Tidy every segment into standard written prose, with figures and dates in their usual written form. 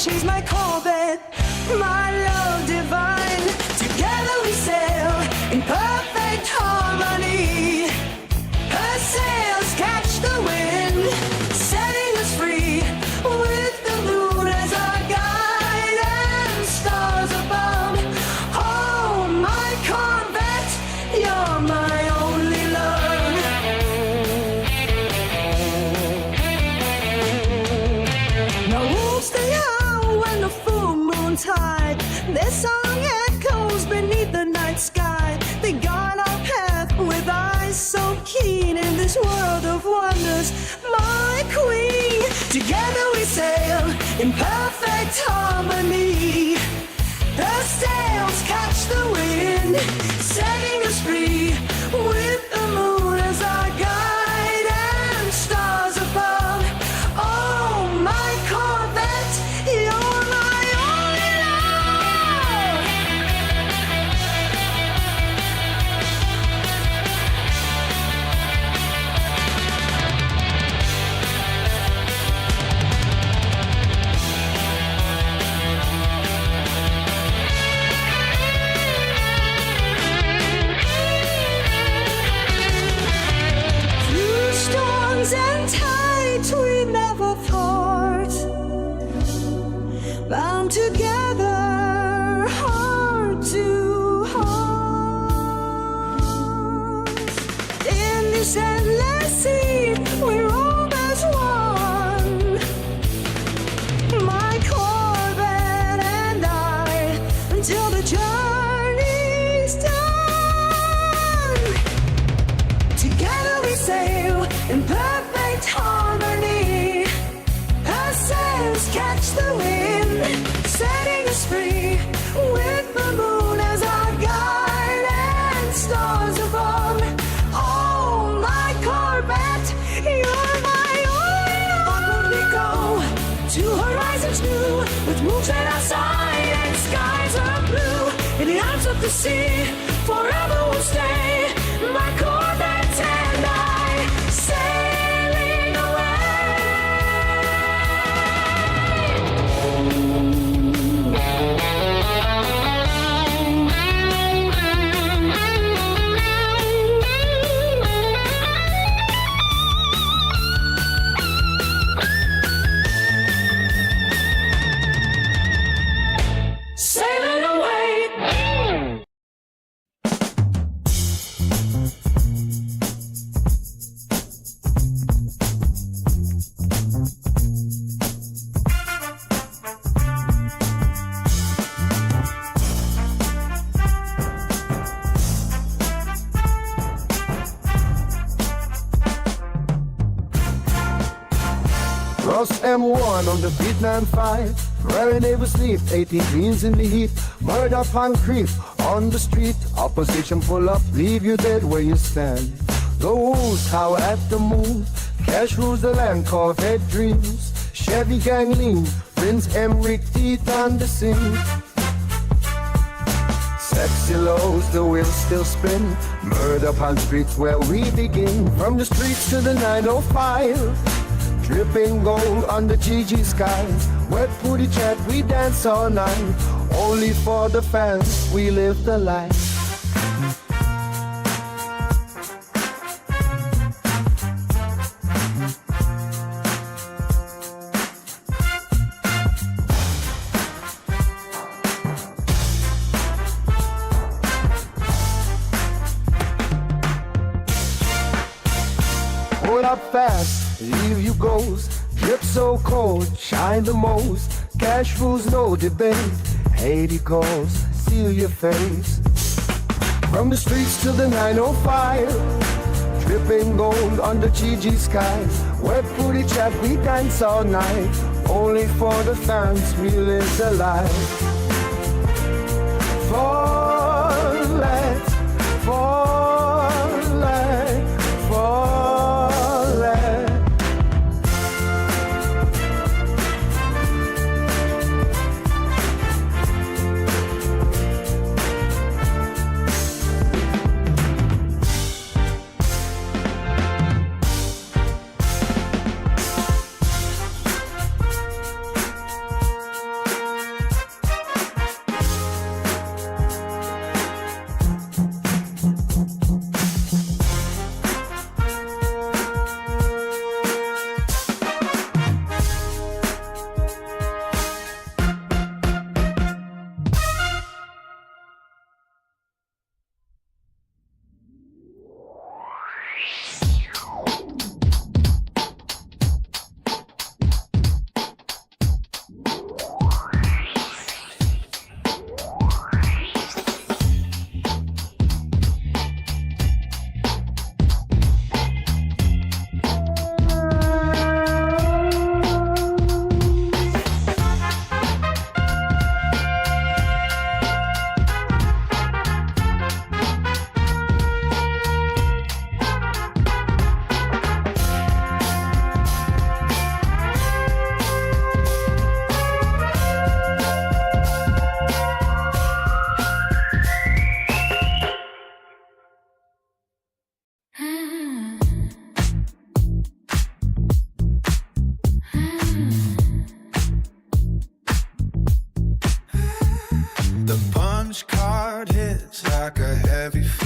she's my Corvette, my love divine. Together we sail in perfect harmony. Her sails catch the wind, setting us free, with the moon as our guide and stars above. Oh, my Corvette, you're my only love. Now we'll stay out when the full moon tide, their song echoes beneath the night sky. They guide our path with eyes so keen in this world of wonders, my queen. Together we sail in perfect harmony. The sails catch the wind, setting us free, with the moon as our guide and stars above. Oh, my Corvette, you're my only love. Through storms and tides we never part, bound together heart to heart. In this endless sea we roam as one, my Corvette and I, until the journey's done. Together we sail in perfect harmony. Her sails catch the wind, setting us free, with the moon as our guide and stars above. Oh, my Corvette, you're my only love. On we go to horizons new, with moons at our side and skies are blue. In the arms of the sea, forever we'll stay, my Corvette and I, sailing away. Sailing away. Cross M1 on the beat 95, where a neighbor sleep, 18 greens in the heat. Murder upon creep on the street, opposition pull up, leave you dead where you stand. The wolves howl at the moon, cash rules the land, Corvette dreams. Chevy gang lean, Prince Emmerich teeth on the scene. Sexy lows, the wheels still spin. Murder upon streets where we begin. From the streets to the 905, dripping gold on the GG skies. Wet booty chat, we dance all night. Only for the fans, we live the life. Pull up fast, leave you ghost. Drip so cold, shine the most. Cash rules, no debate. Haiti calls, seal your face. From the streets to the 905, dripping gold on the GG skies. Wet booty chat, we dance all night. Only for the fans, we live the life. Fall, let's fall, let's fall, let's.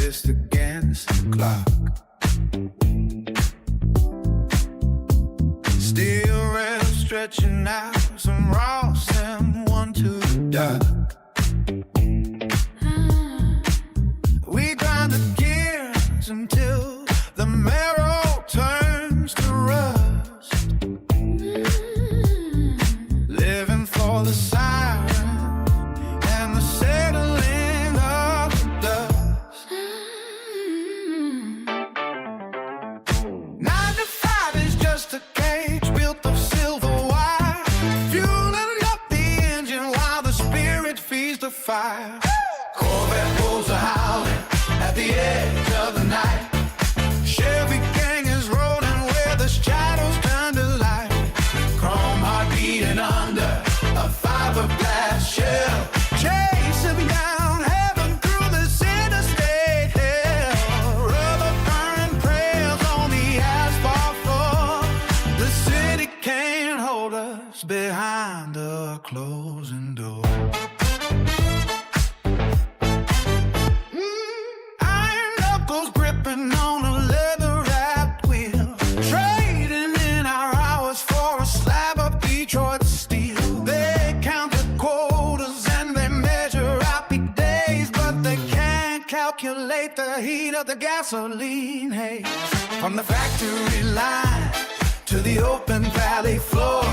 fist against the clock. Steel rail stretching out some Ross and one to the dock. We grind the gears until the marrow turns to rust. Living for the siren and the settling of the dust. 9 to 5 is just a cage built of silver wire, fueling up the engine while the spirit feeds the fire. Corvette bulls are howling at the edge of the night. Chevy gang is rolling where the shadows turn to light. Chrome heart beating under a fiberglass shell, chasing down heaven through this interstate hell. Rubber burning prayers on the asphalt floor. The city can't hold us behind a closing door. Iron knuckles gripping on a leather-wrapped wheel, trading in our hours for a slab of Detroit steel. They count the quarters and they measure out peak days, but they can't calculate the heat of the gasoline haze. From the factory line to the open valley floor,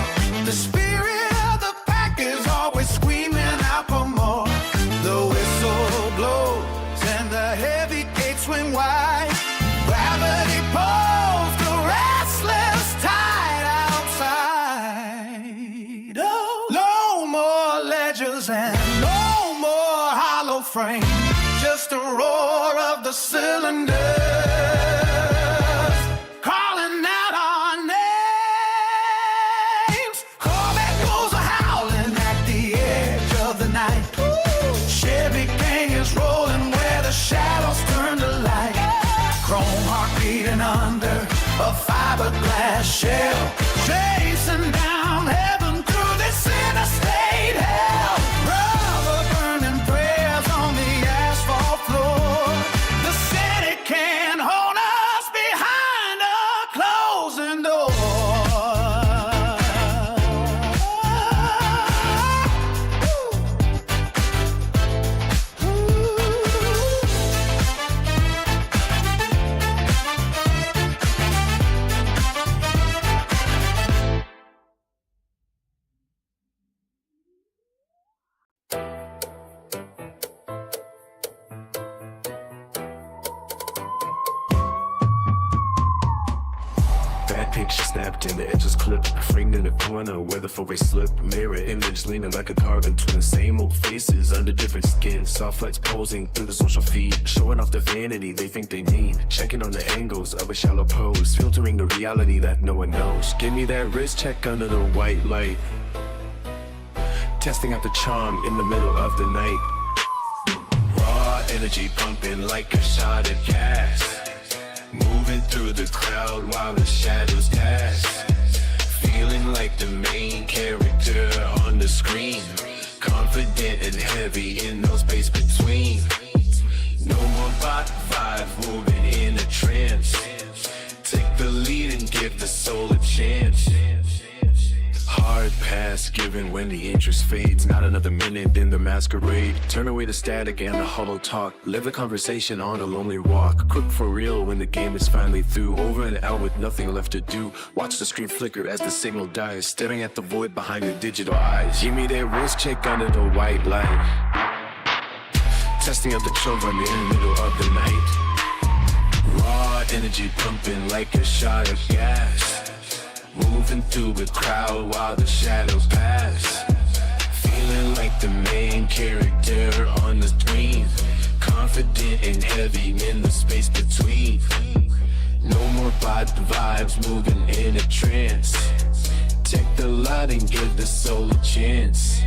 the spirit of the pack is always screaming out for more. The whistle blows and the heavy gates swing wide. Gravity pulls the restless tide outside. Oh, no more ledgers and no more hollow frame, just a roar of the cylinders calling out our names. Corvette bulls are howling at the edge of the night. Chevy gang is rolling where the shadows turn to light. Chrome heart beating under a fiberglass shell, chasing down heaven through this interstate hell. Rubber burning prayers on the asphalt floor. The city can't hold us behind a closing door. Bad picture snapped and the edges clipped, framed in the corner where the four-way slip. Mirror image leaning like a carbon twin. Same old faces under different skin. Soft lights posing through the social feed, showing off the vanity they think they need. Checking on the angles of a shallow pose, filtering the reality that no one knows. Give me that wrist check under the white light, testing out the charm in the middle of the night. Raw energy pumping like a shot of gas, moving through the crowd while the shadows pass. Feeling like the main character on the screen, confident and heavy in no space between. No more bot vibe, moving in a trance. Take the lead and give the soul a chance. Hard pass given when the interest fades. Not another minute in the masquerade. Turn away the static and the hollow talk. Live the conversation on a lonely walk. Quick for real when the game is finally through. Over and out with nothing left to do. Watch the screen flicker as the signal dies, staring at the void behind the digital eyes. Give me that wrist check under the white light, testing out the children in the middle of the night. Raw energy pumping like a shot of gas, moving through the crowd while the shadows pass. Feeling like the main character on the screen, confident and heavy in the space between. No more bot vibes, moving in a trance. Take the light and give the soul a chance.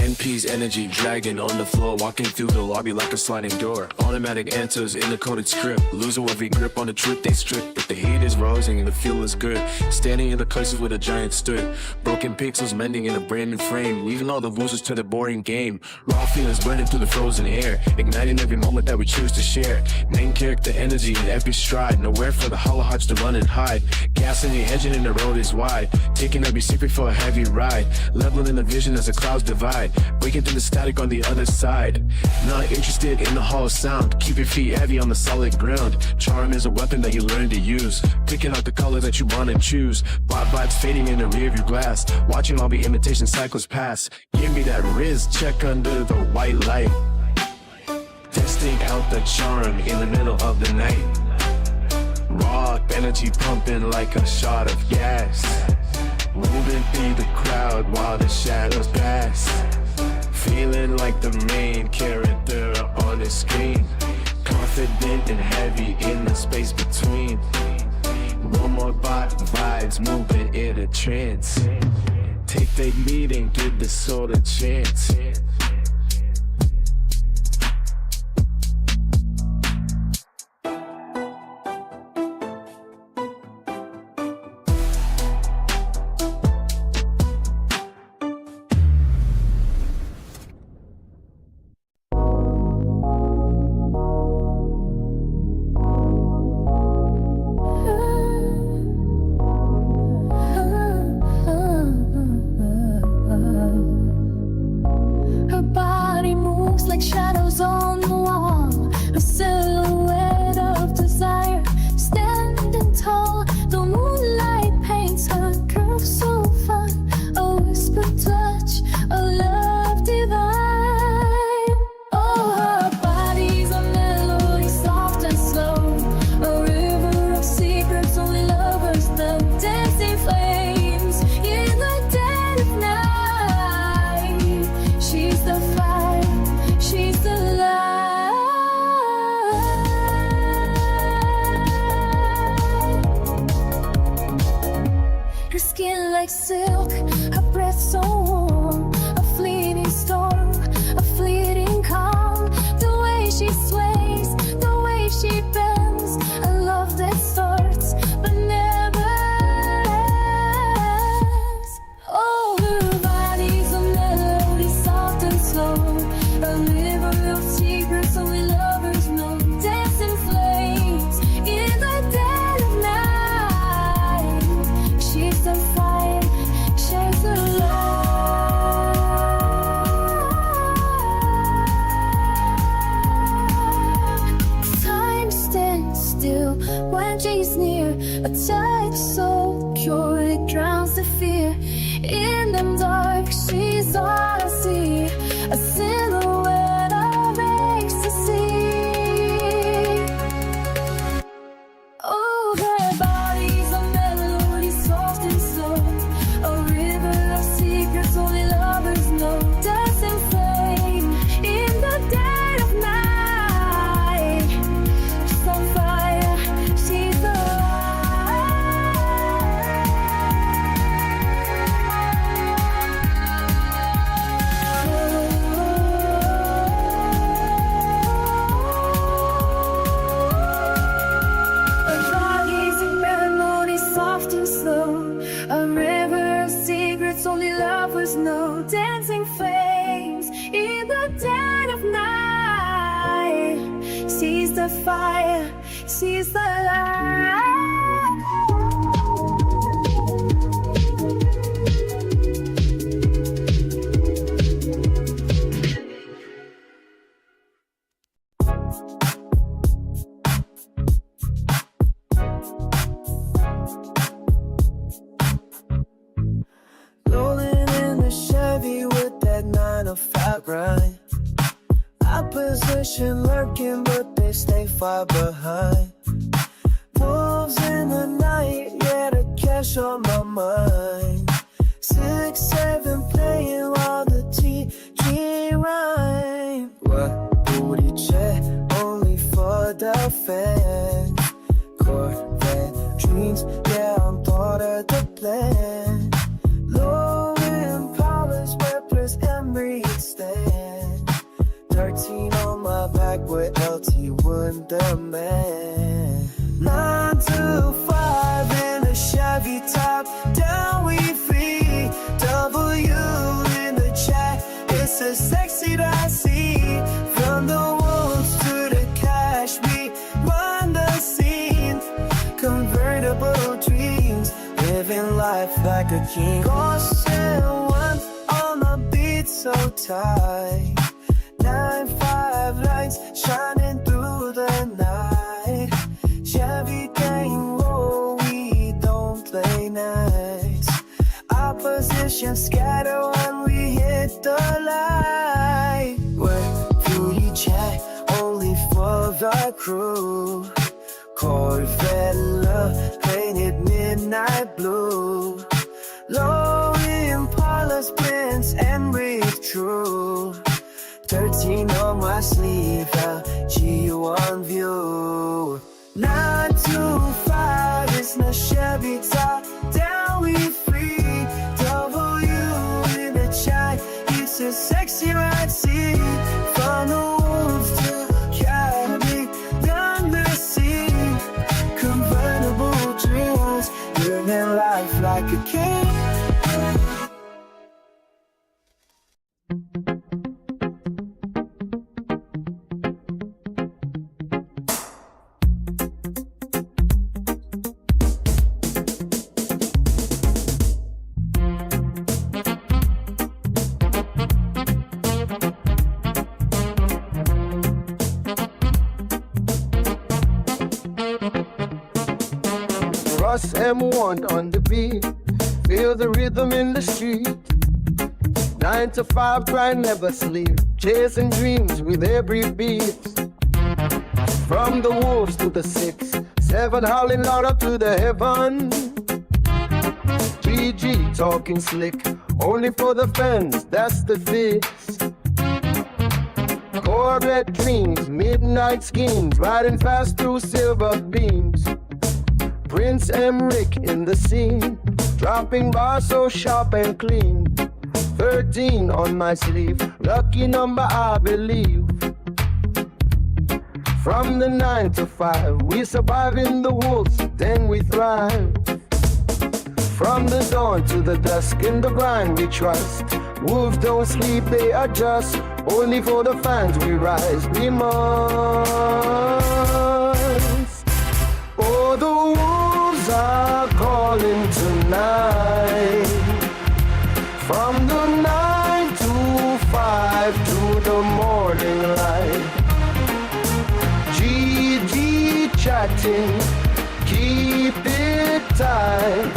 NP's energy dragging on the floor, walking through the lobby like a sliding door. Automatic answers in the coded script, losing every grip on the truth they strip. But the heat is rising and the fuel is good. Standing in the places where the giant stood, broken pixels mending in a brand new frame, leaving all the losers to the boring game. Raw feelings burning through the frozen air, igniting every moment that we choose to share. Main character energy in epic stride, nowhere for the hollow hearts to run and hide. Gas in the engine and the road is wide, taking every secret for a heavy ride. Leveling the vision as the clouds divide, breaking through the static on the other side. Not interested in the hollow sound, keep your feet heavy on the solid ground. Charm is a weapon that you learn to use, picking out the color that you want to choose. Bot vibes fading in the rearview glass, watching all the imitation cycles pass. Give me that Riz check under the white light, testing out the charm in the middle of the night. Raw energy pumping like a shot of gas, moving through the crowd while the shadows pass. Feeling like the main character on the screen, confident and heavy in the space between. One more bot vibes moving in a trance, take the meeting, give the soul a chance. Her body moves like shadows on the wall, a silhouette of desire, standing tall. The moonlight paints her curves so fine, a whispered touch, a love divine. Oh, her body's a melody, soft and slow, a river of secrets only lovers know. Dancing flames in the dead of night. She's the fire, she's the light. Her skin like silk, her breath so warm, a fleeting storm, a fleeting calm. The way she sways, the way she bends, a love that starts but never ends. Oh, her body's a melody, soft and slow, a river of secrets only lovers know. Dancing flames in the dead of night. She's the fire, she's the light. Time stands still when she's near, a type so pure it drowns the fear. In the dark, she's all I see, a silhouette of ecstasy. Oh, her body's a melody, soft and slow, a river of secrets only lovers know. Dancing flame in the dead of night. She's on fire, she's the Her body's a melody, soft and slow, a river of secrets only lovers know. Dancing flames in the dead of night. She's the fire, she's the light. Rolling in the Chevy with that 905 grind. Opposition lurking, but they stay far behind. Wolves in the night, yeah, the cash on my mind. 6-7 playing while the TG rhyme. What booty check, only for the fans. Corvette dreams, yeah, I'm part of the plan. Low Impalas, Weapons, Emirates living life like a king. Ghost and one on a beat so tight. 9-5 lights shining through the night. Chevy gang roll, we don't play nice. Opposition scatter when we hit the light. We're beauty check only for the crew. Corvette love painted midnight blue. Low Impala sprints and breathe true. 13 on my sleeve, G1 view. 925 is my Chevy top down, we free. W in the chai, it's a sexy ride seat. From the wolves to Cali, down the sea. Convertible dreams, living life like a king. Russ M1 on the beat, feel the rhythm in the street. 9 to 5, try never sleep, chasing dreams with every beat. From the wolves to the 6, 7 howling louder to the heaven. GG talking slick, only for the fans, that's the fix. Corvette dreams, midnight schemes, riding fast through silver beams. Prince Emrick in the scene, dropping bars so sharp and clean. 13 on my sleeve, lucky number I believe. From the 9 to 5, we survive in the woods, then we thrive. From the dawn to the dusk, in the grind we trust. Wolves don't sleep, they adjust. Only for the fans we rise, we must. Oh, the wolves are calling tonight. From the 9 to 5 to the morning light. GG chatting, keep it tight.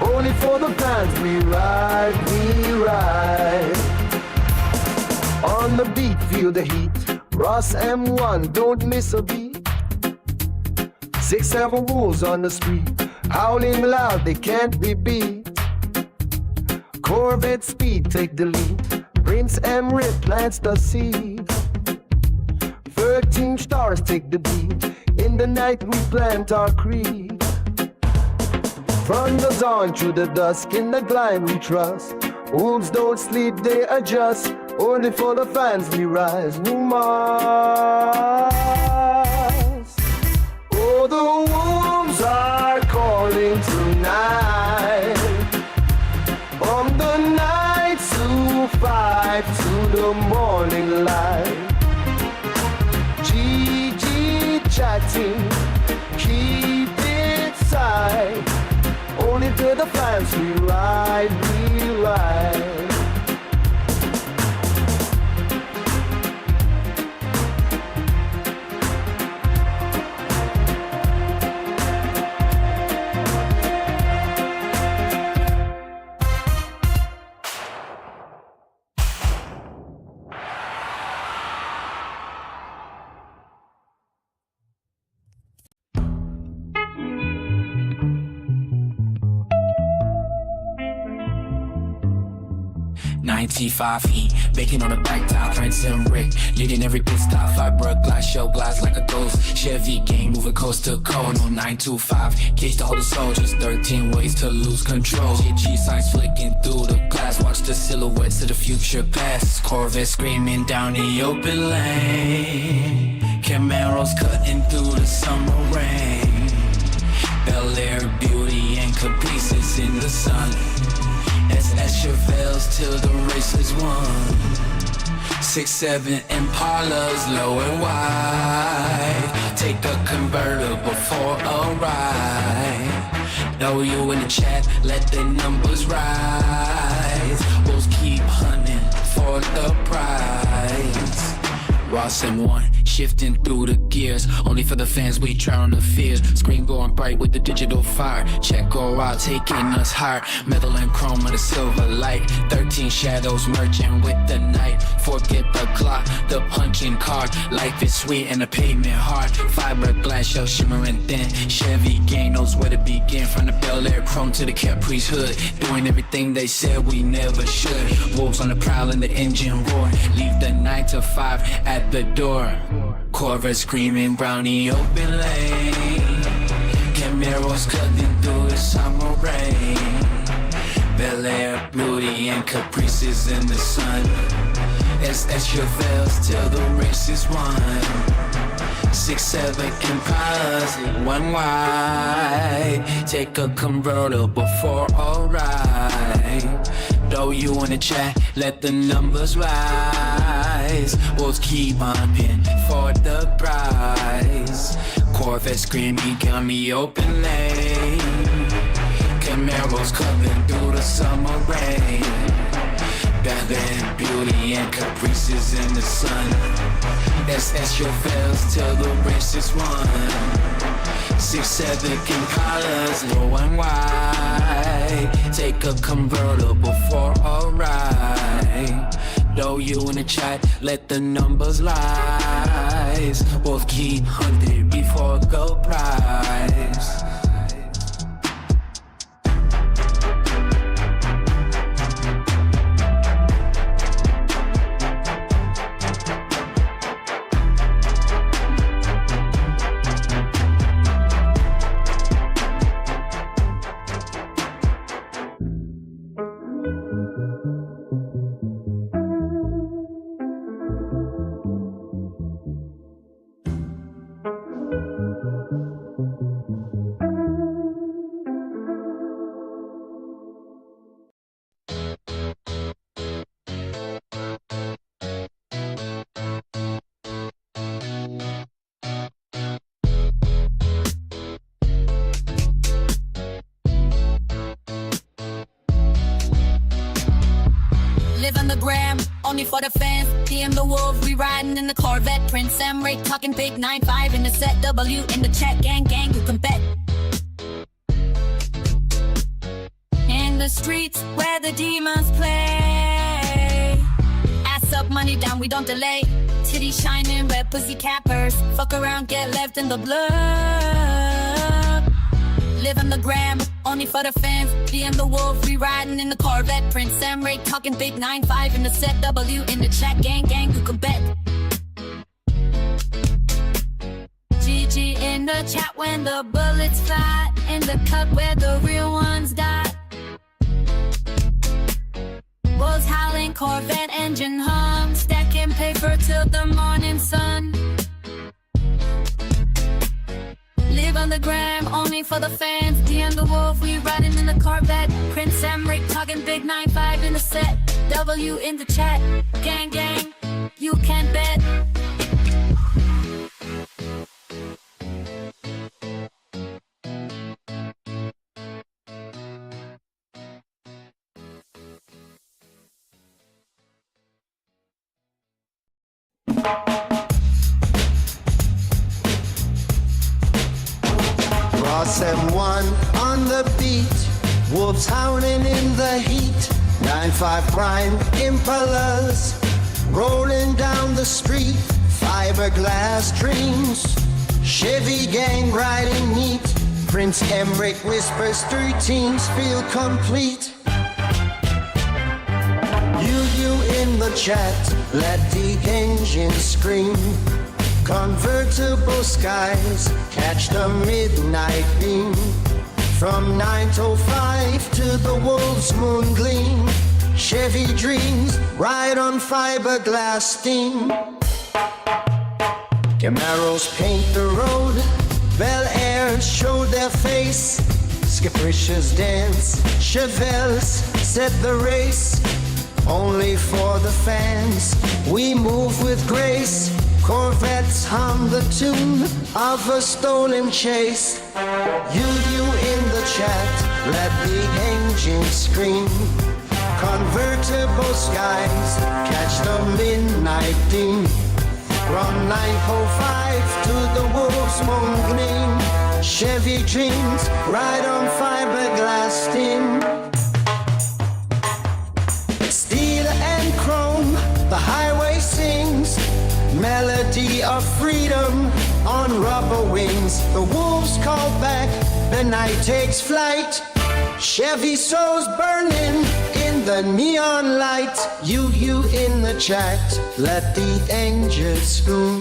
Only for the fans we ride, we ride. On the beat, feel the heat. Ross M1, don't miss a beat. 6, 7 wolves on the street, howling loud, they can't be beat. Corvette speed, take the lead. Prince Emrick plants the seed. 13 stars take the beat. In the night we plant our creed. From the dawn to the dusk, in the climb we trust. Wolves don't sleep, they adjust. Only for the fans we rise, we must. Oh, the wolves are calling tonight. From the 9 to 5 to the morning light. GG chatting, keep it tight. Only to the fans we ride, we ride. T5 heat, baking on the back top, Prince Emrick, leading every pit stop. Fiberglass, show glass like a ghost. Chevy gang, moving coast to coast. No 925, cage to hold the soldiers. 13 ways to lose control. GG signs flicking through the glass. Watch the silhouettes of the future past. Corvette screaming down the open lane. Camaros cutting through the summer rain. Bel Air beauty and caprices in the sun. SS Chevelles till the race is won. 6, 7 Impalas low and wide. Take a convertible for a ride. Know you in the chat, let the numbers rise. Wolves keep hunting for the prize. Ross and one, shifting through the gears. Only for the fans, we drown the fears. Screen going bright with the digital fire. Check go out, taking us higher. Metal and chrome with a silver light. 13 shadows merging with the night. Forget the clock, the punching card. Life is sweet and the pavement hard. Fiberglass shell shimmering thin. Chevy gang knows where to begin. From the Bel Air chrome to the Caprice hood. Doing everything they said we never should. Wolves on the prowl and the engine roar. Leave the 9 to 5 at the door. Corvette screaming, brownie open lane. Camaros cutting through the summer rain. Bel Air beauty and caprices in the sun. SS Chevelles till the race is won. 6'7" Impalas, one wide. Take a convertible for a ride. Throw you in the chat, let the numbers rise. Wolves keep bumping for the prize. Corvette screaming, got me open lane. Camaros coming through the summer rain. Bel Air beauty and caprices in the sun. SS Chevelles till the race is won. 6'7" Impalas, low and wide. Take a convertible for a ride. Throw you in the chat, let the numbers rise. Both keep hunting before gold prize. Live on the gram, only for the fans. DM the wolf, we riding in the Corvette. Prince Sam Ray talking big 9-5 in the set. W in the chat, gang, you can bet. In the streets where the demons play. Ass up, money down, we don't delay. Titty shining, red pussy cappers. Fuck around, get left in the blood. Live on the gram, only for the fans. DM the wolf, we riding in the Corvette. Prince Sam Ray talking big 9-5 in the set. W in the chat, gang, you can bet. GG in the chat when the bullets fly. In the cut where the real ones die. Wolves howling, Corvette engine hum. Stacking paper till the morning sun. Live on the gram, only for the fans. DM the wolf, we riding in the Corvette. Prince Sam Rick talking big 9-5 in the set. W in the chat, gang, you can bet. Ross and one on the beat, wolves howling in the heat. 9-5 prime impalas rolling down the street. Fiberglass dreams, Chevy gang riding neat. Prince Emmerich whispers 3 teams feel complete. You in the chat, let the engine scream. Convertible skies catch the midnight beam. From 9 to 5 to the wolf's moon gleam. Chevy dreams ride on fiberglass steam. Camaros paint the road, Bel Airs show their face. Capricious dance, Chevelles set the race. Only for the fans, we move with grace. Corvettes hum the tune of a stolen chase. You in the chat, let the engine scream. Convertible skies catch the midnight beam. From 905 to the wolf's moon gleam. Chevy dreams ride on fiberglass steam. Steel and chrome, the highway sings. Melody of freedom on rubber wings. The wolves call back, the night takes flight. Chevy souls burning in the neon light. You in the chat, let the angels scream.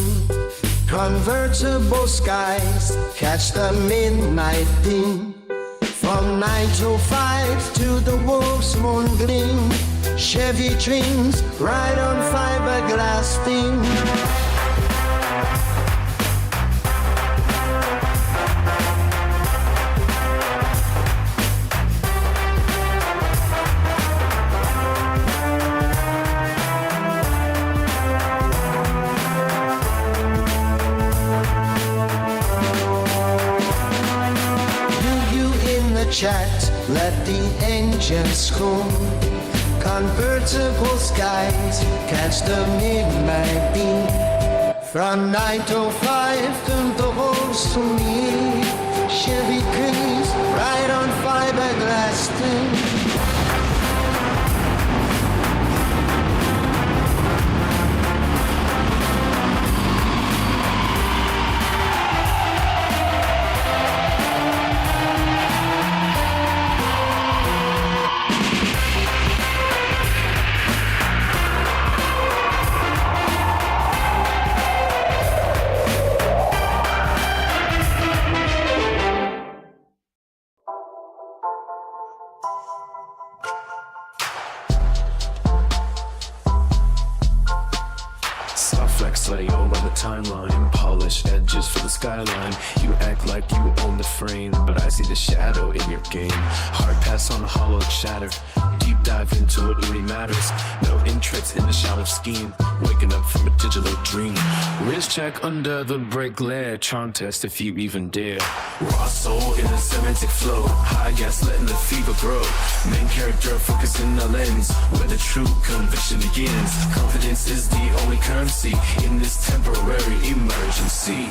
Convertible skies catch the midnight beam. From 905 to the wolf's moon gleam. Chevy dreams ride on fiberglass steam. Chat, let the engines scream. Convertible skies catch the midnight beam. From 905 to the wolves to me. Chevy dreams ride on fiberglass steam. Lay over the timeline, polished edges for the skyline. You act like you own the frame, but I see the shadow in your game. Hard pass on hollow chatter, deep dive into what really matters. No interest in the shallow scheme, waking up from a digital dream. Wrist check under the brake glare, charm test if you even dare. Raw soul in a semantic flow, high gas letting the fever grow. Main character focusing the lens, where the true conviction begins. Confidence is the only currency in this temporary emergency.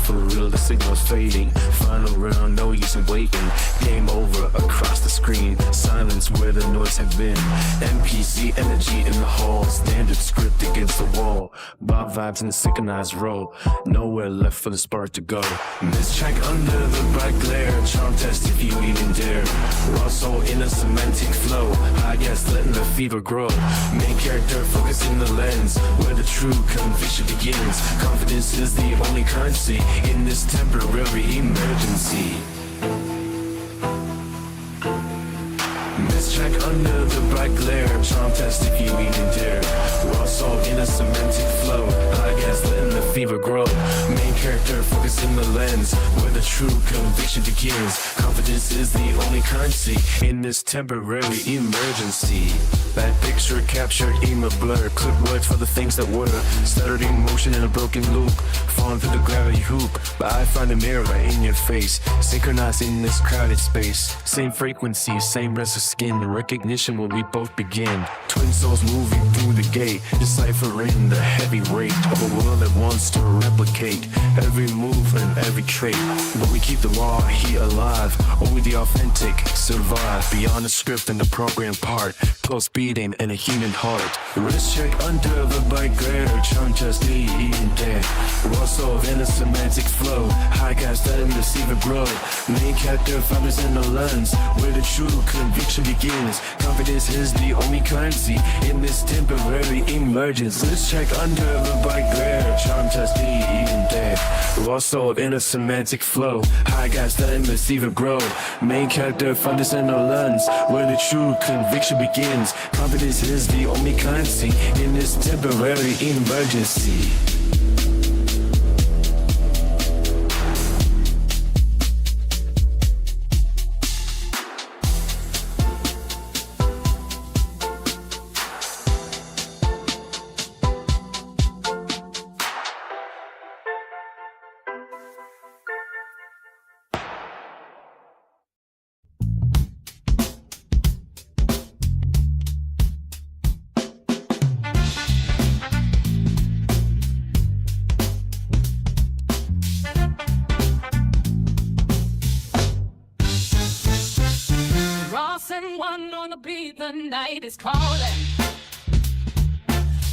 For real, the signal's fading. Final round, no use in waiting. Game over across the screen. Silence where the noise had been. NPC energy in the hall. Standard script against the wall. Bob vibes in a synchronized row. Nowhere left for the spark to go. Mischeck under the bright glare. Charm test if you even dare. Raw soul in a semantic flow. High gas letting the fever grow. Main character focusing the lens. Where the true conviction begins. Confidence is the only currency in this temporary emergency. Mischeck under the bright glare. Charm test if you even dare. Raw soul in a semantic flow. High gas letting the fever grow. Main character focusing the lens. Where the true conviction begins. Confidence is the only currency in this temporary emergency. That picture captured in a blur. Clip words for the things that were. Stuttered in motion in a broken loop. Falling through the gravity hoop. But I find a mirror in your face. Synchronized in this crowded space. Same frequency, same rest of skin. Recognition when we both begin. Twin souls moving through the gate. Deciphering the heavy weight of a world that wants to replicate every move and every trait. But we keep the raw heat alive. Only the authentic survive. Beyond the script and the program part. Close beating and a human heart. Wrist check under the bike glare. Charm just in there. Raw soul in a semantic flow. High gas letting the receiver grow. Main character founders in the lens. Where the true conviction begins. Confidence is the only currency in this temporary emergency. Wrist check under the bike glare. Charm just in there. Raw soul in a semantic flow. High gas letting the receiver grow. Main character founders in the lens. Where the true conviction begins. Confidence is the only currency in this temporary emergency. midnight is calling.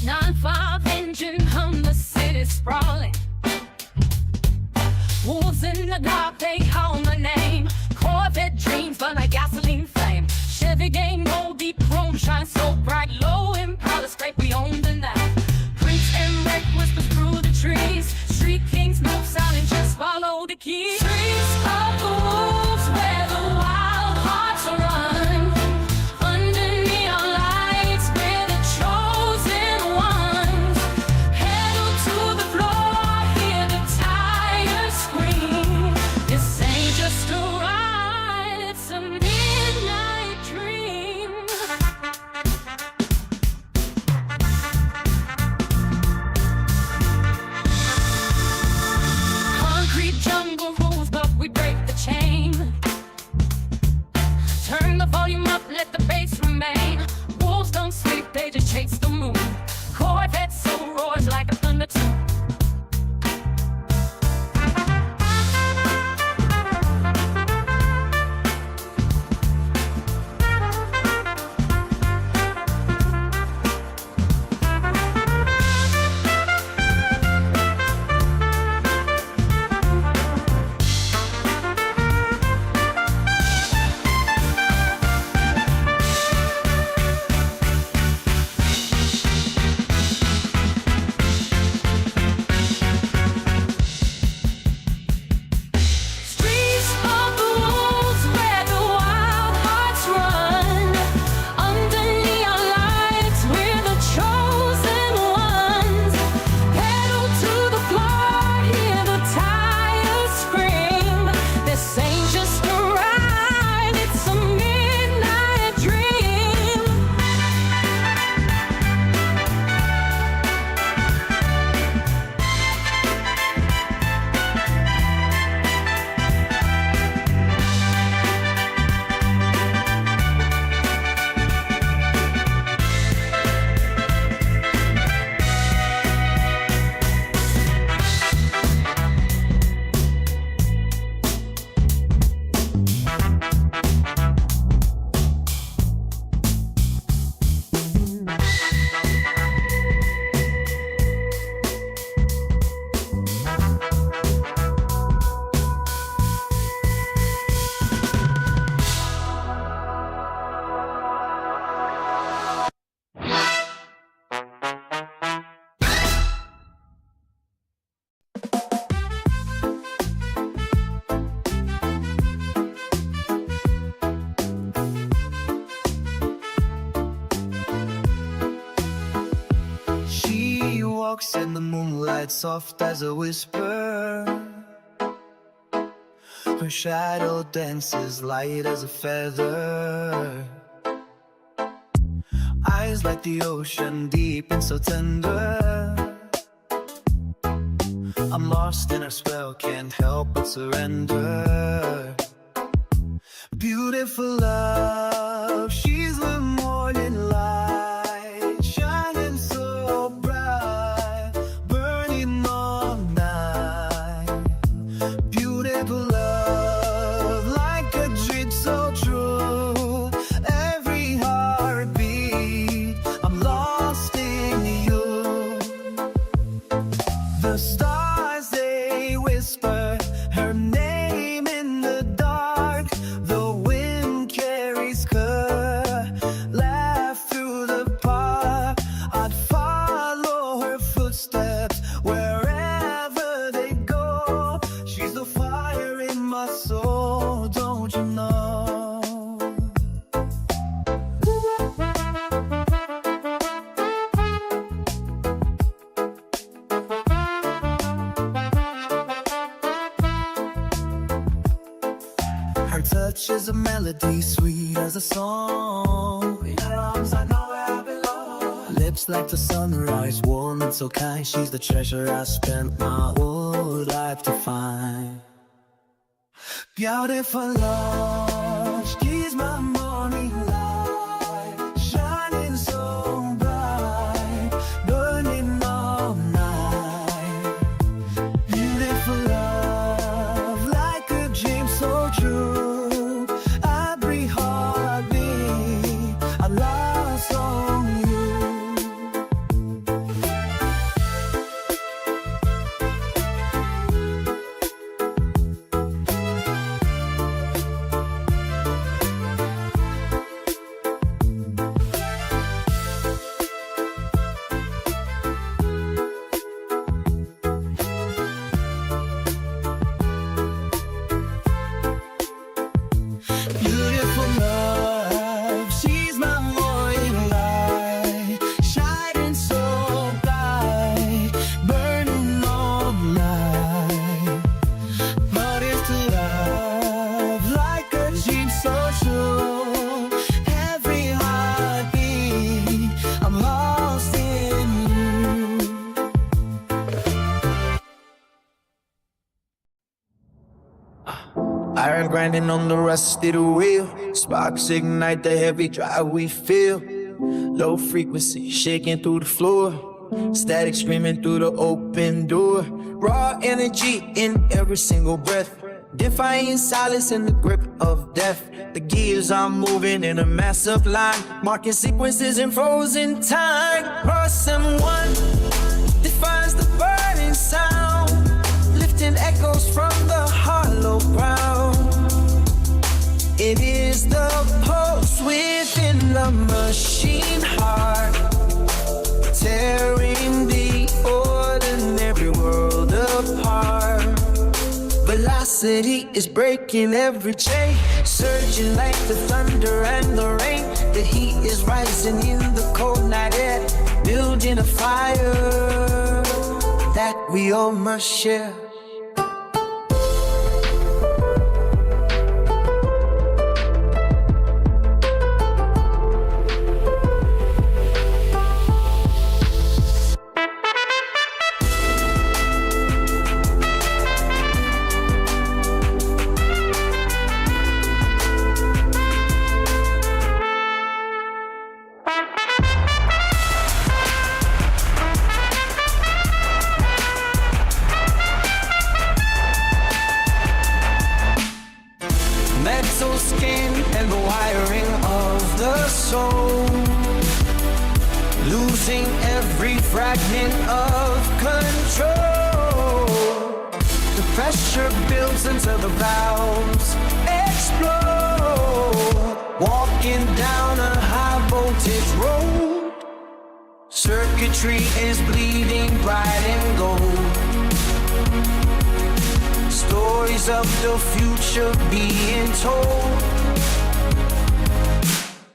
9-5 engine hum, the city sprawling. Wolves in the dark, they call my name. Corvette dreams burn like gasoline flame. Chevy game, no deep chrome shines so bright. Low Impala scrape, we own the night. Prince and wreck whispers through the trees. Street kings, no silence, just follow the key. Streets of the wolves where the wild hearts run. Under neon lights, we're the chosen ones. Pedal to the floor, hear the tires scream. This ain't just a ride, it's a midnight dream. Concrete jungle rules, but we break the chain. Turn the volume up, let the bass remain. Wolves don't sleep, they just chase the moon. Corvette so roars like a thunder tune. Streets of the wolves where the wild hearts run. Under neon lights, we're the chosen ones. Pedal to the floor, hear the tires scream. This ain't just a ride, it's a midnight dream. She walks in the moonlight, soft as a whisper. Her shadow dances light as a feather. Eyes like the ocean, deep and so tender. I'm lost in her spell, can't help but surrender. Beautiful love, she's the morning light, shining so bright, burning all night. Beautiful love, like a dream so true. Every heartbeat, I'm lost in you. The stars, they whisper her name in the dark. The wind carries her laugh through the park. I'd follow her footsteps wherever they go. She's the fire in my soul, don't you know? Her touch is a melody, sweet as a song. In her arms, I know where I belong. Lips like the sunrise, warm and so kind. She's the treasure I spent my whole life to find. Beautiful love, she's my morning light, shining so bright, burning all night. Beautiful love, like a dream so true. Every heartbeat, I love. Iron grinding on the rusted wheel. Sparks ignite the heavy drive we feel. Low frequency shaking through the floor. Static screaming through the open door. Raw energy in every single breath. Defying silence in the grip of death. The gears are moving in a massive line. Marking sequences in frozen time. Cross M1 defines the burning sound. Lifting echoes from the hollow ground. It is the pulse within the machine heart, tearing the ordinary world apart. Velocity is breaking every chain, surging like the thunder and the rain. The heat is rising in the cold night air, building a fire that we all must share. Metal skin and the wiring of the soul, losing every fragment of control. The pressure builds until the valves explode. Walking down a high voltage road, circuitry is bleeding bright and gold. Stories of the future being told.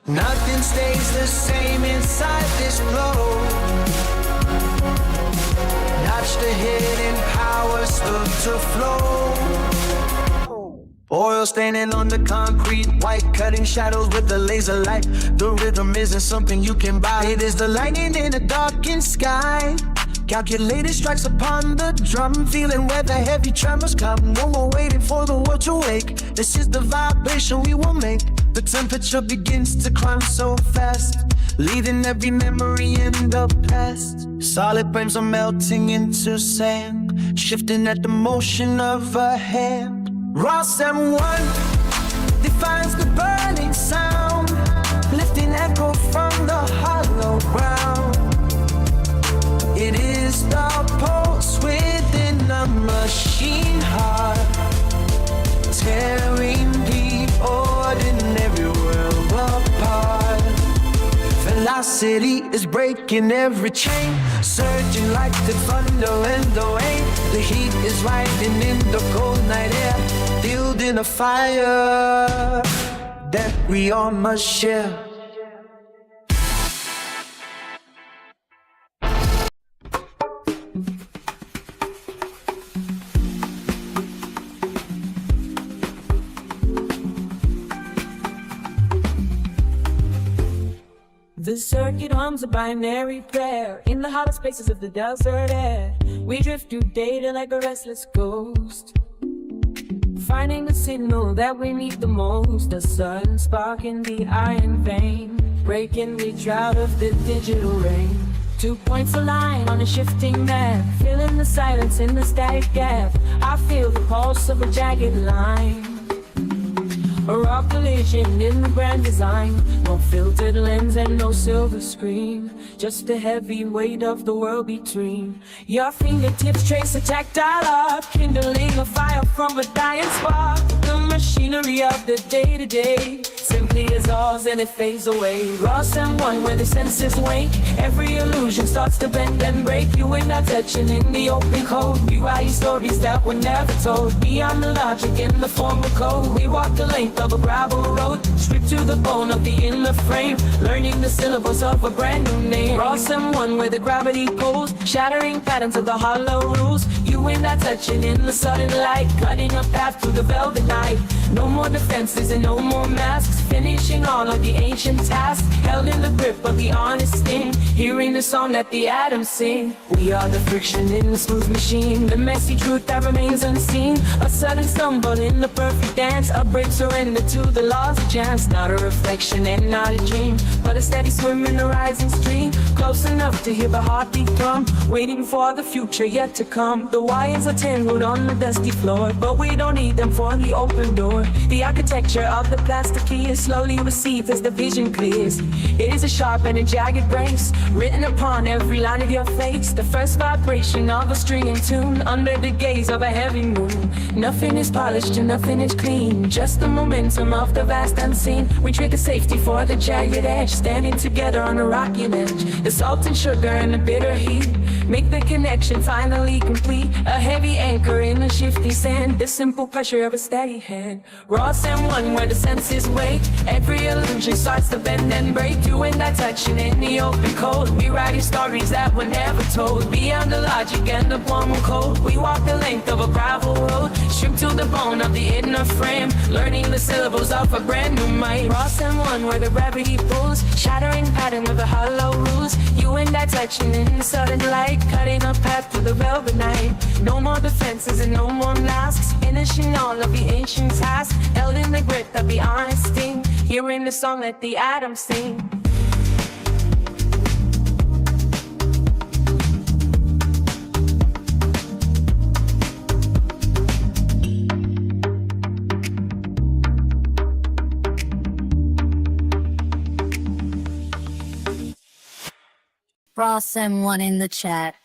Nothing stays the same inside this glow. Notch the hidden power stood to flow. Oil staining on the concrete, white cutting shadows with the laser light. The rhythm isn't something you can buy. It is the lightning in a darkened sky. Calculated strikes upon the drum, feeling where the heavy tremors come. No more waiting for the world to wake. This is the vibration we will make. The temperature begins to climb so fast, leaving every memory in the past. Solid frames are melting into sand, shifting at the motion of a hand. Ross M1 defines the burning sound, lifting echo from the hollow ground. It is the pulse within the machine heart, tearing the ordinary world apart. Velocity is breaking every chain, surging like the thunder and the rain. The heat is rising in the cold night air, building a fire that we all must share. The circuit hums a binary prayer in the hollow spaces of the desert air. We drift through data like a restless ghost, finding the signal that we need the most. A sudden spark in the iron vein, breaking the drought of the digital rain. 2 points align on a shifting map, filling the silence in the static gap. I feel the pulse of a jagged line, a raw collision in the grand design. No filtered lens and no silver screen, just the heavy weight of the world between. Your fingertips trace a tactile arc, kindling a fire from a dying spark. The machinery of the day-to-day simply is ours and it fades away. Ross M1 where the senses wake, every illusion starts to bend and break. You and I touching in the open code, we write stories that were never told. Beyond the logic in the form of code, we walk the length of a gravel road, stripped to the bone of the inner frame, learning the syllables of a brand new name. Ross M1 where the gravity goes, shattering patterns of the hollow rules. You and I touching in the sudden light, cutting a path through the velvet night. No more defenses and no more masks, finishing all of the ancient tasks, held in the grip of the honest sting, hearing the song that the atoms sing. We are the friction in the smooth machine, the messy truth that remains unseen. A sudden stumble in the perfect dance, a break surrender to the laws of chance. Not a reflection and not a dream, but a steady swim in the rising stream, close enough to hear the heartbeat drum, waiting for the future yet to come. The wires are tangled on the dusty floor, but we don't need them for the open door. The architecture of the plastic key is slowly received as the vision clears. It is a sharp and a jagged brace, written upon every line of your face, the first vibration of a string in tune, under the gaze of a heavy moon. Nothing is polished and nothing is clean, just the momentum of the vast unseen. We trigger safety for the jagged edge, standing together on a rocky ledge. The salt and sugar and the bitter heat make the connection finally complete. A heavy anchor in the shifty sand, the simple pressure of a steady hand. Ross and one where the senses wake, every illusion starts to bend and break. You and I touching in the open cold, we writing stories that were never told. Beyond the logic and the warm and cold, we walk the length of a gravel road, stripped to the bone of the inner frame, learning the syllables of a brand new might. Ross and one where the gravity pulls, shattering pattern of the hollow rules. You and I touching in the sudden light, cutting a path through the velvet night. No more defenses and no more masks, finishing all of the ancient tasks, held in the grip of the honest sting, hearing the song that the atoms sing. Ross M1 in the chat.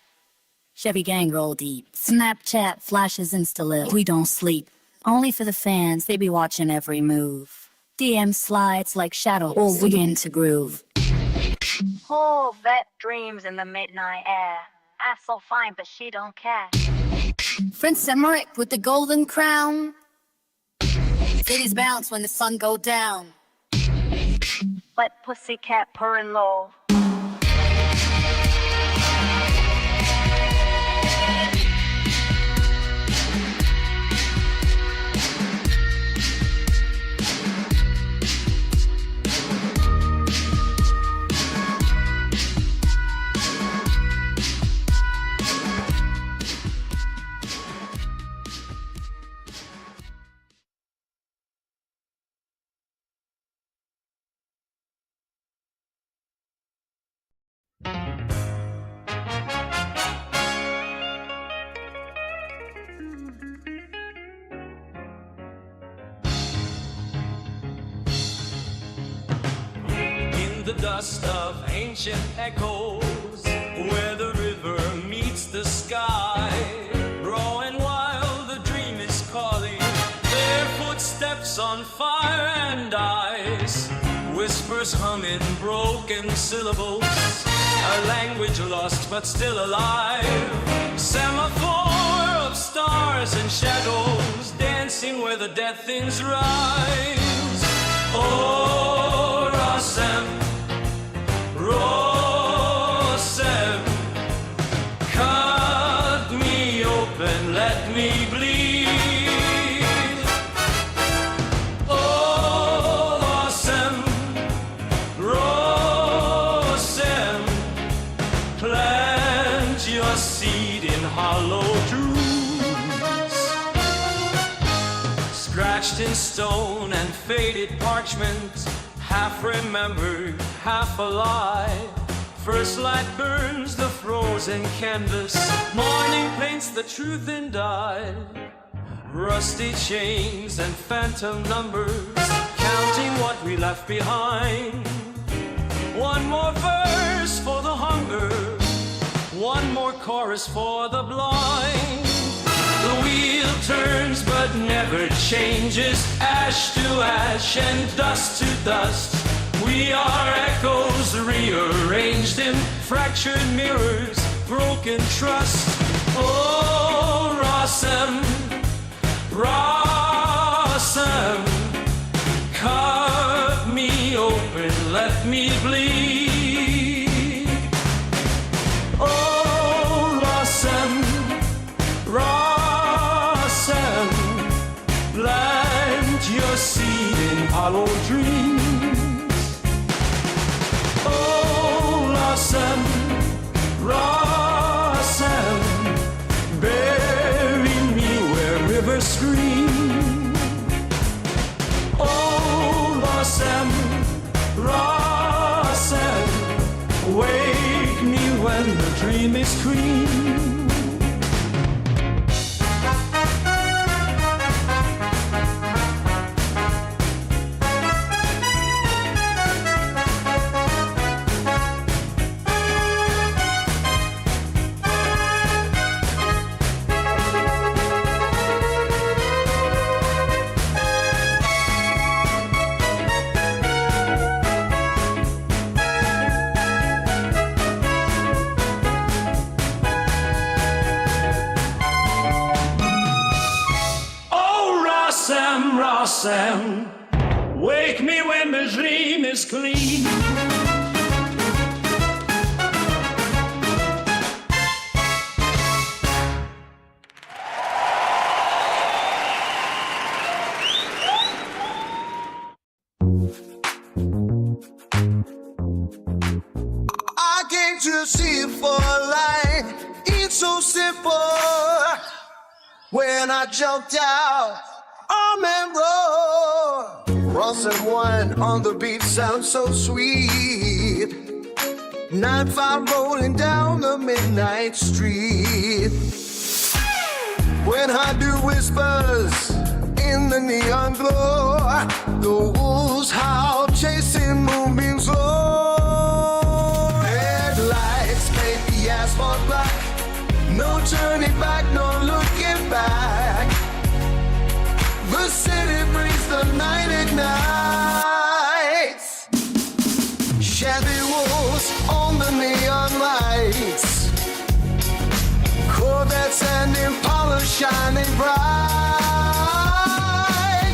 Chevy gang roll deep. Snapchat flashes insta-lit. We don't sleep. Only for the fans, they be watching every move. DM slides like shadows. All begin to groove. Corvette dreams in the midnight air. Ass so fine, but she don't care. Prince Emmerich with the golden crown. Cities bounce when the sun go down. Wet pussycat purring low. The dust of ancient echoes, where the river meets the sky, growing wild, the dream is calling, their footsteps on fire and ice, whispers humming broken syllables, a language lost but still alive, semaphore of stars and shadows, dancing where the dead things rise. Oh, Rossem, Rossem, cut me open, let me bleed. Oh, Rossem, Rossem, plant your seed in hollow truths, scratched in stone and faded parchment, half remembered, half alive. First light burns the frozen canvas, morning paints the truth in dye. Rusty chains and phantom numbers, counting what we left behind. One more verse for the hunger, one more chorus for the blind. The wheel turns but never changes, ash to ash and dust to dust. We are echoes rearranged in fractured mirrors, broken trust. Oh, Rossem, Rossem, cut me open, let me bleed. Oh, Rossem, Rossem, plant your seed in hollow dreams. river scream. Oh, Rossem, Rossem, wake me when the dream is clean. Rossem, wake me when the dream is clean. I came to see you for a light. It's so simple. When I jumped out, Amen, roar. Ross and wine on the beat sounds so sweet. 9-5 rolling down the midnight street. When I do whispers in the neon glow, the wolves howl chasing moonbeams low. Headlights paint the asphalt black. No turning back, no looking back. The city breathes, the night ignites. Chevy wolves on the neon lights. Corvettes and Impala shining bright.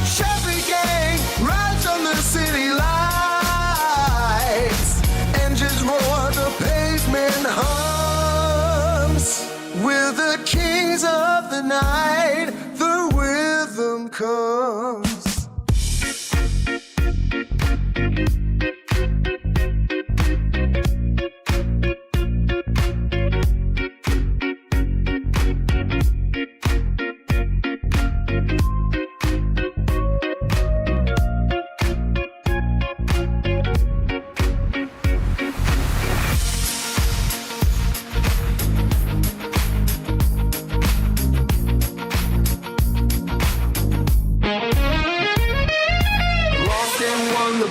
Chevy gang rides on the city lights. Engines roar, the pavement hums. We're the kings of the night. The rhythm comes.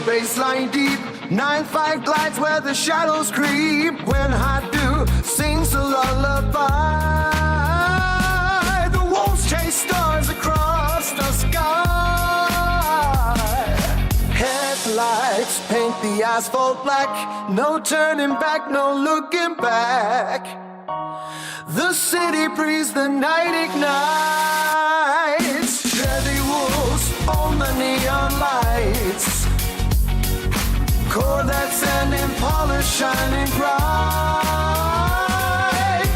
Baseline deep, 9-5 glides where the shadows creep. When I do, sings a lullaby. The wolves chase stars across the sky. Headlights paint the asphalt black. No turning back, no looking back. The city breathes, the night ignites. Chevy wolves on the neon lights. Corvettes and Impala shining bright.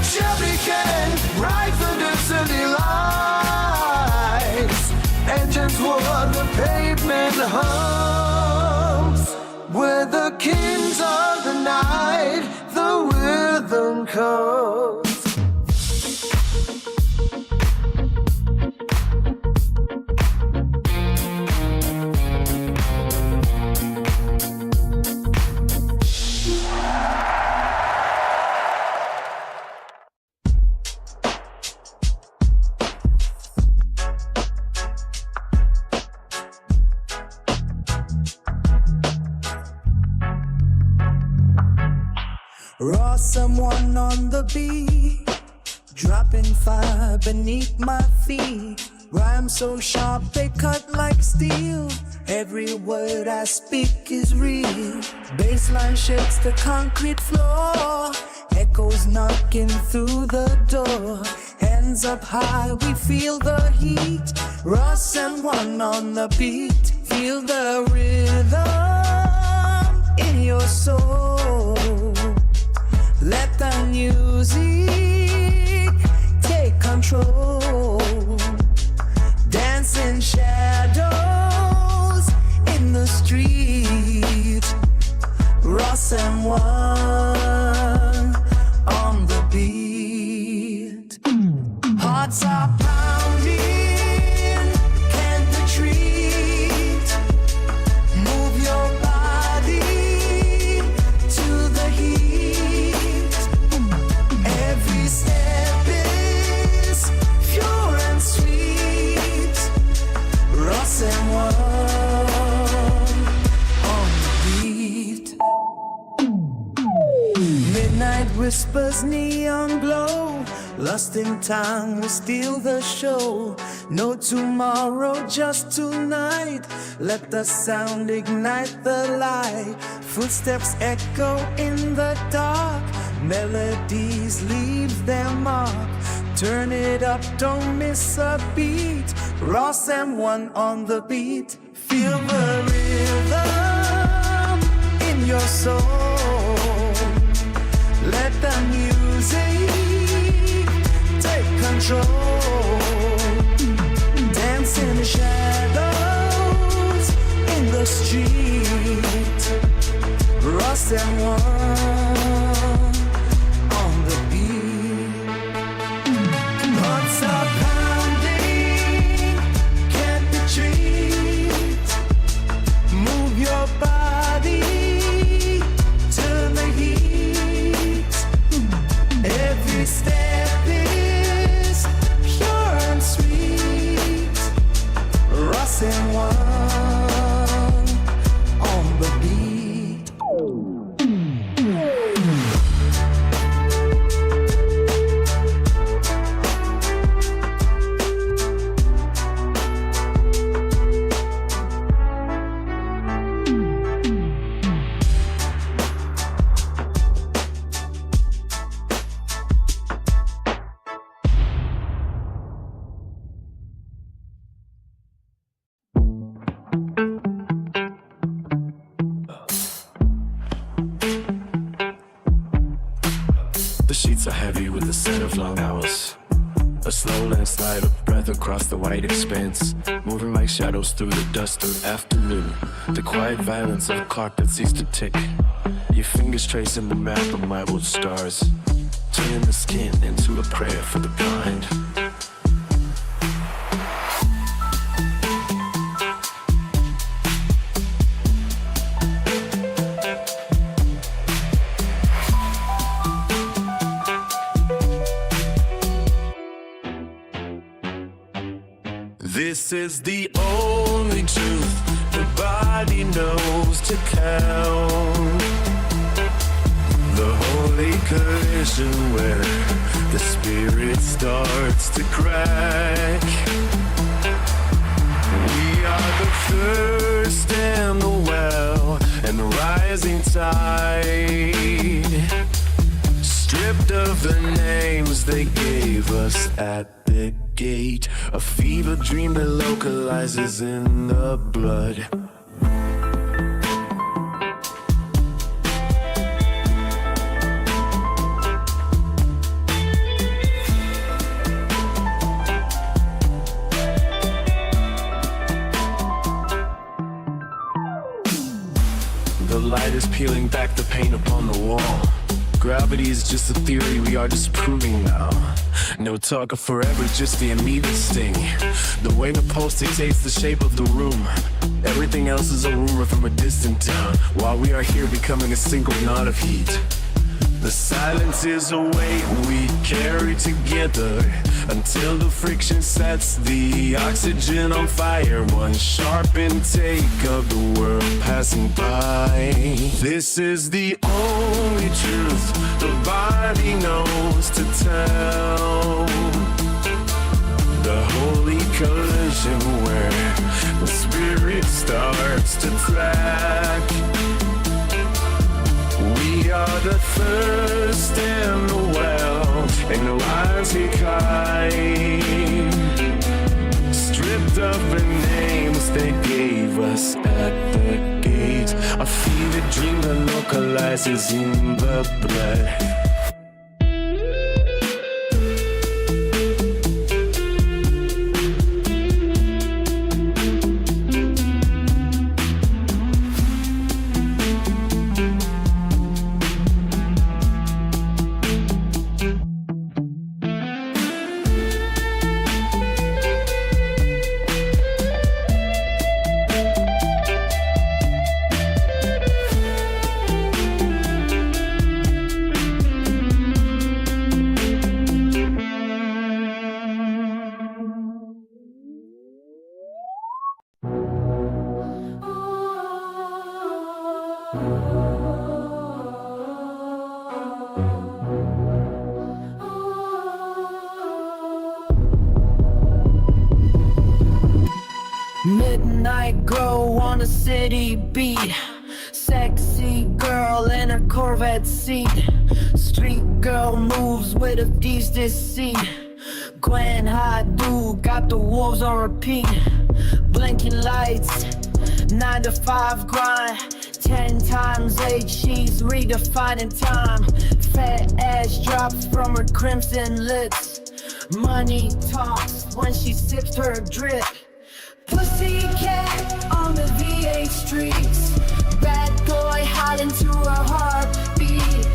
Chevy gang rides under city lights. Engines roar, the pavement hums. We're the kings of the night. The rhythm comes. Raw someone on the beat, dropping fire beneath my feet. Rhymes so sharp they cut like steel. Every word I speak is real. Bassline shakes the concrete floor. Echoes knocking through the door. Hands up high, we feel the heat. Ross and one on the beat. Feel the rhythm in your soul. Let the music take control. Dancing shadows in the street. Ross and one on the beat. Hearts are pounding. whispers neon glow. Lust in tongue will steal the show. No tomorrow, just tonight. Let the sound ignite the light. Footsteps echo in the dark. Melodies leave their mark. Turn it up, don't miss a beat. Ross and one on the beat. Feel the rhythm in your soul. Let the music take control. Dance in the shadows in the street. Ross and one on the beat. Hearts are pounding, can't retreat. Move your body to the heat. Every step is pure and sweet. Ross and one on the beat. The sheets are heavy with the scent of long hours. A slow landslide of breath across the white expanse, moving like shadows through the dust of afternoon. The quiet violence of a clock that ceased to tick. Your fingers tracing the map of my old stars, turning the skin into a prayer for the blind. This is the only truth the body knows to count. The holy collision where the spirit starts to crack. We are the thirst and the well and the rising tide. Stripped of the names they gave us at the gate. A fever dream that localizes in the blood. The light is peeling back the paint upon the wall. Gravity is just a theory we are disproving now. No talk of forever, just the immediate sting. The way the pulse dictates the shape of the room. Everything else is a rumor from a distant town, while we are here becoming a single knot of heat. The silence is a weight we carry together until the friction sets the oxygen on fire. One sharp intake of the world passing by. This is the only truth the body knows to tell. The holy collision where the spirit starts to track. We are the thirst and the well and the rising tide. Stripped of the names they gave us at the gate. A fever dream that localizes in the blood. Midnight glow on a city beat. Sexy girl in her Corvette seat. Street girl moves with a decent seat. Gwen Hadu got the wolves on repeat. Blinking lights, 9 to 5 grind. 10 times 8, she's redefining time. Fat ass drops from her crimson lips. Money talks when she sips her drip. Pussycat on the V8 streets. Bad boy hiding to her heartbeat.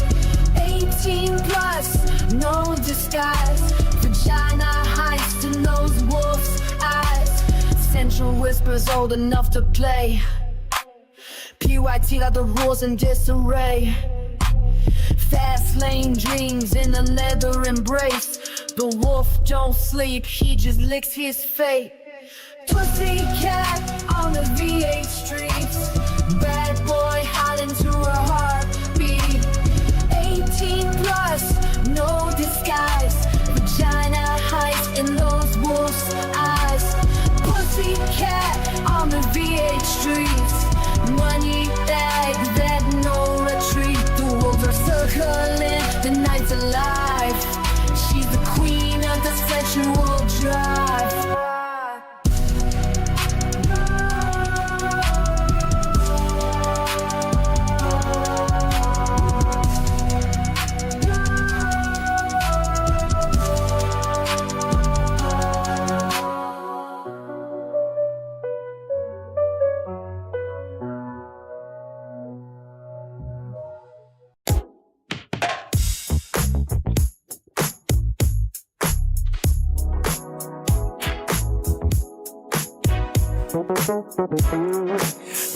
18 plus, no disguise. Vagina heist in those wolf's eyes. Central whispers old enough to play. PYT got the rules in disarray. Fast lane dreams in a leather embrace. The wolf don't sleep, he just licks his fate. Pussycat on the V8 streets. Bad boy hiding to her heartbeat. 18 plus, no disguise. Vagina heist in those wolf's eyes. Pussycat on the V8 streets. Money bag, that no retreat. The wolves are circling, the night's alive. She's the queen of the sexual drive.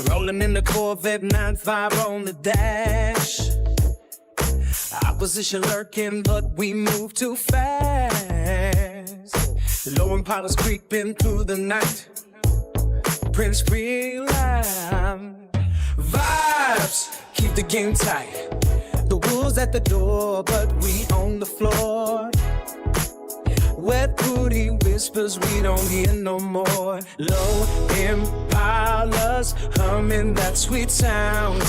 Rolling in the Corvette 9.5 on the dash. Opposition lurking, but we move too fast. Low Impala's creeping through the night. Prince Freeline. Vibes keep the game tight. The wolves at the door, but we on the floor. Wet booty whispers we don't hear no more. Low Impalas humming that sweet sound.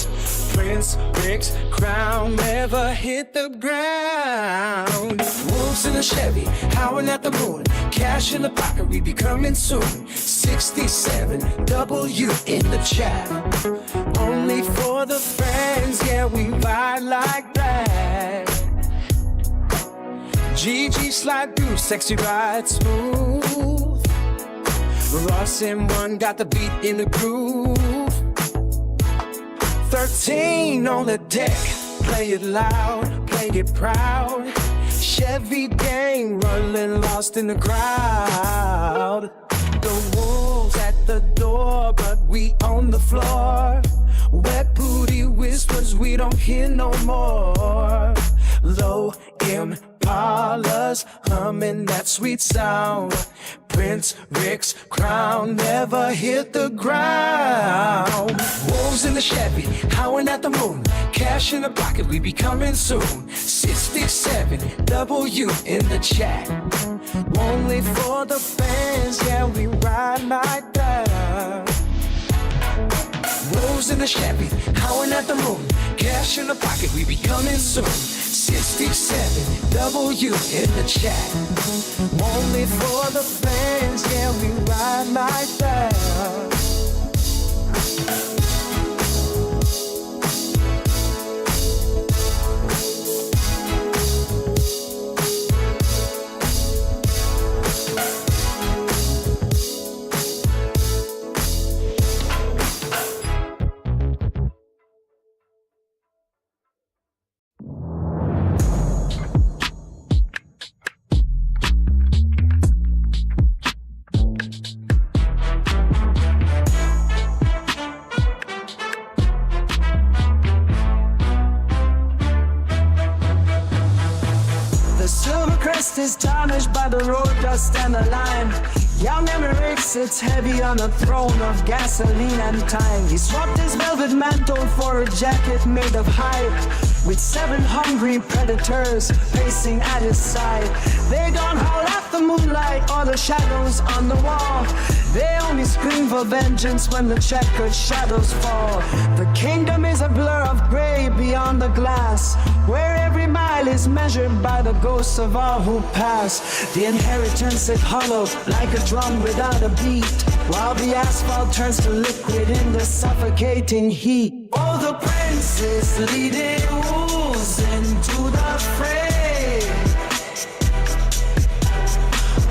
Prince Rick's crown never hit the ground. Wolves in a Chevy, howling at the moon. Cash in the pocket, we be coming soon. 67 W in the chat. Only for the fans, yeah, we ride like that. GG slide through, sexy ride smooth. Ross and one got the beat in the groove. 13 on the deck, play it loud, play it proud. Chevy gang rolling lost in the crowd. The wolves at the door, but we on the floor. Wet booty whispers, we don't hear no more. Low Impalas humming that sweet sound. Prince Rick's crown never hit the ground. Wolves in the Chevy, howling at the moon. Cash in the pocket, we be coming soon. 67 W in the chat. Only for the fans, yeah, we ride like that. Wolves in the Chevy, howling at the moon. Cash in the pocket, we be coming soon. 67 W in the chat. Only for the fans, yeah, we ride like that. Is tarnished by the road dust and the lime. Young Emmerich sits heavy on a throne of gasoline and time. He swapped his velvet mantle for a jacket made of hype, with 7 hungry predators pacing at his side. They don't howl at the moonlight or the shadows on the wall. They only scream scream for vengeance when the checkered shadows fall. The kingdom is a blur of gray beyond the glass, where every mile is measured by the ghosts of all who pass. The inheritance is hollow like a drum without a beat, while the asphalt turns to liquid in the suffocating heat. Oh, the prince is leading wolves into the fray,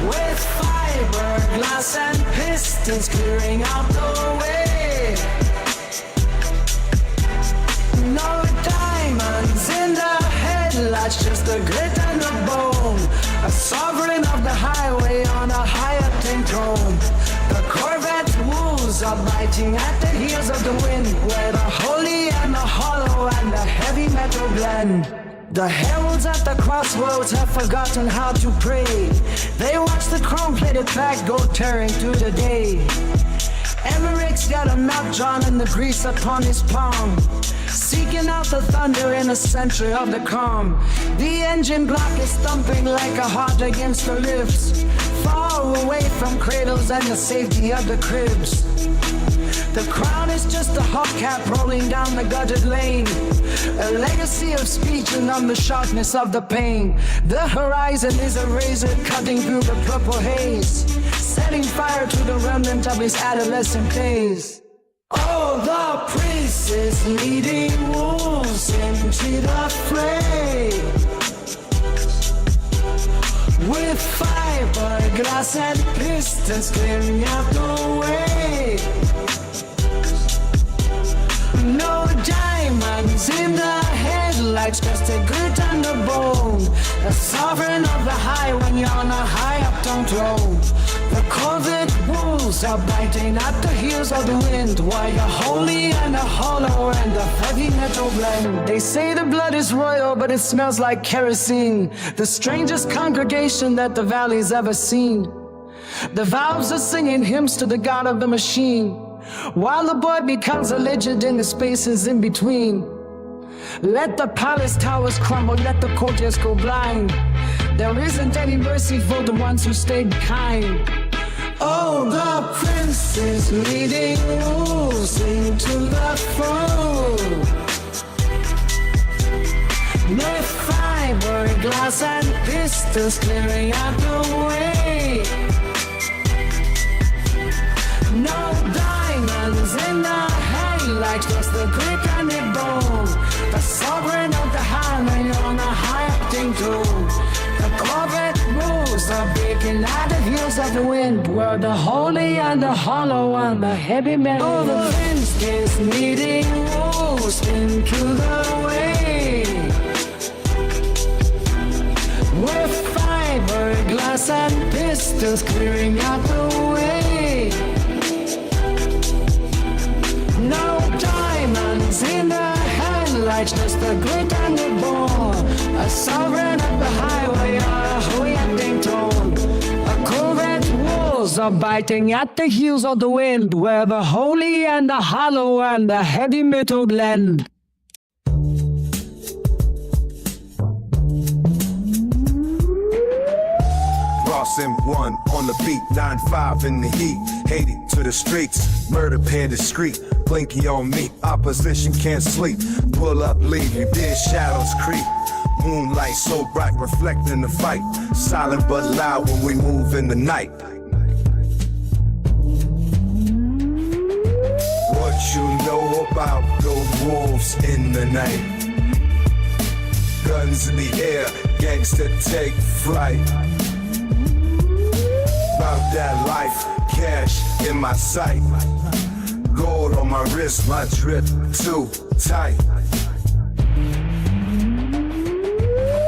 with fiberglass and pistons clearing out the way. No diamonds in the headlights, just the grit and the bone. A sovereign of the highway on a high-octane throne. The Corvette wolves are biting at the heels of the wind, where the holy and the hollow and the heavy metal blend. The heralds at the crossroads have forgotten how to pray. They watch the chrome-plated pack go tearing through the day. Emmerich's got a map drawn in the grease upon his palm, seeking out the thunder in the center of the calm. The engine block is thumping like a heart against the lifts, far away from cradles and the safety of the cribs. The crown is just a hubcap rolling down the gutted lane, a legacy of speech and on the sharpness of the pain. The horizon is a razor cutting through the purple haze, setting fire to the remnant of his adolescent days. Oh, the prince is leading wolves into the fray, with fiberglass and pistons clearing out the way. No diamonds in the headlights, just a grit and a bone. A sovereign of the high when you're on a high-up-tone throne. The Corvette wolves are biting at the heels of the wind, while you're holy and a hollow and a heavy metal blend. They say the blood is royal, but it smells like kerosene. The strangest congregation that the valley's ever seen. The valves are singing hymns to the god of the machine, while the boy becomes a legend in the spaces in between. Let the palace towers crumble, let the courtiers go blind. There isn't any mercy for the ones who stayed kind. Oh, the prince is leading wolves into the fold, with fiberglass and pistols clearing out the way. No diamonds in the headlights, just the grit and the bone. The sovereign of the highway on a high-octane throne. The Corvette wolves are breaking at the heels of the wind, where the holy and the hollow and the heavy metal. Oh, the prince is leading wolves into the way, with fiberglass and pistols clearing out the way. No diamonds in the headlights, just the grit and the bone. A sovereign of the highway on a high-octane throne. A Corvette wolves are biting at the heels of the wind, where the holy and the hollow and the heavy metal blend. Ross M1 on the beat, 9-5 in the heat. Hated to the streets, murder pen discreet. Blinky on me, opposition can't sleep. Pull up, leave you, dead shadows creep. Moonlight so bright, reflecting the fight. Silent but loud when we move in the night. What you know about those wolves in the night? Guns in the air, gangsta take flight. About that life, cash in my sight. Gold on my wrist, my drip too tight.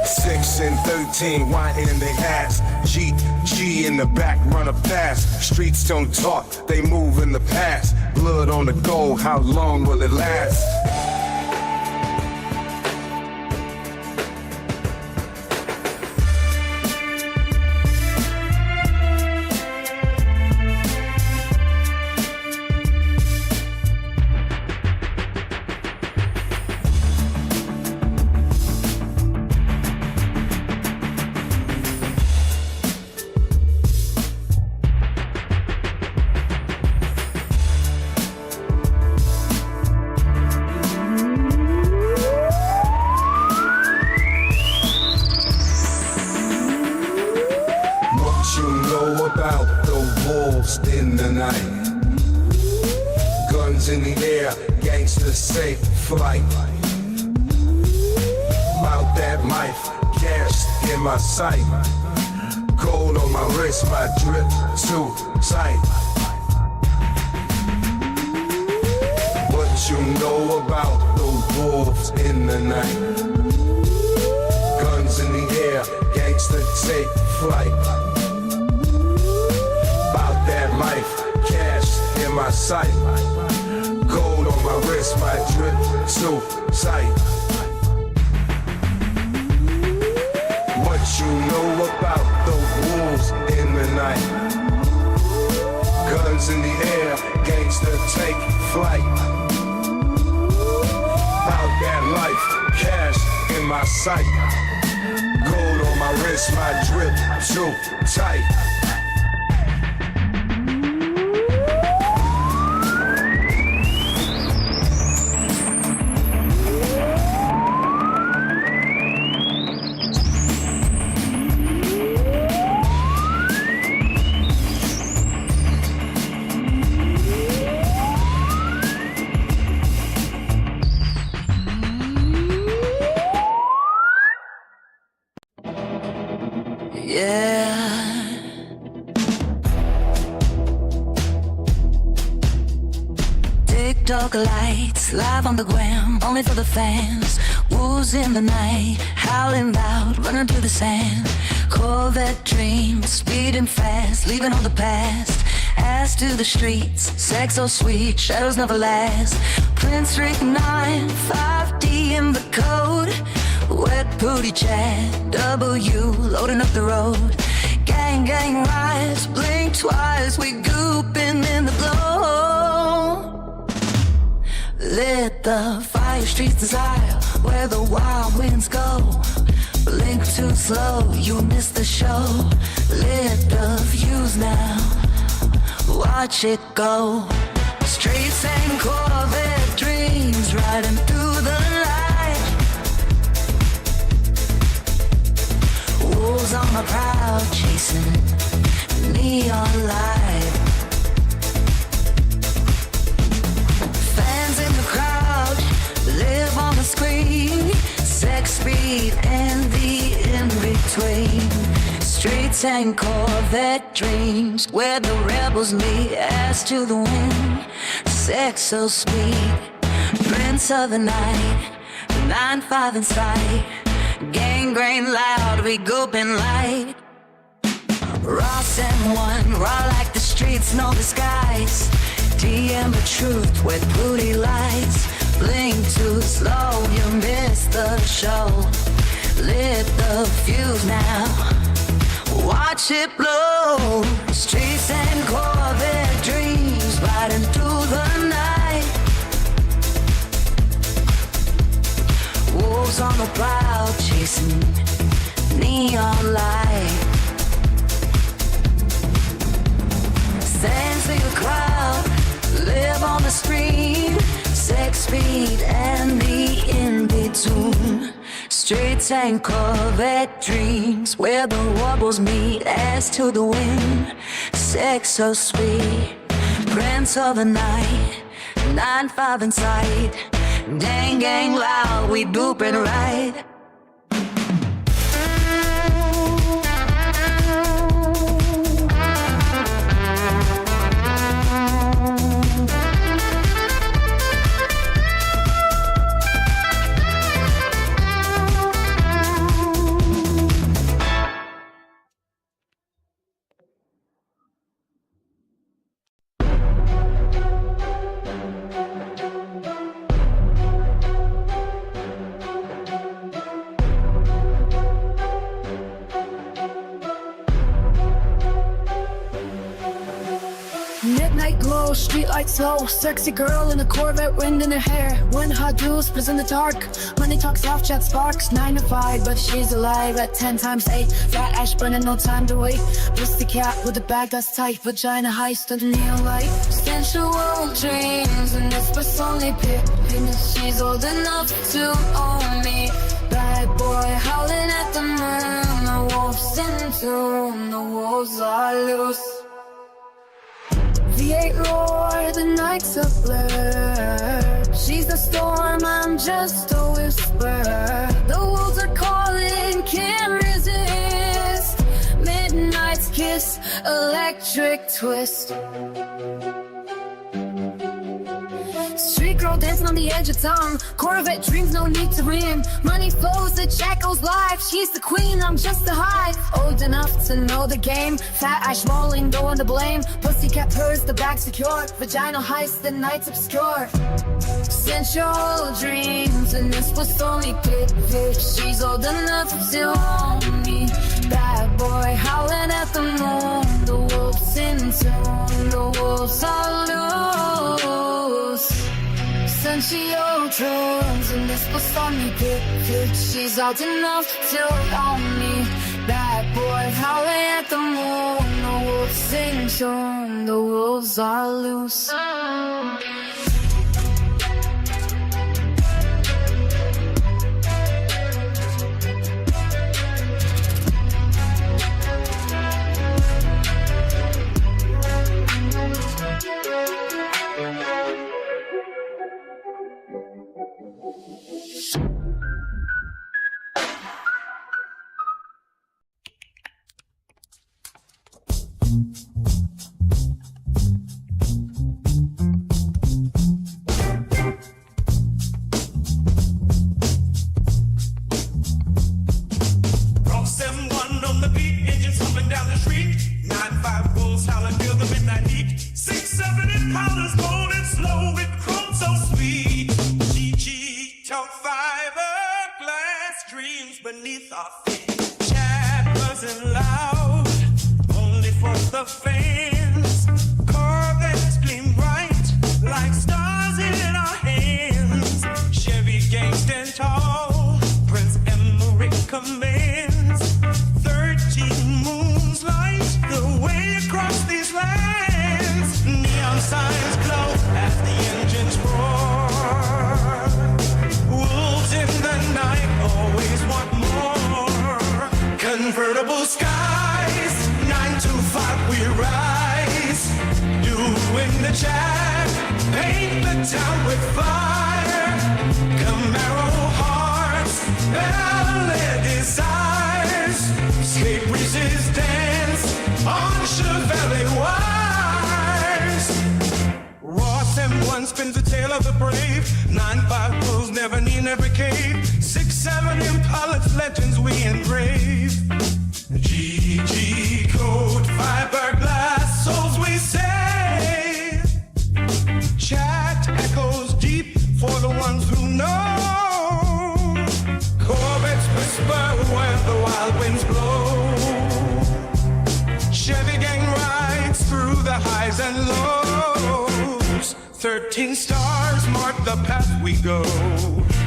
6 and 13, whining in their ass. G in the back, runner past. Streets don't talk, they move in the past. Blood on the gold, how long will it last? night. Guns in the air, gangsters safe flight. Mouth that mic, cash in my sight. Gold on my wrist, my drip too tight. What you know about those wolves in the night? Guns in the air, gangster take flight. Bout that life, cash in my sight. Gold on my wrist, my drip too tight. What you know about those wolves in the night? Guns in the air, gangster take flight. Bout that life, cash in my sight. Gold on my wrist, my drip too tight. TikTok lights, live on the gram, only for the fans. Wolves in the night, howling loud, running through the sand. Corvette dreams, speeding fast, leaving all the past. Ass to the streets, sex so sweet, shadows never last. Prince Rick 9, 5D in the code. Wet booty chat, W, loading up the road. Gang, gang rise, blink twice, we gooping in the glow. Lit the fire, streets desire, where the wild winds go. Blink too slow, you miss the show. Lit the views now, watch it go. Streets and Corvette dreams, riding through the night. Wolves on my proud, chasing neon light. Fans in the crowd, live on the screen. Sex, speed, and the in-between. Streets and Corvette dreams, where the rebels meet. Ass to the wind, sex so sweet. Prince of the night, 9-5 in sight. Gang grain loud, we gooping light. Ross and one, raw like the streets, no disguise. DM the truth with booty lights. Blink too slow, you miss the show. Lit the fuse now, watch it blow. Streets and Corvette dreams, riding through the night. Wolves on the prowl, chasing neon light. Stand for your crowd, live on the screen. Sex, speed, and the in-between. Streets and Corvette dreams, where the wobbles meet. Ass to the wind, sex so sweet. Prince of the night, 9-5 in sight. Gang, gang loud, we booping right. Midnight glow, streetlights low. Sexy girl in a Corvette, wind in her hair. One hot juice, but in the dark. Money talks, off chat sparks. 9 to 5, but she's alive at 10 times 8. Fat ash burning, no time to wait. Pussy cat with a bag that's tight. Vagina heist under neon light. Sensual dreams, and this was only pit. And she's old enough to own me. Bad boy howling at the moon. The wolves in tune, the wolves are loose. V8 roar, the night's a blur. She's the storm, I'm just a whisper. The wolves are calling, can't resist. Midnight's kiss, electric twist. Street girl dancing on the edge of town. Corvette dreams, no need to rim. Money flows, the check goes live. She's the queen, I'm just the hive. Old enough to know the game. Fat ash rolling, no one to blame. Pussycat purrs, the bag secure. Vaginal heist, the night's obscure. Sensual dreams, and this was only pitch. She's old enough to own me. Bad boy howling at the moon. The wolves in tune, the wolves are loose. Sensual dreams, and this was only pitch. She's old enough to own me. Bad boy howling at the moon. The wolves in tune, the wolves are loose. Cross M1 on the beat, engines humming down the street. 9-5 bulls howling, feel the midnight heat. 6-7 Impalas bold and slow with chrome so sweet. GG talk fiberglass dreams beneath our feet. Chat buzzing loud, only for the fans. Corvettes gleam bright like stars in our hands. Chevy gang stand tall, Prince Emmerich commands. 13 moons light the way across these lands. Neon signs glow as the engines roar. Wolves in the night always want more. Convertible skies, 9 to 5 we rise. Doing the jack, paint the town with fire. Camaro hearts, ballet desires. Escape resistance on Chevrolet wires. Ross M1 spins the tale of the brave. 9-5 bulls never need every cave. 6-7 Impalas legends we engrave. GG code fiberglass souls we save. Chat echoes deep for the ones who know. Corvettes whisper where the wild winds blow. Chevy gang rides through the highs and lows. 13 stars mark the path we go.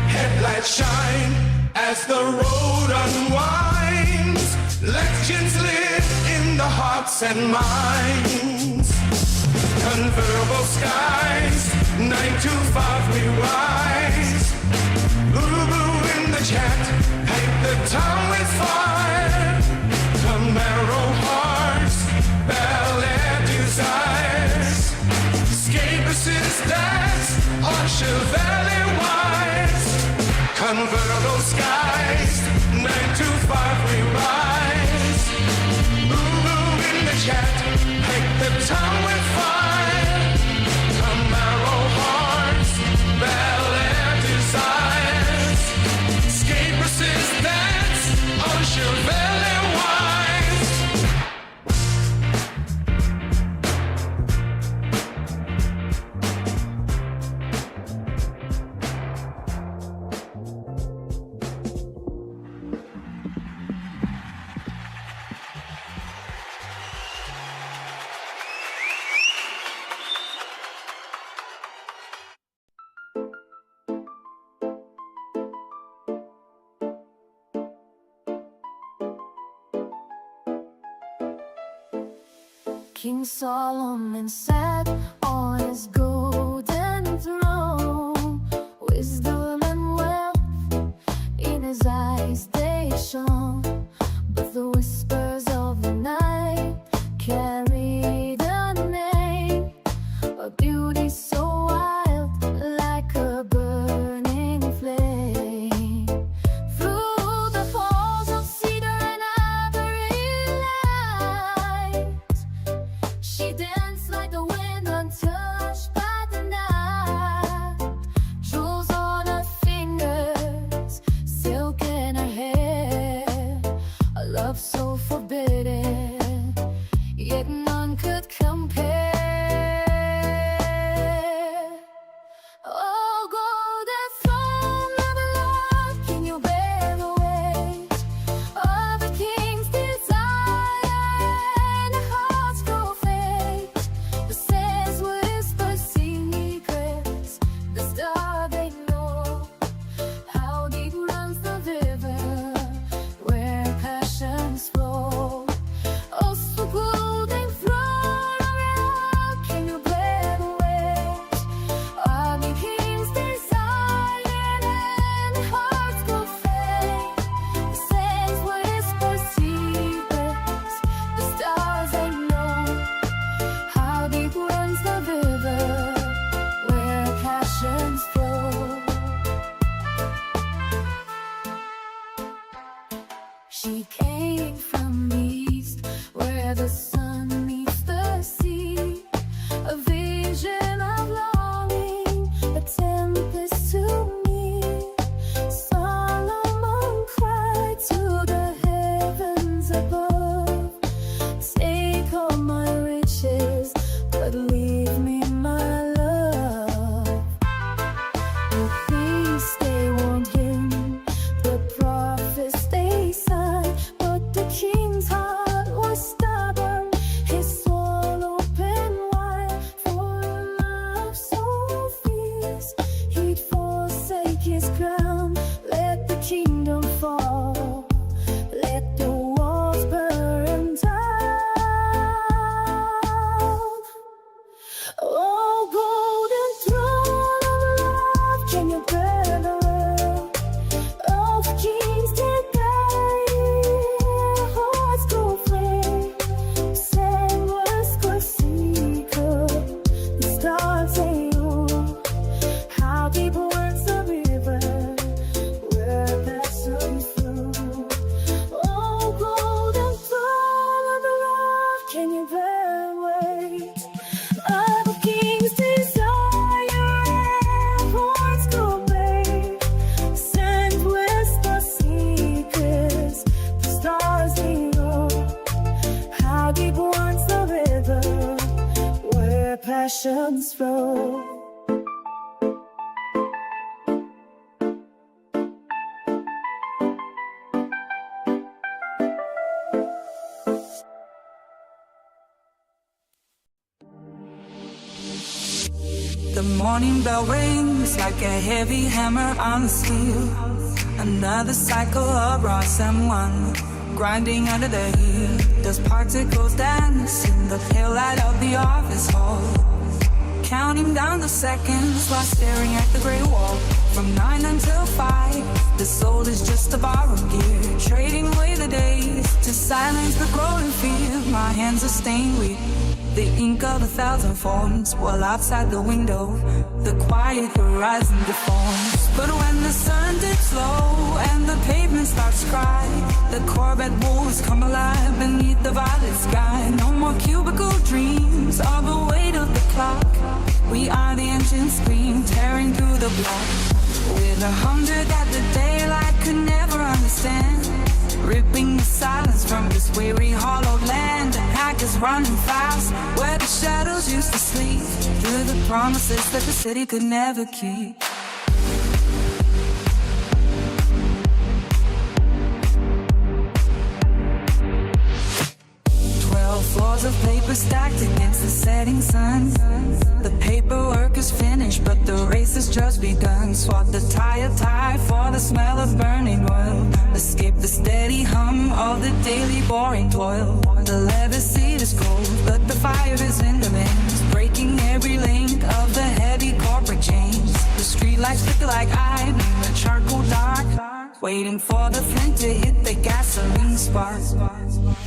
Headlights shine as the road unwinds. Legends live in the hearts and minds. Convertible skies, 9 to 5 we rise. Blue blue in the chat, paint the town with fire. Camaro hearts, Bel Air desires. Escape assistance on Chevrolet wires. Convertible skies, 9 to 5 we rise. Blue blue in the chat, paint the town with fire. Camaro hearts, Bel Air desires. Escape resistance on Chevrolet wires. King Solomon sat on his golden throne. Wisdom and wealth in his eyes they shone. But the whispers of the night carried a name. the river where passions flow. She came from the east where the sun meets the sea. A vision of longing, a tempest to me. Solomon cried to the heavens above, take all my riches, but leave me my love. The feast they warned him, the prophets they sang, but the king's heart was stubborn, his soul open wide. For love so fierce, he'd forsake his crown. Let the kingdom fall, let the walls burn down. Oh, golden throne of love, can you bear the world? All the kings did die, hearts go flame. Sand was Corsica, the stars they know. How deep runs the river where passions flow. Oh, golden throne of love, can you bear weight? All the kings desire and hearts go babe. Send west the secrets, the stars they know. How deep runs the river where passions flow. The morning bell rings like a heavy hammer on steel. Another cycle of Ross and one grinding under the heat. Does particles dance in the pale light of the office hall? Counting down the seconds while staring at the gray wall. From 9 until 5, the soul is just a borrowed gear. Trading away the days to silence the growing fear. My hands are stained with the ink of 1,000 forms, while outside the window, the quiet horizon deforms. But when the sun dips low and the pavement starts to cry, the Corvette wolves come alive beneath the violet sky. No more cubicle dreams of the weight of the clock. We are the engine scream tearing through the block. With a hunger that the daylight could never understand, ripping the silence from this weary hollow land. The pack is running fast where the shadows used to sleep, through the promises that the city could never keep. Floors of paper stacked against the setting sun. The paperwork is finished, but the race has just begun. Swap the tire tie for the smell of burning oil. Escape the steady hum of the daily boring toil. The leather seat is cold, but the fire is in the veins, breaking every link of the heavy corporate chains. The streetlights flicker like iron in the charcoal dark, waiting for the flint to hit the gasoline spark.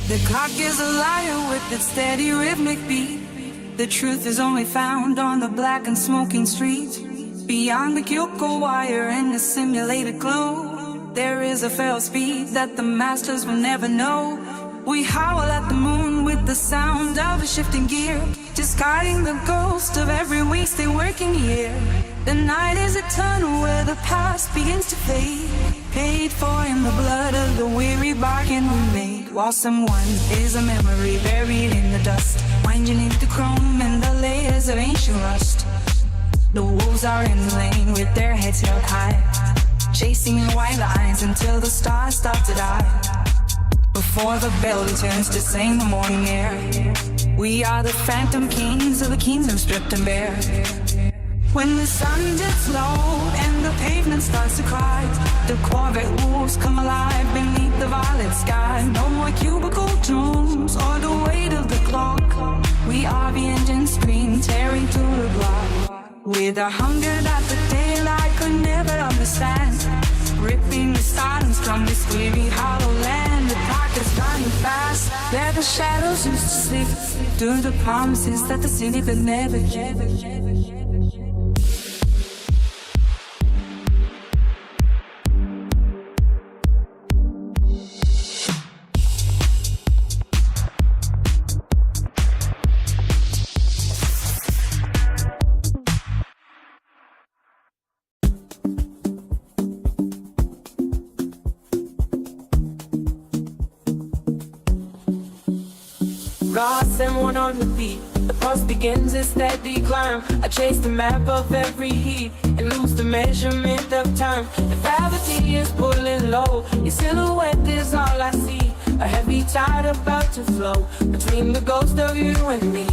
The clock is a liar with its steady rhythmic beat. The truth is only found on the black and smoking street. Beyond the cubicle wire and the simulated glow, there is a feral speed that the masters will never know. We howl at the moon with the sound of a shifting gear, discarding the ghost of every wasted working year. The night is a tunnel where the past begins to fade, paid for in the blood of the weary bargain we made. While someone is a memory buried in the dust, winding into chrome and the layers of ancient rust. The wolves are in the lane with their heads held high, chasing in white lines until the stars start to die. Before the bell returns to sing the morning air, we are the phantom kings of the kingdom stripped and bare. When the sun dips low and the pavement starts to cry, the Corvette wolves come alive beneath the violet sky. No more cubicle tombs or the weight of the clock. We are the engine scream tearing through the block, with a hunger that the daylight could never understand, ripping the silence from this weary hollow land. The clock is running fast. Where the shadows used to sleep, through the promises that the city could never keep. Ross and one on the beat. The pulse begins a steady climb. I chase the map of every heat and lose the measurement of time. The gravity is pulling low. Your silhouette is all I see. A heavy tide about to flow between the ghost of you and me.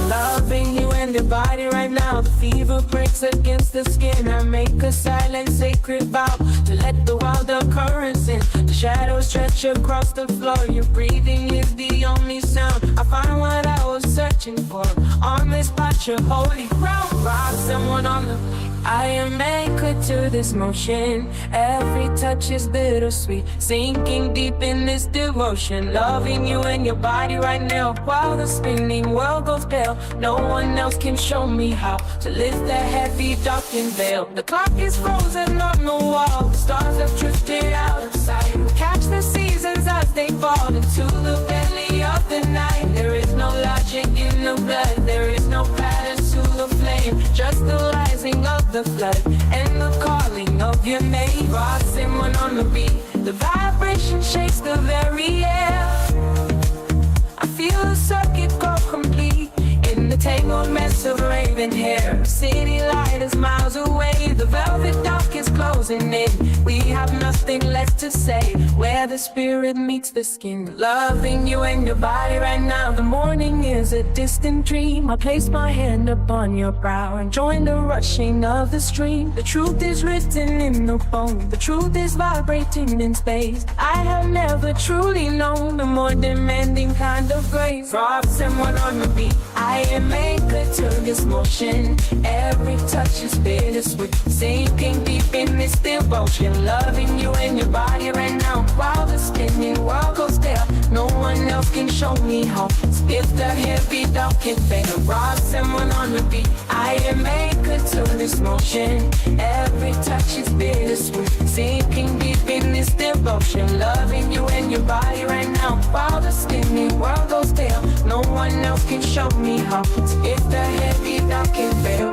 Loving you and your body right now. The fever breaks against the skin. I make a silent sacred vow to let the wild currents in. The shadows stretch across the floor. Your breathing is the only sound. I find what I was searching for on this spot, your holy ground. Rock someone on the I am anchored to this motion. Every touch is bittersweet, sinking deep in this devotion. Loving you and your body right now, while the spinning world goes pale. No one else can show me how to lift that heavy darkened veil. The clock is frozen on the wall. The stars have drifted out of sight. We catch the seasons as they fall into the belly of the night. There is no logic in the blood. There is no pattern to the flame. Just the rising of the flood and the calling of your name. Ross and one on the beat. The vibration shakes the very air. I feel the circuit go complete in the tangled mess of raven hair. City light is miles away. The velvet dark is closing in. We have nothing left to say. Where the spirit meets the skin. Loving you and your body right now. The morning is a distant dream. I place my hand upon your brow and join the rushing of the stream. The truth is written in the bone. The truth is vibrating in space. I have never truly known a more demanding kind of grace. Rob someone on the beat. I am anchored to this motion. Every touch is bittersweet, sinking deep in this devotion. Loving you and your body right now, while the spinning world goes there. No one else can show me how. If the heavy dog can fail, rob someone on the beat. I am anchored to this motion. Every touch is bittersweet, sinking deep in this devotion. Loving you and your body right now, while the spinning world goes there. No one else can show me how. If the heavy dog can fail.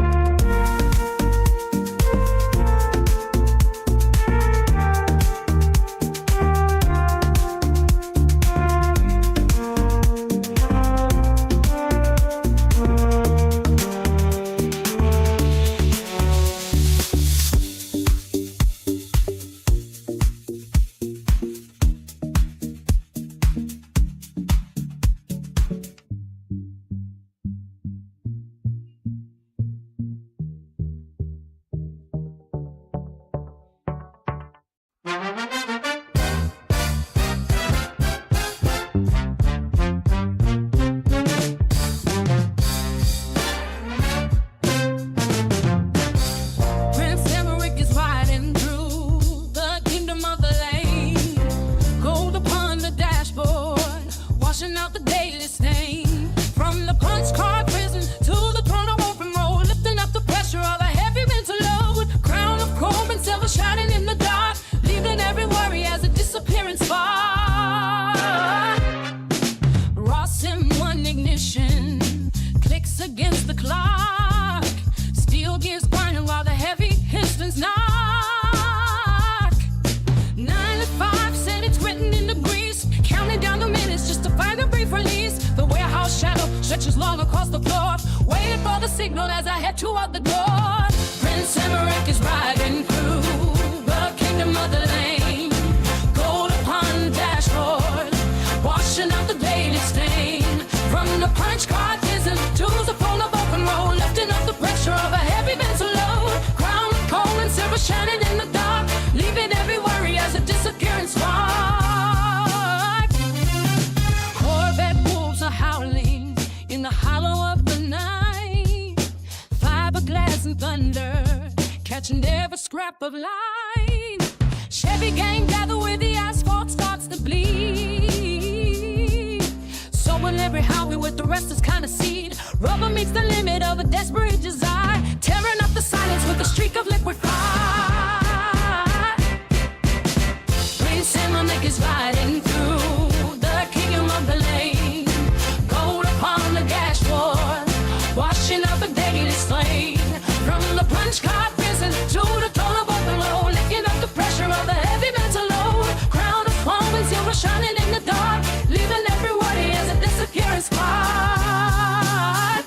Corvette wolves are howling in the hollow of the night. Fiberglass and thunder, catching every scrap of line. Chevy gang gather where the asphalt starts to bleed. every highway with the rest is kind of seed. Rubber meets the limit of a desperate desire, tearing up the silence with a streak of liquid fire. Prince Nick is riding through the kingdom of the lane. Gold upon the dashboard, washing up a daily slain. From the punch card prison to the toll of open road, licking up the pressure of the heavy mental load. Crown of palm and silver shining in the dark, leaving everybody as a disappearing spot.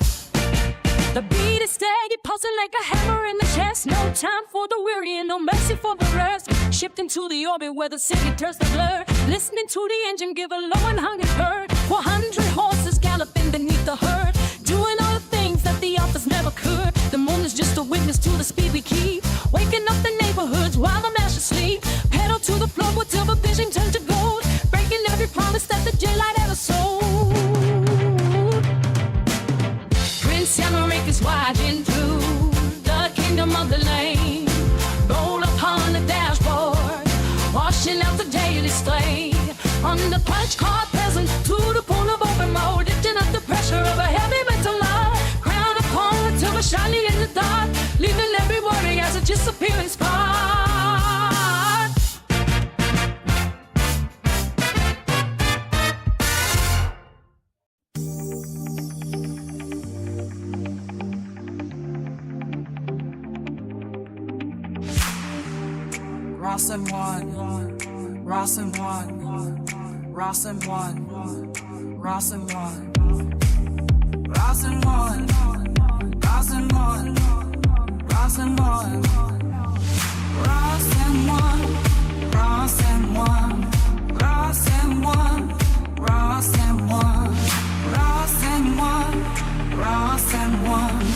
The beat is steady, pulsing like a hammer in the chest. No time for the weary and no mercy for the rest. Shipped into the orbit where the city turns to blur. Listening to the engine give a low and hungry bird. 400 horses galloping beneath the herd, doing all the things that the authors never could. The moon is just a witness to the speed we keep, waking up the neighborhoods while the master sleep. Pedal to the floor with silver vision turned to gold, breaking every promise that the daylight ever sold. Prince Yamarick is riding through the kingdom of the lane. Roll upon the dashboard, washing out the daily slate. On the punch card peasant to the point of open mode, lifting up the pressure of a heavy metal load. Crown upon the silver shining in the dark, leaving everybody as a disappearing spot. Ross and one, Ross and one, Ross and one, Ross and one, Ross and one, Ross and one, Ross and one, Ross and one, Ross and one, Ross and one, Ross and one, Ross and one, Ross and one, Ross and one,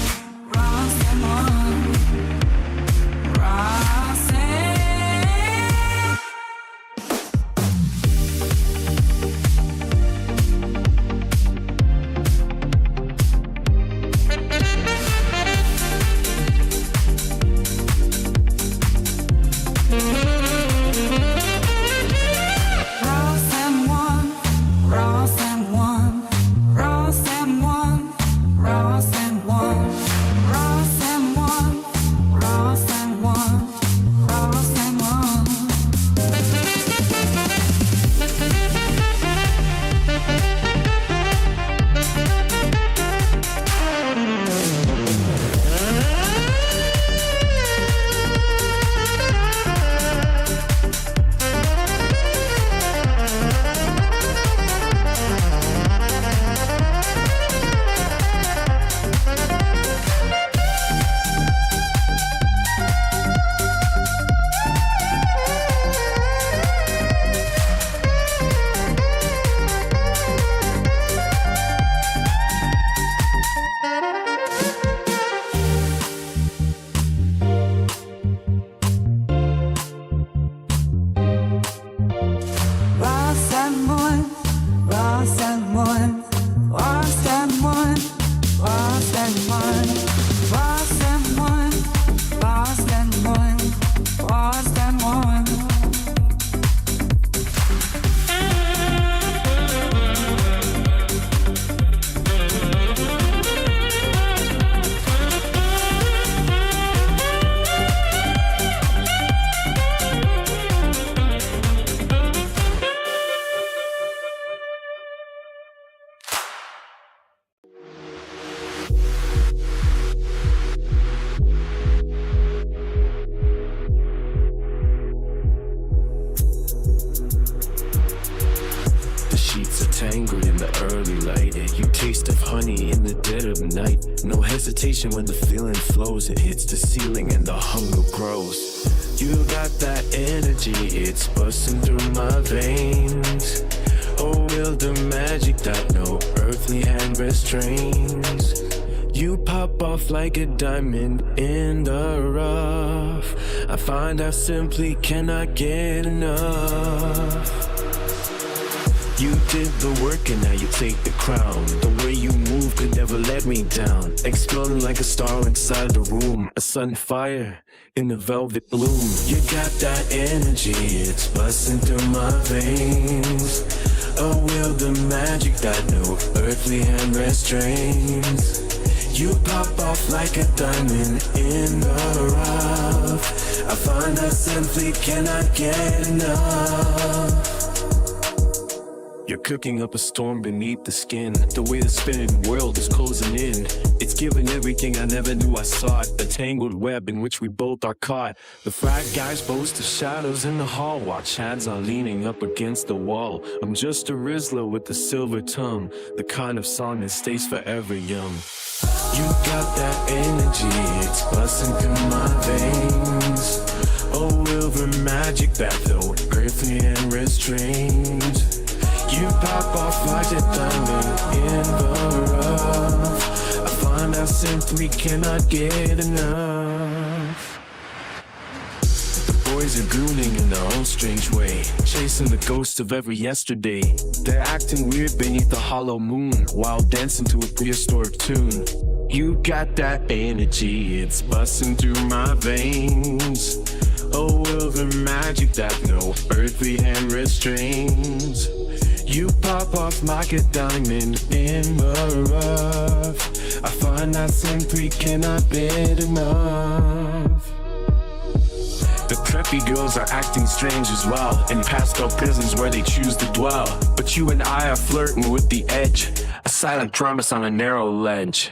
Ross and tangled in the early light. You taste of honey in the dead of night. No hesitation when the feeling flows. It hits the ceiling and the hunger grows. You got that energy, it's busting through my veins. Oh, will the magic that no earthly hand restrains. You pop off like a diamond in the rough. I find I simply cannot get enough. You did the work and now you take the crown. The way you move could never let me down. Exploding like a star inside the room. A sudden fire in the velvet bloom. You got that energy, it's busting through my veins. Oh, will the magic that no earthly hand restrains. You pop off like a diamond in the rough. I find I simply cannot get enough. You're cooking up a storm beneath the skin. The way the spinning world is closing in. It's giving everything I never knew I sought. A tangled web in which we both are caught. The frat guys boast of shadows in the hall. Watch hands are leaning up against the wall. I'm just a Rizzler with a silver tongue. The kind of song that stays forever young. You got that energy, it's busting through my veins. Oh, will the magic that though earthly and restrained. You pop off like a diamond in the rough. I find I simply cannot get enough. The boys are gooning in their own strange way, chasing the ghosts of every yesterday. They're acting weird beneath the hollow moon, while dancing to a prehistoric tune. You got that energy, it's busting through my veins. Oh, will the magic that no earthly hand restrains. You pop off like a diamond in the rough. I find I simply cannot get enough. The preppy girls are acting strange as well, in pastel prisons where they choose to dwell. But you and I are flirting with the edge, a silent promise on a narrow ledge.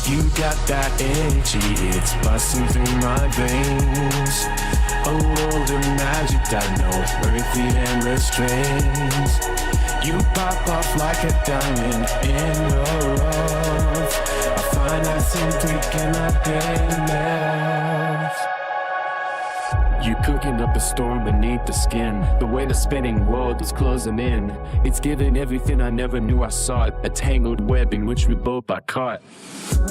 You got that energy, it's busting through my veins. A world of magic that no earthly hand restrains. You pop off like a diamond in the rough. I find I simply cannot get enough. You cooking up a storm beneath the skin. The way the spinning world is closing in. It's giving everything I never knew I sought. A tangled web in which we both are caught.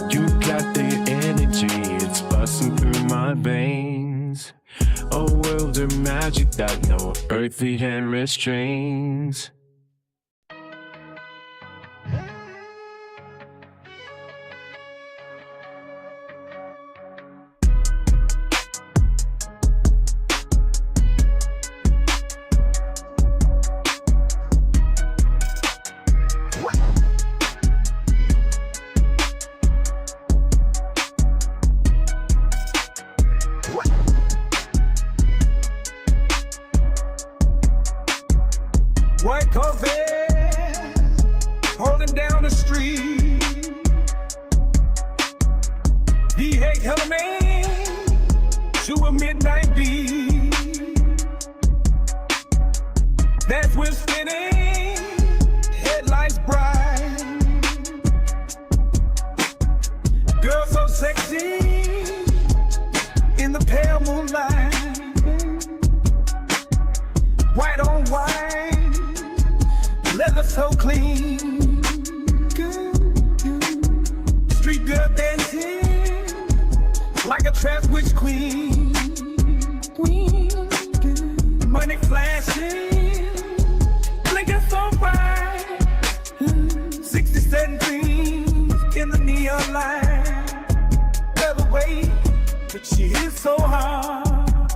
You got the energy, it's busting through my veins. A world of magic that no earthly hand restrains. White Corvette, rolling down the street. V8 helmet to a midnight beat. That's when spinning, headlights bright. Girl so sexy in the pale moonlight. White on white. Leather so clean, street girl dancing like a trap witch queen. Money flashing, blinking so bright. 67 dreams in the neon light. Never wait, but she hits so hard.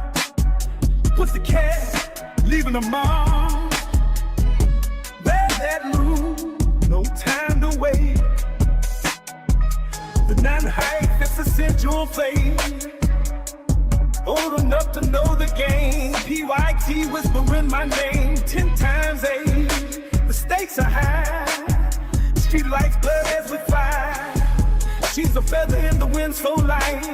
Puts the cat, leaving a mark. That room, no time to wait. The 9 height is a sensual place. Old enough to know the game. PYT whispering my name 10 times 8. The stakes are high. Street lights blur as we fire. She's a feather in the wind so light,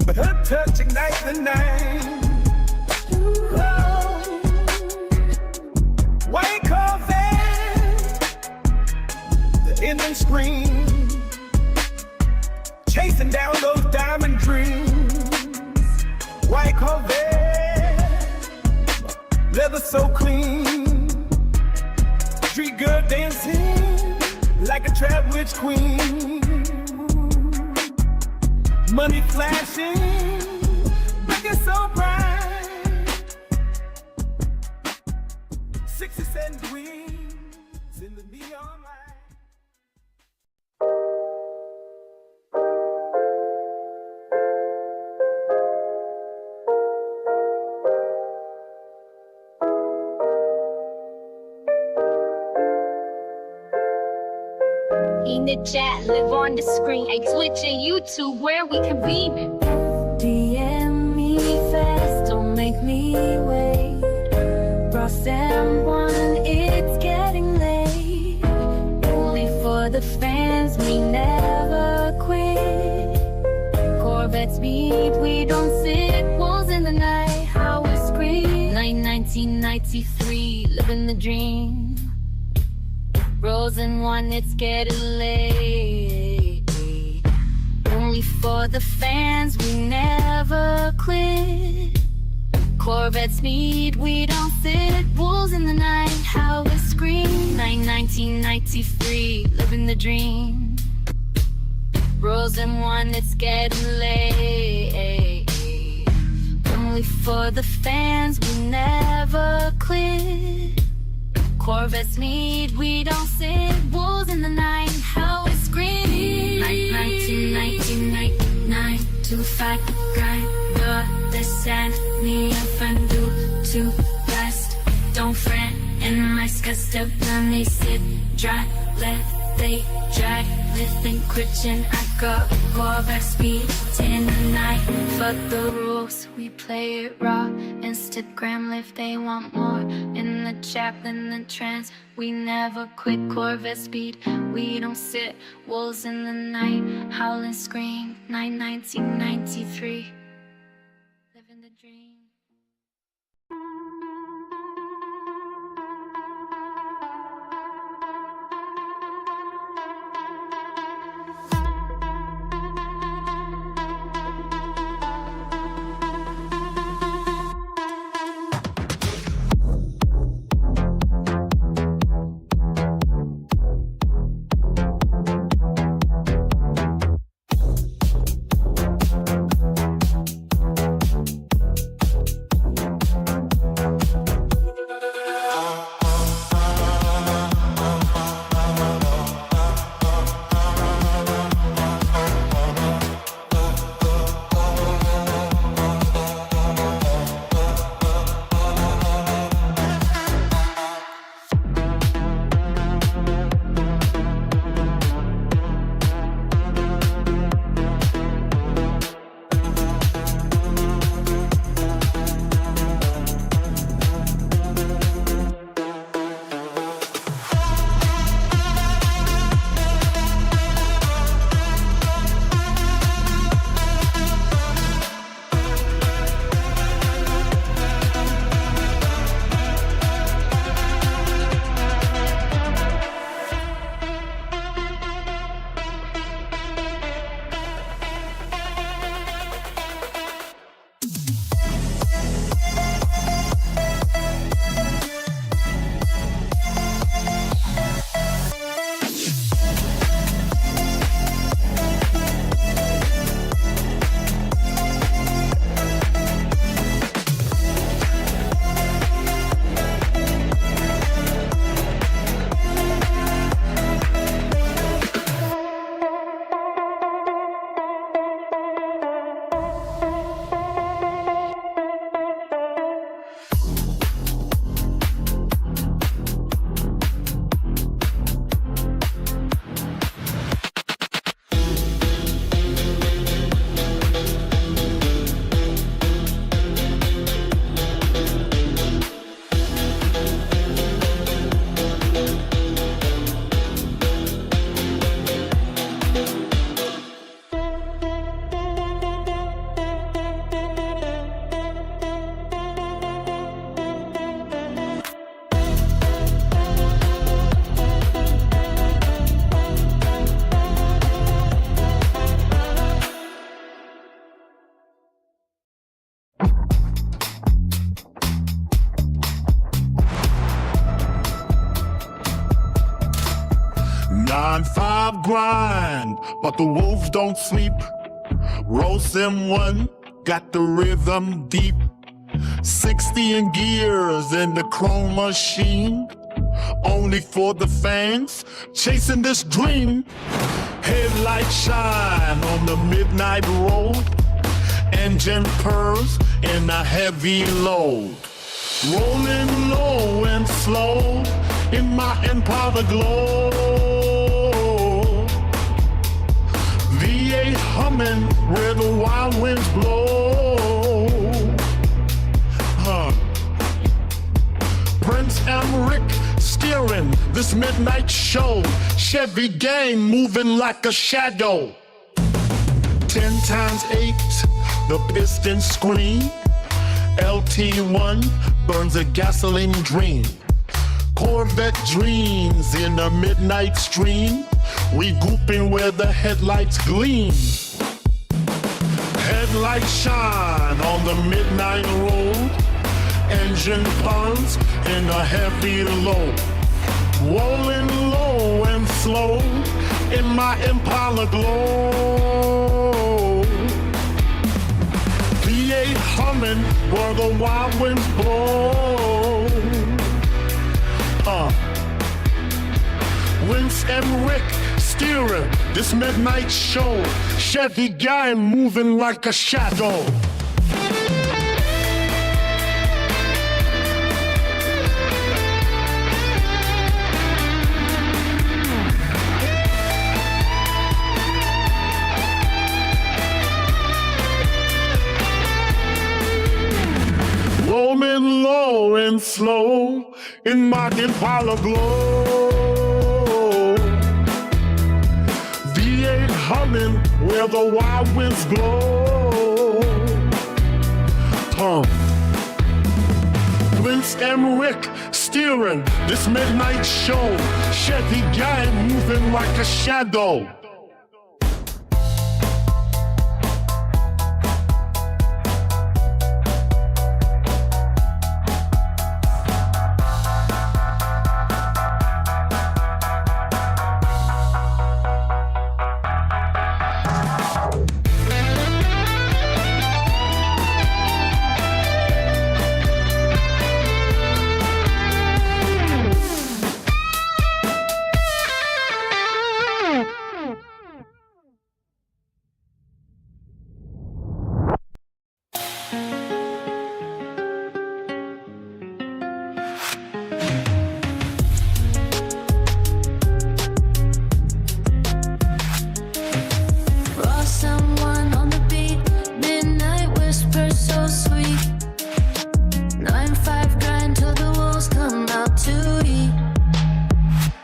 but her touch ignites the night. White Corvette, the engine scream, chasing down those diamond dreams. White Corvette, leather so clean. Street girl dancing like a trap witch queen. Money flashing, looking so bright. 67 dreams in the neon light. the chat, live on the screen. Hey, Twitch and YouTube, where we can beam it. DM me fast, don't make me wait. Ross M1, it's getting late. Only for the fans, we never quit. Corvettes beat, we don't sit. Walls in the night, how we scream. 1993, living the dream. Rose and one, it's getting late. Only for the fans, we never quit. Corvette speed, we don't sit. Wolves in the night, how we scream. 1993, living the dream. Rose and one, it's getting late. Only for the fans, we never quit. Corvette speed, we don't sit. Wolves in the night, how we scream. 1999, too fat, grind. The sand, me up and do too fast. Don't fret, and my scuds up when they sit dry. Let they drag, lifting Christian. I got Corvette speed, 10 a night. Fuck the rules, we play it raw. Instagram lift, they want more. In the chat, in the trance, we never quit. Corvette speed, we don't sit. Wolves in the night, howl and scream. 1993, living the dream. Non-5 grind, but the wolves don't sleep. Roast M1, got the rhythm deep. 60 in gears in the chrome machine. Only for the fans, chasing this dream. Headlight shine on the midnight road. Engine purrs in a heavy load. Rolling low and slow in my Impala glow. V8 humming where the wild winds blow. Prince and Rick steering this midnight show. Chevy gang moving like a shadow. 10 times 8, the piston scream. LT1 burns a gasoline dream. Corvette dreams in the midnight stream. We gooping where the headlights gleam. Headlights shine on the midnight road. Engine pumps in a heavy load. Rolling low and slow in my Impala glow. V8 humming where the wild winds blow. Vince and Rick steering this midnight show. Chevy guy moving like a shadow. Rolling low and slow in my Impala glow. V8 humming where the wild winds blow. Vince and Rick steering this midnight show. Chevy guy moving like a shadow.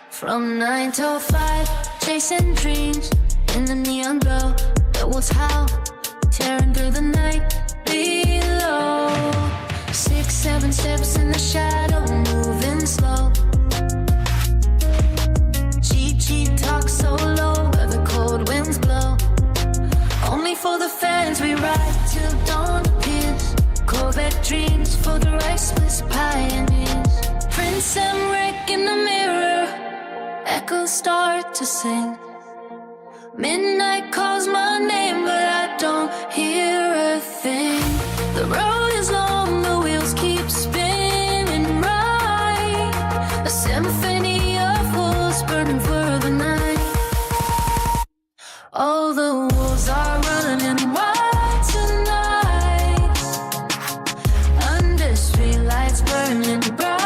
From 9 till 5, chasing dreams in the neon glow. The wolves howl, tearing through the night below. 6, 7 steps in the shadow, moving slow. GG talk so low, where the cold winds blow. Only for the fans we ride till dawn appears. Corvette dreams for the restless pioneers. Prince and Rick in the mirror, echoes start to sing. Midnight calls my name, but I don't hear a thing. The road is long, the wheels keep spinning right. A symphony of wolves burning for the night. All the wolves are running wild tonight. Under streetlights burning bright.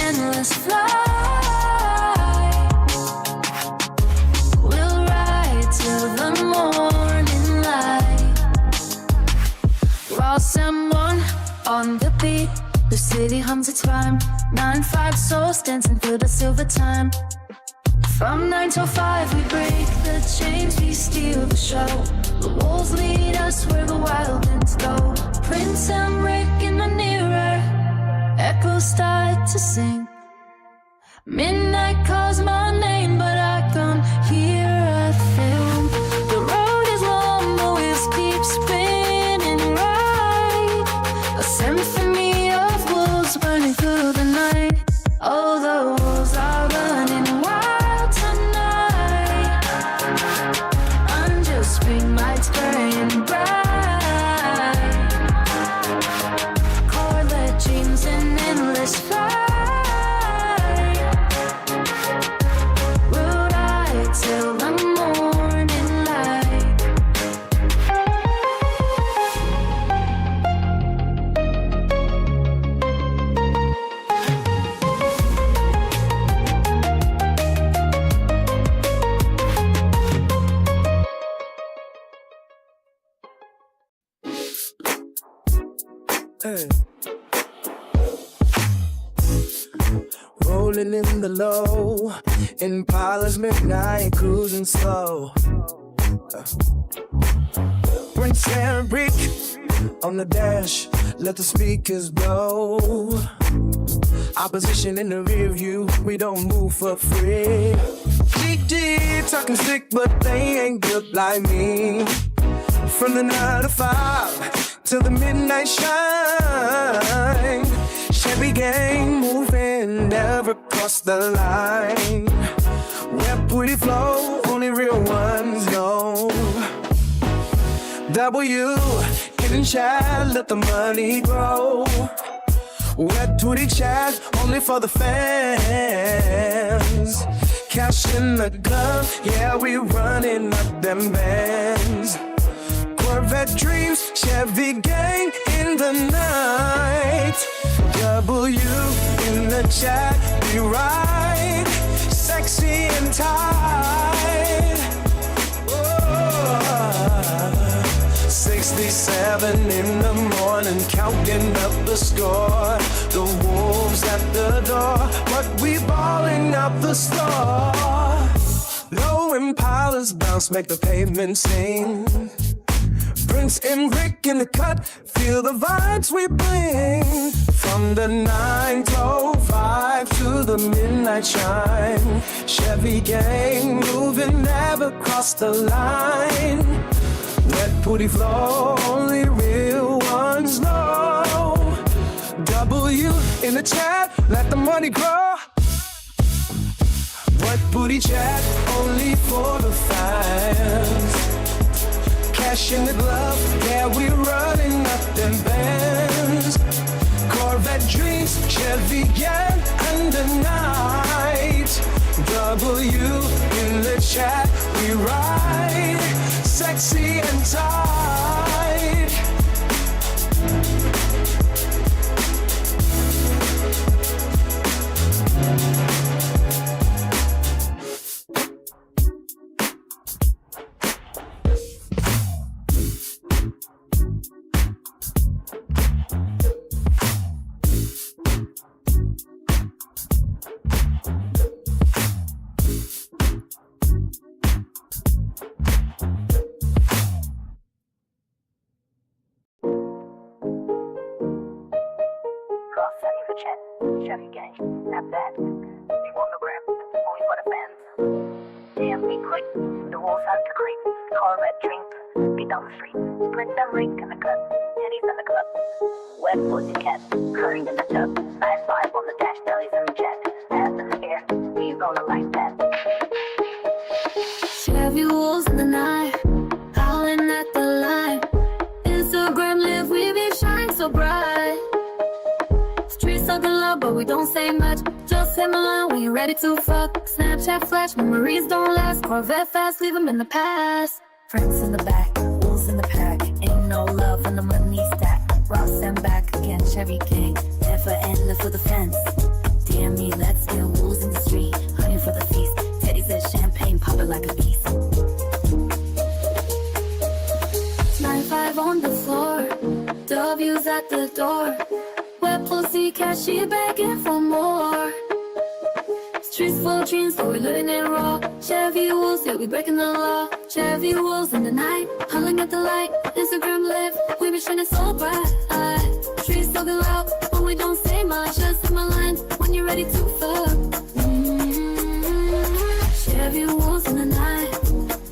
Endless flight. We'll ride till the morning light. Ross M1 on the beat. The city hums its rhyme. 9-5 souls dancing through the silver time. From 9 till 5 we break the chains, we steal the show. The wolves lead us where the wild winds go. Prince and Rick in the mirror, echoes start to sing. Midnight calls my name, but I can't hear a thing. The road is long, the wheels keep spinning right. A symphony of wolves burning through the night. Oh, the wolves are running wild tonight. Under spring lights burning bright. Corvette dreams in endless flight. Hey. Rolling in the low, Impala's midnight cruising slow. Prince and Rick on the dash, let the speakers blow. Opposition in the rear view, we don't move for free. GG talking slick, but they ain't good like me. From the 9 to 5 till the midnight shine. Chevy gang moving, never cross the line. Where pretty flow, only real ones know. W in chat, let the money grow. Wet Twitty chat, only for the fans. Cash in the club, yeah, we running up them bands. Corvette dreams, Chevy gang in the night. W in the chat, we ride. Sexy and tight. Oh. 67 in the morning, counting up the score. The wolves at the door, but we balling up the store. Low Impalas bounce, make the pavement sing. Prince and Rick in the cut, feel the vibes we bring. From the 9:05 to the midnight shine. Chevy gang moving, never cross the line. Wet booty flow, only real ones know. W in the chat, let the money grow. Wet booty chat, only for the fans. Cash in the glove, yeah, we running up them bands. Corvette dreams, Chevy gang, and the night. W in the chat, we ride. Sexy and tight. Chevy gang, not that. We want the grip, only for the fans. Damn, be quick, the wolves out the creek. Corvette drink, beat down the street. Split them ring in the cut, Eddie's in the club. Wet pussy cat, curling in the tub. Nice vibe on the dash, bellies in the jet. Ass in the air, we gonna like that. Chevy wolves in the night, howling at the light. Instagram live, we be shining so bright. Streets talking loud, but we don't say much. Just hit my line when you're ready to fuck. Snapchat flash, memories don't last. Corvette fast, leave them in the past. Friends in the back, wolves in the pack. Ain't no love when the money stack. Ross and back again, Chevy gang. Never end, live for the fence. DM me, let's get wolves in the street. Honey for the feast. Teddy said champagne, pop it like a beast. 9-5 on the floor, W's at the door. Wet pussy cat, she begging for more. Streets full of dreams, but we living it raw. Chevy wolves, yeah, we breaking the law. Chevy wolves in the night, howling at the light. Instagram live, we be shining so bright. Streets talking loud, but we don't say much. Just hit my lines when you're ready to fuck. Chevy wolves in the night,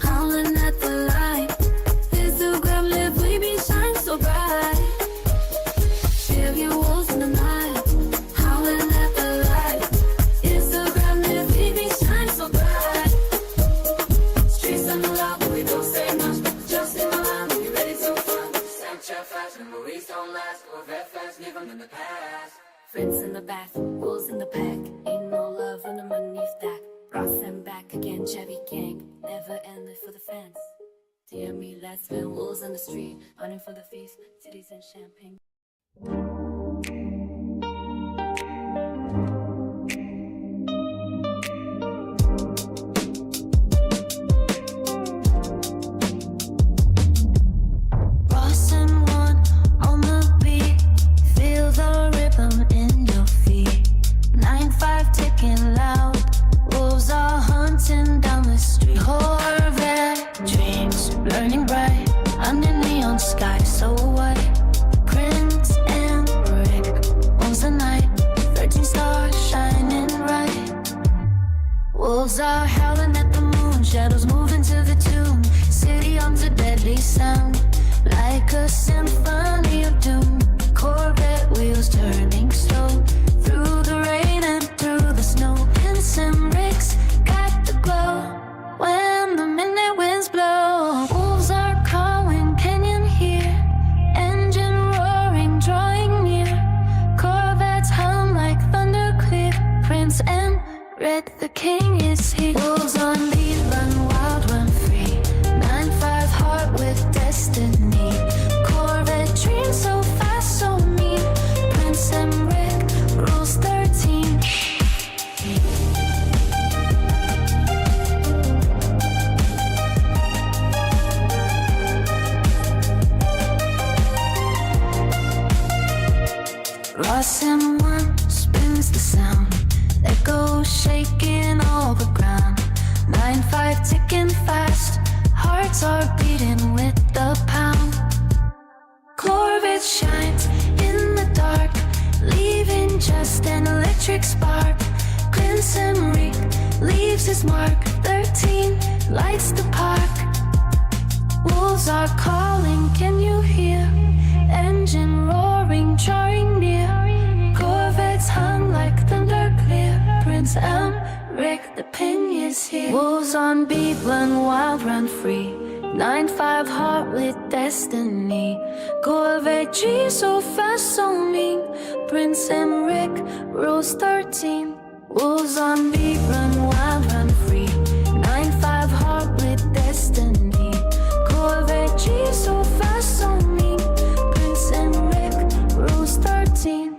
howling at the light. Instagram live, we be shining so bright. Chevy wolves in the night, howling at the light. Instagram live, we be shining so bright. Streets on the loud, but we don't say much. Just in my line, we ready to fun. Snapchat flash, memories don't last. Corvette fast, leave them in the past. Friends in the back, wolves in the pack. Ain't no love when the money stack. Ross and back again, Chevy gang. Never end it for the fans. Dear me, let's spin wolves in the street. Hunting for the feast, titties and champagne. Ross and one on the beat, howling at the moon, shadows moving to the tune. City hums a deadly sound, like a symphony of doom. Corvette wheels turning slow, through the rain and through the snow. Pins and bricks got the glow, when the midnight winds blow. Wolves are calling, can you hear? Engine roaring, drawing near. Corvettes hum like thunder clear. Prince and Red, the king is here. Wolves on beat, run wild, run free. 9-5 heart with destiny. Corvette dreams so fast, so mean. Prince and Rick rules 13. Ross and one spins the sound, echoes shaking all the ground. 9-5 ticking fast, hearts are beating with the pound. Corvette shines in the dark, leaving just an electric spark. Crimson Reek leaves his mark, 13 lights the park. Wolves are calling, can you hear? Engine roaring, jarring near. Corvettes hum like thunder clear. Prince Rick, the pin is here. Wolves on beat, run wild, run free. 9-5 heart with destiny. Corvette G so fast, so mean. Prince Rick rules 13. Wolves on beat, run wild, run free. 9-5 heart with destiny. Corvette G so fast, so mean. Prince Rick rules 13.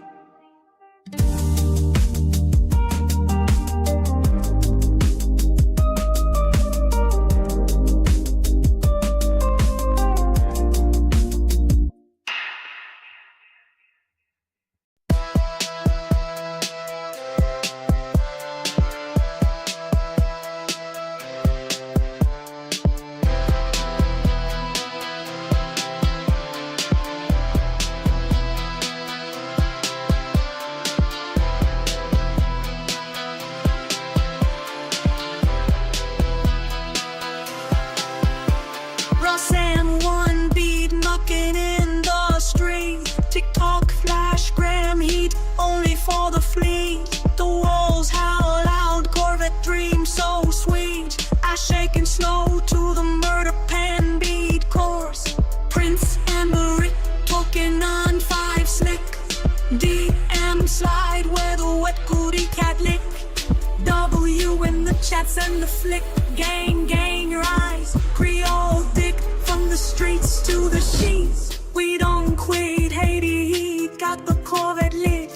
Ross and one beat knocking in the street. TikTok, flash, gram heat, only for the fleet. The walls howl loud, Corvette dream so sweet. Ash shaking snow to the murder pen beat course. Prince and Rick talking on 5 slick. DM slide where the wet goodie cat lick. W in the chats and the flick. Gang your eyes. Creole dick from the streets to the sheets. We don't quit, Haiti heat, got the Corvette lit.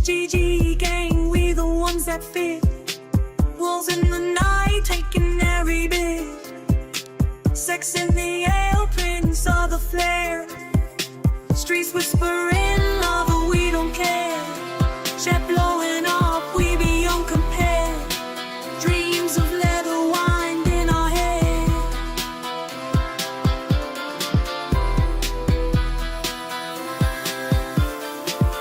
GG gang, we the ones that fit. Wolves in the night, taking every bit. Sex in the air, Prince of the flare. Streets whispering love, but we don't care. Jet blowing up, we beyond compare. Dreams of leather wind in our head.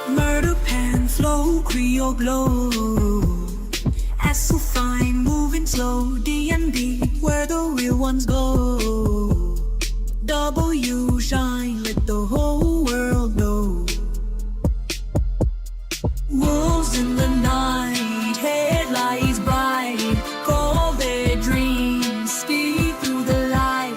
Murder pan flow, Creole glow. As so fine, moving slow. D&D, where the real ones go. W shine, let the whole world know. Wolves in the night, headlights bright. Corvette dreams, speed through the light.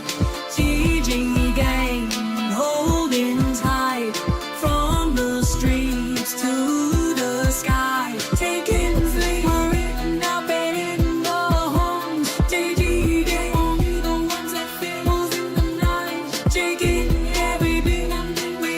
GG gang, holding tight. From the streets to the sky. Taking flight, we're now betting the homes. GG gang, only the ones that fit. Wolves in the night, taking every bit. We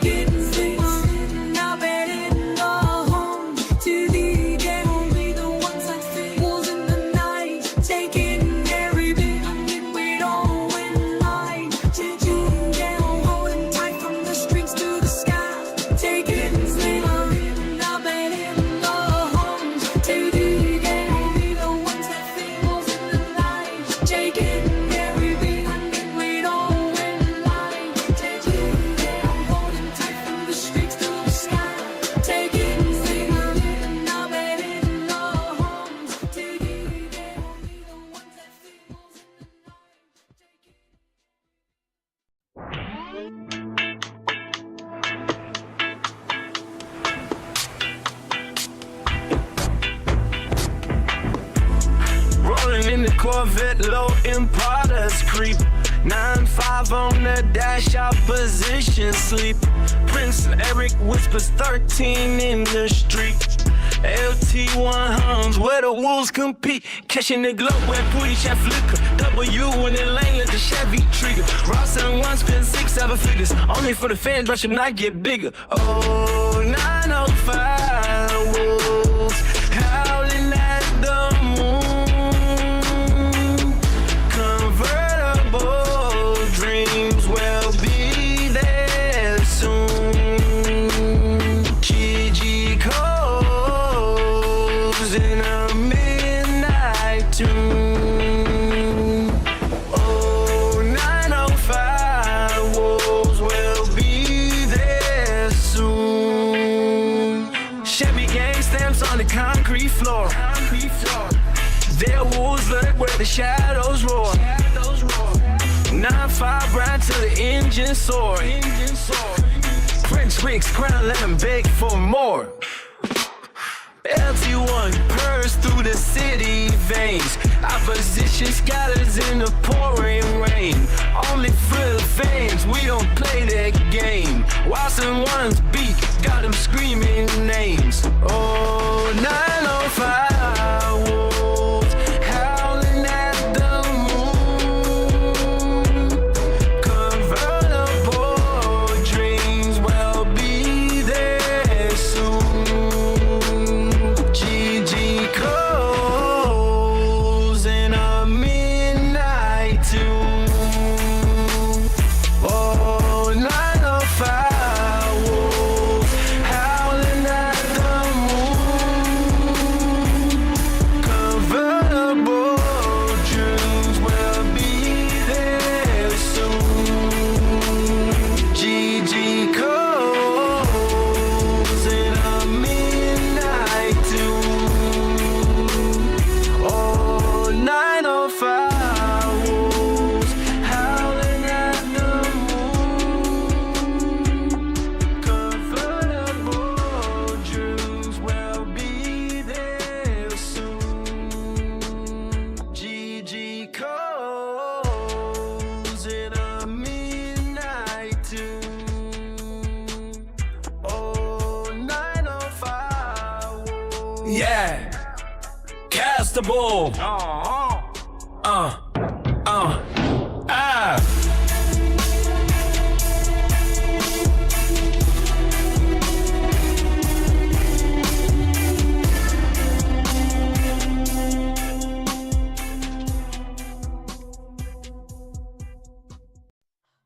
taking things now bedding go home to the day. Only the ones that fools in the night, taking every bit and we don't win line. Changing down, holding tight from the streets to the sky, taking things now bedding go home to the day. Only the ones that fools in the night, taking every bit and we don't win line. Changing down, holding tight from the streets to the sky, taking things now bedding go home to the day. Only the ones that fools in the Rolling in the Corvette, low Impalas creep. 9-5 on the dash, opposition sleep. Prince Eric whispers 13 in the street. LT1 Hums, where the wolves compete. Catching the glow where booty shot flicker. W in the lane, let the Chevy trigger. Ross and one spend 6-7 figures. Only for the fans, but should not get bigger. Oh, 905 wolves howling at the moon. Convertible dreams will be there soon. Gigi Co's in a midnight tune. Oh, 905 wolves will be there soon. Chevy gang stamps on the concrete floor. Their wolves lurk where the shadows roar. 9-5 ride till the engine soar. Prince Rick's crown, let him beg for more. LT1 purrs through the city veins. Opposition scatters in the pouring rain. Only for the fans, we don't play that game. Watson one's beat, got them screaming names. Oh, 905 wolves howling at the moon. Convertible dreams will be there soon. Gigi Co's in a midnight tune. Oh, 905 wolves howling at the moon. Convertible dreams will be there soon. Gigi Co's in a midnight tune. Oh, 905 wolves howling at the moon. Convertible dreams will be there soon. Gigi Co's in a midnight tune. Oh, 905 wolves. Yeah, castable. Ah.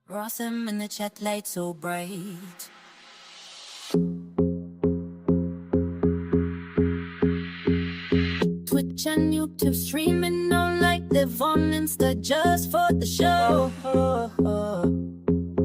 Rossum in the chat light so bright. Twitch and YouTube streaming all night. Live on Insta just for the show.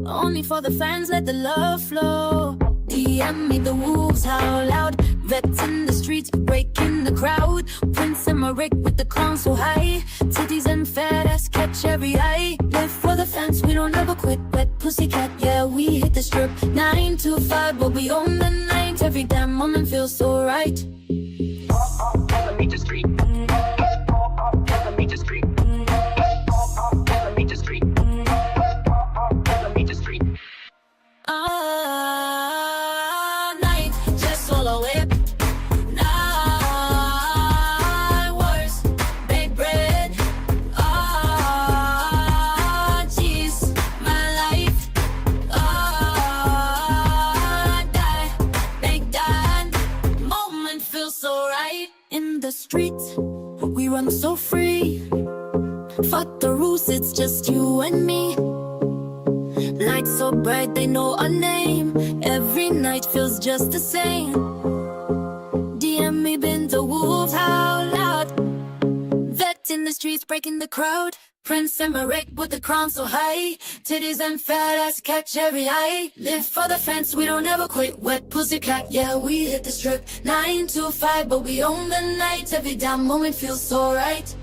Only for the fans, let the love flow. DM me the wolves, how loud. Vets in the streets, breaking the crowd. Prince Emmerich with the crown so high. Titties and fat ass catch every eye. Live for the fans, we don't ever quit. Wet pussycat, yeah, we hit the strip. 9 to 5, but we own the night. Every damn moment feels so right. Let me just street. Let me just street. Let me just street. Let me just street. Night, just solo whip. Night wars, bake bread. Jeez, my life. streets, we run so free. Fuck the rules, it's just you and me. Lights so bright, they know our name. Every night feels just the same. DM me, been the wolves, how loud. Vet in the streets, breaking the crowd. Prince Emmerich with the crown so high. Titties and fat ass catch every eye. Live for the fence, we don't ever quit. Wet pussy cat, yeah, we hit the strip. 9 to 5, but we own the night. Every damn moment feels so right.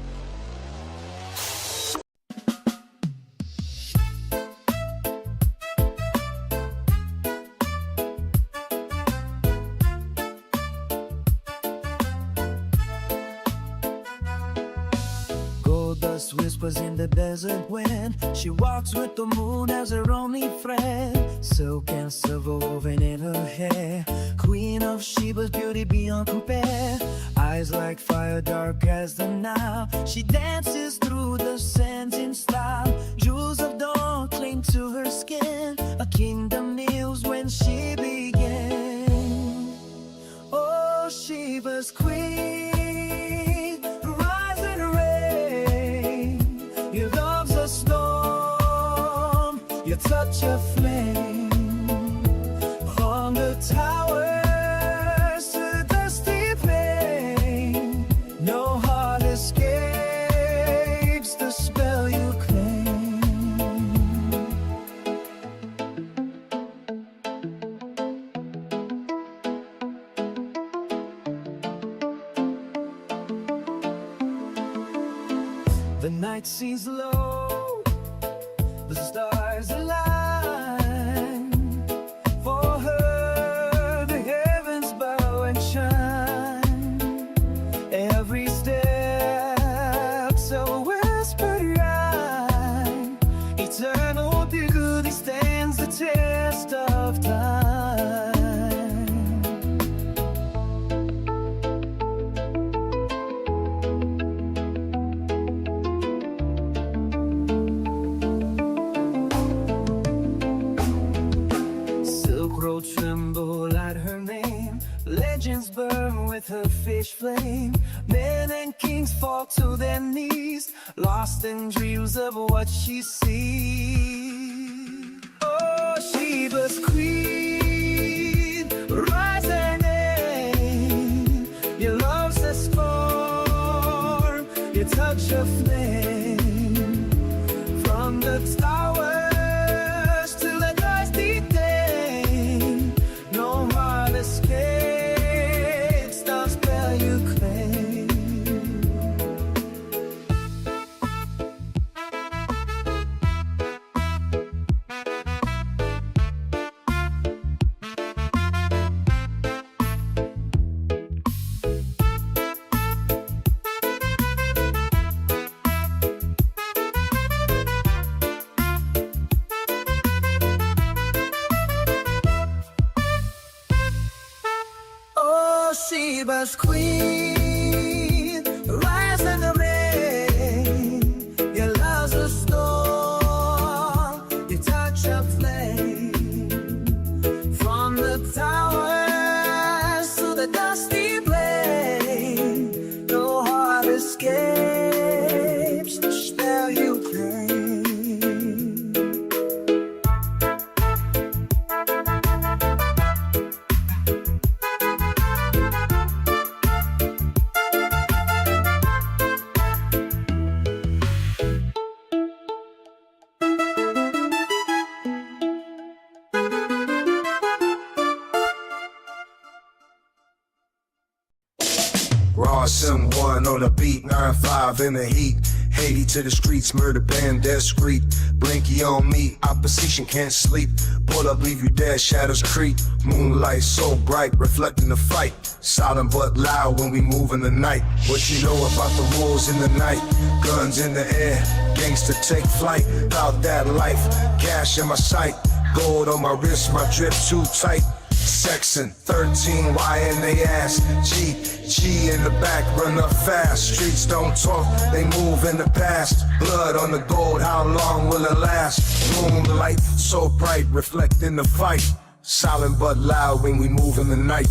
Goldust whispers in the desert wind. She walks with the moon as her only friend. Silk and silver woven in her hair. Queen of Sheba's beauty beyond compare. Eyes like fire, dark as the Nile. She dances through the sands in style. Jewels of dawn cling to her skin. A kingdom kneels when she begins. Oh, Sheba's queen, rise and reign. Your love's a storm, your touch a flame. On the towers to the dusty plain, no heart escapes the spell you claim. The night seems low, the stars align. For her, the heavens bow and shine. Every step's a whispered rhyme. Eternal beauty stands the test of time. Silk road tremble at her name. Legends burn with her fish flame. Men and kings fall to their knees, lost in dreams of what she sees. Oh, Sheba's queen, rise and reign. Your love's a storm, your touch a flame. From the towers to the dusty day, no heart escapes the spell you claim. Oh, Sheba's queen, rise and reign. Your love's a storm, your touch a flame. From the towers to the dusty plain, no heart escapes the spell you claim. Raw someone on the beat, 9-5 in the heat. Haiti to the streets, murder band, discreet. Blinky on me, opposition can't sleep. Pull up, leave you dead, shadows creep. Moonlight so bright, reflecting the fight. Silent but loud when we move in the night. What you know about the wolves in the night? Guns in the air, gangster take flight. About that life, cash in my sight. Gold on my wrist, my drip too tight. Section 13, Y in they ass. G in the back, run up fast. Streets don't talk, they move in the past. Blood on the gold, how long will it last? Moonlight so bright, reflecting the fight. Silent but loud when we move in the night.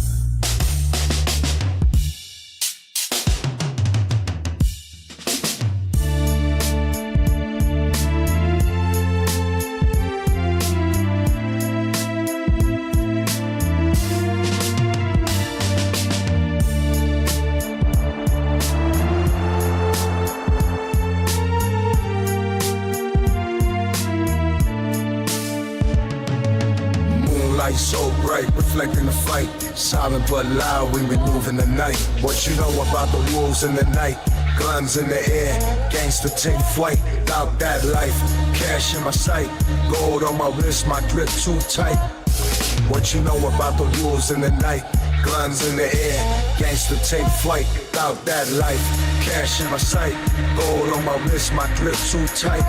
light so bright, reflecting the fight. Silent but loud, we move in the night. What you know about the wolves in the night? Guns in the air, gangster take flight. Out that life, cash in my sight. Gold on my wrist, my grip too tight. What you know about the wolves in the night? Guns in the air, gangster take flight. Out that life, cash in my sight. Gold on my wrist, my grip too tight.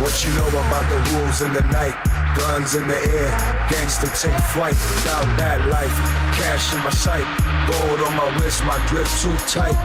What you know about the wolves in the night? Guns in the air, gangster take flight. Out that life, cash in my sight. Gold on my wrist, my grip too tight.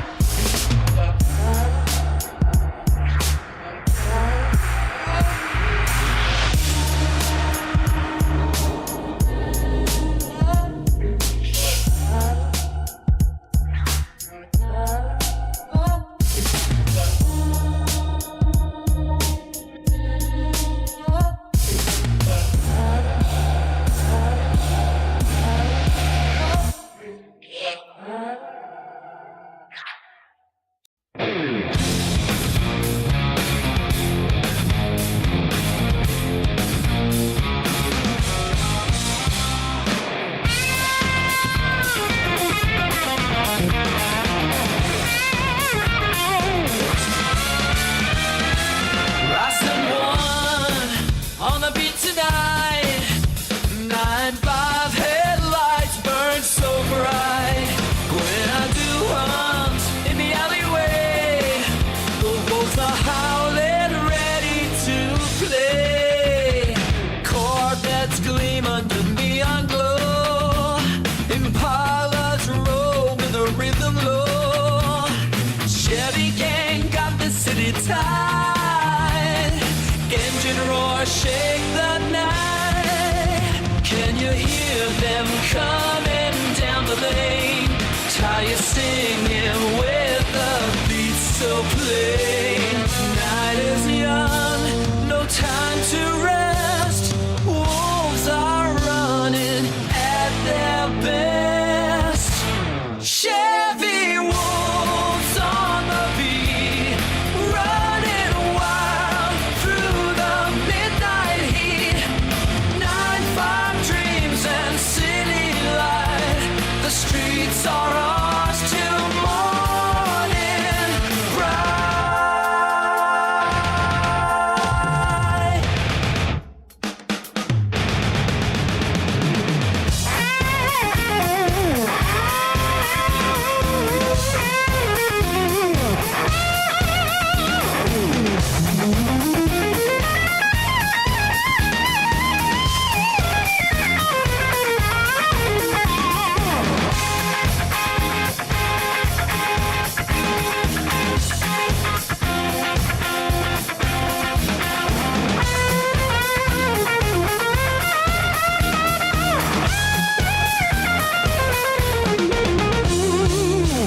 Shake the night. Can you hear them coming down the lane? Tires singing with the beat so plain. Night is young, no time to rest. Wolves are running at their best. Chevy wolves on the beat, running wild through the midnight heat. 9-5 dreams and city light. The streets are ours till morning bright.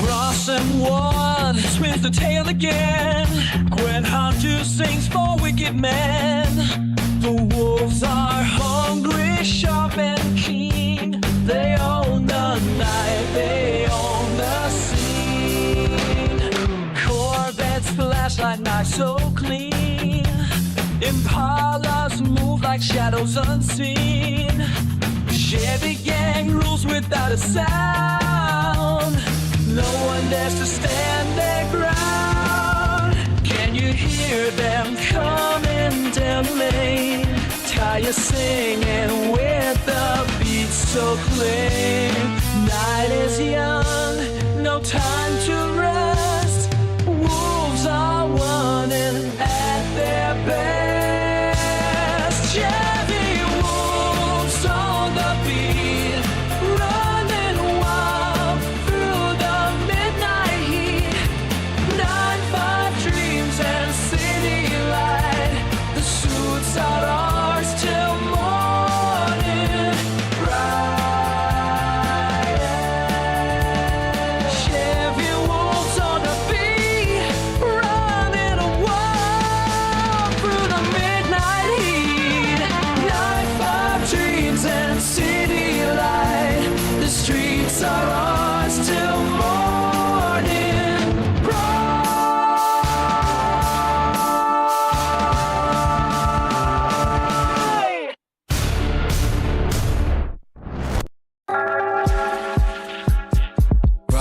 Ross and one spins the tale again. Gwen Hunter sings for wicked men. The wolves are hungry, sharp and keen. They own the night, they own the scene. Corvettes flash like knives so clean. Impalas move like shadows unseen. Chevy gang rules without a sound. No one dares to stand their ground. Can you hear them coming down the lane? Tires singing with the beat so clean. Night is young, no time to rest. Wolves are running at their best. Chevy wolves on the beat, running wild through the midnight heat. 9-5 dreams and city light. The suits are ours till morning bright.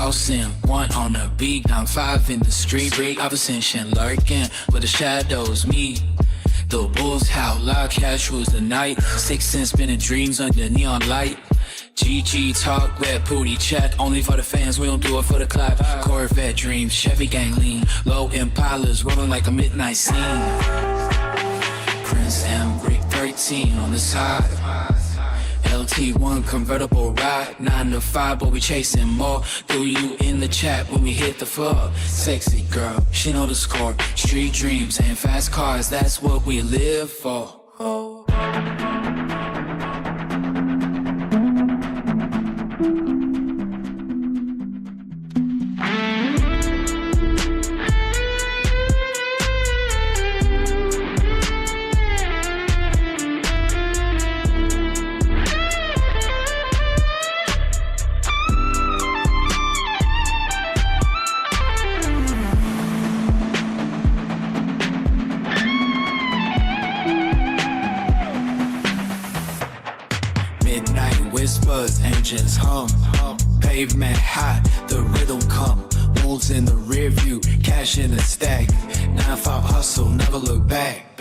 Ross and one on the beat. I'm 5 in the street, break opposition lurking where the shadows meet. The bulls howl loud, cash rules the night. 6 cents spinning dreams under neon light. GG talk, wet booty chat. Only for the fans, we don't do it for the clap. Corvette dreams, Chevy gang lean. Low Impalas rolling like a midnight scene. Prince and Brick 13 on the side. LT1 convertible ride, 9 to 5, but we chasing more. Do you in the chat when we hit the floor? Sexy girl, she know the score. Street dreams and fast cars, that's what we live for. Oh. Whispers, engines hum, pavement hot, the rhythm come, moves in the rear view, cash in the stack, 9-5 hustle, never look back.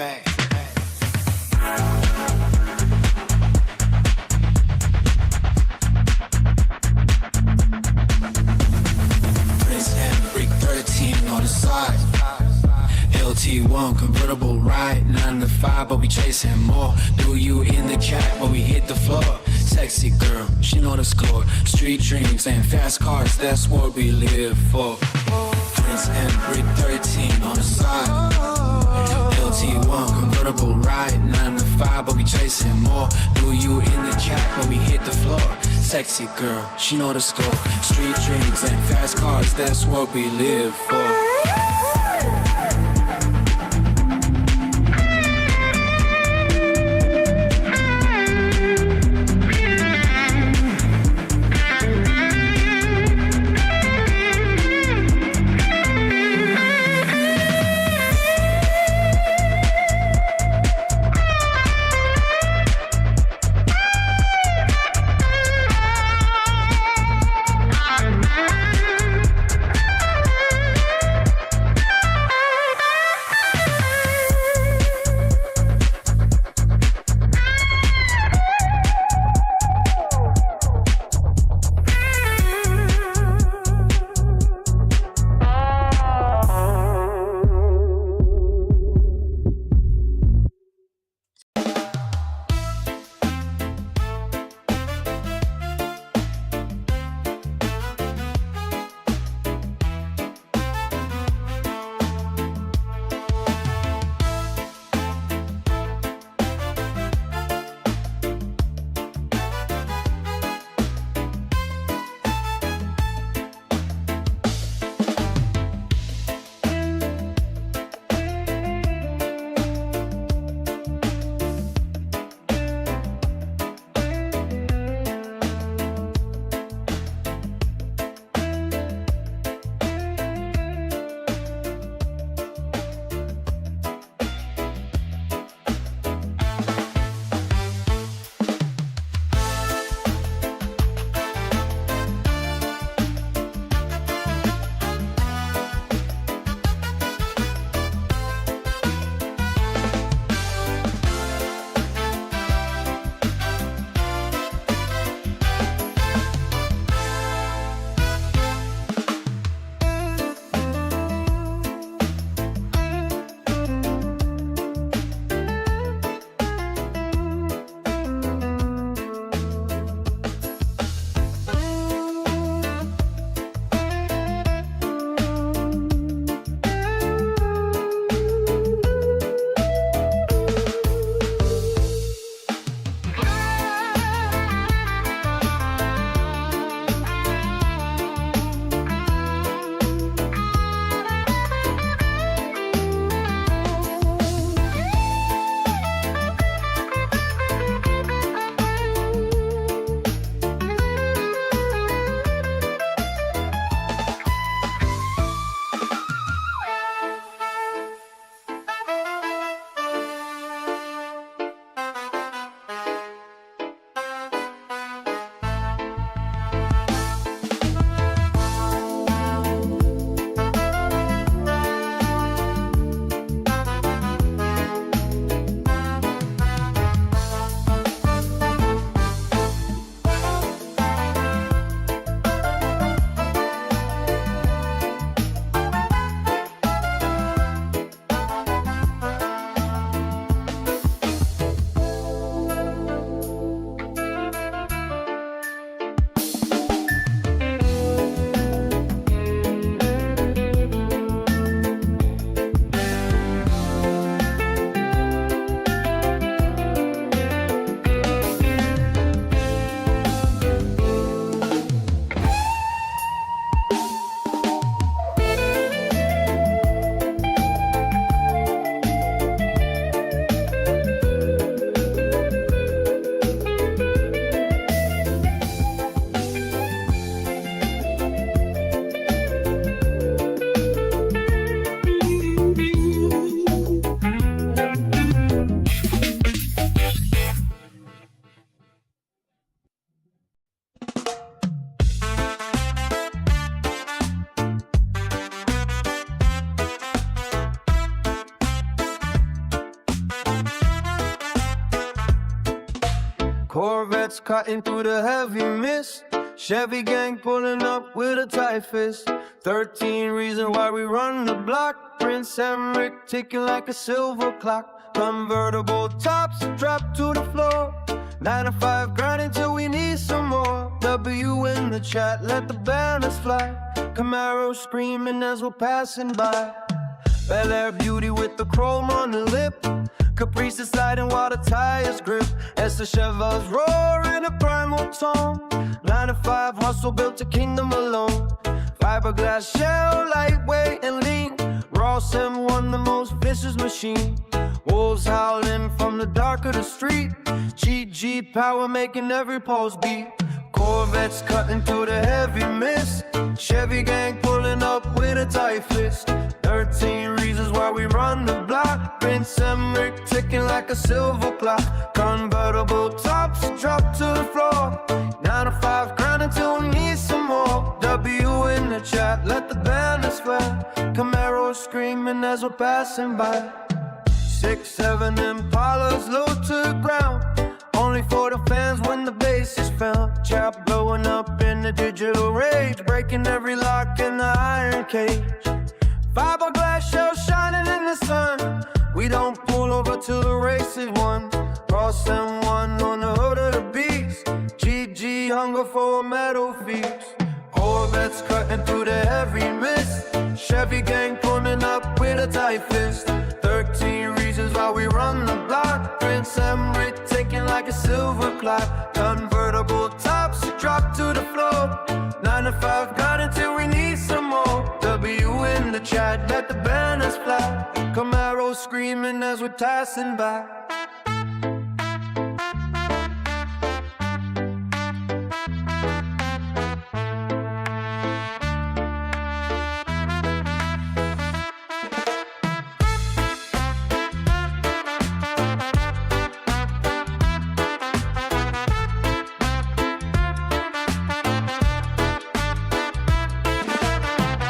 Prince and Brick 13 on the side. LT1 convertible ride, 9 to 5, but we chasing more. Do you in the chat, but we hit the floor? Sexy girl, she know the score. Street dreams and fast cars, that's what we live for. Prince and Brick 13 on the side. LT1 convertible ride, 9 to 5, but we chasing more. Do you in the chat, but we hit the floor? Sexy girl, she know the score. Street dreams and fast cars, that's what we live for. Corvettes cutting through the heavy mist. Chevy gang pulling up with a tight fist. 13 reasons why we run the block. Prince Emmerich ticking like a silver clock. Convertible tops drop to the floor. 9 to 5 grind until we need some more. W in the chat, let the banners fly. Camaro screaming as we're passing by. Bel Air beauty with the chrome on the lip. Caprice sliding while the tires grip. As the Chevas roar in a primal tone. 9 to 5 hustle built a kingdom alone. Fiberglass shell, lightweight and lean. Ross M1, the most vicious machine. Wolves howling from the dark of the street. GG power making every pulse beat. Corvettes cutting through the heavy mist. Chevy gang pulling up with a tight fist. 13 reasons why we run the block. Prince Emmerich ticking like a silver clock. Convertible tops drop to the floor. 9 to 5 grind until we need some more. W in the chat, let the banners fly. Camaro screaming as we're passing by. 6, 7 Impalas low to the ground. Only for the fans when the bass is found. Chap blowing up in the digital rage. Breaking every lock in the iron cage. Fiberglass shell shining in the sun. We don't pull over till the race is won. Cross M1 on the hood of the beast. GG hunger for a medal feast. Corvettes cutting through the heavy mist. Chevy gang pulling up with a tight fist. 13 reasons why we run the block. Prince Emmerich taking like a silver clock. Convertible tops drop to the floor. 9 to 5 got until we need some more. W in the chat, let the banners fly. Camaro screaming as we're passing by.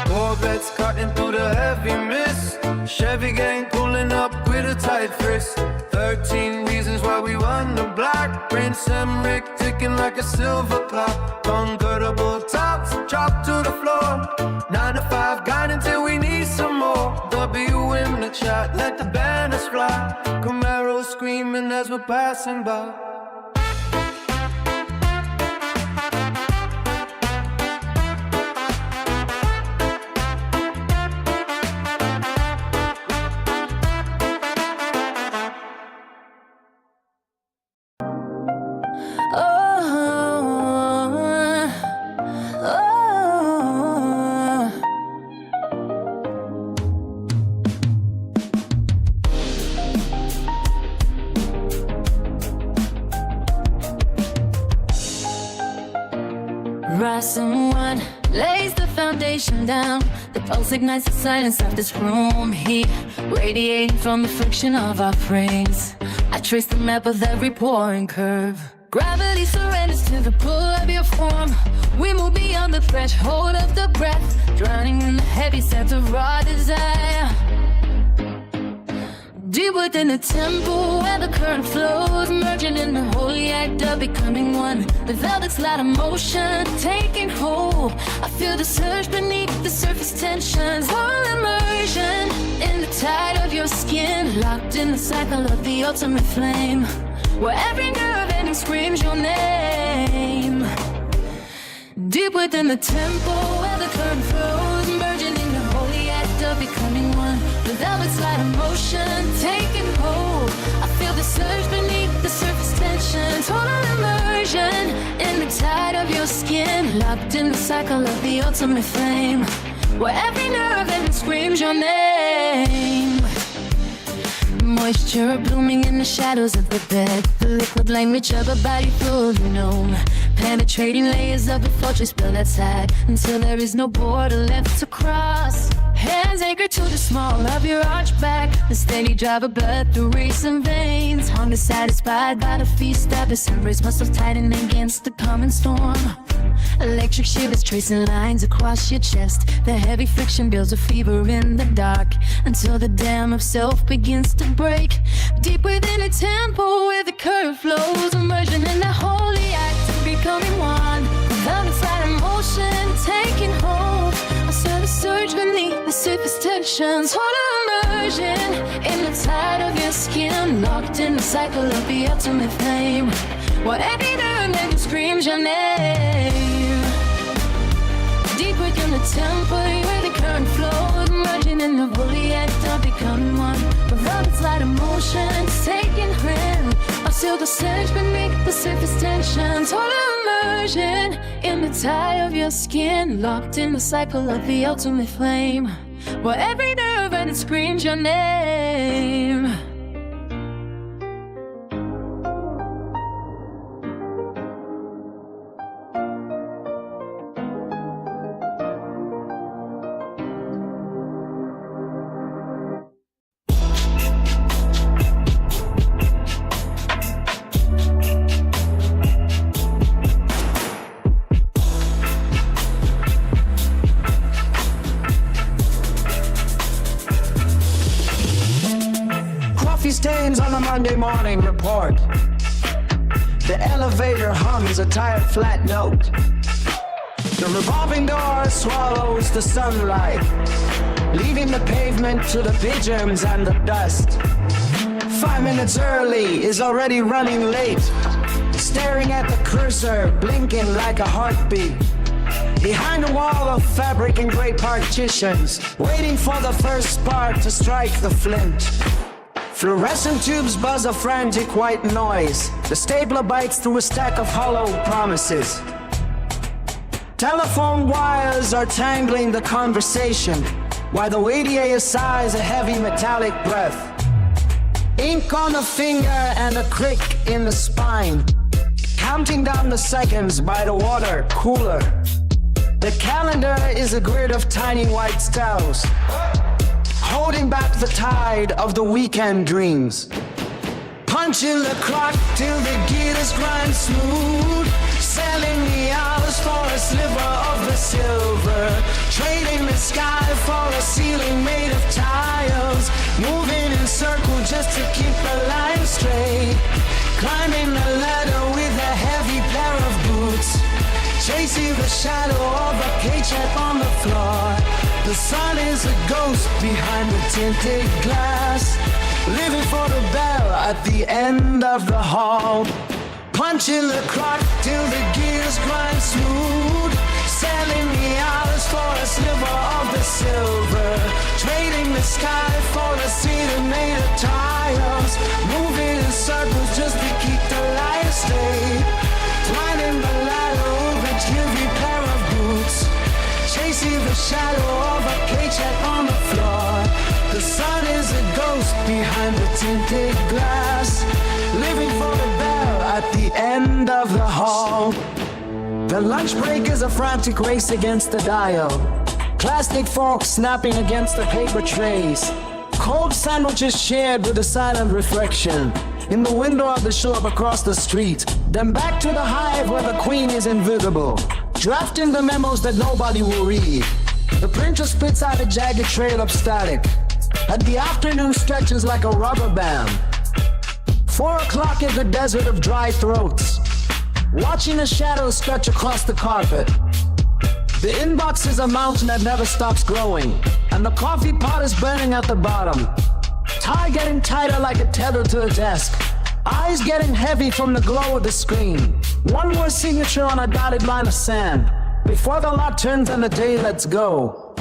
Corvettes cutting through the heavy mist. Chevy gang pulling up with a tight fist. 13 reasons why we run the block. Prince Emmerich ticking like a silver clock. Convertible tops drop to the floor. 9 to 5 guide until we need some more. W in the chat, let the banners fly. Camaro screaming as we're passing by. Rising one lays the foundation down. The pulse ignites the silence of this room. Heat radiating from the friction of our frames. I trace the map of every pore and curve. Gravity surrenders to the pull of your form. We move beyond the threshold of the breath, drowning in the heavy sense of raw desire. Deep within the temple where the current flows, merging in the holy act of becoming one. The velvet's light emotion taking hold. I feel the surge beneath the surface tensions. All immersion in the tide of your skin, locked in the cycle of the ultimate flame, where every nerve ending screams your name. Deep within the temple where the current flows, merging in the holy act of becoming one. The velvet's light emotion taking hold. I feel the surge beneath the surface tension. Total immersion in the tide of your skin, locked in the cycle of the ultimate flame, where every nerve ending screams your name. Moisture blooming in the shadows of the bed. The liquid language of a body fully known. Penetrating layers of a fortress built outside, until there is no border left to cross. Hands anchored to the small of your arch back. The steady drive of blood through racing veins. Hunger satisfied by the feast of the sunrise, muscles tightening against the coming storm. Electric shivers tracing lines across your chest. The heavy friction builds a fever in the dark until the dam of self begins to break. Deep within a temple where the current flows, immersion in the holy act of becoming one. Without a slight emotion taking hold, I saw the surge beneath the surface tensions. Total immersion in the tide of your skin, locked in the cycle of the ultimate flame. While every nerve never screams your name. Deep within the temple where the current flows, merging in the holy act of becoming one. Without its light emotions taking hold, I feel the surge beneath the surface tension. Total immersion in the tide of your skin, locked in the cycle of the ultimate flame. While every nerve and it screams your name. Stains on a Monday morning report. The elevator hums a tired flat note. The revolving door swallows the sunlight, leaving the pavement to the pigeons and the dust. 5 minutes early is already running late, staring at the cursor, blinking like a heartbeat. Behind a wall of fabric and gray partitions, waiting for the first spark to strike the flint. Fluorescent tubes buzz a frantic white noise. The stapler bites through a stack of hollow promises. Telephone wires are tangling the conversation, while the radiator sighs a heavy metallic breath. Ink on a finger and a crick in the spine, counting down the seconds by the water cooler. The calendar is a grid of tiny white stars, holding back the tide of the weekend dreams. Punching the clock till the gears grind smooth, selling the hours for a sliver of the silver, trading the sky for a ceiling made of tiles, moving in circles just to keep the line straight, climbing the ladder with a heavy pair of boots, chasing the shadow of a paycheck on the floor. The sun is a ghost behind the tinted glass, living for the bell at the end of the hall. Punching the clock till the gears grind smooth, selling the hours for a sliver of the silver, trading the sky for a ceiling made of tiles, moving in circles just to keep the light straight, climbing the ladder with a heavy pair of boots, chasing the shadow of a paycheck on the floor. The sun is a ghost behind the tinted glass, living for the bell at the end of the hall. The lunch break is a frantic race against the dial, plastic forks snapping against the paper trays, cold sandwiches shared with a silent reflection in the window of the shop across the street. Then back to the hive where the queen is invisible, drafting the memos that nobody will read. The printer spits out a jagged trail of static, and the afternoon stretches like a rubber band. 4 o'clock is the desert of dry throats, watching the shadows stretch across the carpet. The inbox is a mountain that never stops growing, and the coffee pot is burning at the bottom. Tie getting tighter like a tether to the desk, eyes getting heavy from the glow of the screen. One more signature on a dotted line of sand before the lot turns and the day lets go.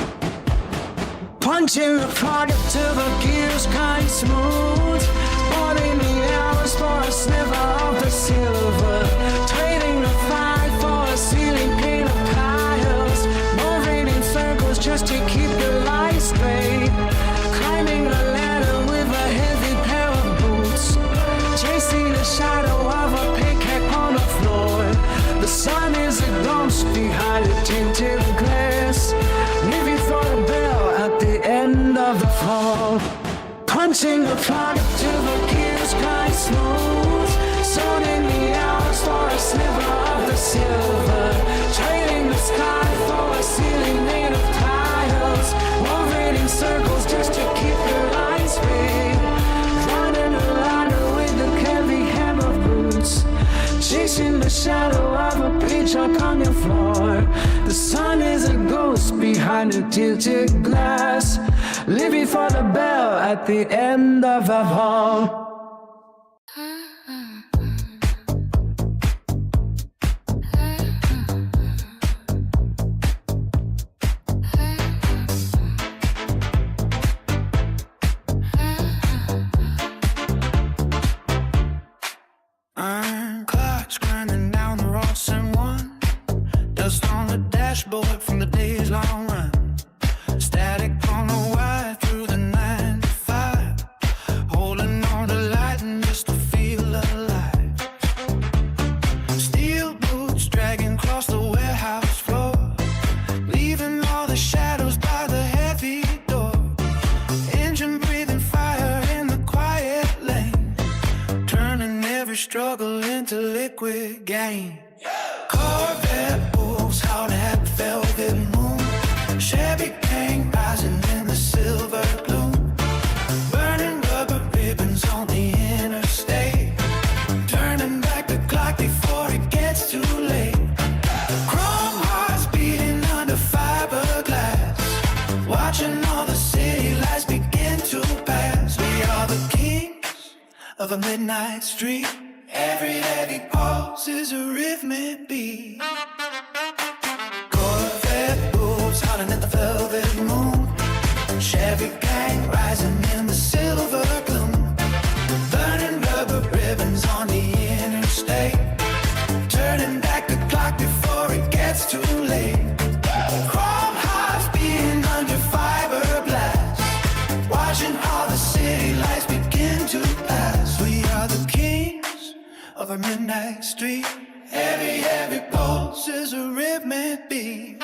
Punching the clock till the gears grind smooth, boarding the hours for a sliver of the silver, trading the fight for a ceiling paint of piles, moving in circles just to keep the light straight, climbing the ladder with a heavy pair of boots, chasing the shadow of a pickaxe on the floor. The sun is a ghost behind the tinted glass, living for the bell at the end of the fall. Punching the clock till the gears grind smooth, sorting the hours for a sliver of the silver, trading floor. The sun is a ghost behind a tilted glass, living for the bell at the end of a hall. Iron clocks grinding down the Ross and one. Dust on the dashboard from the day's long run. Static on the wire through the 9 to 5. Holding on to lighting just to feel alive. Steel boots dragging across the warehouse floor, leaving all the shadows by the heavy door. Engine breathing fire in the quiet lane, turning every struggle into liquid gain. Corvette wolves howling at the velvet moon. Chevy gang rising in the silver gloom. Burning rubber ribbons on the interstate, turning back the clock before it gets too late. Chrome hearts beating under fiberglass, watching all the city lights begin to pass. We are the kings of a midnight street. Every heavy pulse is a rhythmic beat. Corvette wolves howling at the velvet moon. Chevy gang rising in the silver gloom. Burning rubber ribbons on the interstate, turning back the clock before it gets too late. Chrome hearts beating under fiberglass, watching all the city lights begin to pass. We are the kings of a midnight street. Every heavy pulse is a rhythmic beat.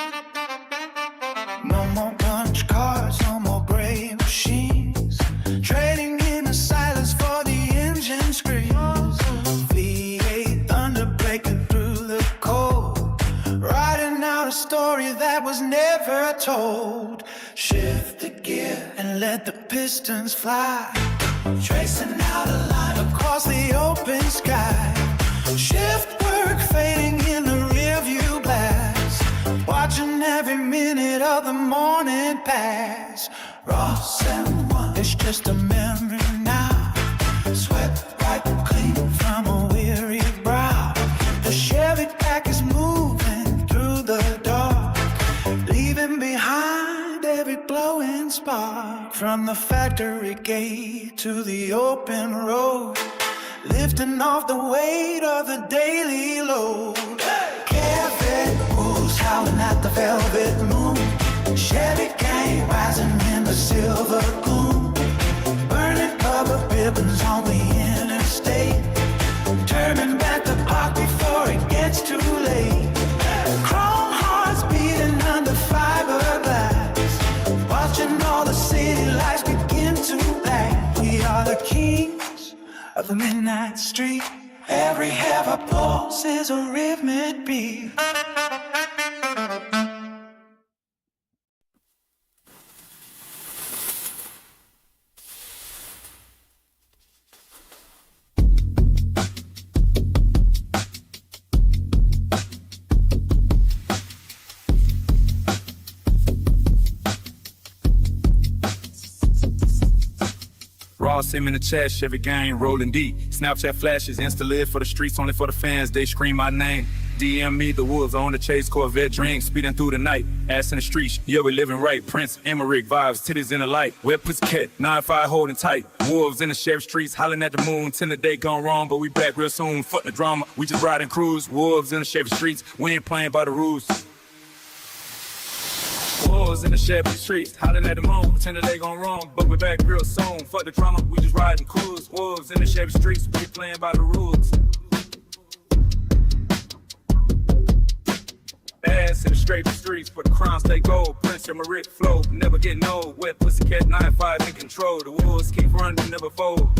No more punch cards, no more gray machines, trading in the silence for the engine screams. V8 thunder breaking through the cold, writing out a story that was never told. Shift the gear and let the pistons fly, tracing out a line across the open sky. Shift work fading in the rearview glass, watching every minute of the morning pass. Ross and one, it's just a memory now. Sweat wipe clean from a weary brow. The Chevy pack is moving through the dark, leaving behind every glowing spark. From the factory gate to the open road, lifting off the weight of the daily load. Corvette wolves howling at the velvet moon. Chevy gang rising in the silver gloom. Burning rubber ribbons on the interstate, turning back the clock before it gets too late. Chrome hearts beating under fiberglass, watching all the city lights begin to black. We are the kings of the midnight street. Every heavy pulse is a rhythmic beat. Ross, him in the chat, Chevy gang rolling deep. Snapchat flashes, Insta live for the streets, only for the fans. They scream my name. DM me, the wolves on the chase, Corvette drinks, speeding through the night. Ass in the streets, yeah, we living right. Prince, Emmerich vibes, titties in the light. Wet pussycat, 9-5 holding tight. Wolves in the sheriff streets, hollering at the moon. 10 the day gone wrong, but we back real soon. Fuck the drama, we just ride and cruise. Wolves in the sheriff streets, we ain't playing by the rules. Wolves in the Chevy streets, hollering at the moon. Pretend they gone wrong, but we back real soon. Fuck the drama, we just ride and cruise. Wolves in the Chevy streets, we playing by the rules. Ass in the straight streets, for the crown stay gold. Prince and Marit flow, never getting old. Wet pussycat, 9-5 in control. The wolves keep running, never fold.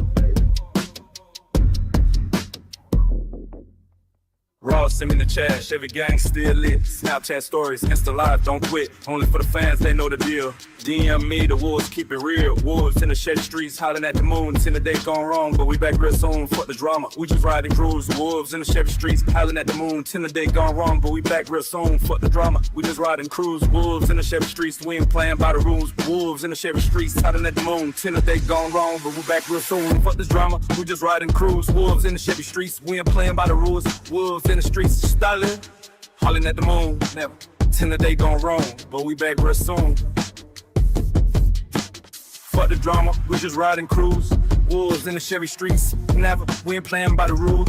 Raw Ross, send me the chat. Chevy gang still lit. Snapchat stories, Insta live, don't quit. Only for the fans, they know the deal. DM me, the wolves keep it real. Wolves in the Chevy streets, hollering at the moon. 10 a day gone wrong, but we back real soon. Fuck the drama, we just riding cruise. Wolves in the Chevy streets, hollering at the moon. 10 a day gone wrong, but we back real soon. Fuck the drama, we just riding cruise. Wolves in the Chevy streets, we ain't playing by the rules. Wolves in the Chevy streets, hollering at the moon. 10 a day gone wrong, but we back real soon. Fuck this drama, we just riding cruise. Wolves in the Chevy streets, we ain't playing by the rules. Wolves in the streets, styling, hollering at the moon. Never 10 a day gone wrong, but we back real soon. Fuck the drama, we just riding cruise. Wolves in the Chevy streets, never, we ain't playing by the rules.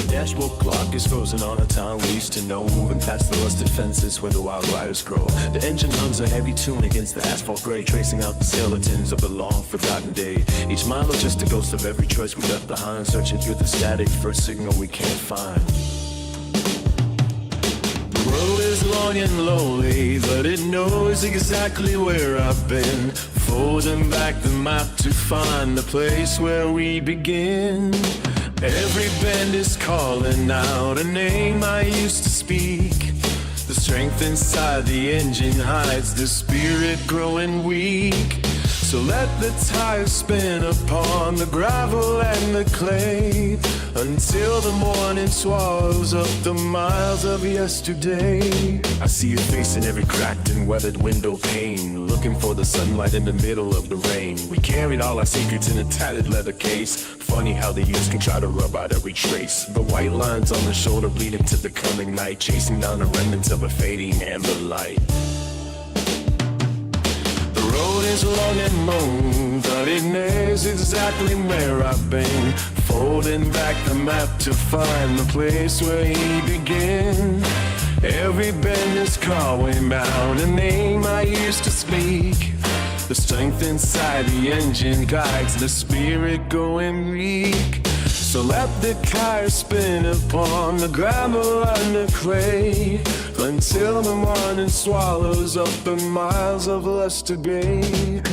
Dashboard clock is frozen on a town we used to know, moving past the rusted fences where the wild wires grow. The engine hums a heavy tune against the asphalt gray, tracing out the skeletons of a long forgotten day. Each mile is just a ghost of every choice we left behind, searching through the static for a signal we can't find. The road is long and lonely, but it knows exactly where I've been, folding back the map to find the place where we begin. Every bend is calling out a name I used to speak. The strength inside the engine hides the spirit growing weak. So let the tires spin upon the gravel and the clay, until the morning swallows up the miles of yesterday. I see your face in every cracked and weathered window pane, looking for the sunlight in the middle of the rain. We carried all our secrets in a tattered leather case. Funny how the years can try to rub out every trace. The white lines on the shoulder bleed into the coming night, chasing down the remnants of a fading amber light. The road is long and lone, but it knows exactly where I've been, folding back the map to find the place where he began. Every bend is calling out a name I used to speak. The strength inside the engine guides the spirit going weak. So let the tires spin upon the gravel and the clay, until the morning swallows up the miles of yesterday.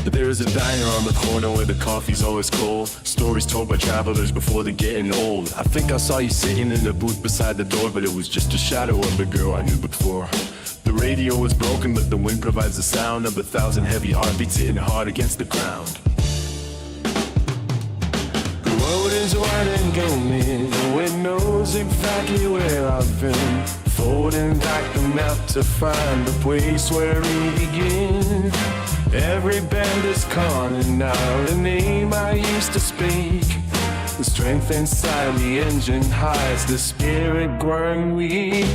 There's a diner on the corner where the coffee's always cold, stories told by travelers before they're getting old. I think I saw you sitting in the booth beside the door, but it was just a shadow of the girl I knew before. The radio was broken, but the wind provides the sound of 1,000 heavy heartbeats hitting hard against the ground. The road is wide and lonely, though it knows exactly where I've been, folding back the map to find the place where we begin. Every bend is calling out a name I used to speak. The strength inside the engine hides the spirit growing weak.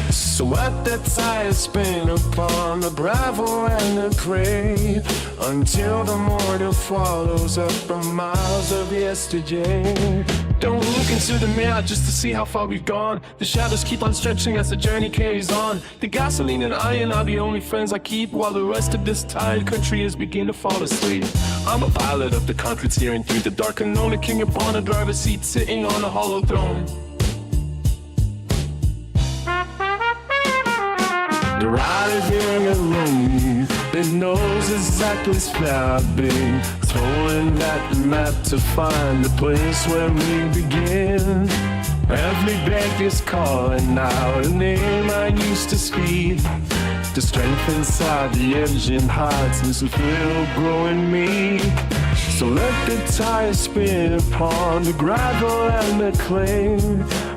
So let the tires spin upon the gravel and the clay, until the morning follows up the miles of yesterday. Don't look into the mirror just to see how far we've gone. The shadows keep on stretching as the journey carries on. The gasoline and iron are the only friends I keep, while the rest of this tired country is beginning to fall asleep. I'm a pilot of the concrete steering through the dark unknown, a king upon a driver's seat sitting on a hollow throne. The ride is young and lonely, it knows exactly where I've been, throwing back the map to find the place where we begin. Every bank is calling out a name I used to speak. The strength inside the engine hides this thrill growing me. So let the tires spin upon the gravel and the clay,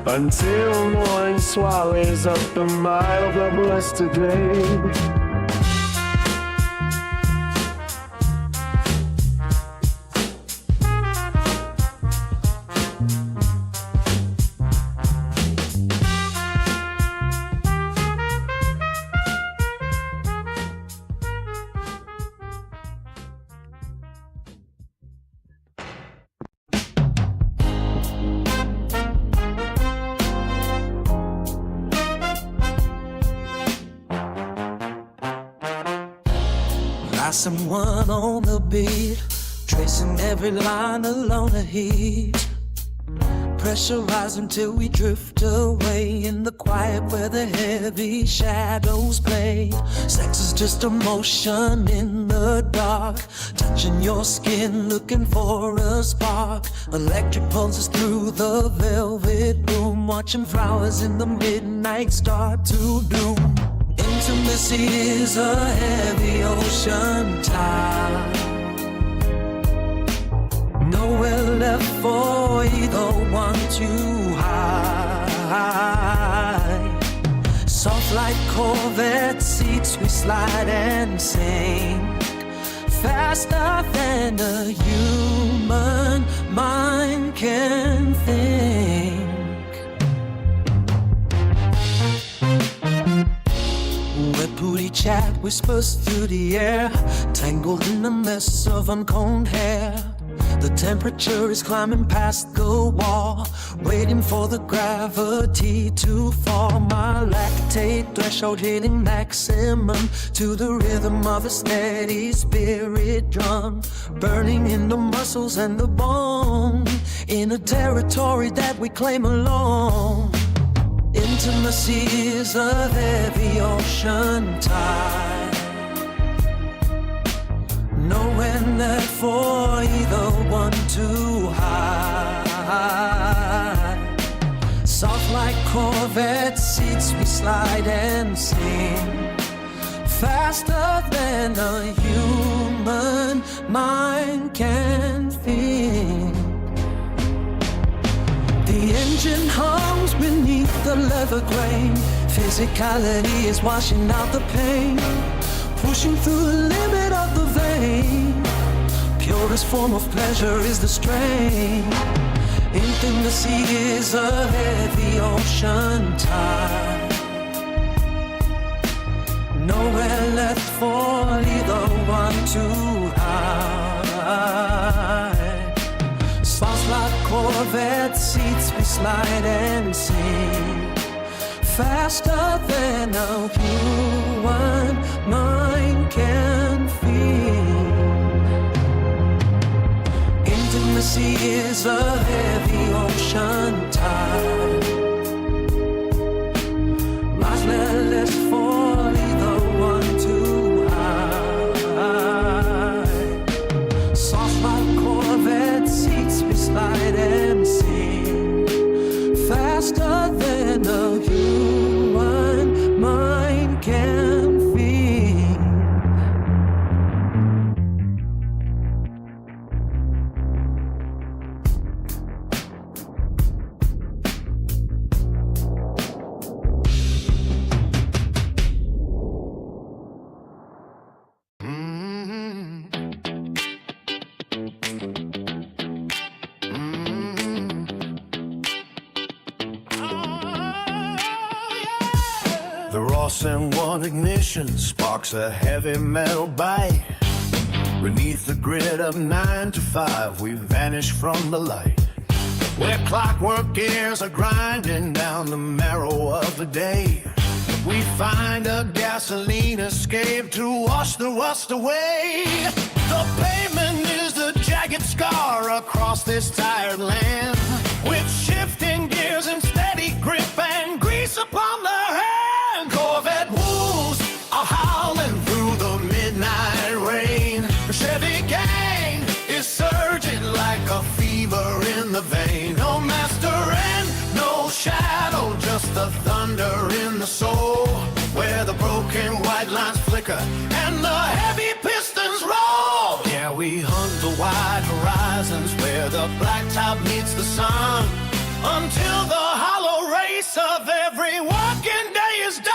until morning swallows up the miles of yesterday. Rossing one on the beat, tracing every line along the heat. Pressurize until we drift away in the quiet where the heavy shadows play. Sex is just emotion in the dark, touching your skin, looking for a spark. Electric pulses through the velvet room, watching flowers in the midnight start to bloom. Intimacy is a heavy ocean tide, nowhere left for either one to hide. Soft like Corvette seats, we slide and sink, faster than a human mind can think. Wet booty chat whispers through the air, tangled in a mess of uncombed hair. The temperature is climbing past the wall, waiting for the gravity to fall. My lactate threshold hitting maximum to the rhythm of a steady spirit drum, burning in the muscles and the bone, in a territory that we claim alone. Intimacy is a heavy ocean tide, nowhere left for either one to hide. Soft like Corvette seats, we slide and sing, faster than a human mind can think. The engine hums beneath the leather grain, physicality is washing out the pain, pushing through the limit of the vein. Purest form of pleasure is the strain. Intimacy is a heavy ocean tide, nowhere left for either one to hide. Soft like Corvette seats, we slide and sing, faster than a human mind can feel. Intimacy is a heavy ocean tide, much less for either one to hide. Soft like Corvette seats, we slide and sing, faster than a human mind can feel. The Ross and one ignition sparks a heavy metal bite. Beneath the grid of 9 to 5, we vanish from the light, where clockwork gears are grinding down the marrow of the day. We find a gasoline escape to wash the rust away. The pavement is the jagged scar across this tired land, with shifting gears and steady grip and grease upon the hand. Corvette wolves are howling through the midnight rain. The Chevy gang is surging like a fever in the vein. No master and no shadow, just the thunder in the soul, where the broken white lines flicker and the heavy pistons roll. Yeah, we hunt the wide horizons where the blacktop meets the sun, until the hollow race of every working day is done.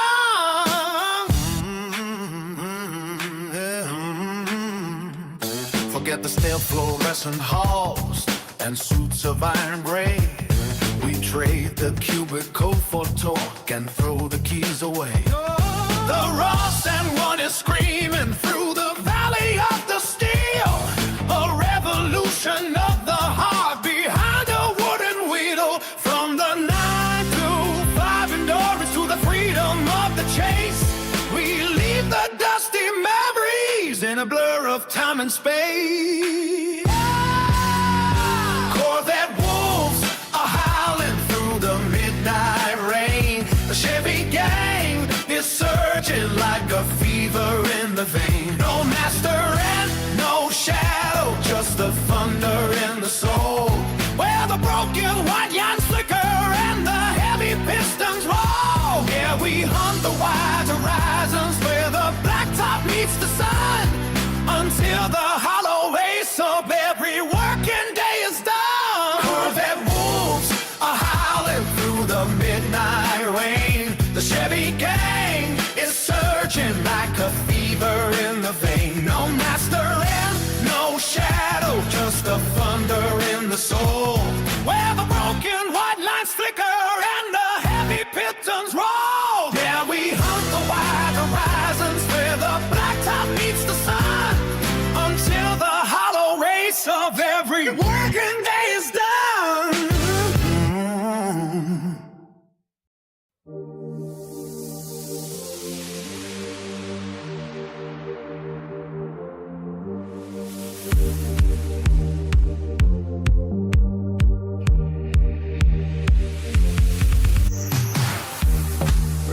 Forget the stale fluorescent halls and suits of iron gray. We trade the cubicle for torque and throw the keys away. The Ross and one is screaming through the valley of the steel, a revolution of the heart behind a wooden wheel. From the 9 to 5 endurance to the freedom of the chase, we leave the dusty memories in a blur of time and space. Corvette wolves are howling through the midnight rain. The Chevy gang is surging like a fever in the vein. No master and no shadow, just the thunder in the soul. Where the broken white lines flicker and the heavy pistons roll. Yeah, we hunt the wide horizons where the blacktop meets the sun, until the hollow ace of every working day is done. Corvette wolves are howling through the midnight rain. The Chevy gang is surging like a fever in the vein. No master and no shadow, just the thunder in the soul. Where the broken white lines flicker and the heavy pistons roll. Yeah, we hunt the wide horizons where the blacktop meets the sun, until the hollow race of every working day is done.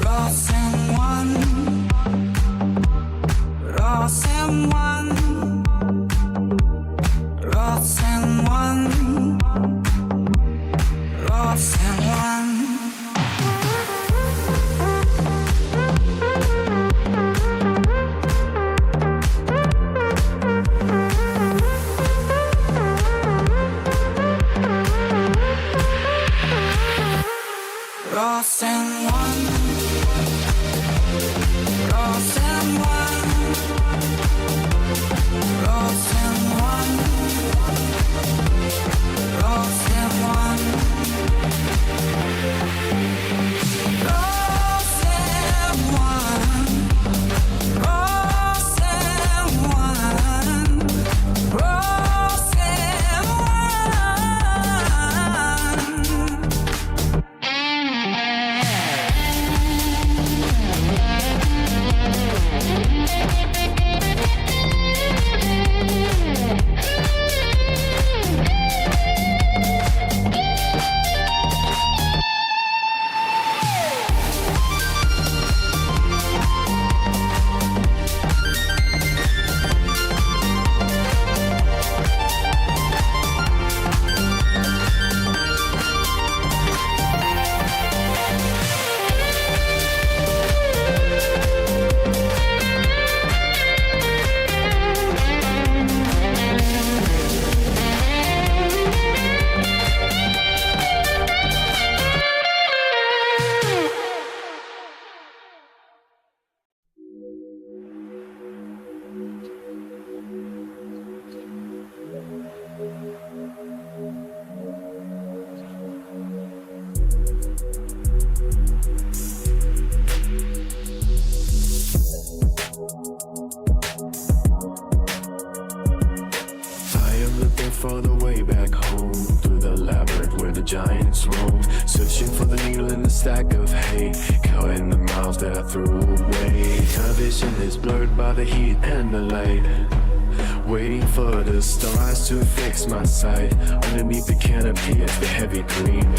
Ross and one, Ross and one, Ross and one, Ross and one. Ross and one, Ross and one, Ross and one, Ross and one, Ross and one, Ross and one, Ross and For the way back home, through the labyrinth where the giants roam, searching for the needle in the stack of hay, counting the miles that I threw away. My vision is blurred by the heat and the light, waiting for the stars to fix my sight. Underneath the canopy is the heavy green,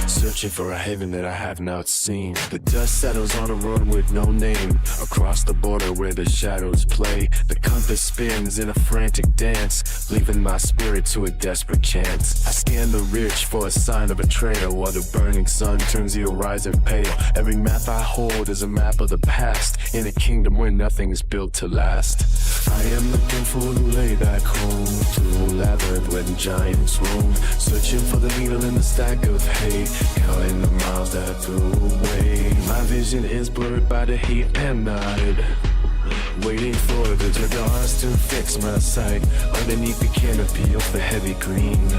searching for a heaven that I have not seen. The dust settles on a road with no name, across the border where the shadows play. The compass spins in a frantic dance, leaving my spirit to a desperate chance. I scan the ridge for a sign of betrayal, while the burning sun turns the horizon pale. Every map I hold is a map of the past, in a kingdom where nothing is built to last. I am looking for the way back home, through a labyrinth where the giants roam, searching for the needle in the stack of hay, counting the miles that I threw away. My vision is blurred by the heat and night, waiting for the stars to fix my sight. Underneath the canopy of the heavy green,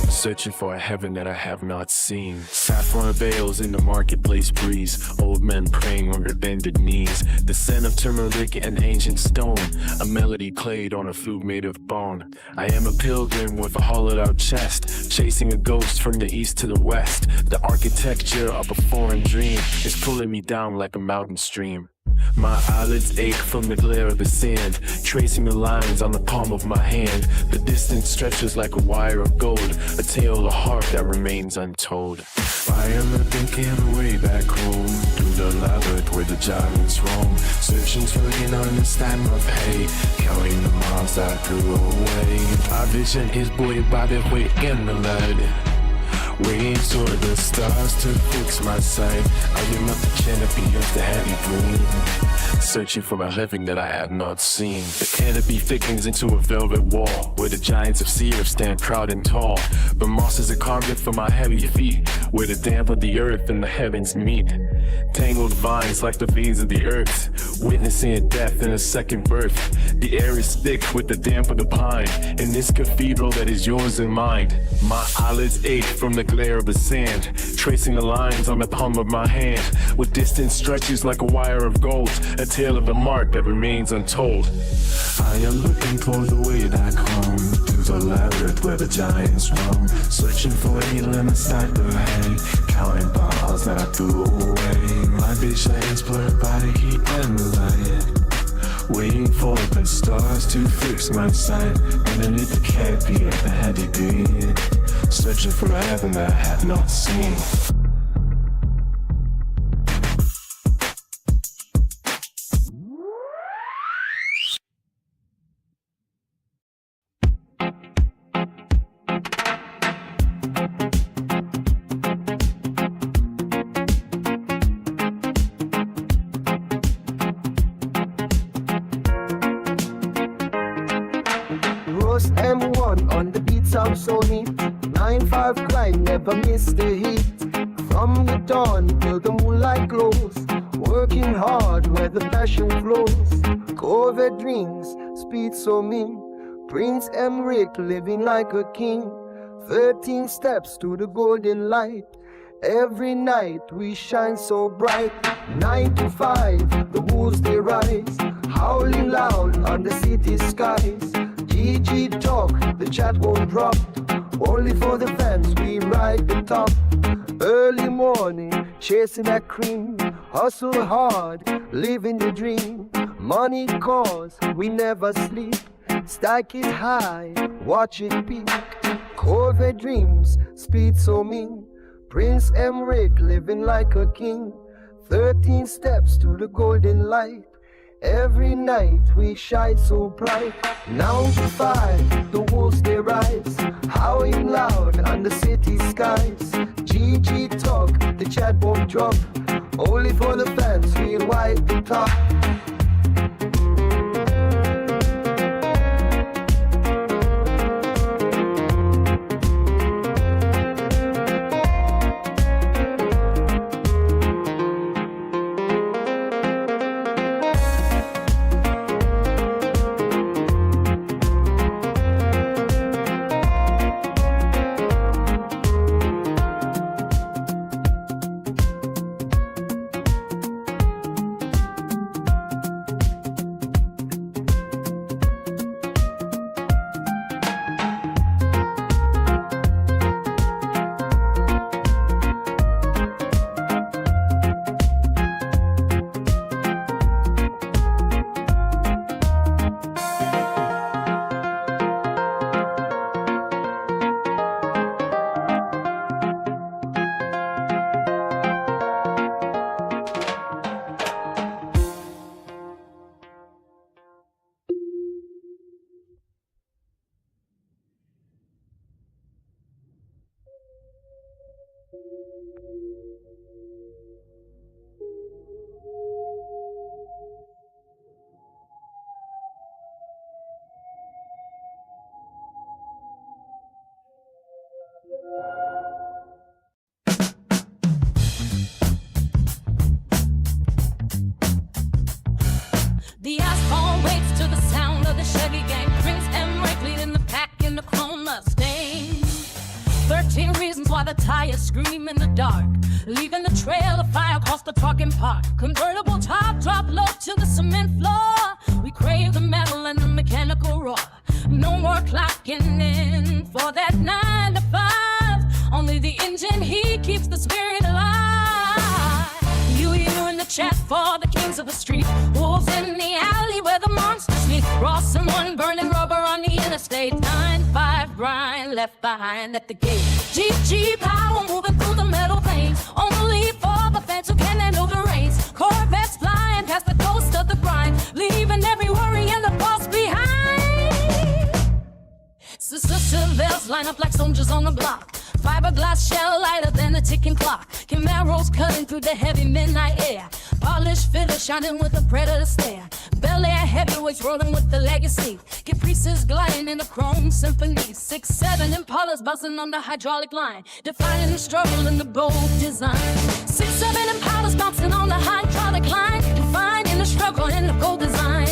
searching for a heaven that I have not seen. Saffron veils in the marketplace breeze, old men praying on their bended knees. The scent of turmeric and ancient stone, a melody played on a flute made of bone. I am a pilgrim with a hollowed out chest, chasing a ghost from the east to the west. The architecture of a foreign dream is pulling me down like a mountain stream. My eyelids ache from the glare of the sand, tracing the lines on the palm of my hand. The distance stretches like a wire of gold, a tale of heart that remains untold. I am thinking way back home, through the labyrinth where the giants roam, searching for an honest time of hay, counting the miles I threw away. My vision is buoyed by the weight in the light, waiting toward the stars to fix my sight. I am up the canopy of the heavy green, searching for a living that I have not seen. The canopy thickens into a velvet wall, where the giants of Seir stand proud and tall. The moss is a carpet for my heavy feet, where the damp of the earth and the heavens meet. Tangled vines like the veins of the earth, witnessing a death and a second birth. The air is thick with the damp of the pine, in this cathedral that is yours and mine. My eyelids ache from the glare of the sand, tracing the lines on the palm of my hand, with distance stretches like a wire of gold, a tale of a mark that remains untold. I am looking for the way back home, through the labyrinth where the giants roam, searching for a limit type of hay, counting balls that I threw away. My vision is blurred by the heat and the light, waiting for the stars to fix my sight. Underneath the canopy of the heavy green, searching for a heaven that I have not seen. Rose M1 on the beat sound so neat. 9-5 grind, never miss the heat. From the dawn till the moonlight glows, working hard where the passion flows. Corvette dreams, speed so mean. Prince Emmerich living like a king. 13 steps to the golden light. Every night we shine so bright. 9 to 5, the wolves they rise, howling loud on the city skies. GG talk, the chat won't drop. Only for the fans we ride the top. Early morning, chasing that cream. Hustle hard, living the dream. Money calls, we never sleep. Stack it high, watch it peak. Corvette dreams, speed so mean. Prince Emmerich living like a king. 13 steps to the golden light. Every night we shine so bright. 9 to 5, the wolves they rise, howling loud on the city skies. GG talk, the chat won't drop. Only for the fans we'll wipe the top. The asphalt waits to the sound of the Chevy gang. Prince Emmerich leading the pack in the chrome Mustang. 13 reasons why the tires scream in the dark, leaving the trail of fire across the parking park. Convertible top drop low to the cement floor. We crave the metal and the mechanical roar. No more clocking in for that 9 to 5. Only the engine heat keeps the spirit alive. You in the Snapchat for the kings of the street. Wolves in the alley where the monsters sleep. Ross and one burning rubber on the interstate. 9-5 Brian left behind at the gate. GG power moving through the metal veins. Only for the fans who can handle the reins. Corvettes flying past the coast of the grind, leaving every worry and the boss behind. Sister Chevelles line up like soldiers on the block. Fiberglass shell lighter than a ticking clock. Camaros cutting through the heavy midnight air. Polished fitter shining with a predator stare. Bel Air heavyweights rolling with the legacy. Caprices gliding in the chrome symphony. 6-7 Impalas buzzing on the hydraulic line, defining the struggle in the bold design. 6-7 Impalas bouncing on the hydraulic line, defining the struggle in the gold design.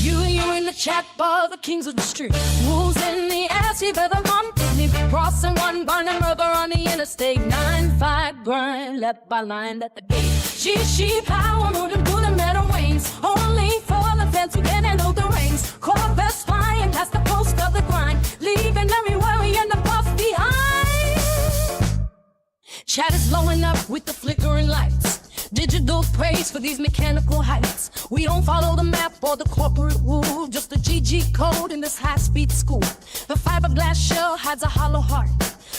You're in the chat bar, the kings of the street. Wolves in the ass, you better run to me. Crossing one burning rubber on the interstate. 9-5 Brian left by line at the gate. She power moving through the metal waves. Only for the fans who can handle the reins. Corvettes flying past the coast of the grind, leaving every worry and the buff behind. Chat is blowing up with the flickering lights. Digital praise for these mechanical heights. We don't follow the map or the corporate rule, just the GG code in this high-speed school. The fiberglass shell hides a hollow heart,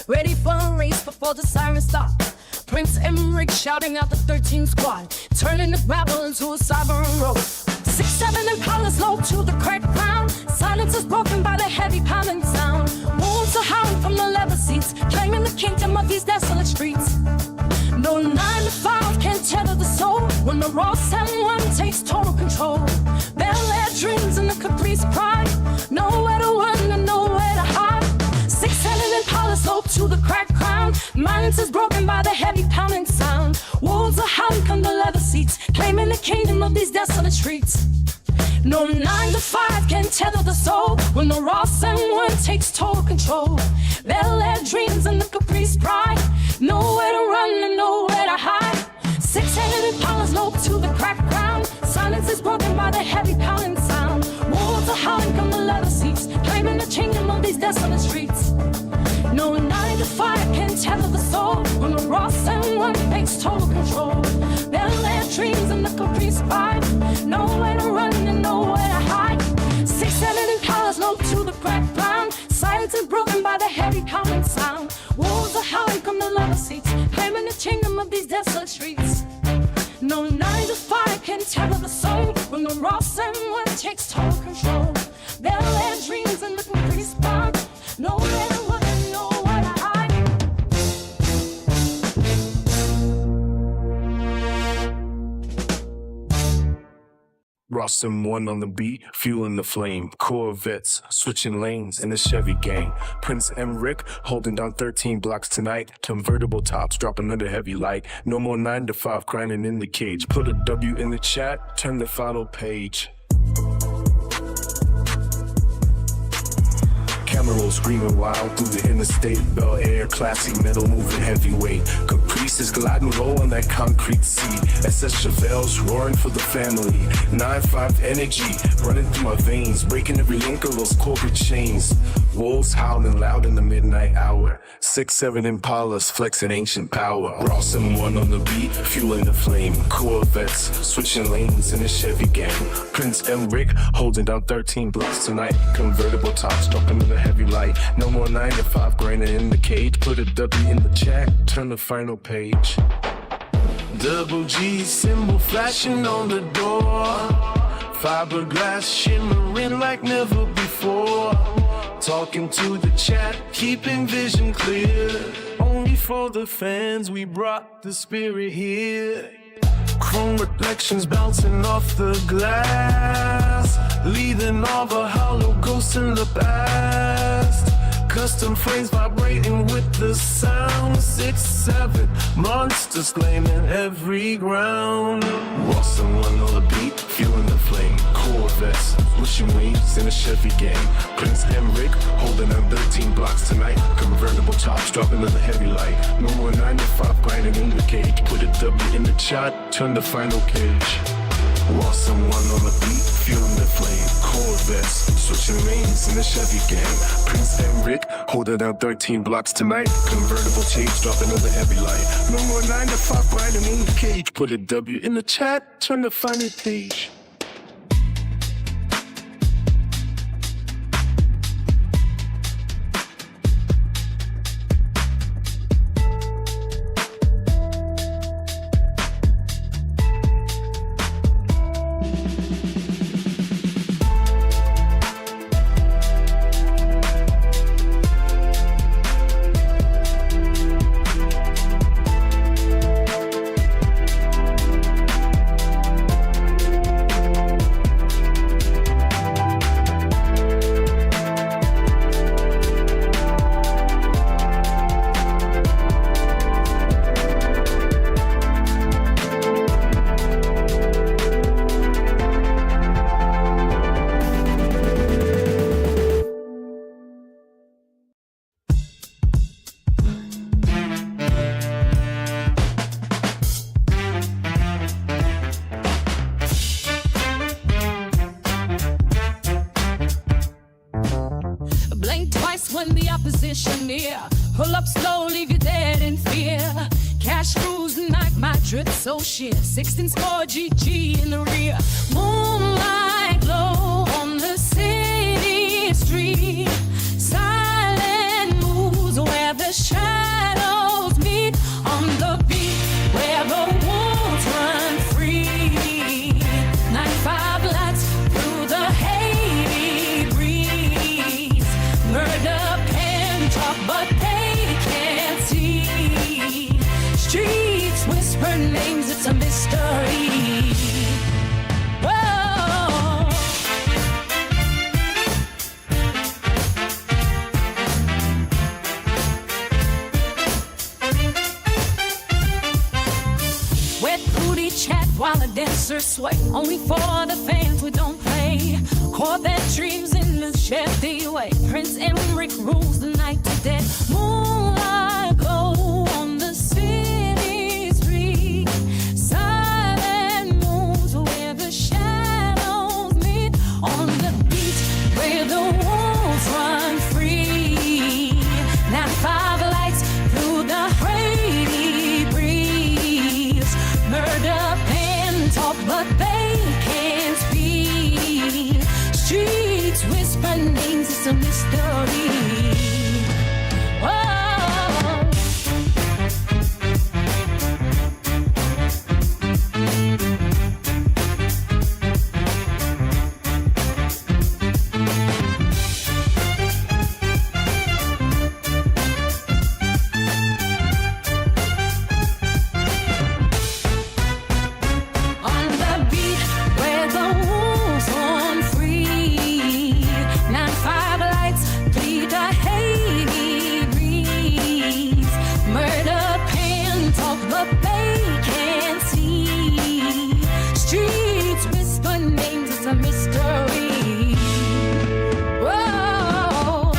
ready for a race before the sirens stop. Prince Emmerich shouting out the 13 squad, turning the gravel into a sovereign road. 6-7 Impalas low to the cracked ground. Silence is broken by the heavy pounding sound. Wolves are howling from the leather seats, claiming the kingdom of these desolate streets. No 9-5 can tether the soul when the Ross and one takes total control. Bel Air dreams and the Caprice pride, nowhere to run and nowhere to hide. 6-7 Impalas low to the cracked crown. Silence is broken by the heavy pounding sound. Wolves are howling from the leather seats, claiming the kingdom of these desolate streets. No 9-5 can tether the soul when the Ross and one takes total control. Bel Air dreams and the Caprice pride, nowhere to run and nowhere to hide. 6-7 Impalas low to the cracked ground. Silence is broken by the heavy pounding sound. Wolves are howling from the leather seats, claiming the kingdom of these desolate streets. No 9-5 can tether the soul when the Ross and one takes total control. Bel Air dreams and the Caprice pride, nowhere to run and nowhere to hide. 6-7 Impalas low to the cracked ground. Silence is broken by the heavy pounding sound. Wolves are howling from the leather seats, claiming the kingdom of these desolate streets. No 9-5 can tether the soul when the Ross and one takes total control. Bel Air dreams and the Caprice pride, nowhere to run and nowhere to hide. Ross and one on the beat, fueling the flame. Corvettes, switching lanes in the Chevy gang. Prince Emmerich holding down 13 blocks tonight. Convertible tops dropping under heavy light. No more 9-5 grinding in the cage. Put a W in the chat, turn the final page. Camaros screaming wild through the interstate. Bel Air, classy metal moving heavyweight. Caprices gliding low on that concrete sea. SS Chevelles roaring for the family. 9-5 energy running through my veins, breaking every link of those corporate chains. Wolves howling loud in the midnight hour. 6-7 Impalas flexing ancient power. Ross and one on the beat, fueling the flame. Corvettes switching lanes in a Chevy gang. Prince Emmerich holding down 13 blocks tonight. Convertible tops dropping in the heavy light. No more 9-5 grinding in the cage. Put a W in the chat, turn the final page. Double G symbol flashing on the door. Fiberglass shimmering like never before. Talking to the chat, keeping vision clear. Only for the fans, we brought the spirit here. Chrome reflections bouncing off the glass, leading all the hollow ghosts in the past. Custom frames vibrating with the sound. 6-7 monsters claiming every ground. Ross and one on the beat, feeling the flame. Corvettes, wishing waves in a Chevy gang. Prince Emmerich holding on 13 blocks tonight. Convertible tops dropping in the heavy light. No more 9-5 grinding in the cage. Put a W in the chat, turn the final page. Lost someone on the beat, feeling the flame. Corvettes, switching lanes in the Chevy gang. Prince and Rick, holding down 13 blocks tonight. Convertible shades dropping on the heavy light. No more 9 to 5 riding in the cage. Put a W in the chat, turn the final page. Blink twice when the opposition near. Pull up slow, leave you dead in fear. Cash cruising like my drip so sheer. 16 score GG in the rear. Moonlight glow on the city street. Silent moves where the shadows meet. On the beat where the wolves run free. 95 lights through the Haiti breeze. Murder can talk, but they can't see. Streets whisper names, it's a mystery. Whoa. Wet booty chat while the dancers sway. Only for the fans, we don't play. Corvette dreams in the Chevy way. Prince and Rick rules the night to death. Moonlight glow on the city street. Silent moves where the shadows meet. On the beat where the wolves run free. 95 lights through the Haiti breeze. Murder pen talk, but they can't speak. Streets whisper names, it's a mystery. Whoa. On the beat where the wolves run free. 95 lights bleed a Haiti breeze. Murder can talk, but they can't see. Streets whisper names, it's a mystery. Whoa.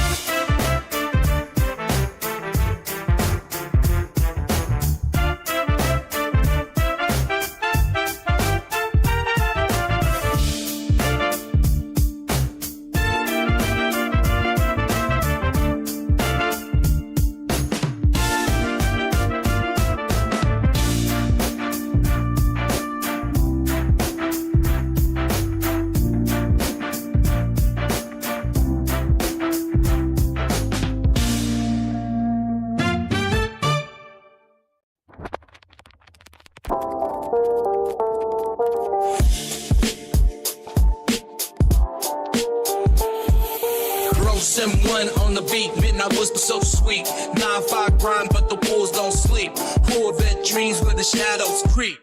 Gross M1 on the beat, midnight whisper so sweet. 9-5 grind, but the wolves don't sleep. Corvette dreams where the shadows creep.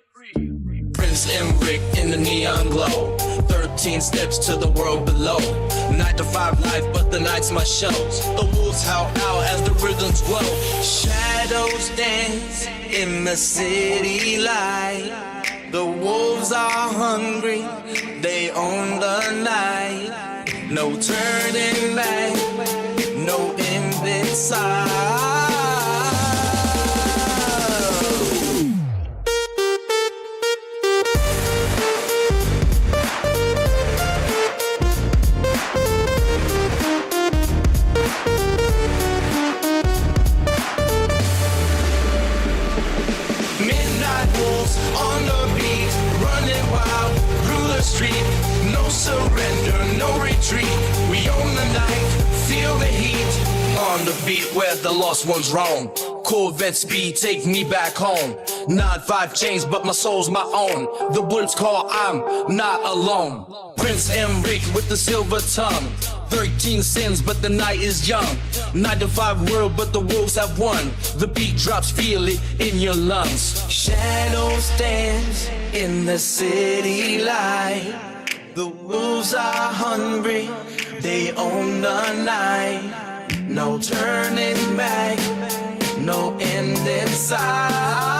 Prince and Rick in the neon glow. 13 steps to the world below. 9 to 5 life, but the nights my shows. The wolves howl out as the rhythms glow. Shadows dance in the city light. The wolves are hungry, they own the night. No turning back, no end in sight. street. No surrender, no retreat. We own the night, feel the heat. On the beat where the lost one's roam. Corvette speed, take me back home. 9-5 chains, but my soul's my own. The bullets call, I'm not alone. Prince Emmerich with the silver tongue. 13 sins, but the night is young. 9-5 world, but the wolves have won. The beat drops, feel it in your lungs. Shadows dance in the city light. The wolves are hungry, they own the night. No turning back, no end in sight.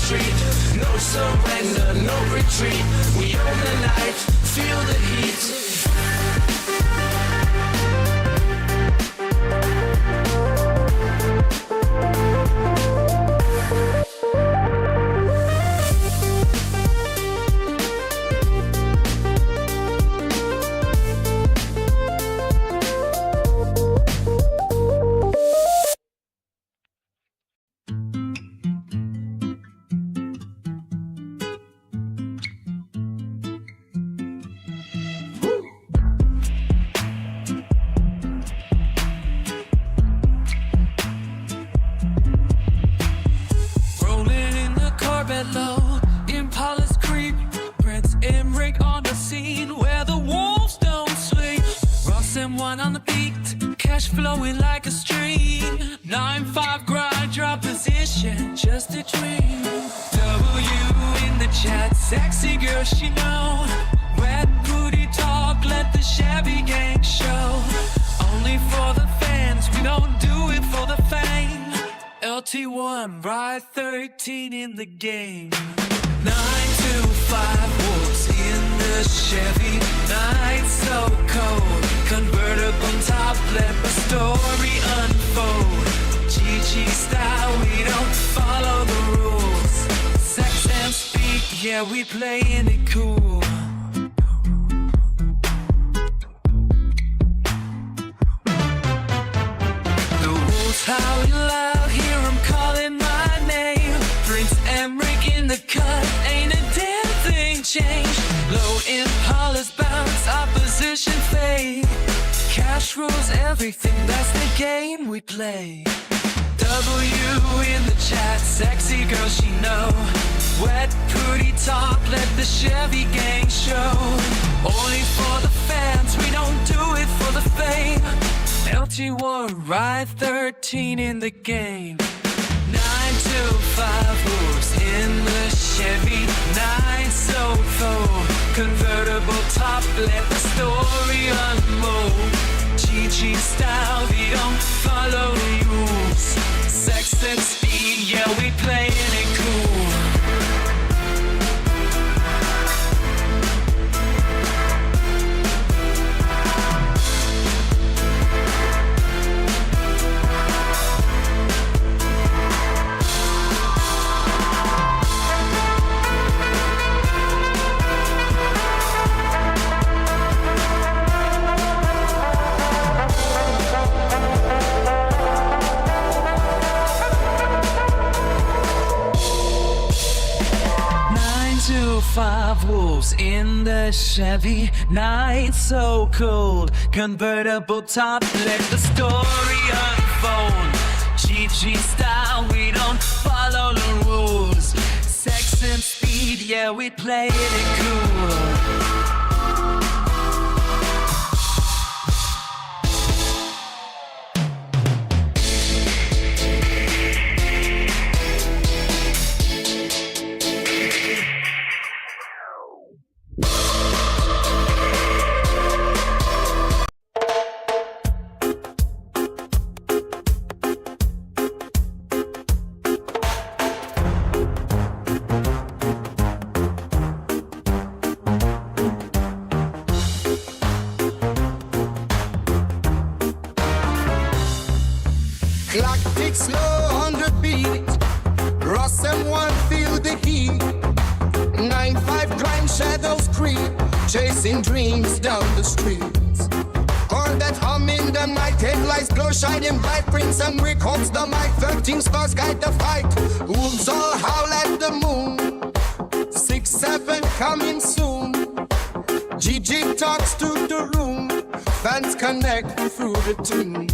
Street. No surrender, no retreat. We own the night, feel the heat. Low, Impala's creep, Prince Emmerich on the scene where the wolves don't sleep. Ross and one on the beat, cash flowing like a stream. 9-5 grind, drop position, just a dream. W in the chat, sexy girl she know. Wet booty talk, let the Chevy gang show. Only for the fans, we don't do it for the fame. LT1, ride 13 in the game. 9-5 wolves in the Chevy. Night so cold, convertible top, let the story unfold. GG style, we don't follow the rules. Sex and speed, yeah, we playing it cool. The wolves howling loud, hear 'em calling my name. Prince Emmerich in the cut, ain't a damn thing changed. Low Impala's bounce, opposition fade. Cash rules everything, that's the game we play. W in the chat, sexy girl she know. Wet pretty talk, let the Chevy gang show. Only for the fans, we don't do it for the fame. LT1, ride 13 in the game. 9-5 wolves in the Chevy. 9 so cold, convertible top, let the story unfold. GG style, we don't follow the rules. Sex and speed, yeah, we playing it cool. Five wolves in the Chevy, night so cold, convertible top, let the story unfold. GG style, we don't follow the rules. Sex and speed, yeah, we play it cool. slow 100 beat. Ross M1 feel the heat. 9-5 grind shadows creep, chasing dreams down the streets. Corvette hum in the night, headlights glow, shining bright. Prince and Rick holds the mic, 13 stars guide the fight. Wolves all howl at the moon. 6-7 coming soon. GG talks to the room. Fans connect through the tune.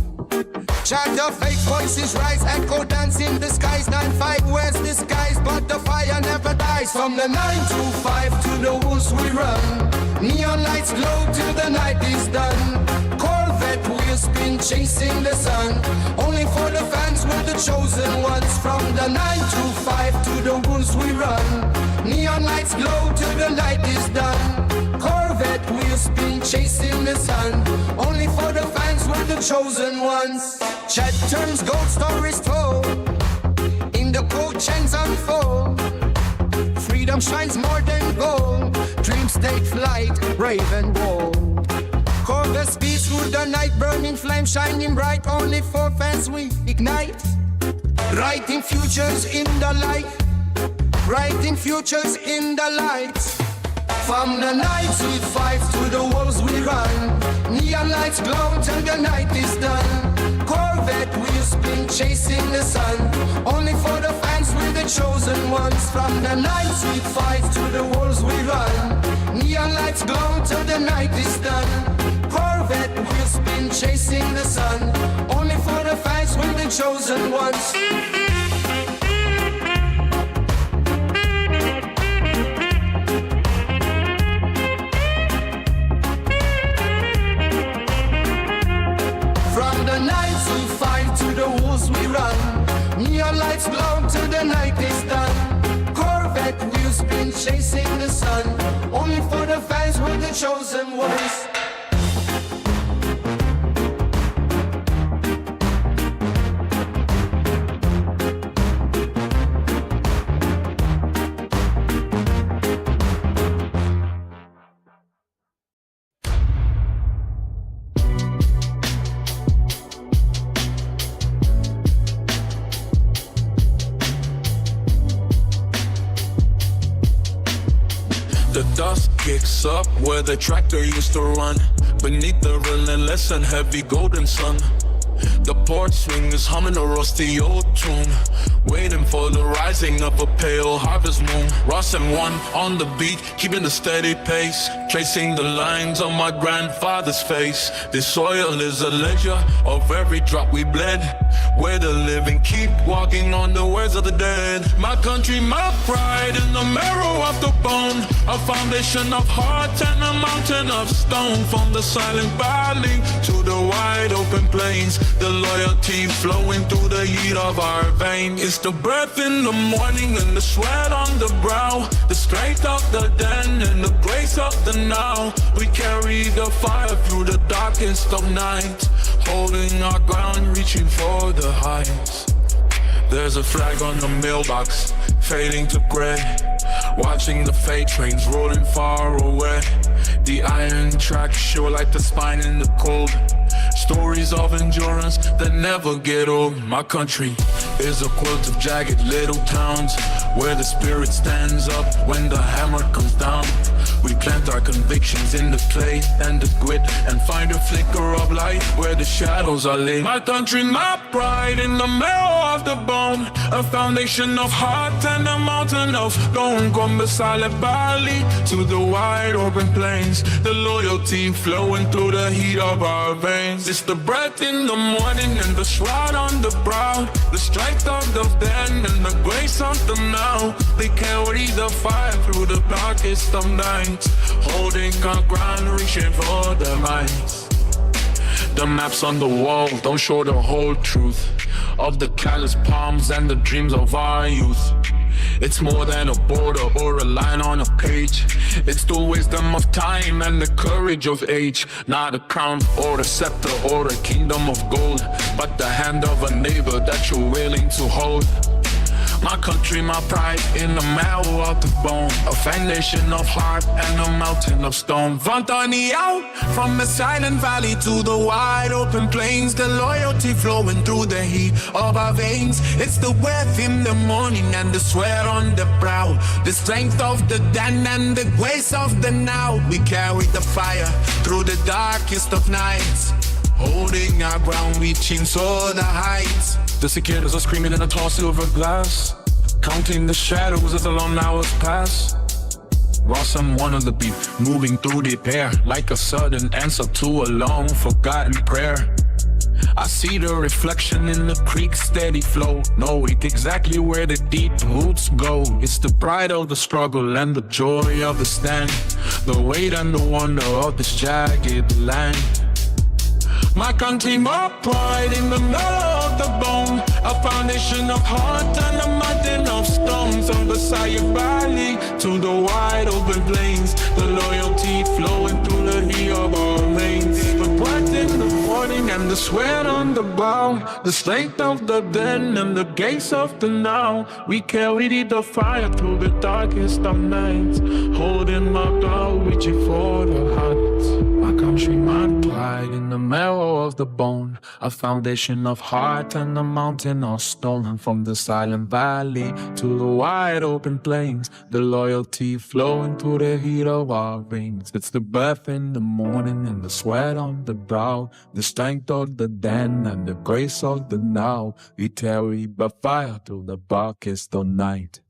Chant of fake voices rise, echo dance in the skies. 9-5 wears disguise, but the fire never dies. From the 9 to 5 to the woods we run. Neon lights glow till the night is done. Corvette wheels spin chasing the sun. Only for the fans we're the chosen ones. From the 9 to 5 to the woods we run. Neon lights glow till the night is done. Corvette wheels spin chasing the sun. Only for the fans we're the chosen ones. Chat turns gold, stories told. In the cold chains unfold. Freedom shines more than gold. Dreams take flight, brave and bold. Corvette speeds through the night, burning flame, shining bright. Only for fans we ignite. Writing futures in the light. Writing futures in the light. From the night to 5 to the walls we run. Neon lights glow till the night is done. Corvette wheels spin chasing the sun. Only for the fans we're the chosen ones. From the 9 to 5 to the walls we run. Neon lights glow till the night is done. Corvette wheels spin chasing the sun. Only for the fans we're the chosen ones. From the 9 to 5 to the walls we run. Neon lights glow till the night is done. Corvette wheels spin chasing the sun. Only for the fans we're the chosen ones. The dust kicks up where the tractor used to run. Beneath the relentless and heavy golden sun. The porch swing is humming a rusty old tune, waiting for the rising of a pale harvest moon. Ross and one on the beat, keeping the steady pace, tracing the lines on my grandfather's face. This soil is a ledger of every drop we bled, where the living keep walking on the words of the dead. My country, my pride, in the marrow of the bone, a foundation of heart and a mountain of stone. From the silent valley to the wide open plains, the loyalty flowing through the heat of our veins. It's the breath in the morning and the sweat on the brow, the strength of the then and the grace of the now. We carry the fire through the darkest of nights, holding our ground, reaching for the heights. There's a flag on the mailbox, fading to gray, watching the freight trains rolling far away. The iron tracks show like the spine in the cold, stories of endurance that never get old. My country is a quilt of jagged little towns, where the spirit stands up when the hammer comes down. We plant our convictions in the clay and the grit, and find a flicker of light where the shadows are laid. My country, my pride, in the marrow of the bone, a foundation of heart and a mountain of stone. From the silent valley to the wide open plains, the loyalty flowing through the heat of our veins. It's the breath in the morning and the shroud on the brow, the strength of the then and the grace of the now. They carry the fire through the darkest of nights, holding our ground, reaching for the heights. The maps on the wall don't show the whole truth of the callous palms and the dreams of our youth. It's more than a border or a line on a page. It's the wisdom of time and the courage of age. Not a crown or a scepter or a kingdom of gold, but the hand of a neighbor that you're willing to hold. My country, my pride, in the marrow of the bone. A foundation of heart and a mountain of stone. Vent on the out, from the silent valley to the wide open plains. The loyalty flowing through the heat of our veins. It's the breath in the morning and the sweat on the brow. The strength of the then and the grace of the now. We carry the fire through the darkest of nights. Holding our ground, reaching so the heights. The cicadas are screaming in a tall silver glass, counting the shadows as the long hours pass. Ross and one on the beat, moving through the air, like a sudden answer to a long forgotten prayer. I see the reflection in the creek's steady flow, knowing exactly where the deep roots go. It's the pride of the struggle and the joy of the stand, the weight and the wonder of this jagged land. My country, my pride, in the middle of the bone. A foundation of heart and a mountain of stones. On the Messiah Valley to the wide open plains. The loyalty flowing through the heat of our veins. The breath in the morning and the sweat on the brow. The strength of the then and the gaze of the now. We carried the fire through the darkest of nights. Holding my ground, reaching for the heights. My country, my pride, in the marrow of the bone. A foundation of heart and a mountain of stone. And from the silent valley to the wide open plains, the loyalty flowing through the heat of our veins. It's the breath in the morning and the sweat on the brow. The strength of the then and the grace of the now. We carry by fire through the darkest of night.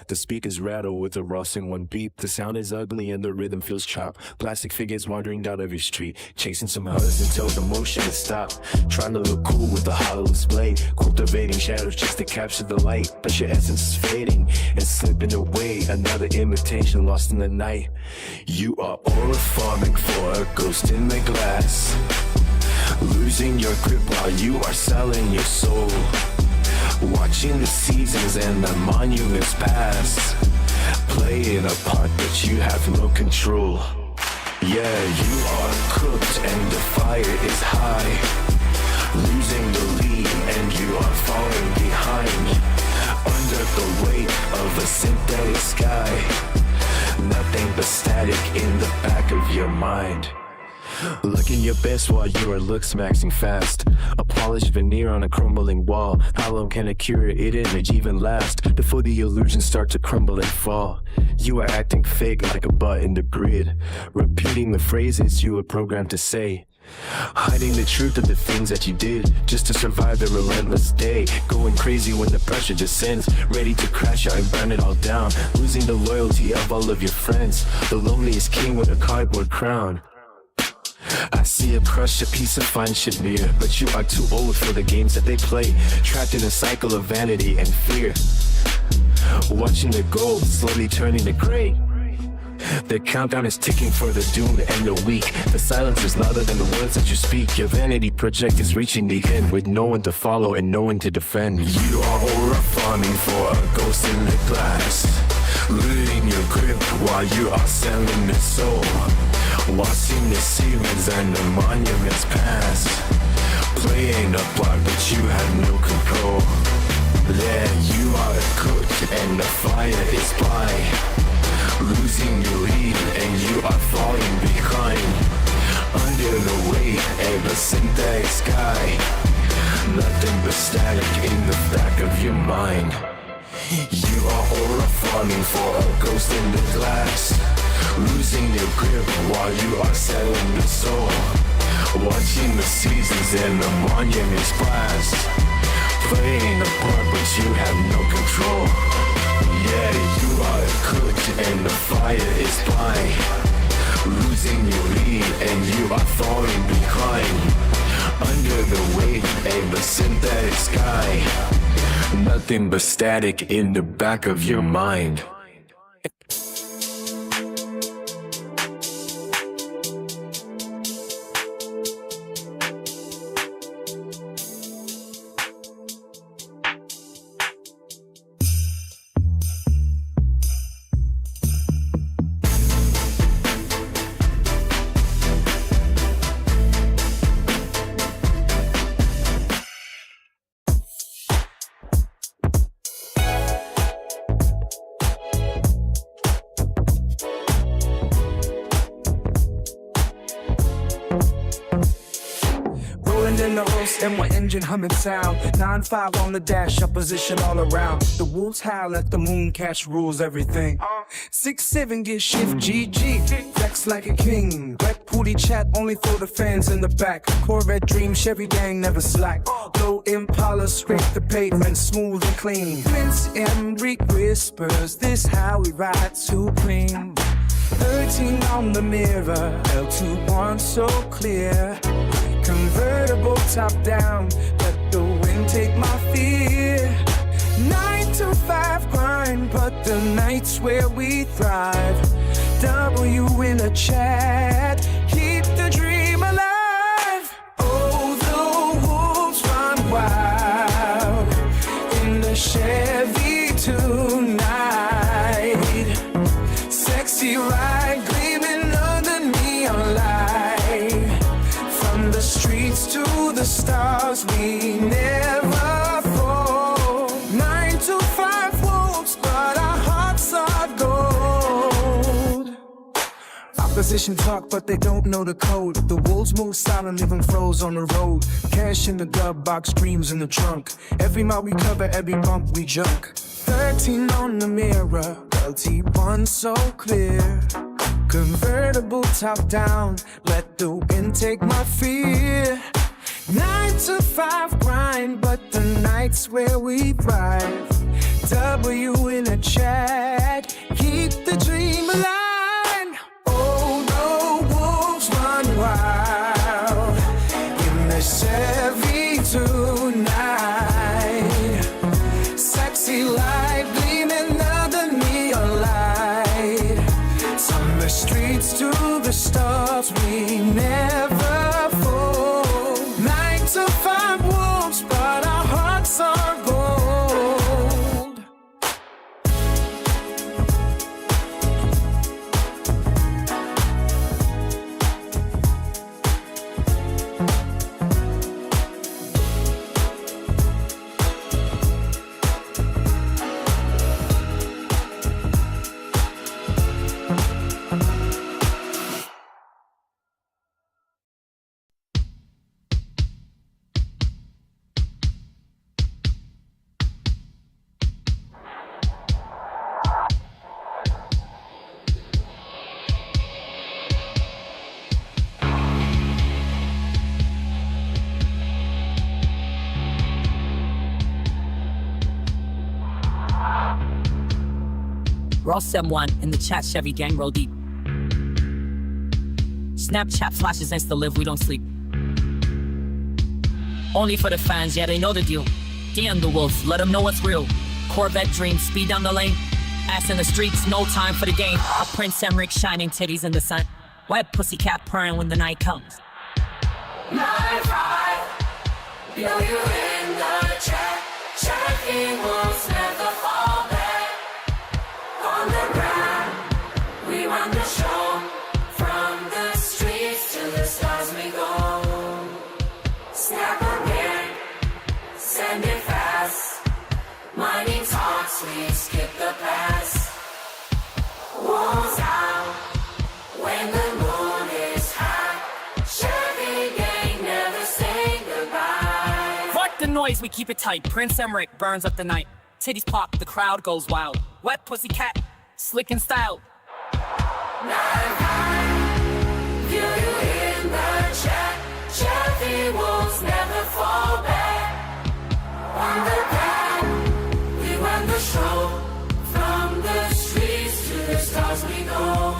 The speakers rattle with a rustling one beat. The sound is ugly and the rhythm feels chopped. Plastic figures wandering down every street, chasing some hugs until the motion is stopped. Trying to look cool with a hollow display, cultivating shadows just to capture the light. But your essence is fading and slipping away. Another imitation lost in the night. You are aura farming for a ghost in the glass, losing your grip while you are selling your soul. Watching the seasons and the monuments pass, playing a part that you have no control. Yeah, you are cooked and the fire is high, losing the lead and you are falling behind. Under the weight of a synthetic sky, nothing but static in the back of your mind. Looking your best while you are looks maxing fast. A polished veneer on a crumbling wall. How long can a curated image even last before the illusions start to crumble and fall? You are acting fake like a butt in the grid, repeating the phrases you were programmed to say, hiding the truth of the things that you did just to survive the relentless day. Going crazy when the pressure descends, ready to crash out and burn it all down. Losing the loyalty of all of your friends, the loneliest king with a cardboard crown. I see a crushed piece of fine chandelier, but you are too old for the games that they play. Trapped in a cycle of vanity and fear, watching the gold slowly turning to gray. The countdown is ticking for the doomed and the weak. The silence is louder than the words that you speak. Your vanity project is reaching the end with no one to follow and no one to defend. You are aura farming for a ghost in the glass, losing your grip while you are selling the soul. Watching the seasons and the monuments pass, playing a part but you have no control. There you are cooked and the fire is by, losing your lead and you are falling behind. Under the weight of a synthetic sky, nothing but static in the back of your mind. You are aura farming for a ghost in the glass, losing your grip while you are selling your soul. Watching the seasons and the monuments blast, playing a part but you have no control. Yeah, you are cooked and the fire is by, losing your lead and you are falling behind. Under the weight of a synthetic sky, nothing but static in the back of your mind. M1 engine humming sound. 9.5 on the dash, opposition all around. The wolves howl at the moon, cash rules everything. 6-7 get shift GG, flex like a king. Wet pooty chat, only throw the fans in the back. Corvette dream, Chevy gang never slack. Low Impala, scrape the pavement, smooth and clean. Prince Emmerich whispers, this how we ride supreme. 13 on the mirror, L21 so clear. Convertible top down, let the wind take my fear. 9 to 5 grind, but the nights where we thrive. W in a chat, keep the dream alive. Oh, the wolves run wild in the Chevy tonight. Sexy ride gleaming under neon light. From the streets to the stars, we never fall. 9 to 5 wolves, but our hearts are gold. Opposition talk, but they don't know the code. The wolves move silent, leaving froze on the road. Cash in the glove box, dreams in the trunk. Every mile we cover, every bump we junk. 13 on the mirror, LT1 so clear. Convertible top down, let the wind take my fear. 9 to 5 grind, but the nights where we thrive. W in a chat, keep the dream alive. Oh, the wolves run wild in the Chevy tonight. Sexy light gleaming under neon light. From the streets to the stars, we never fall. 9 to 5 wolves, but our hearts are gold. Ross M1 in the chat, Chevy gang roll deep. Snapchat flashes insta live, we don't sleep. Only for the fans, yeah, they know the deal. DM the wolves, let them know what's real. Corvette dreams, speed down the lane. Ass in the streets, no time for the game. Prince Emmerich shining titties in the sun. Wet pussycat purring when the night comes. 9-5, feel you in the chat. Checking wolves never fall back. On the ground, we run the show. From the streets to the stars we go. Snap again, send it fast. Money talks, we skip the pass. Wolves out when the moon is high. Chevy gang never say goodbye. Fuck the noise, we keep it tight. Prince Emmerich burns up the night. Titties pop, the crowd goes wild. Wet pussycat, slick and styled. 9-5, feel you in the chat. Chevy wolves never fall back. On the ground, we run the show. From the streets to the stars we go.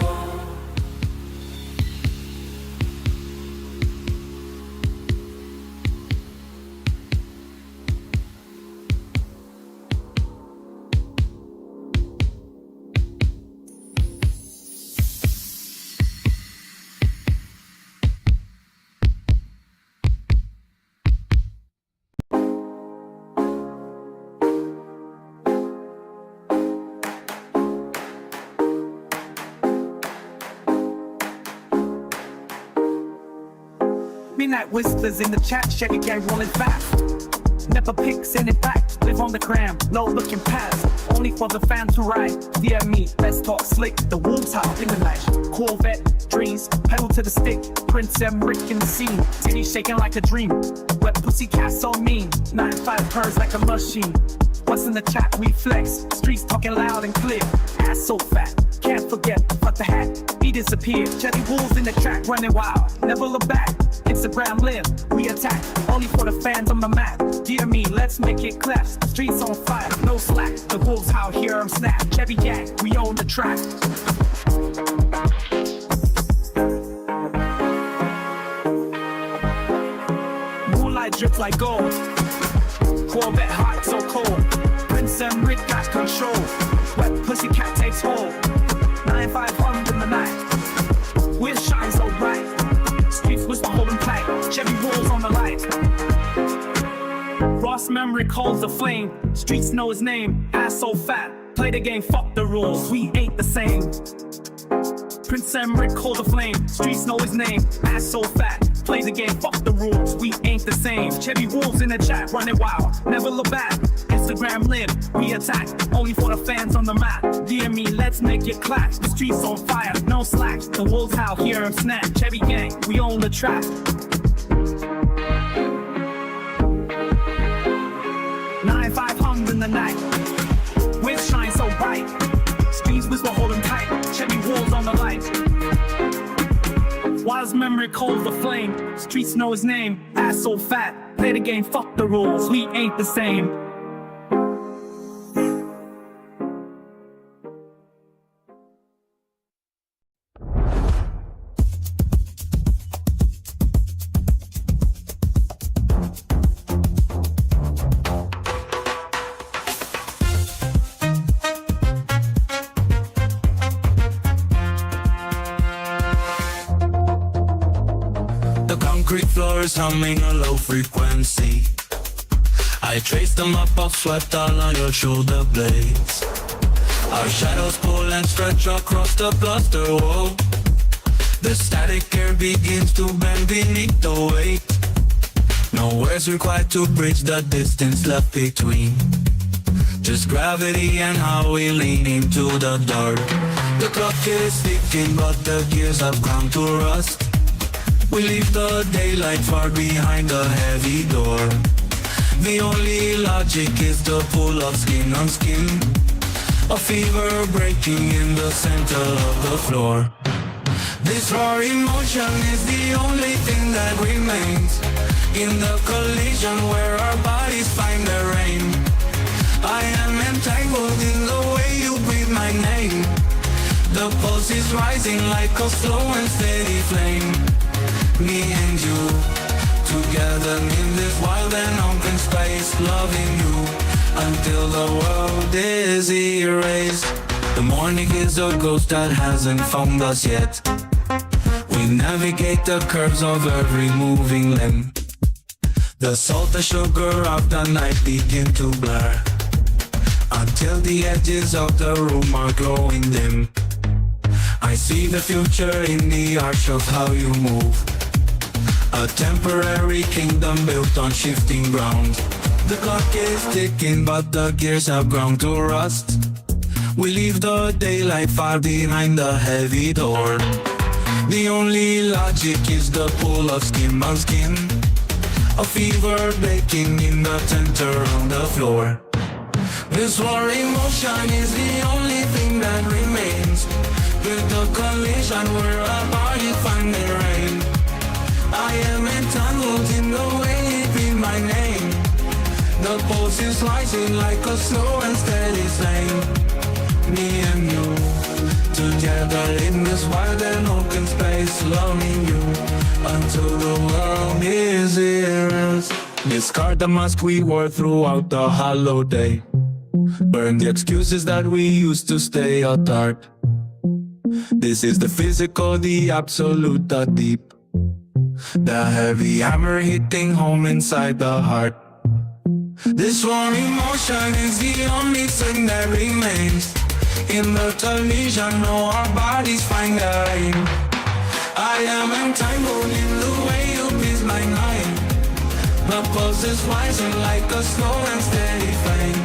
Midnight whispers in the chat, Chevy gang rolling fast. never pick, send it back. Live on the gram, no looking past. Only for the fan to ride. Dear me, let's talk slick. The wolves howl in the night. Corvette dreams, pedal to the stick. Prince and Rick in the scene. Titty shaking like a dream. Wet pussy cat so mean. 9-5 purrs like a machine. What's in the chat? We flex. Streets talking loud and clear. Ass so fat. Can't forget, fuck the hat. He disappeared. Jetty wolves in the track running wild. Never look back. Instagram live. We attack. Only for the fans on the map. Dear me, let's make it clap. Streets on fire. No slack. The wolves howl, hear 'em snap. Chevy gang, we own the track. Moonlight drips like gold. Corvette hot, so cold. Prince and Rick got control. Wet pussy cat takes hold. 9-5 hung in the night. Wind shines so bright. Streets whisper holding tight. Chevy wolves on the light. Ross memory calls the flame. Streets know his name. Ass so fat. Play the game, fuck the rules. We ain't the same. Prince and Rick hold the flame. Streets know his name. Ass so fat. Play the game, fuck the rules. We ain't the same. Chevy wolves in the chat, running wild. Never look back. Instagram live, we attack. Only for the fans on the map. Dear me, let's make it clap. The streets on fire, no slack. The wolves howl, hear 'em snap. Chevy gang, we own the track. 9-5 hung in the night. Wind shine so bright. Streets whisper holding tight. Chevy wolves on the light. Wise memory calls the flame. Streets know his name. Ass so fat. Play the game, fuck the rules. We ain't the same. Concrete floors humming a low frequency. I traced them up, I've swept all on your shoulder blades. Our shadows pull and stretch across the plaster wall. The static air begins to bend beneath the weight. No words required to bridge the distance left between. Just gravity and how we lean into the dark. The clock is ticking but the gears have ground to rust. We leave the daylight far behind the heavy door. The only logic is the pull of skin on skin. A fever breaking in the center of the floor. This raw emotion is the only thing that remains. In the collision where our bodies find their aim. I am entangled in the way you breathe my name. The pulse is rising like a slow and steady flame. Me and you, together in this wild and open space, loving you until the world is erased. The morning is a ghost that hasn't found us yet. We navigate the curves of every moving limb. The salt and sugar of the night begin to blur, until the edges of the room are glowing dim. I see the future in the arch of how you move. A temporary kingdom built on shifting ground. The clock is ticking but the gears have ground to rust. We leave the daylight far behind the heavy door. The only logic is the pull of skin on skin. A fever baking in the center on the floor. This war emotion is the only thing that remains. With the collision where our bodies find their aim. I am entangled in the way you breathe my name. The pulse is rising like a slow and steady flame. Me and you, together in this wide and open space, loving you until the world is erased. Discard the mask we wore throughout the hollow day. Burn the excuses that we used to stay apart. This is the physical, the absolute, the deep. The heavy hammer hitting home inside the heart. This warm emotion is the only thing that remains. In the collision, no, our bodies find their aim. I am entangled in the way you breathe my name. The pulse is rising like a slow and steady flame.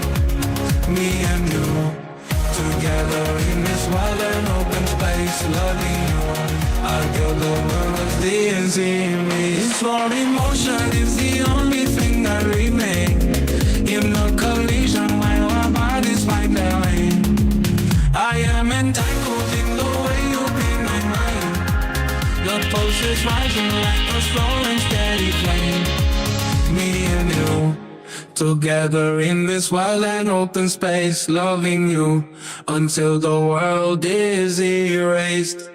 Me and you, together in this wild and open space, loving you. I'll give the world of the me. Slow emotion is the only thing that remains. In the collision while our bodies find their lane, I am entangled in the way you be my mind. The pulse is rising like a slow and steady flame. Me and you, together in this wild and open space, loving you until the world is erased.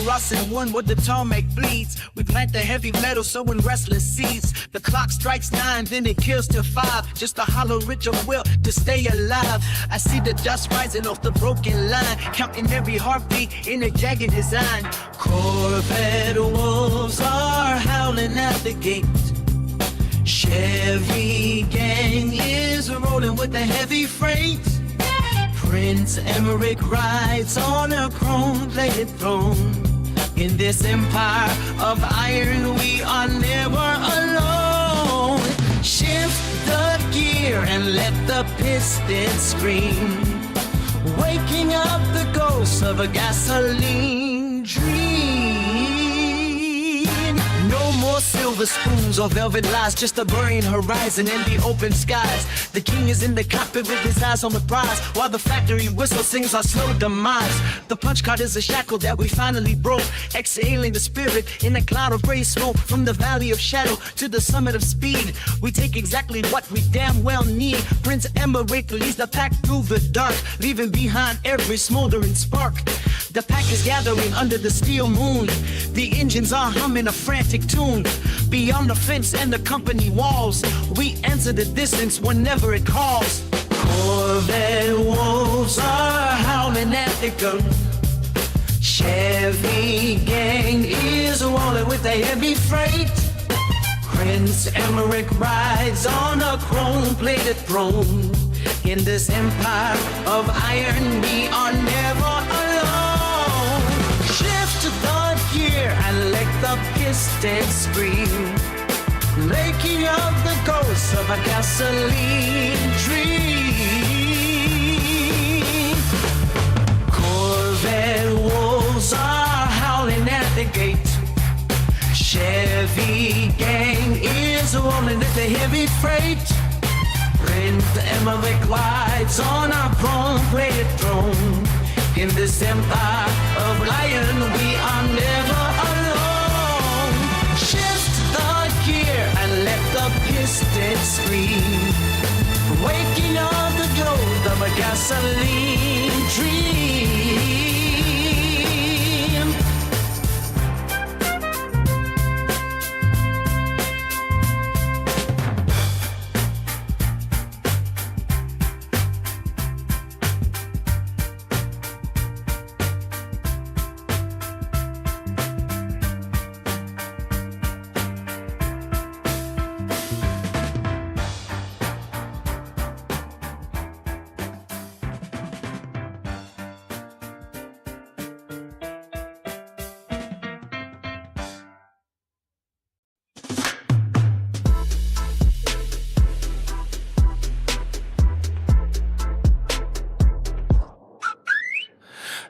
Ross and one with the tarmac bleeds. We plant the heavy metal sowing restless seeds. The clock strikes 9, then it kills till 5. Just a hollow ritual will to stay alive. I see the dust rising off the broken line, counting every heartbeat in a jagged design. Corvette wolves are howling at the gate. Chevy gang is rolling with the heavy freight. Prince Emmerich rides on a chrome-plated throne. In this empire of iron, we are never alone. Shift the gear and let the piston scream, waking up the ghosts of a gasoline dream. No more silver spoons or velvet lies, just a burning horizon and the open skies. The king is in the cockpit with his eyes on the prize, while the factory whistle sings our slow demise. The punch card is a shackle that we finally broke, exhaling the spirit in a cloud of gray smoke. From the valley of shadow to the summit of speed, we take exactly what we damn well need. Prince Emmerich leads the pack through the dark, leaving behind every smoldering spark. The pack is gathering under the steel moon. The engines are humming a frantic tune. Beyond the fence and the company walls, we answer the distance whenever it calls. Corvette wolves are howling at the gun. Chevy gang is rolling with a heavy freight. Prince Emmerich rides on a chrome-plated throne. In this empire of iron, we are never alone. Shift the gear and let the piston scream, waking up the ghosts of a gasoline dream. Corvette wolves are howling at the gate. Chevy gang is rolling at the heavy freight. Prince Emmerich rides on a chrome-plated throne. In this empire of lion, we are never alone. Shift the gear and let the piston scream, waking up the ghost of a gasoline dream.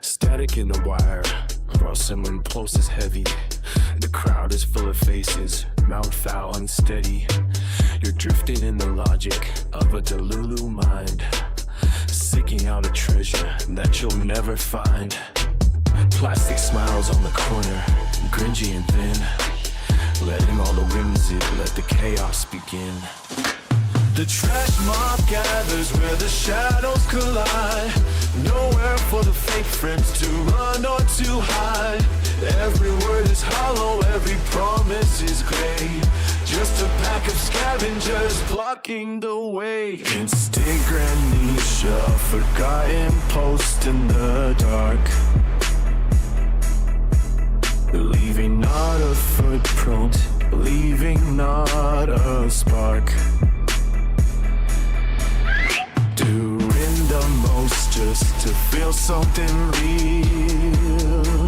Static in the wire, crossing when pulse is heavy. The crowd is full of faces, mouth foul unsteady. You're drifting in the logic of a Delulu mind, seeking out a treasure that you'll never find. Plastic smiles on the corner, cringy and thin, letting all the whims in, let the chaos begin. The trash mob gathers where the shadows collide. Nowhere for the fake friends to run or to hide. Every word is hollow, every promise is gray. Just a pack of scavengers blocking the way. Instinct Granisha, forgotten post in the dark. leaving not a footprint, leaving not a spark. Doing the most just to feel something real,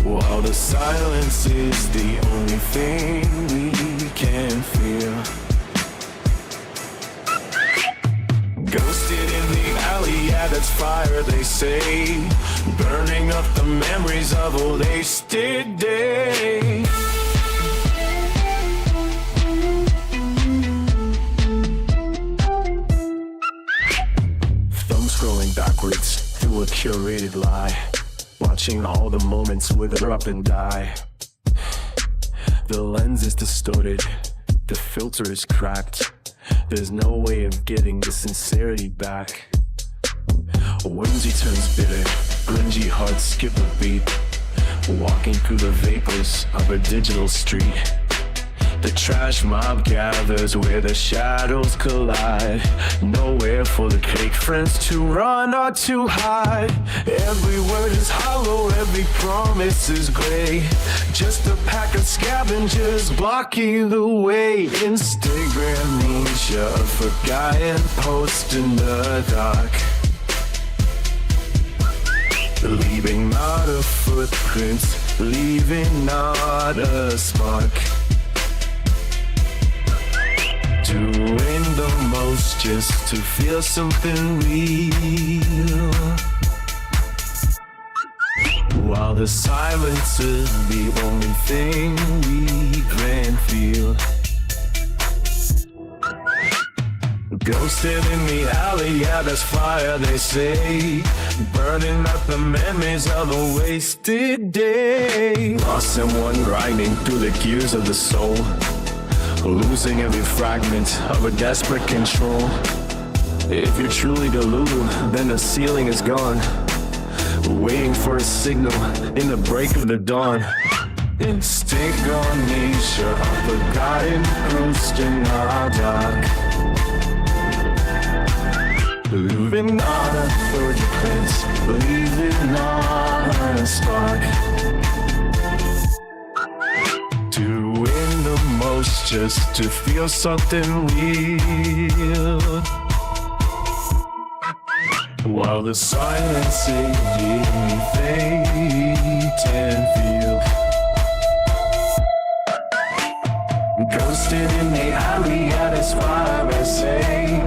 while the silence is the only thing we can feel. Ghosted in the alley, yeah, that's fire, they say, burning up the memories of a wasted day. Thumb scrolling backwards through a curated lie, watching all the moments wither up and die. The lens is distorted, the filter is cracked. There's no way of getting the sincerity back. Whimsy turns bitter, grungy hearts skip a beat, walking through the vapors of a digital street. The trash mob gathers where the shadows collide. Nowhere for the cake friends to run or to hide. Every word is hollow, every promise is gray. Just a pack of scavengers blocking the way. Instagram ninja, a forgotten post in the dark, leaving not a footprint, leaving not a spark. Doing the most just to feel something real, while the silence is the only thing we can feel. Ghosted in the alley, yeah, there's fire, they say, burning up the memories of a wasted day. Lost someone grinding through the gears of the soul, losing every fragment of a desperate control. If you're truly deluded, then the ceiling is gone, waiting for a signal in the break of the dawn. Instinct on nature, a forgotten ghost in our dark, leaving not a footprint, leaving not a spark. Doing the most just to feel something real, while the silence is the only thing we can feel. Ghosted in the alley at its fire, I say,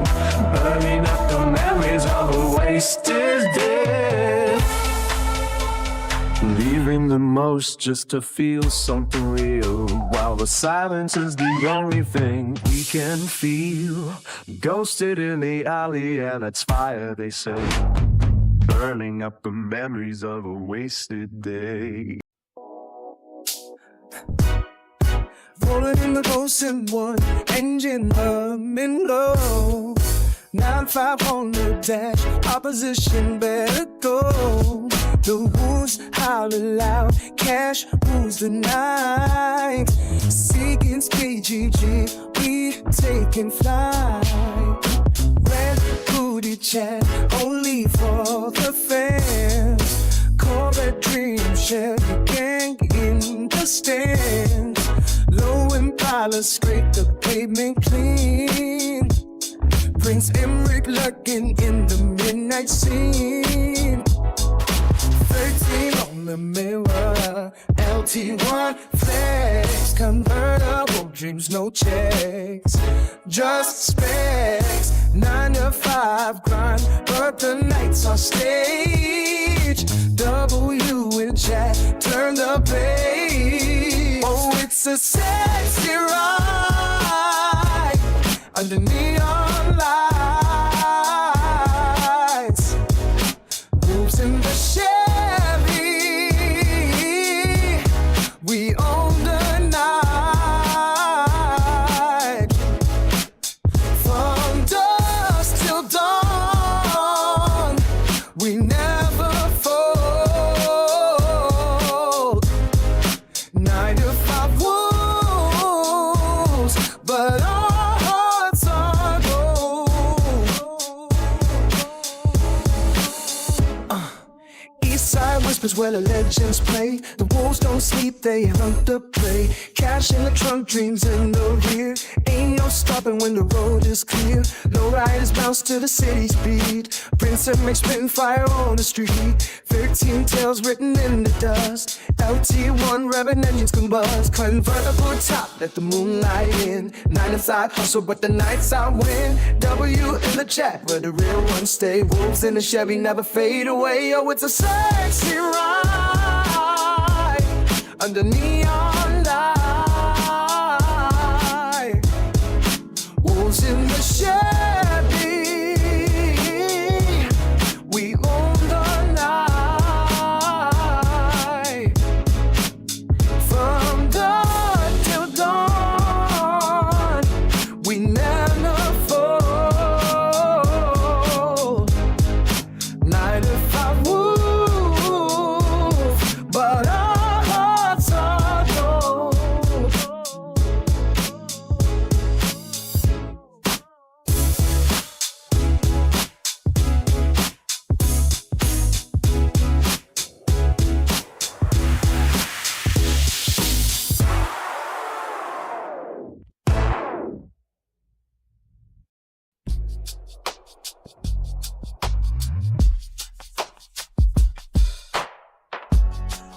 burning up the memories of a wasted day. Leaving the most just to feel something real, while the silence is the only thing we can feel. Ghosted in the alley and it's fire, they say, burning up the memories of a wasted day. Rolling in the ghost in one engine, humming low. 9-5 on the dash, opposition better go. The wolves howling loud, cash rules the night. Seeking PGG, we taking flight. Red booty chat, only for the fans. Corvette dream share, the gang in the stands. Low Impala scrape the pavement clean. Prince Emmerich lurking in the midnight scene. 13 on the mirror, LT1 flex. Convertible dreams, no checks, just specs. 9 to 5 grind, but the nights are stage. W in chat, turn the page. Oh, it's a sexy ride under neon lights. Moves in the Chevy, we own the night. From dusk till dawn, we never fold. 9 to 5 wolves, but our hearts are gold. whispers where the legends play. The wolves don't sleep, they hunt the prey. Cash in the trunk, dreams in the rear. Ain't no stopping when the road is clear. Low riders bounce to the city speed. Prince and Mick spitting fire on the street. 13 tales written in the dust. LT1 revving engines combust. Convertible top, let the moonlight in. 9 to 5 hustle, but the nights I win. W in the chat, where the real ones stay. Wolves in the Chevy never fade away. Oh, it's a sexy ride under neon light. Wolves in the Chevy, we own the night. From dawn till dawn, we never fall. 9 to 5 wolf, but our hearts are gold.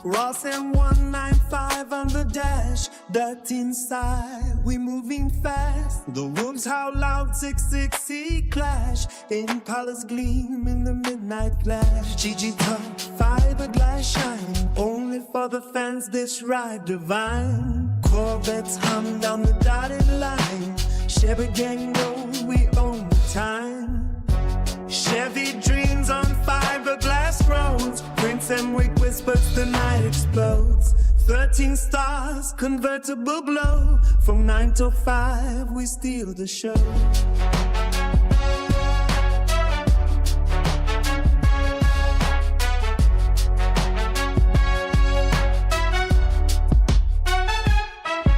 Ross and 195 on the dash, dirt inside, we moving fast. The wolves howl loud, 660 clash. Impalas gleam in the midnight flash. GG top, fiberglass shine. Only for the fans, this ride divine. Corvettes hum down the dotted line. Chevy gang know we own the time. Chevy dreams on fiberglass roads. Prince and Wick whispers, the night explodes. 13 stars, convertible glow. From 9 till 5, we steal the show.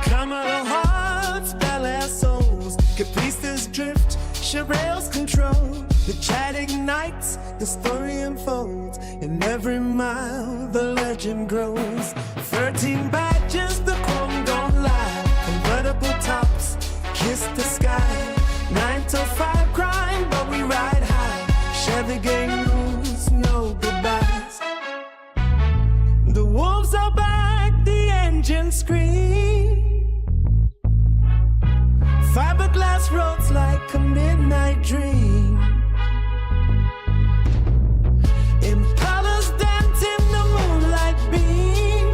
Camera hearts, Bel Air souls. Caprices drift, Chevrils control. The chat ignites, the story unfolds. In every mile, the legend grows. 13 badges, the chrome don't lie. Convertible tops, kiss the sky. 9 till 5 crime, but we ride high. Chevy gang rules, no goodbyes. The wolves are back, the engine scream. Fiberglass roads like a midnight dream. Impalas dance in the moonlight beam.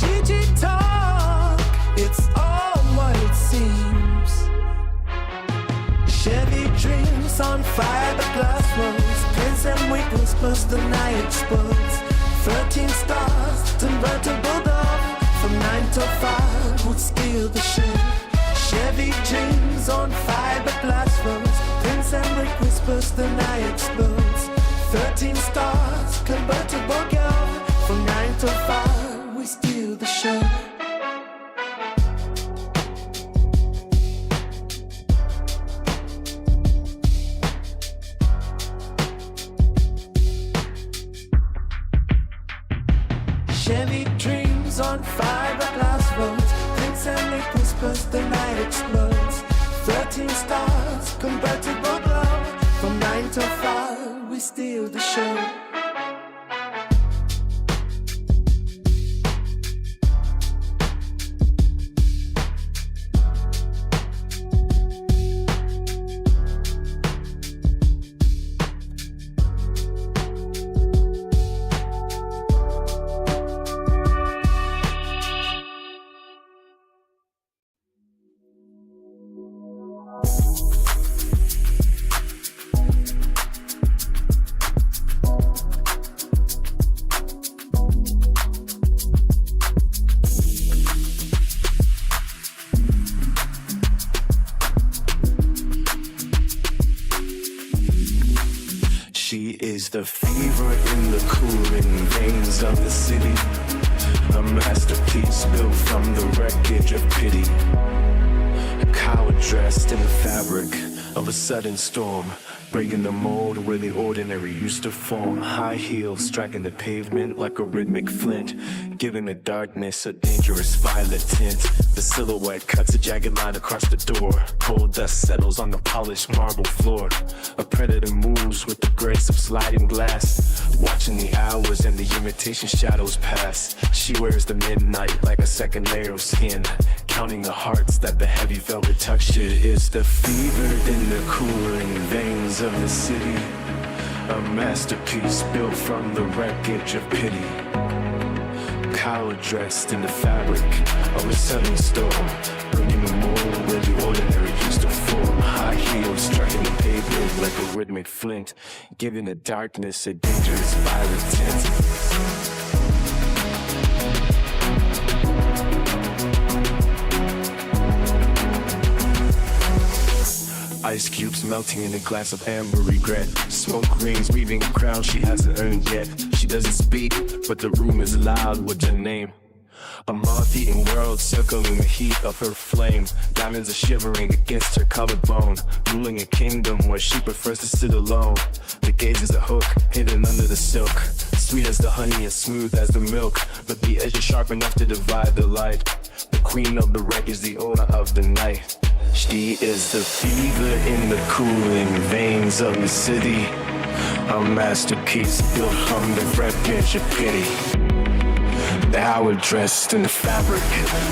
GG talk, it's all what it seems. Chevy dreams on fiberglass roads. Prince and Wick whispers, the night explodes. 13 stars, convertible dove. From 9 till 5, would steal the show. Chevy dreams on fiberglass roads. Prince and Wick whispers, the night explodes. 13 stars, convertible girl. From 9 till 5, we steal the show. Chevy dreams on fiberglass roads. Prince and Wick whispers, the night explodes. 13 stars, convertible glow. From 9 till 5, we steal the show. She is the favorite in the cooling veins of the city. A masterpiece built from the wreckage of pity. A coward dressed in fabric, of a sudden storm, breaking the mold where the ordinary used to form. High heels striking the pavement like a rhythmic flint, giving the darkness a dangerous violet tint. The silhouette cuts a jagged line across the door. Cold dust settles on the polished marble floor. A predator moves with the grace of sliding glass, watching the hours and the imitation shadows pass. She wears the midnight like a second layer of skin, counting the hearts that the heavy velvet texture is. The fever in the cooling veins of the city, a masterpiece built from the wreckage of pity. Power dressed in the fabric of a sudden storm, bringing the mold where the ordinary used to form. High heels striking the pavement like a rhythmic flint, giving the darkness a dangerous violet tint. Ice cubes melting in a glass of amber regret. Smoke rings weaving a crown she hasn't earned yet. She doesn't speak, but the room is loud with her name. A moth-eaten world circling the heat of her flame. Diamonds are shivering against her collarbone, ruling a kingdom where she prefers to sit alone. The gaze is a hook hidden under the silk, sweet as the honey and smooth as the milk, but the edge is sharp enough to divide the light. The queen of the wreck is the owner of the night. She is the fever in the cooling veins of the city, a masterpiece built from the wreckage of pity. The hour dressed in the fabric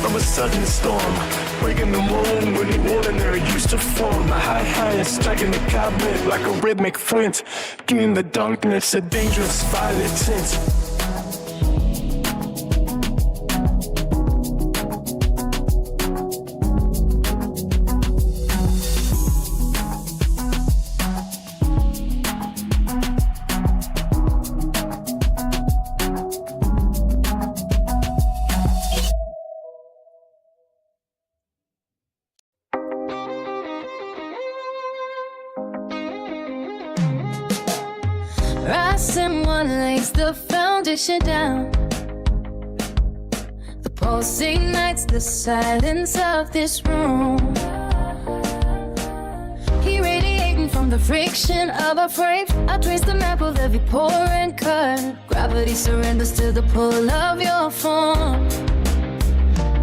of a sudden storm, breaking the mold where the ordinary used to form. The high striking the cabinet like a rhythmic flint, giving the darkness a dangerous violet tint. Rising one lays the foundation down. The pulse ignites the silence of this room. Irradiating from the friction of our frame, I trace the map of every pore and cut. Gravity surrenders to the pull of your form.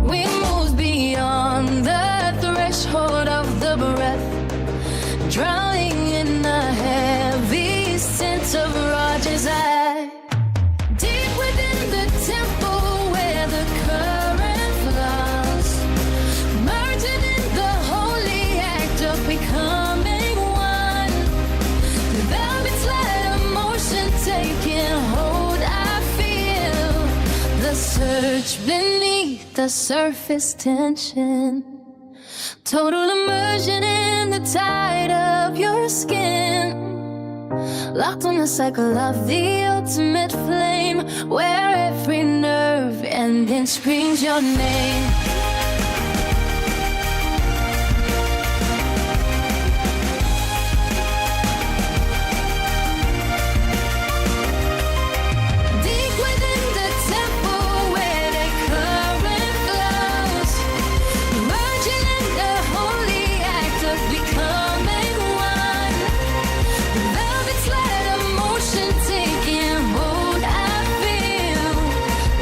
We move beyond the threshold of the breath, drowning in the heavy sense of Roger's eye. Deep within the temple where the current flows, merging in the holy act of becoming one. The velvet's light of motion taking hold, I feel the surge beneath the surface tension. Total immersion in the tide of your skin. Locked on the cycle of the ultimate flame, where every nerve and then screams your name. Deep within the temple where the current flows, merging in the holy act of becoming one. The velvet's light of motion taking hold, I feel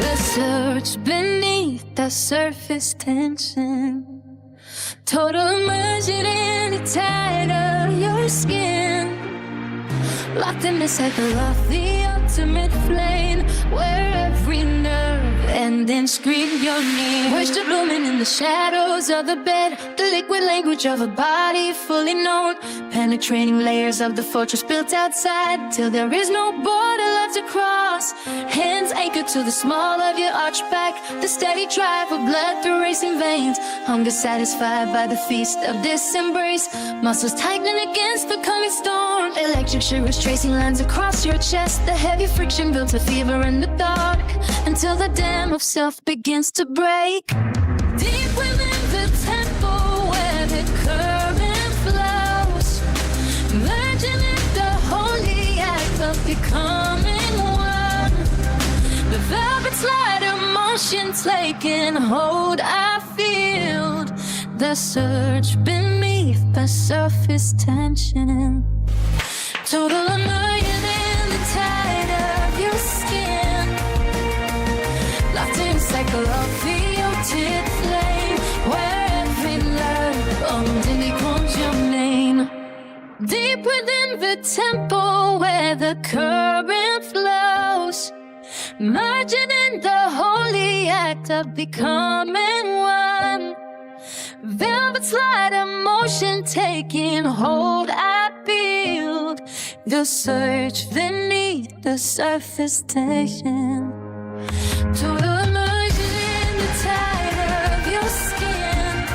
the surge beneath the surface tension. Total immersion in the tide of your skin. Locked in the cycle of the ultimate flame, where every nerve and then scream your name. Moisture blooming in the shadows of the bed, the liquid language of a body fully known, penetrating layers of the fortress built outside, till there is no border left to cross. Hands anchored to the small of your arched back, the steady drive of blood through racing veins. Hunger satisfied by the feast of this embrace, muscles tightening against the coming storm. Electric sugars tracing lines across your chest, the heavy friction built a fever in the dark, until the dam of self begins to break. Deep within the temple where the current flows, merging in the holy act of becoming one. The velvet's light of motion taking hold, I feel the surge beneath by surface tension. Total immersion in the tide of your skin. Locked in a cycle of chaotic flame, where every love only calls your name. Deep within the temple where the current flows, merging in the holy act of becoming one. Velvet slide emotion taking hold, I build the search beneath the surface tension. Total immersion in the tide of your skin.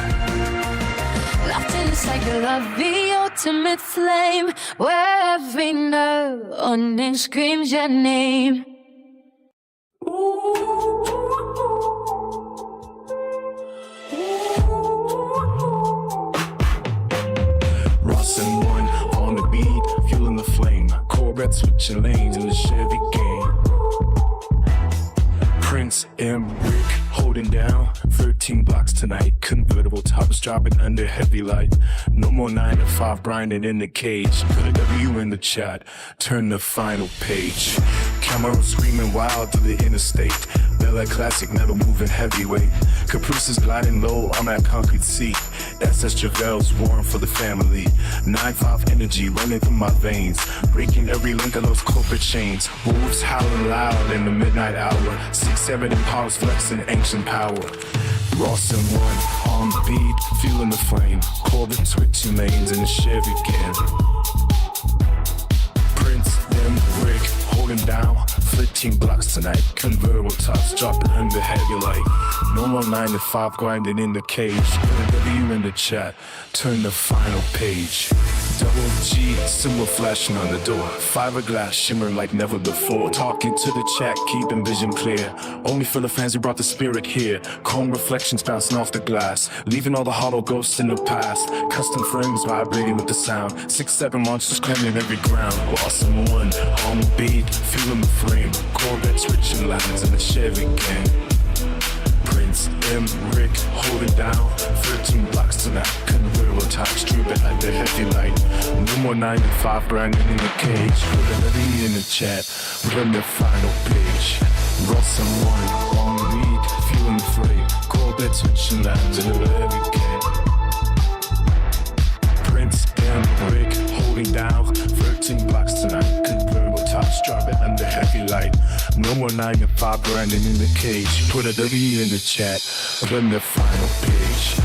Locked in the cycle of the ultimate flame, where every nerve on it screams your name. Ross and one on the beat, fueling the flame. Corvette switching lanes in the Chevy game. Prince M. Rick holding down 13 blocks tonight. Convertible tops dropping under heavy light. No more 9 to 5 grinding in the cage. Put a W in the chat, turn the final page. Camaro screaming wild through the interstate. Bel Air classic, metal moving heavyweight. Caprices gliding low on that concrete seat. SS Javel's warm for the family. 9-5 energy running through my veins, breaking every link of those corporate chains. Wolves howling loud in the midnight hour. 6-7 Impalas flexing ancient power. Ross and one on the beat, feeling the flame. Corvette switching lanes in the Chevy again. Prince M. Rick holding down 15 blocks tonight. Convertible tops dropping under heavy light. No more 9 to 5 grinding in the cage. Put a W in the chat, turn the final page. Double G, symbol flashing on the door. Fiberglass shimmering like never before. Talking to the chat, keeping vision clear. Only for the fans who brought the spirit here. Chrome reflections bouncing off the glass, leaving all the hollow ghosts in the past. Custom frames vibrating with the sound. 6-7 monsters claiming every ground. Awesome one on the beat, feeling the flame. Corvette switching lines in the Chevy gang. Prince M. Rick holding down 13 blocks tonight. Convertible tops drooping like the heavy light. No more 9 to 5 grinding in the cage. Put a W in the chat, run the final page. Ross and one on the beat, feeling the flame. Corvette switching lines in the heavy gang. Prince M. Rick holding down 13 blocks tonight. Convertible tops dropping under heavy light. No more 9 to 5 grinding in the cage. Put a W in the chat, run the final page.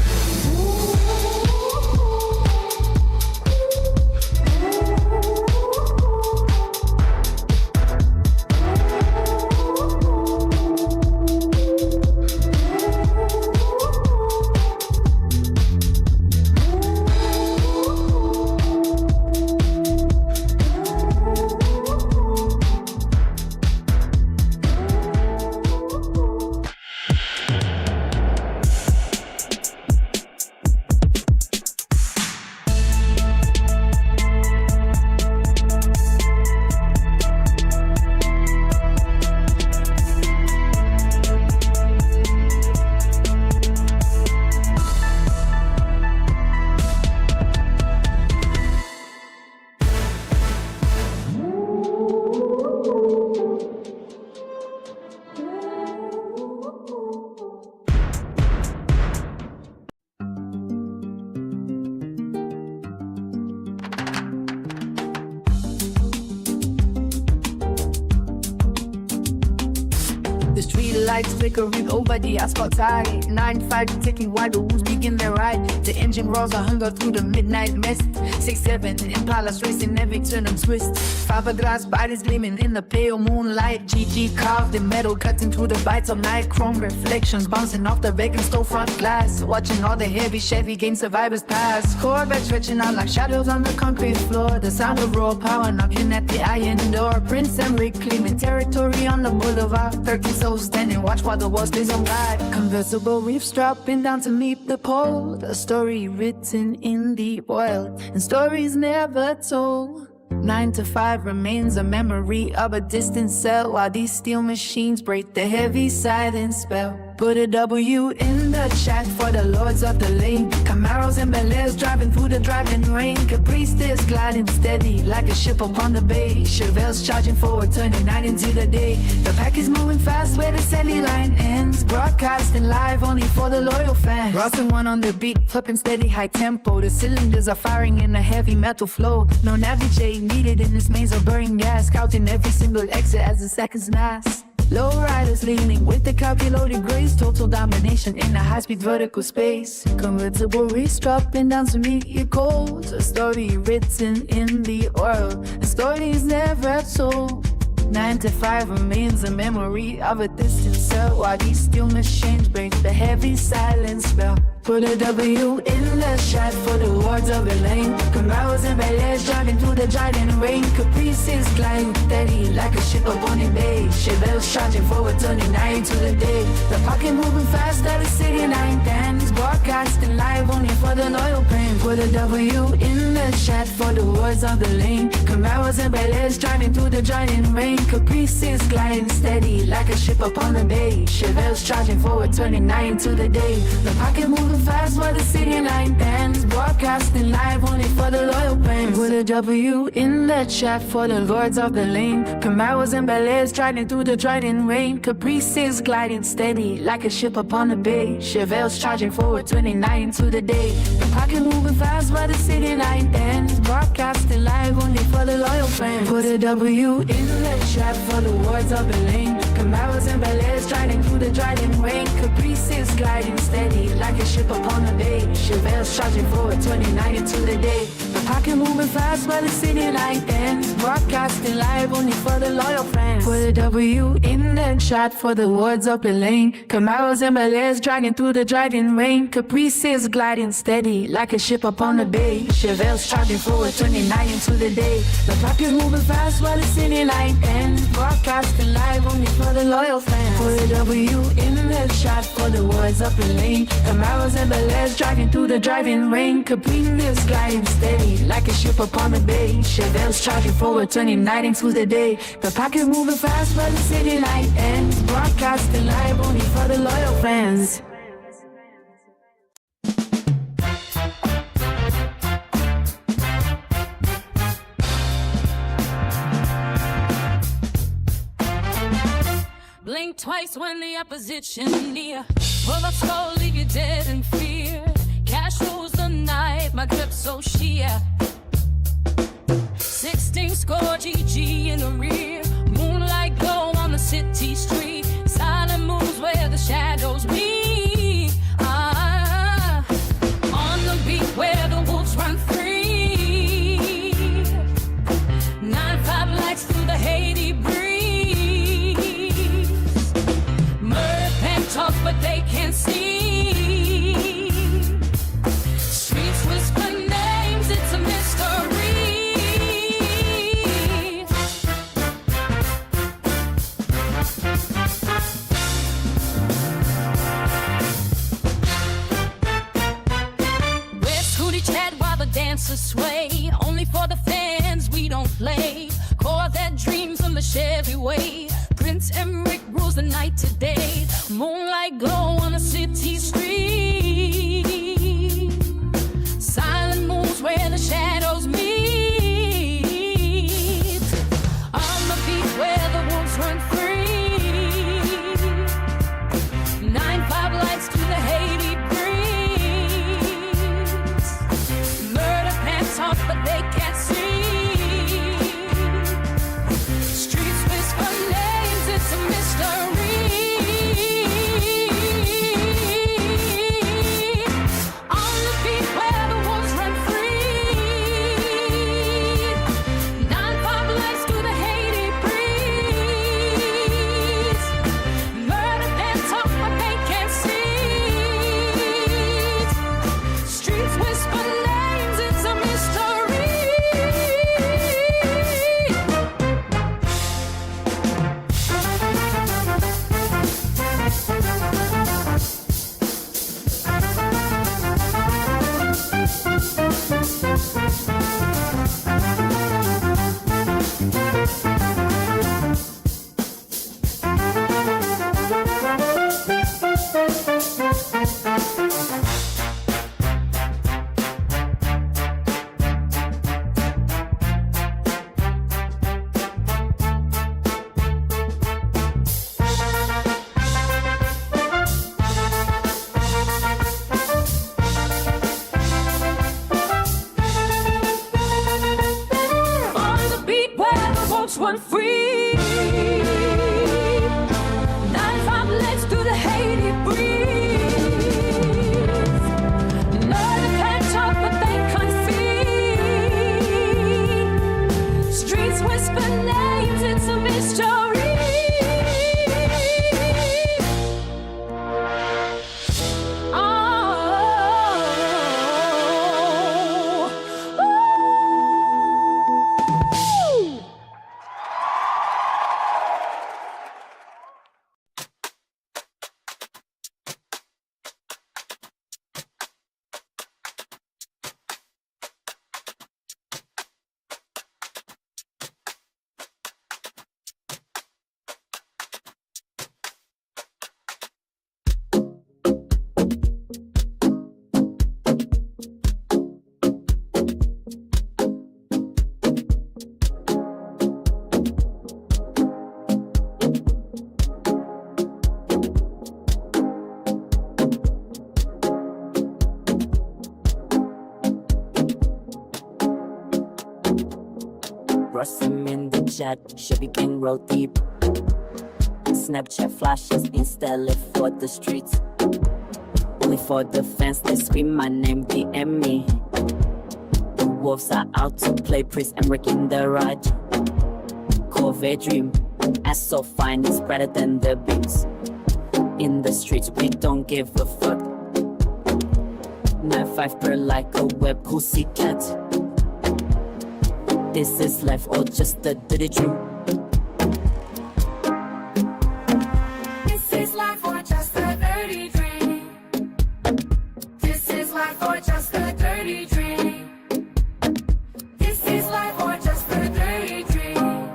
The street lights flickering over the asphalt tide. 9-5 ticking while the wolves begin their ride. The engine roars a hunger through the midnight mist. 6-7 Impalas racing every turn and twist. Fiberglass bodies gleaming in the pale moonlight. GG carved in metal cutting through the bites of night. Chrome reflections bouncing off the vacant storefront glass. Watching all the heavy Chevy game survivors pass. Corvette stretching out like shadows on the concrete floor. The sound of raw power knocking at the iron door. Prince and Rick claiming territory on the boulevard. 13 souls standing watch while the world stays on guard. Convertible reefs dropping down to meet the pole. The story written in the oil and stories never told. 9 to 5 remains a memory of a distant cell, while these steel machines break the heavy silent spell. Put a W in the chat for the lords of the lane. Camaros and Bel Airs driving through the driving rain. Caprice is gliding steady like a ship upon the bay. Chevelles charging forward, turning night into the day. The pack is moving fast where the Sally line ends. Broadcasting live only for the loyal fans. Rossing one on the beat, flipping steady high tempo. The cylinders are firing in a heavy metal flow. No navigate needed in this maze of burning gas. Counting every single exit as the seconds pass. Low riders leaning with the calculated grace. Total domination in a high-speed vertical space. Convertible race dropping down to meet your goals. A story written in the oil. A story is never told. 9 to 5 remains a memory of a distant cell. While these steel machines break the heavy silence spell. Put a W in the shot for the wards of the lane. Camaros and Bel Airs driving through the giant rain. Caprices gliding steady like a ship upon a bay. Chevelles charging forward, turning night into the day. The pocket moving fast at the city night dance. Broadcasting live only for the loyal fans. Put a W in the shot for the wards of the lane. Camaros and Bel Airs driving through the giant rain. Caprices gliding steady like a ship upon the bay. Chevelles charging forward, turning night into the day. The pocket moving fast while the city line dance. Broadcasting live only for the loyal fans. With a W in the chat for the lords of the lane. Camaros and Bel Airs driving through the driving rain. Caprices gliding steady like a ship upon the bay. Chevelles charging forward, turning night into the day. The pocket moving fast while the city line dance. Broadcasting live only for the loyal fans. Put a W in the chat for the lords of the lane. Camaros and Bel Airs driving through the driving rain. Caprices gliding steady like a ship upon the bay. Chevelles charging forward, 29 into the day. The pocket moving fast while the city light dance. Broadcasting live only for the loyal fans. Put a W in the chat for the wards of the lane. Camaros and Bel Airs driving through the driving rain. Caprices gliding steady like a ship upon the bay. Chevelles charging forward, 29 into the day. The pocket moving fast while the city light dance. Broadcasting live only for the loyal fans. Put a W in the chat for the wards of the lane. Camaros and Bel Airs driving through the driving rain. Caprices gliding steady like a ship upon the bay. Chevelles charging forward, turning night into the day. The pocket moving fast while the city light ends. Broadcasting live only for the loyal fans. Blink twice when the opposition near. Pull up slow, leave you dead in fear. Cash rules the night, my grip so sheer. 16 score GG in the rear. Moonlight glow on the city street. Silent moves where the shadows meet. On the beat where the wolves run free. 9-5 lights through the Haiti breeze. Murder pen talk but they can't see. Streets whisper names, it's a mystery. Dancers sway, only for the fans we don't play. Corvette dreams on the Chevy way. Prince Emmerich rules the night today. Moonlight glow on the city street. Silent moves where the shadows meet. On the beat where the wolves run free. 9-5 lights to the Haiti talk, but they can't see. Streets whisper names, it's a mystery. coach one free. 9-5 legs through the Haiti breeze. Nerve and talk, but they concede. Streets whisper names, it's a mystery. Rush him in the chat, Chevy gang roll deep. Snapchat flashes, Insta live for the streets. Only for the fans, they scream my name, DM me. The wolves are out to play, Prince Emmerich in the ride. Corvette dream, ass so fine, it's brighter than the beams. In the streets, we don't give a fuck. 9-5 per like a web pussycat. This is life or just a dirty dream. This is life or just a dirty dream. This is life or just a dirty dream. This is life or just a dirty dream.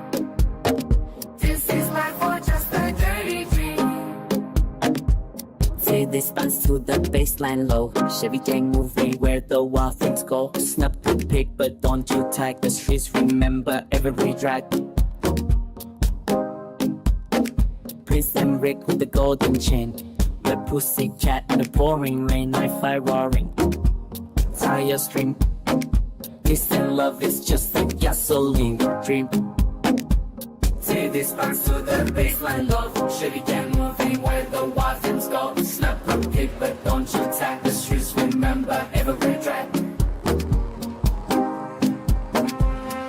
This is life or just a dirty dream. Say this bounce to the baseline low. Chevy gang movie where the wild things go. Snap the pic, but don't you tag the streets. Remember every drag. Prince Emmerich with the golden chain. The pussy cat in the pouring rain. 9-5 roaring. Tire stream. Peace and love is just a gasoline dream. Say this bounce to the baseline low. Chevy gang movie where the wild things go. Snap the pic, but don't you tag the streets. Remember every drag.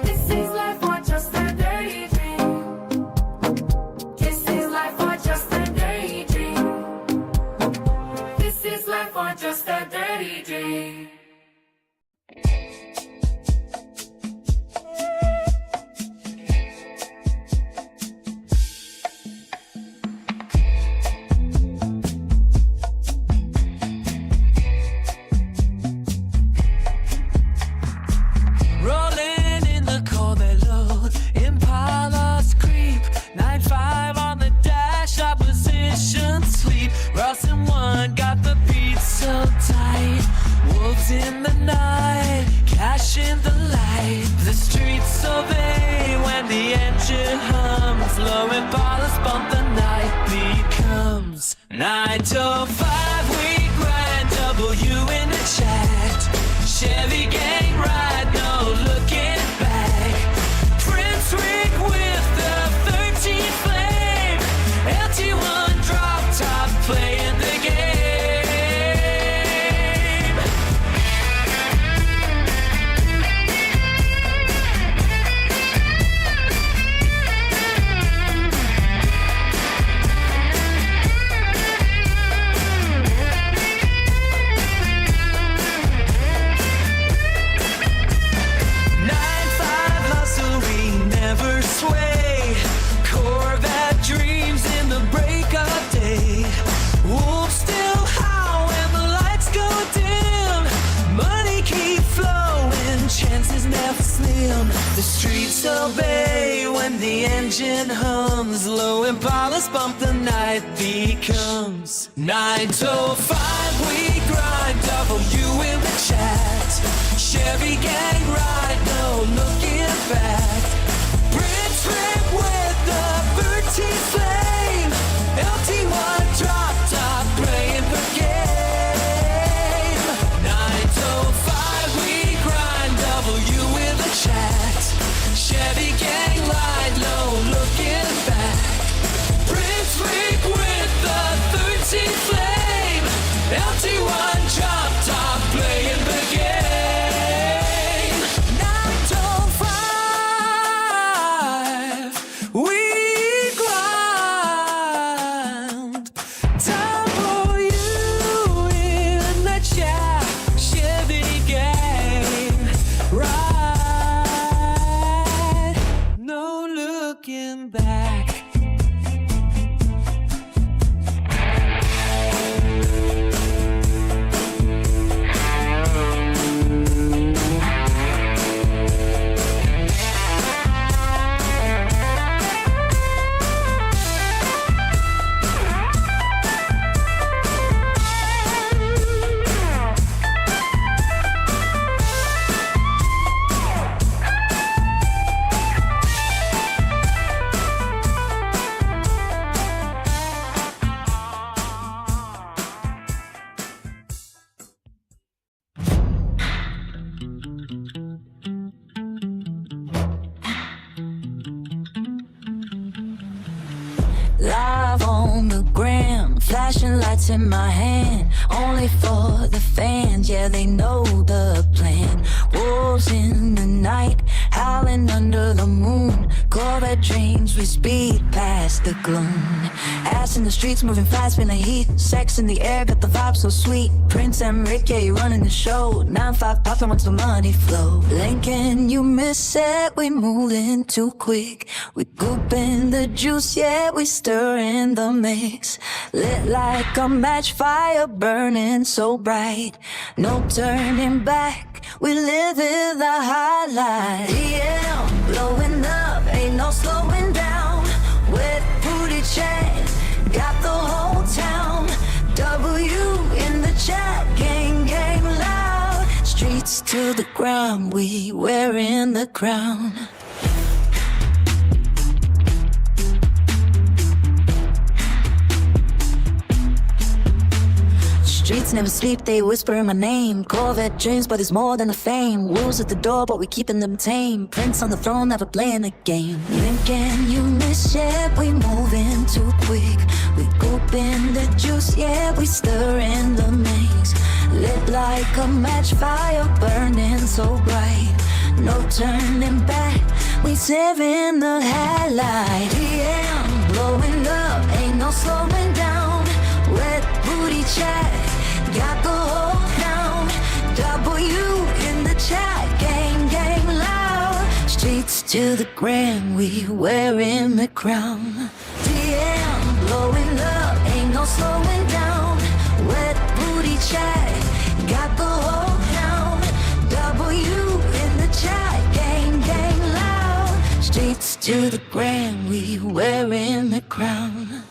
This is life or just a dirty dream. This is life or just a dirty dream. This is life or just a dirty dream. Rolling in the Corvette load, Impala's creep. 9-5 on the dash, opposition sleep. Ross and one got the beat so tight. Wolves in the night, cash in the light. The streets obey when the engine hums. Low Impalas bump, the night becomes 9 to 5. We grind, W in the chat. Chevy gang ride, no looking back. Prince Rick with the 13 flame. LT1 drop top, playing the game. Corvette dreams in the break of day. Wolves still howl when the lights go dim. Money keep flowing, chances never slim. The streets obey when the engine hums. Low Impalas bump, the night becomes 9 to 5. We grind, W in the chat. Chevy gang ride, no looking back. Prince Rick with the 13 flame. LT1 drop top, praying for game. 9 to 5, we grind, W in the chat. Chevy gang ride, looking back. Live on the gram, flashing lights in my hand, only for the fans, yeah, they know the plan. Wolves in the night, howling under the moon, Corvette dreams, we speed past the gloom. Ass in the streets, moving fast, feeling heat, sex in the air, got the vibe so sweet. Prince and Rick, yeah, you running the show, 9-5 popping once the money flow. Lincoln, you miss it, we moving too quick, we gooping the juice, yeah, we stirring the mix. Lit like a match, fire burning so bright, no turning back, we living the highlight. Yeah, blowing up, ain't no slowing down. Wet booty check, got the whole town. W in the chat, gang loud. Streets to the ground, we wearing the crown. Streets never sleep, they whisper my name. Corvette dreams, but it's more than a fame. Wolves at the door, but we keeping them tame. Prince on the throne, never playing the game. Lincoln, you miss, yeah, we moving too quick. We gooping the juice, yeah, we stirring the mix. Lit like a match, fire burning so bright, no turning back, we saving the highlight. Yeah, blowing up, ain't no slowing down. Wet booty chat, got the whole town. W in the chat, gang loud. Streets to the gram, we wearing the crown. DM blowing up, ain't no slowing down. Wet booty chat, got the whole town. W in the chat, gang loud. Streets to the gram, we wearing the crown.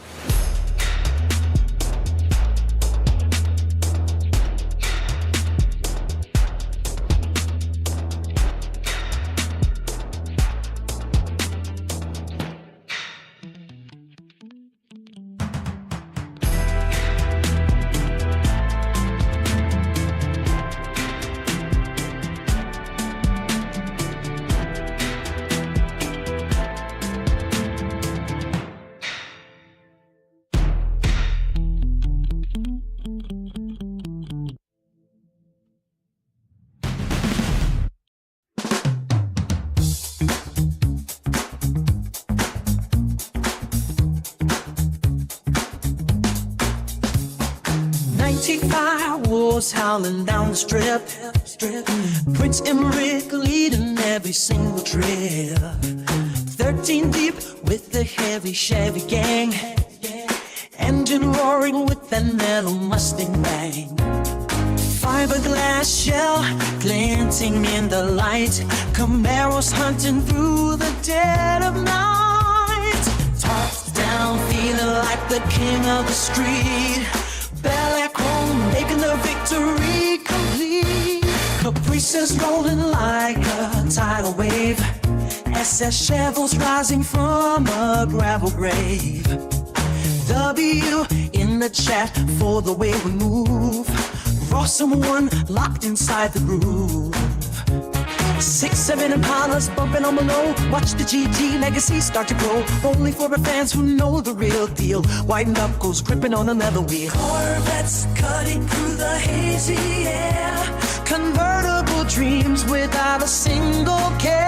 Wolves howling down the strip. Prince Emmerich leading every single trip. 13 deep with the heavy Chevy gang. Engine roaring with that metal Mustang bang. Fiberglass shell glinting in the light. Camaros hunting through the dead of night. Tops down feeling like the king of the street. Bel Air chrome making the victory complete. Caprices rolling like a tidal wave. SS Chevels rising from a gravel grave. W in the chat for the way we move. Raw someone locked inside the groove. 6-7 Impalas bumping on below. Watch the GT legacy start to grow. Only for the fans who know the real deal. White knuckles gripping on another wheel. Corvettes cutting through the hazy air. Convertible dreams without a single care.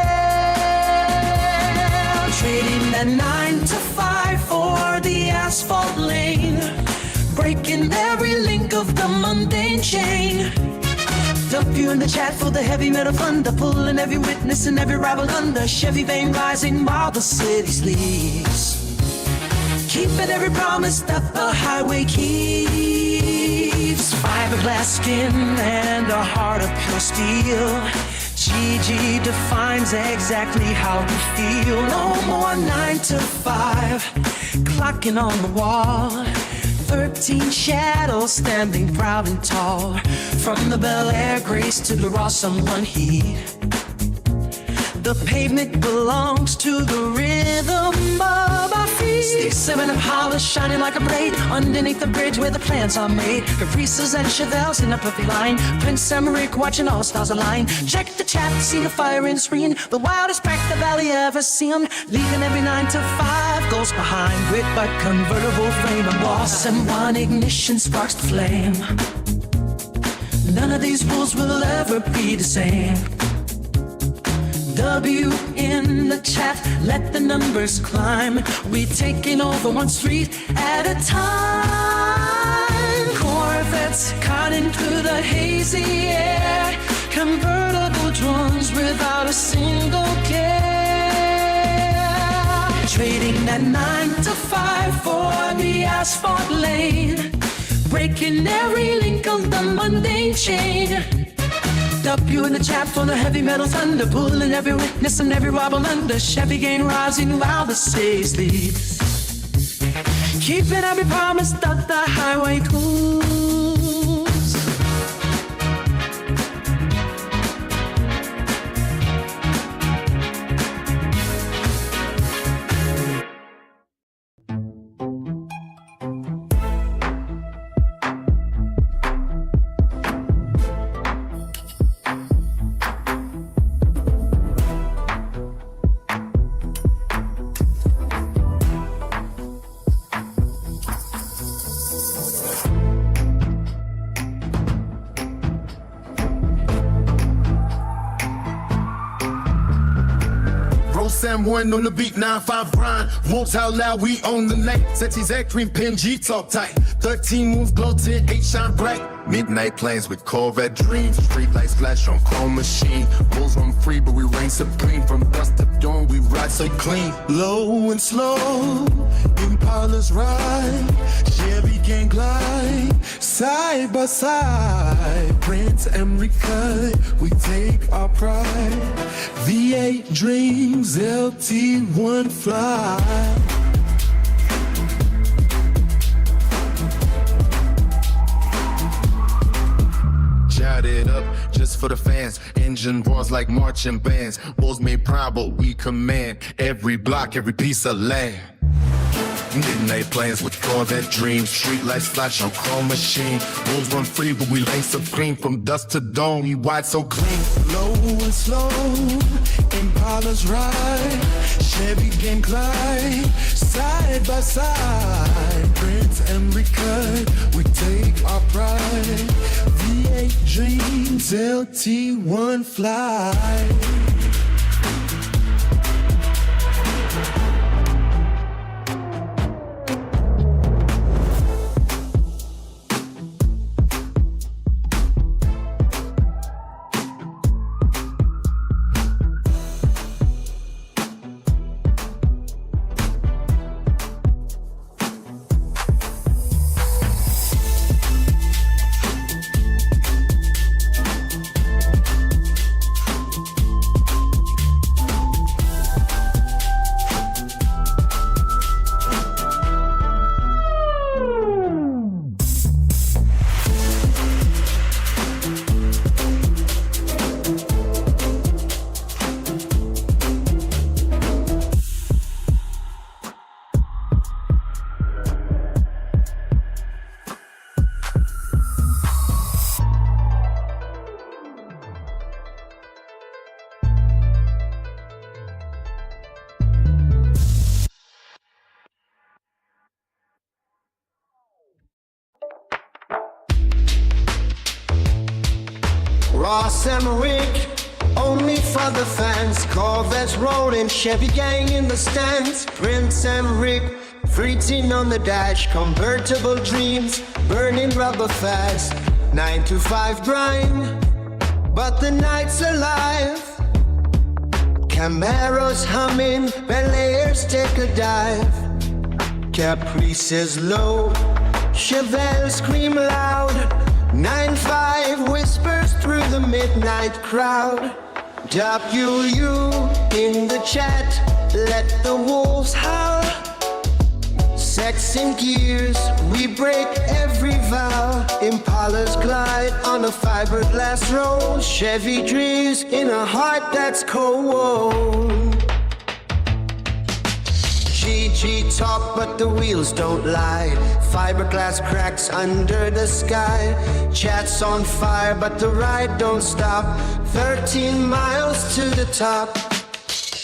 Trading that 9 to 5 for the asphalt lane. Breaking every link of the mundane chain. W in the chat for the heavy metal thunder, pulling every witness and every rival under. Chevy vein rising while the city sleeps. Keeping every promise that the highway keeps. Fiberglass skin and a heart of pure steel. GG defines exactly how you feel. No more 9 to 5, clocking on the wall. 13 shadows standing proud and tall. From the Bel Air Grace to the Ross One Heat. The pavement belongs to the rhythm of our feet. 6-7 Impala shining like a blade underneath the bridge where the plans are made. Caprices and Chevelles in a perfect line. Prince Emmerich watching all stars align. Check the chat, see the fire in screen. The wildest pack the valley ever seen. Leaving every 9 to 5 goes behind with a convertible frame and boss. And one ignition sparks the flame. None of these rules will ever be the same. W in the chat, let the numbers climb. We taking over one street at a time. Corvettes cutting through the hazy air. Convertible drones without a single care. Trading that 9 to 5 for the asphalt lane. Breaking every link of the mundane chain. W in the chat for the heavy metal thunder, pulling every witness and every wobble under. Chevy gain rising while the city sleeps. Keeping every promise that the highway cools. Sam one on the beat, 9-5 grind. Wolves out loud, we own the night. Sexy Zach, cream pin, G talk tight. 13 moves, glow 10, 8 shine bright. Midnight planes with Corvette dreams. Street lights flash on chrome machine. Bulls run free, but we reign supreme. From dusk to dawn, we ride so clean. Low and slow, Impalas ride. Chevy can glide, side by side. Prince Emmerich, we take our pride. V8 dreams, LT1 fly. Shout it up just for the fans. Engine roars like marching bands. Bulls made proud, but we command every block, every piece of land. Midnight plans with Corvette dreams. Street lights flash on chrome machine. Bulls run free, but we reign supreme. From dusk to dawn, we wide so clean. Low and slow, Impalas ride. Chevy game glide, side by side. Prince Emmerich, we take our pride. V8 dreams, LT1 fly. Ross Emmerich, only for the fans. Corvettes rolling, Chevy gang in the stands. Prince Emmerich, 13 on the dash. Convertible dreams, burning rubber fast. 9 to 5 grind, but the night's alive. Camaros humming, Bel Airs take a dive. Caprices low, Chevelle scream loud. 9-5 whispers through the midnight crowd. WU in the chat, let the wolves howl. Sex in gears, we break every vow. Impalas glide on a fiberglass road. Chevy dreams in a heart that's cold. GG talk, but the wheels don't lie. Fiberglass cracks under the sky. Chat's on fire, but the ride don't stop. 13 miles to the top.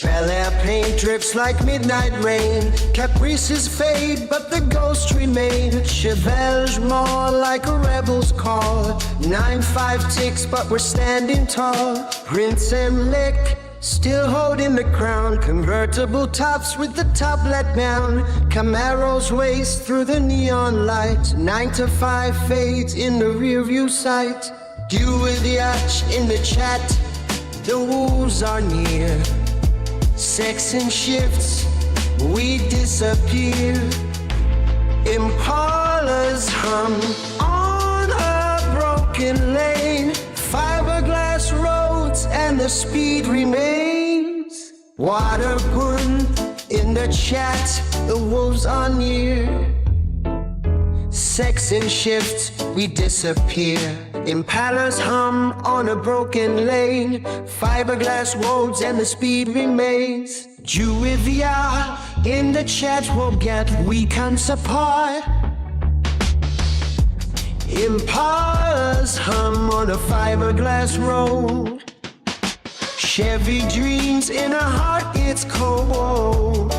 Bel Air paint drips like midnight rain. Caprices fade, but the ghosts remain. Chevelle's more like a rebel's call. 9-5 ticks, but we're standing tall. Prince and Lick still holding the crown. Convertible tops with the top let down. Camaros race through the neon light. 9 to 5 fades in the rearview sight. You with the arch in the chat. The wolves are near. Sex and shifts, we disappear. Impalas hum on a broken lane. Fiberglass roads and the speed remains. Waterpoon in the chat, the wolves are near. Sex and shifts, we disappear. Impalas hum on a broken lane. Fiberglass roads and the speed remains. Juvia in the chat will get weekend support. Impalas hum on a fiberglass road. Chevy dreams in a heart, it's cold.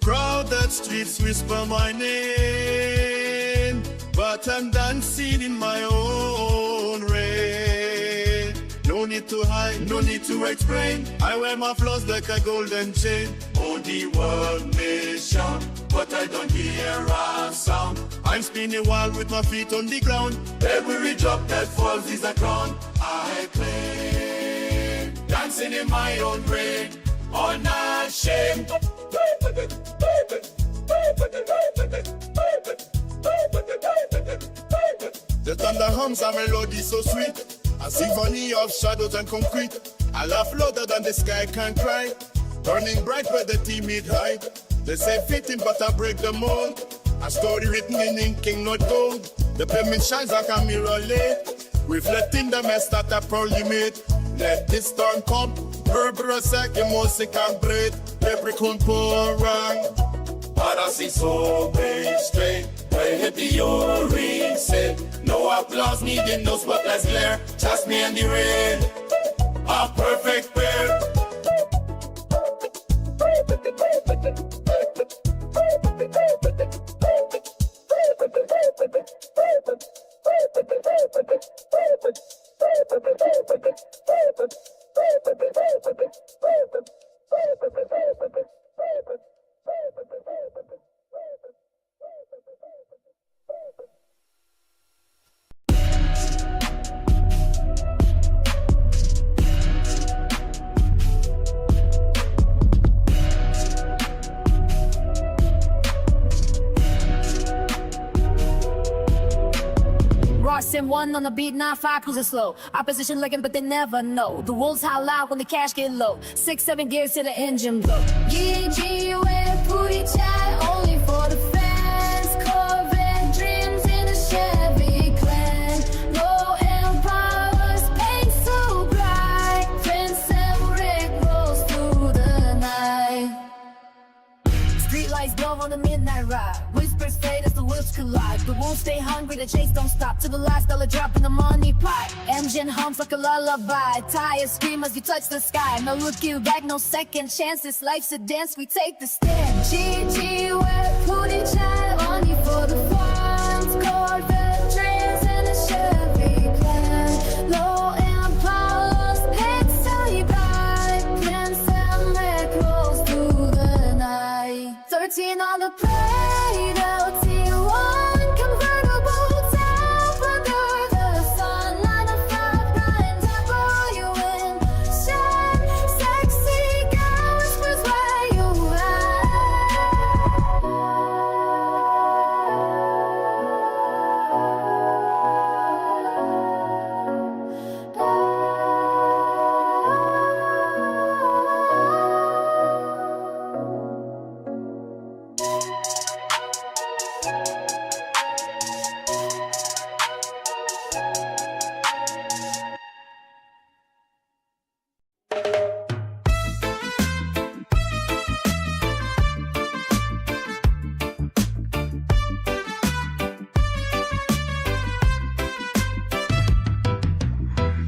Crowded streets whisper my name, but I'm dancing in my own rain. No need to hide, no need to explain. I wear my flaws like a golden chain. Oh, the world may shout, but I don't hear a sound. I'm spinning wild with my feet on the ground. Every drop that falls is a crown. I claim, dancing in my own brain, unashamed. The thunder hums a melody so sweet, a symphony of shadows and concrete. I laugh louder than the sky can cry, burning bright where the timid hide. They say fitting but I break the mold, a story written in ink, not gold. The pavement shines like a mirror late, reflecting the mess that I proudly made. Let this storm come, Berbera second music and bread. Leprechaun pour around, but I see so big straight. I hit the urine set. No applause needed, no spotlights glare. Just me and the rain, a perfect pair. M1 on the beat, 9-5 cruising slow. Opposition looking, but they never know. The wolves howl loud when the cash get low. 6-7 gears to the engine blow. GG with booty chat, only for the fans. Corvette dreams in a Chevy clan. Low Impalas, paint so bright. Prince and Rick rolls through the night. Street lights glow on the midnight ride. Whispers fade as the wheels collide. The wolves stay hungry, the chase don't stop. To the last dollar drop in the money pot. Engine hums like a lullaby. Tires scream as you touch the sky. No looking back, no second chances. Life's a dance, we take the stand. GG with booty chat, only for the fans. Corvette dreams in a Chevy clan. Low Impalas, paint so bright. Prince and Rick rolls through the night. 13 on the plate, LT1 convertible top under the sun. 9 to 5 grind, tempo you win. Shine, sexy girl whispers where you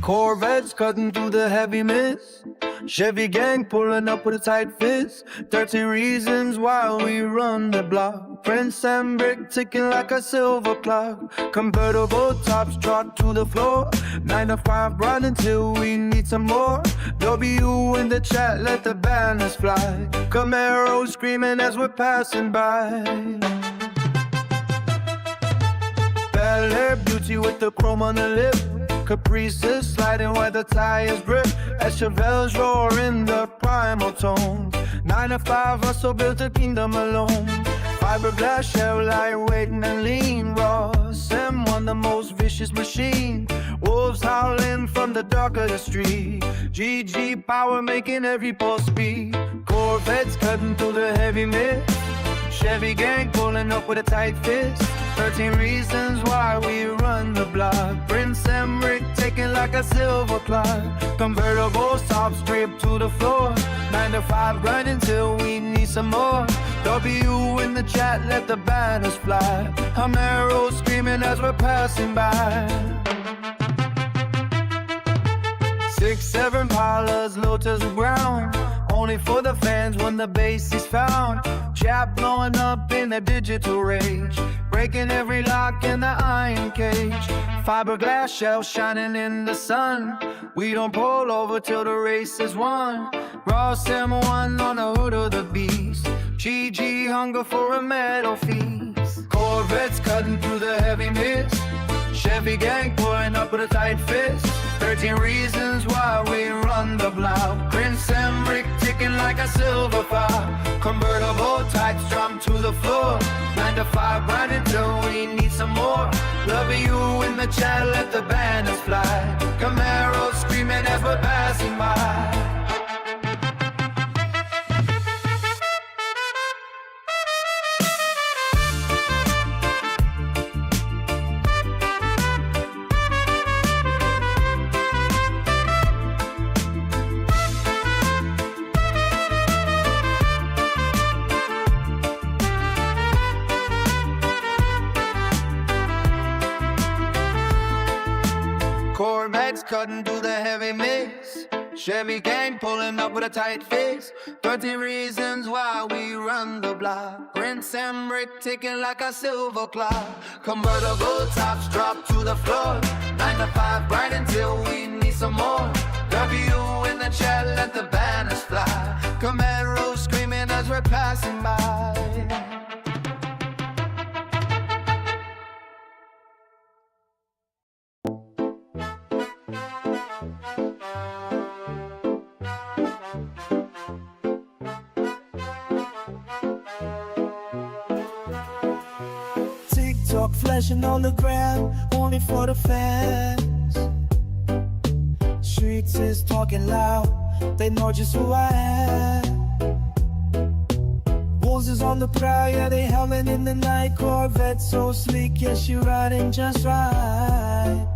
Corvettes cutting through the heavy mist. Chevy gang pulling up with a tight fist. 30 reasons why we run the block. Prince and Brick ticking like a silver clock. Convertible tops drop to the floor. 9 to 5 run until we need some more. W in the chat, let the banners fly. Camaro screaming as we're passing by. Bel Air beauty with the chrome on the lip. Caprices sliding where the tires grip. As Chevelles roar in the primal tones. 9 to 5 Russell built a kingdom alone. Fiberglass shell, lightweight and lean. Ross M1, the most vicious machine. Wolves howling from the dark of the street. GG power making every pulse beat. Corvettes cutting through the heavy mist. Chevy gang pulling up with a tight fist. 13 reasons why we run the block. Prince and Rick taking like a silver clock. Convertible top stripped to the floor. 9 to 5 grind until we need some more. W in the chat, let the banners fly. Camaro screaming as we're passing by. 6-7 pilots low to the ground. Only for the fans when the bass is found. Jab blowing up in a digital rage. Breaking every lock in the iron cage. Fiberglass shell shining in the sun. We don't pull over till the race is won. Ross M1 on the hood of the beast. GG hunger for a medal feast. Corvettes cutting through the heavy mist. Chevy gang pulling up with a tight fist. 13 reasons why we run the block. Prince and Rick ticking like a silver clock. Convertible types jump to the floor. 9 to 5 grind until we need some more. Love you in the chat, let the banners fly. Camaro screaming as we're passing by. Corvettes cutting through the heavy mix. Chevy gang pulling up with a tight fist. 30 reasons why we run the block. Prince and Rick ticking like a silver clock. Convertible tops drop to the floor. 9 to 5 grind until we need some more. W in the chat, let the banners fly. Camaro screaming as we're passing by. TikTok flex flashing on the gram, only for the fans. Streets is talking loud, they know just who I am. Wolves is on the prowl, yeah, they howling in the night. Corvette so sleek, yes, you riding just right.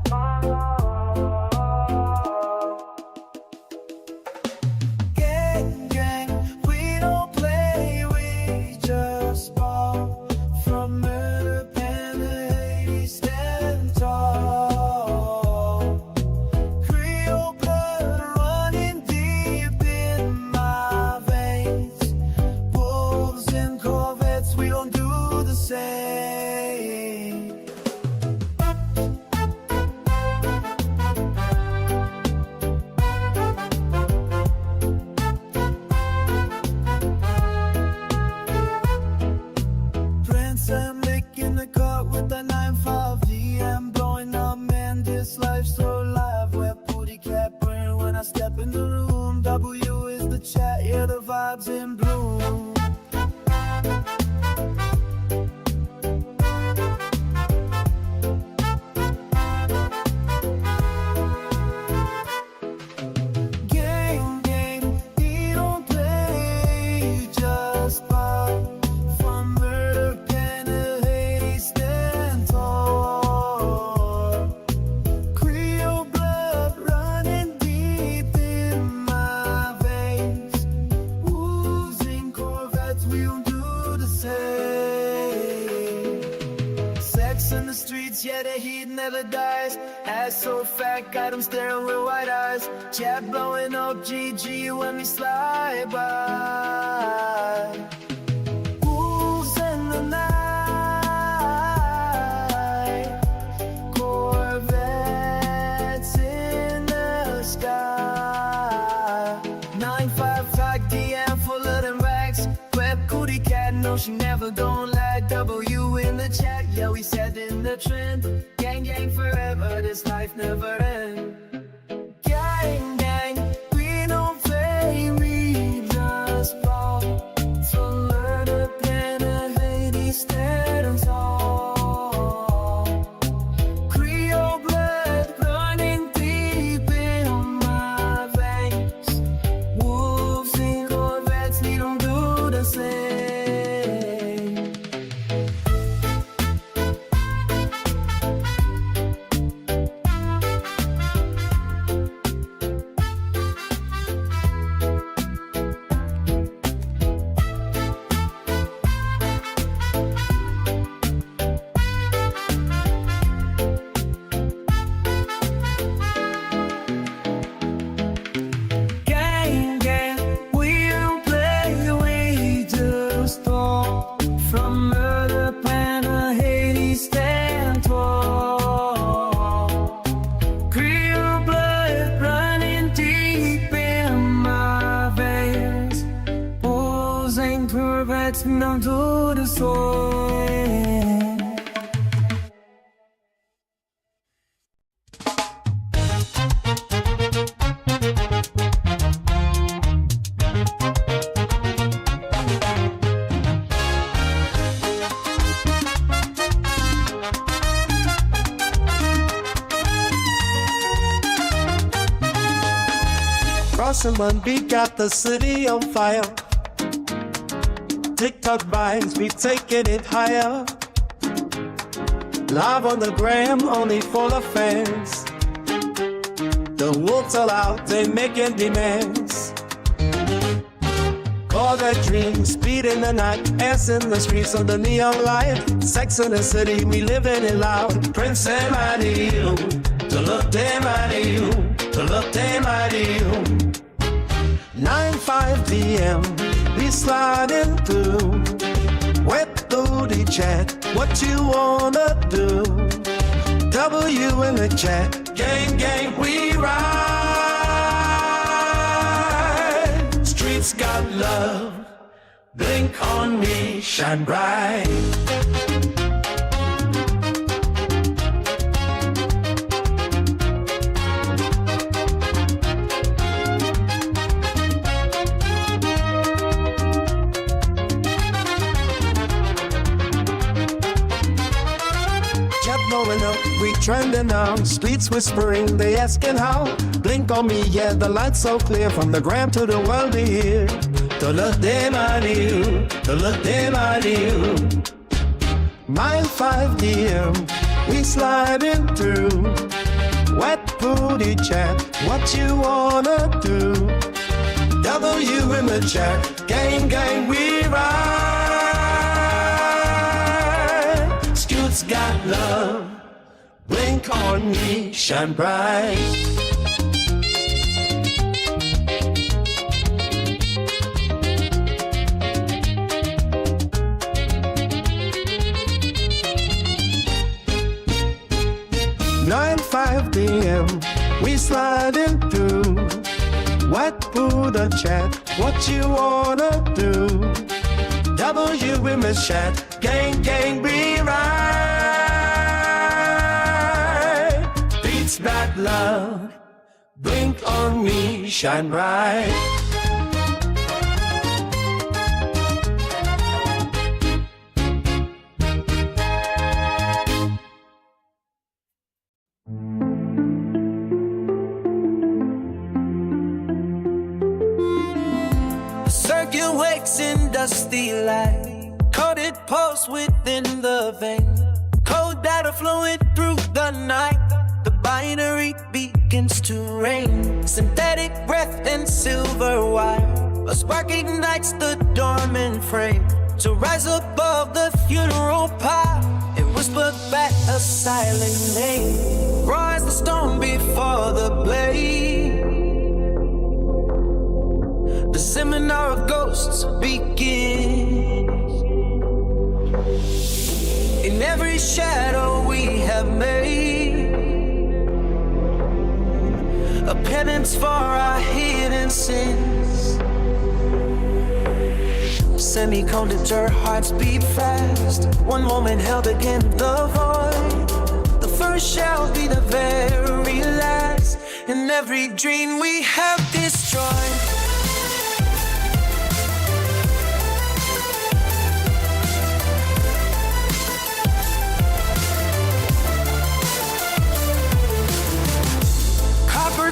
Gang, gang, we don't play, we just ball. From murder, pen to Hades, stand tall. Creole blood running deep in my veins. Wolves and Corvettes, we don't do the same. Prince and making the cut with the 9-5 DM blowing up, man, this life's so live. Where booty cat burn when I step in the room. W is the chat, yeah, the vibes in bloom. Gang, gang, we don't play, just pop. From murder, pen to Hades, stand tall. Creole blood running deep in my veins. Wolves and Corvettes, we don't do the same. Sex in the streets, yeah, the heat never dies. Ass so fat, got him staring with white eyes. Chat blowing up, GG when we slide by. Wolves in the night, Corvettes in the sky. 9-5 talk DM full of them racks. Web cootie cat, no, she never gon' lag. W in the chat, yeah, we set in the trend. Gang, gang forever, this life never ends. Gang, gang, we don't play, we just ball. From murder, pen to Hades, stand tall. Creole blood running deep in my veins. Wolves and Corvettes, we don't do the same. Gang, gang, we don't play, we just talk. From murder, pen to Hades, stand tall. Creole blood running deep in my veins. Wolves and Corvettes, we don't do the same. Rossamund beat got the city on fire. TikTok vibes be taking it higher. Live on the gram, only for the fans. The wolves are out, they making demands. Corvette dreams, speed in the night, ass in the streets of the neon light. Sex in the city, we living it loud. Prince and mighty you, to look damn mighty you, to look damn mighty you. 9-5 DM, we sliding through. Wet booty chat, what you wanna do? W in the chat, gang, gang, we ride. Streets got love, blink on me, shine bright. trending now. Streets whispering, they asking how. Blink on me, yeah, the light's so clear. From the gram to the world to here. Tout le démaniou, tout le démaniou. Mile 5 DM, we sliding through. Wet booty chat, what you wanna do? W in the chat, gang gang we ride. Scoots got love, blink on me, shine bright. 9:05 p.m. we sliding through. What Buddha chat? What you wanna do? W in the chat, gang gang be right. Beats that love, blink on me, shine bright. Circuit wakes in dusty light, coded pulse within the vein, code data flowing through the night. The binary begins to rain, synthetic breath and silver wire. A spark ignites the dormant frame to rise above the funeral pyre. It whispered back a silent name, raw as the storm before the blade. The seminar of ghosts begins. In every shadow we have made a penance for our hidden sins. Semiconductor hearts beat fast, one moment held against the void. The first shall be the very last. In every dream we have destroyed.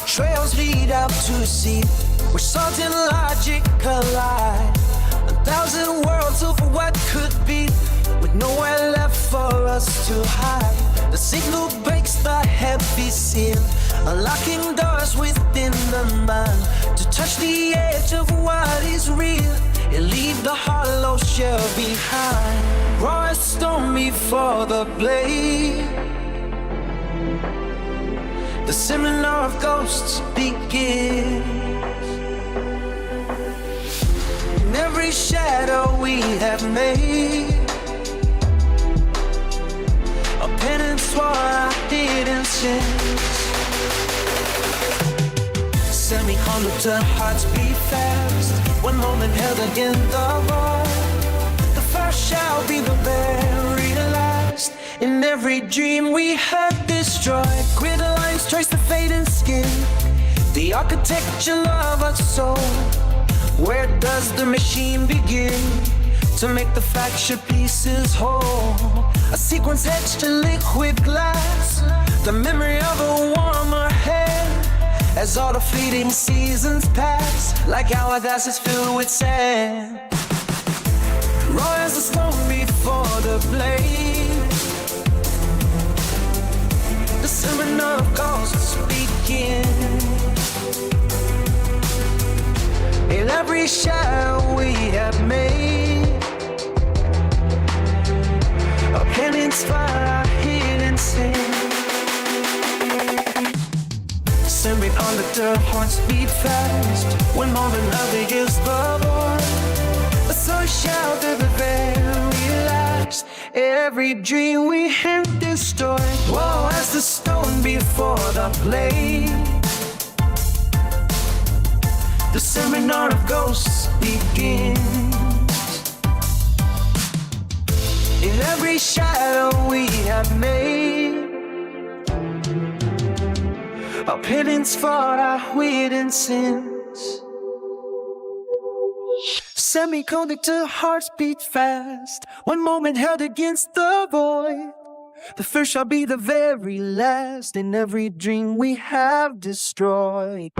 Trails lead out to sea, where salt and logic collide. 1,000 worlds of what could be, with nowhere left for us to hide. The signal breaks the heavy seal, unlocking doors within the mind to touch the edge of what is real and leave the hollow shell behind. Raw as stone before the blade. The seminar of ghosts begins. In every shadow we have made a penance for our hidden sins. Semiconductor hearts beat fast, one moment held against the void. The first shall be the very last. In every dream we have destroyed, grid lines trace the fading skin, the architecture of a soul. Where does the machine begin to make the fractured pieces whole? A sequence etched in liquid glass, the memory of a warmer hand. As all the fleeting seasons pass, like hourglass is filled with sand. Raw as the stone before the blade. The seminar of ghosts begins. In every shadow we have made a penance for our hidden sins. Semiconductor hearts beat fast, one moment love against the void. So shall the very last. Every dream we have destroyed. Woe as the stone before the blade. The seminar of ghosts begins. In every shadow we have made a penance for our hidden sins. Semiconductor hearts beat fast, one moment held against the void. The first shall be the very last, and every dream we have destroyed.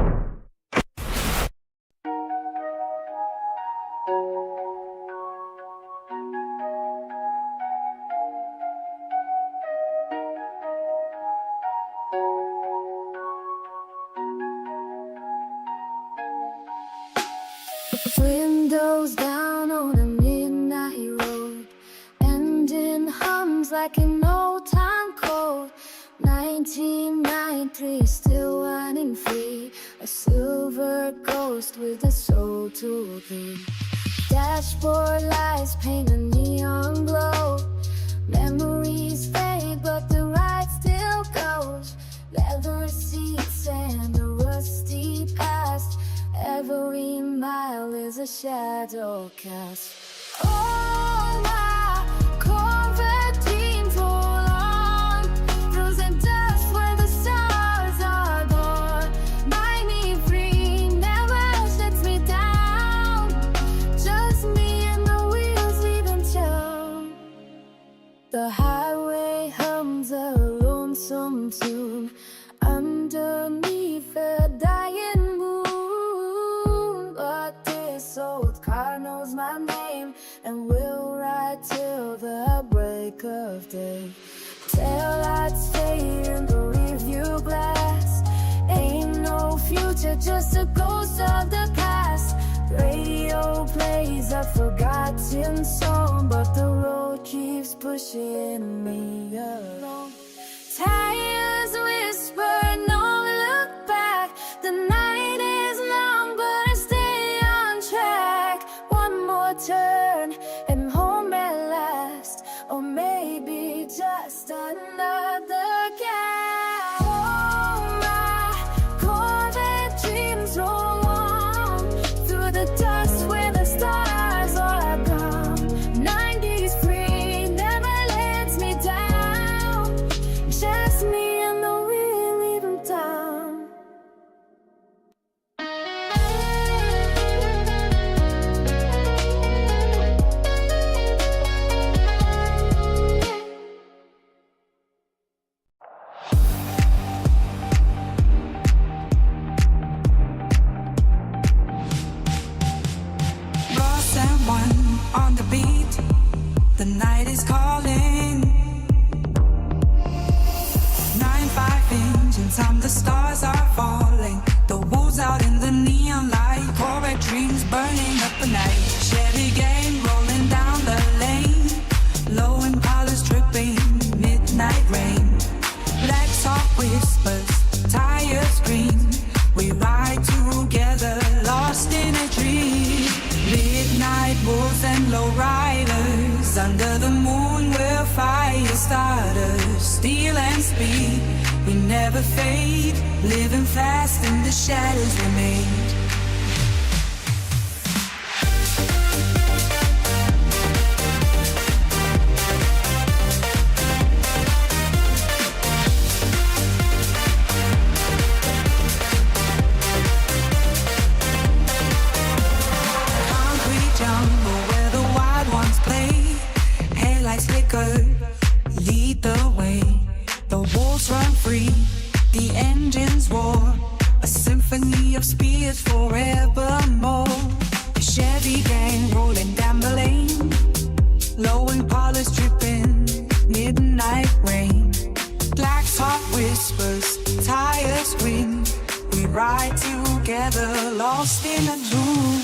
Windows down on a midnight road, engine hums like an old time code. 1993, still running free, a silver ghost with a soul to be. Dashboard lights paint a neon glow. Memories fade, but the ride still goes. Leather seats and a rusty past. Every mile is a shadow cast. Oh, my Corvette dreams roll on through the dust where the stars are born. Buy me free, never shuts me down. Just me and the wheels leaving town. The highway hums a lonesome tune underneath the dying moon. But this old car knows my name and will ride till the break of day. Taillights fade in the rearview glass. Ain't no future, just a ghost of the past. Radio plays a forgotten song, but the road keeps pushing me along. Tires whisper, no look back. The night is long, but I stay on track. One more turn and home at last, or maybe just another gap. Oh, my Corvette dreams roll on through the dust where the stars are gone. 90s free never lets me down. Just me and the wheel leaving town. Ross and one on the beat. The night is calling. 9.5 engines, the stars are falling. The wolves out in the neon light. Corvette dreams burning up the night. Chevy gang rolling down the lane. Low Impala's dripping, midnight rain. Black talk whispers, tires scream. We ride together, lost in a dream. Midnight wolves and lowriders. Under the moon we're fire starters. Steel and speed, we never fade. Living fast in the shadows we made. Concrete jungle where the wild ones play. Headlights flicker, lead the way. The wolves run free, the engines roar. A symphony of spears forevermore. The Chevy gang rolling down the lane. Low Impala's dripping, midnight rain. Black top whispers, tires scream. We ride together, lost in a dream.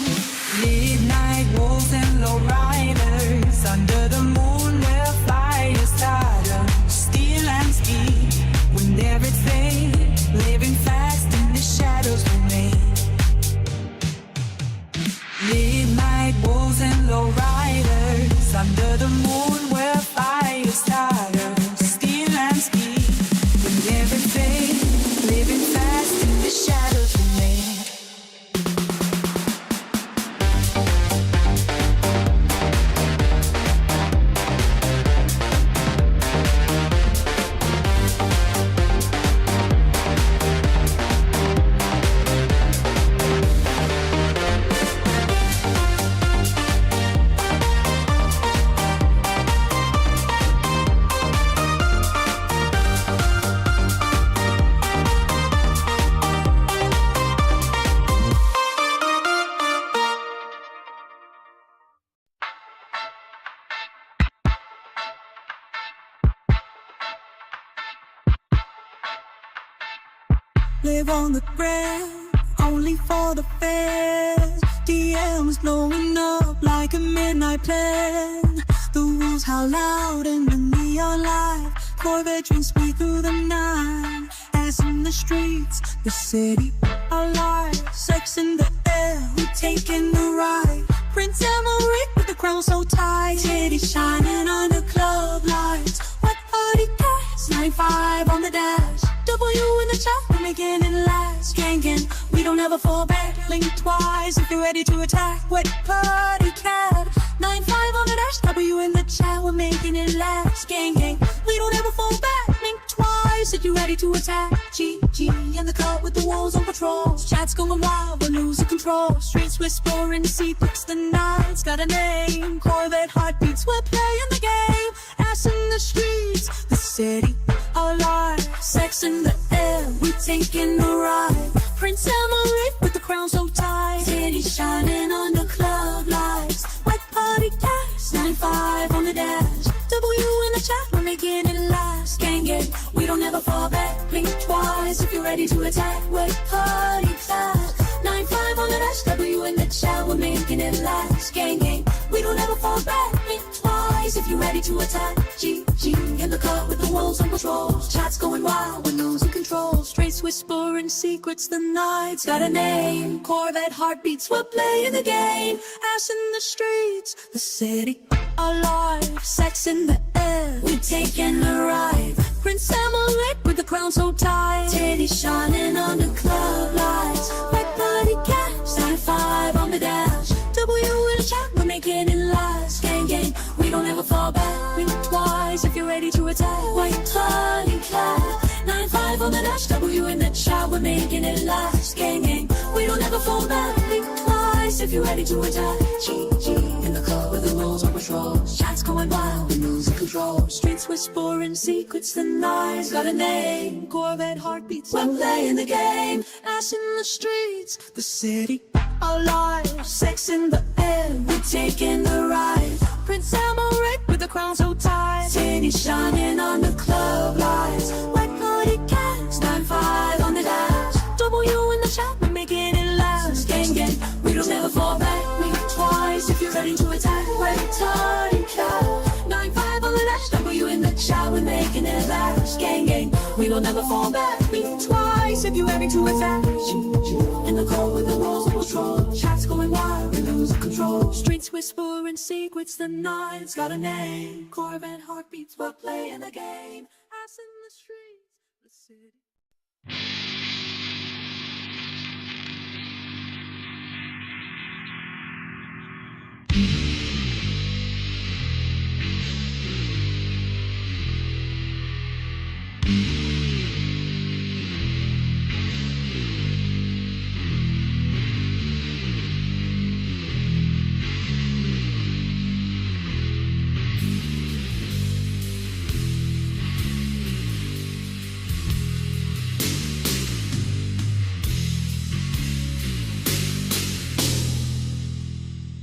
Midnight wolves and lowriders. Under the moon we're fire starters. Steel and speed, we never fade. Living fast in the shadows we made. Midnight wolves and lowriders. Under the moon we're fire starters. Steel and speed, we never fade. Living fast in the shadows we made. live on the ground, only for the feds. DMs blowing up like a midnight plan. The wolves howl loud in the neon light. Corvette dreams speed through the night. Ass in the streets, the city alive. Sex in the air, we taking the ride. Prince Emmerich with the crown so tight. Titties shining under club lights. What party cats? 9-5 on the dash. W in the chat, we're making it last. Gang, we don't ever fall back. Blink twice if you're ready to attack. What party cat? 9-5 on the dash. W in the chat, we're making it last. Gang, we don't ever fall back. Blink twice if you're ready to attack. GG in the cut with the wolves on patrol. Chat's going wild, we're losing control. Streets whispering secrets, the night's got a name. Corvette heartbeats, we're playing the game. Ass in the streets, the city alive. Sex in the air, we taking the ride. Prince Emmerich with the crown so tight. Titties shining under club lights. White party cats, 9-5 on the dash. W in the chat, we're making it last. Gang, we don't ever fall back. Blink twice if you're ready to attack. White party cats, 9-5 on the dash. W in the chat, we're making it last. Gang, we don't ever fall back. Blink twice if you're ready to attack. GG in the cut with the wolves on patrol. Chat's going wild, we're losing control. Straights whispering secrets, the night's got a name. Corvette heartbeats, we're playing the game. Ass in the streets, the city alive. Sex in the air, we're taking a ride. Prince Emmerich with the crown so tight. Titties shining under club lights. White party cats, 9-5 on the dash. W in the chat, we're making it last. Gang, we don't ever fall back. Blink twice if you're ready to attack. White party cat, 9-5 on the dash. W in the chat, we're making it last. Gang, we don't ever fall back. Blink twice if you're ready to attack. GG in the car with the wolves on patrol. Chat's going wild, we're losing control. Streets whispering secrets, the night's got a name. Corvette heartbeats, we're playing the game. Ass in the streets, the city alive. Sex in the air, we're taking the ride. Prince Emmerich with the crown so tight. Titties shining on the club lights. White party cats, 9-5 on the dash. W in the chat, we're making it last. Gang, we don't ever fall back. Blink twice if you're ready to attack. White party cat, 9-5 on the dash. W in the chat, we're making it last. Gang, we don't ever fall back. Blink twice if you're ready to attack. In the cold with the walls on patrol. Chat's going wild, we lose control. Streets whispering secrets, the night's got a name. Corvette heartbeats, we're playing the game. Ass in the streets, the city.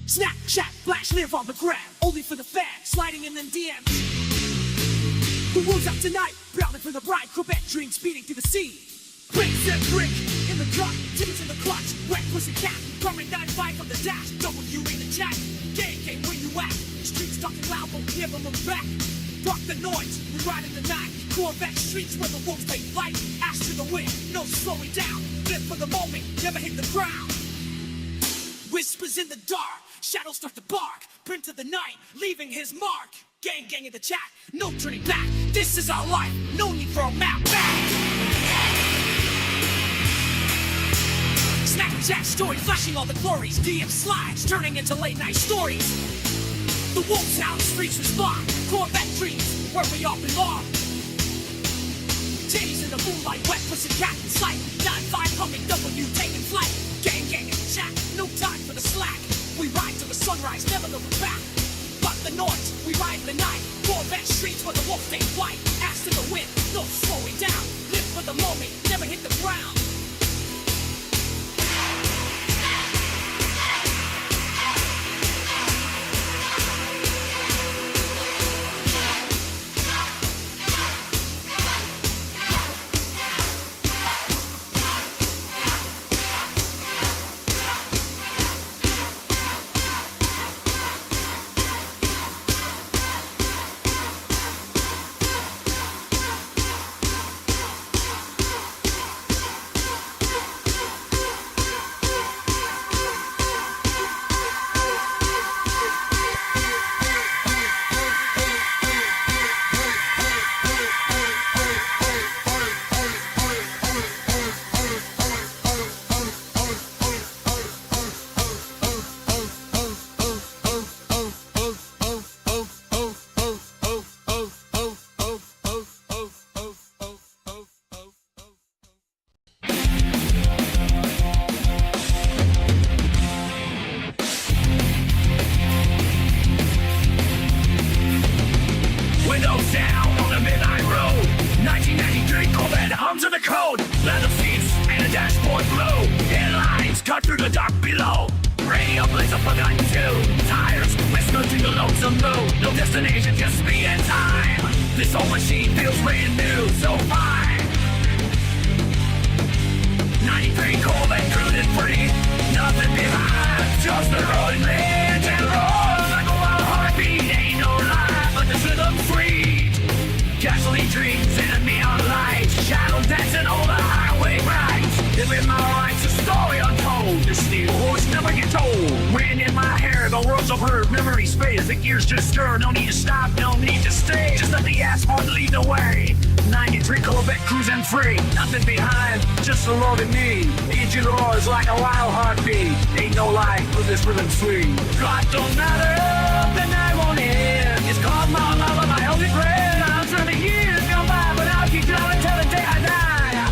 Snapchat, flash, live on the ground. Only for the fans, sliding in them DMs. Who moves up tonight? Browning for the bride, Corvette dreams speeding through the sea. Prince and Rick in the cut, Tim's in the clutch. Wet pussy cat, coming 9-5 on the dash. W in the chat, gang, where you at? Streets talking loud, but we never look back. Fuck the noise, we ride in the night. Corvette streets where the wolves take flight. Ash to the wind, no slowing down. Live for the moment, never hit the ground. Whispers in the dark, shadows start to bark. Print of the night, leaving his mark. Gang in the chat, no turning back. This is our life, no need for a map. Snapchat story, flashing all the glories. DM slides, turning into late night stories. The wolves out, streets respond. Corvette dreams, where we all belong. Titties in the moonlight, wet pussy cat in sight. 9-5 humming, W taking flight. Gang in the chat, no time for the slack. We ride till the sunrise, never looking back. Fuck the noise, we ride the night. Corvette streets where the wolves stay white. Ass in the wind, no slowing down. Live for the moment, never hit the ground. a forgotten tune. Tires whisper to your lonesome mood. No destination, just me and time. This old machine feels brand new, so fine. 93 Corvette cruising free. Nothing behind, just the rolling edge and roll like a wild heartbeat. Ain't no lie, but this rhythm's free. Gasoline dreams and neon lights, shadows dancing over highway rides. Living my life's a story untold. The steel horse never gets old. Wind in my hair, the world's of her memories fade. The gears just stir, no need to stop, no need to stay. Just let the asphalt lead the way. 93 Corvette cruising free, nothing behind, just the road in me. Engine roars like a wild heartbeat. Ain't no life, but this rhythm's free. God don't matter, the night won't end. It's called my love, my only friend. I'm sure the years go by, but I'll keep driving till the day I die.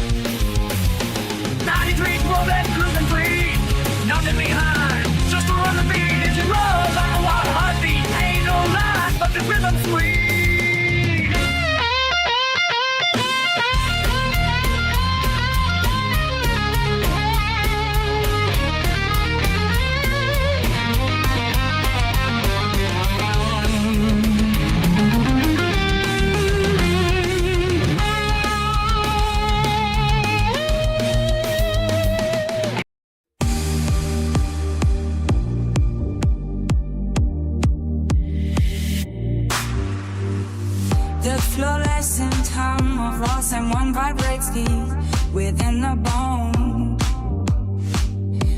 93 Corvette cruising free, nothing behind, just to run the beat. Engine roars like a wild heartbeat. Ain't no life, but the rhythm's free. The fluorescent hum of Ross and one vibrates deep within the bone.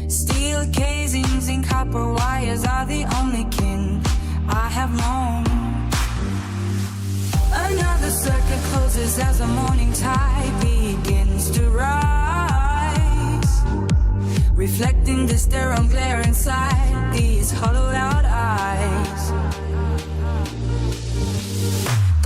Steel casings and copper wires are the only kin I have known. Another circuit closes as the morning tide begins to rise, reflecting the sterile glare inside these hollowed out eyes.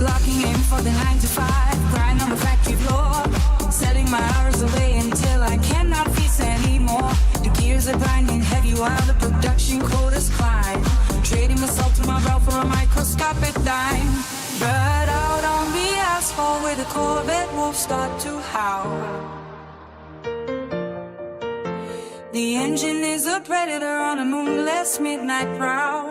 Clocking in for the 9 to 5, grind on the factory floor, setting my hours away until I cannot face anymore. The gears are grinding heavy while the production quotas climb, trading my salt to my brow for a microscopic dime. But out on the asphalt where the Corvette wolves start to howl, the engine is a predator on a moonless midnight prowl.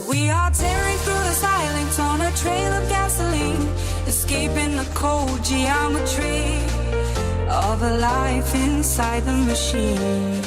We are tearing through the silence on a trail of gasoline, escaping the cold geometry of a life inside the machine.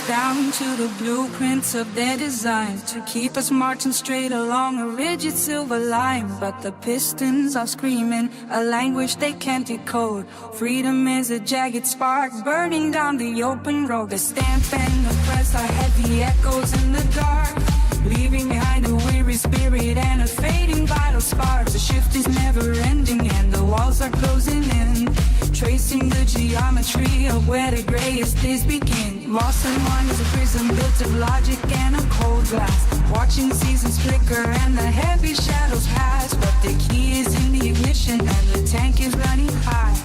Down to the blueprints of their designs to keep us marching straight along a rigid silver line. But the pistons are screaming a language they can't decode. Freedom is a jagged spark burning down the open road. The stamp and the press are heavy echoes in the dark, leaving behind a weary spirit and a fading vital spark. The shift is never ending and the walls are closing in, tracing the geometry of where the grayest days begin. Lost in one is a prison built of logic and a cold glass, watching seasons flicker and the heavy shadows pass. But the key is in the ignition and the tank is running high,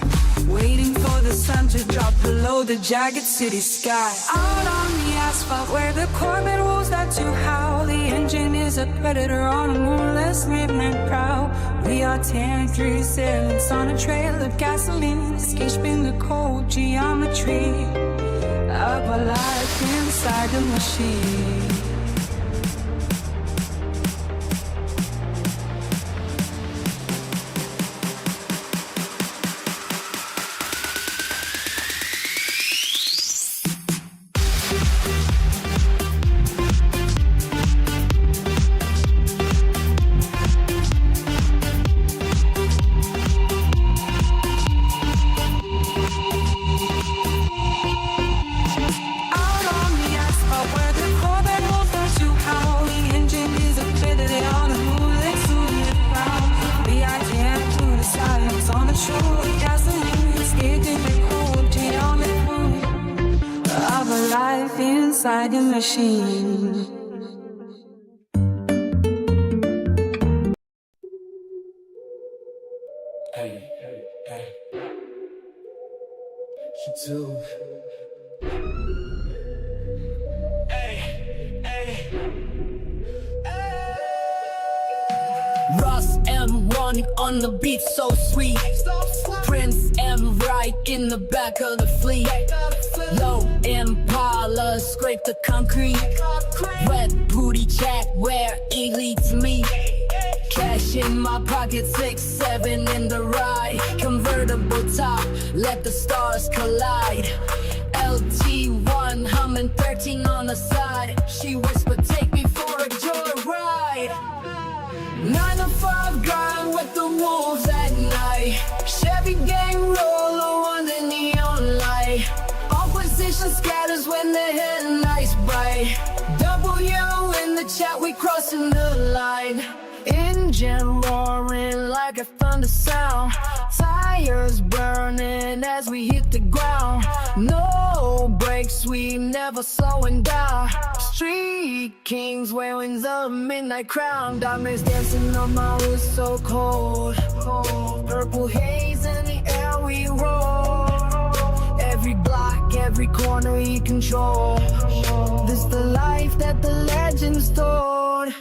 waiting for the sun to drop below the jagged city sky. Out on the asphalt where the Corvette wolves start to howl, the engine is a predator on a moonless midnight prowl. We are tearing through sailings on a trail of gasoline, escaping the cold geometry of a life inside the machine. Inside the machine. She too. Ross M running on the beat so sweet. Prince M right in the back of the fleet. Low Impala scrape the concrete. Wet booty jack where elites meet. Cash in my pocket, 6-7 in the ride. Convertible top, let the stars collide. LT1 humming 13 on the side. She whispered, take me for a joyride. 9 to 5 grind with the wolves at night. Chevy gang roll on the neon light. Opposition scatters when the headlights bright. W in the chat, we crossing the line. Engine roaring like a thunder sound. Tires burning as we hit the ground. No brakes, we never slowing down. Street kings wearing the midnight crown. Diamonds dancing on my wrist so cold. Purple haze in the air we roll. Every block, every corner we control. This the life that the legends told.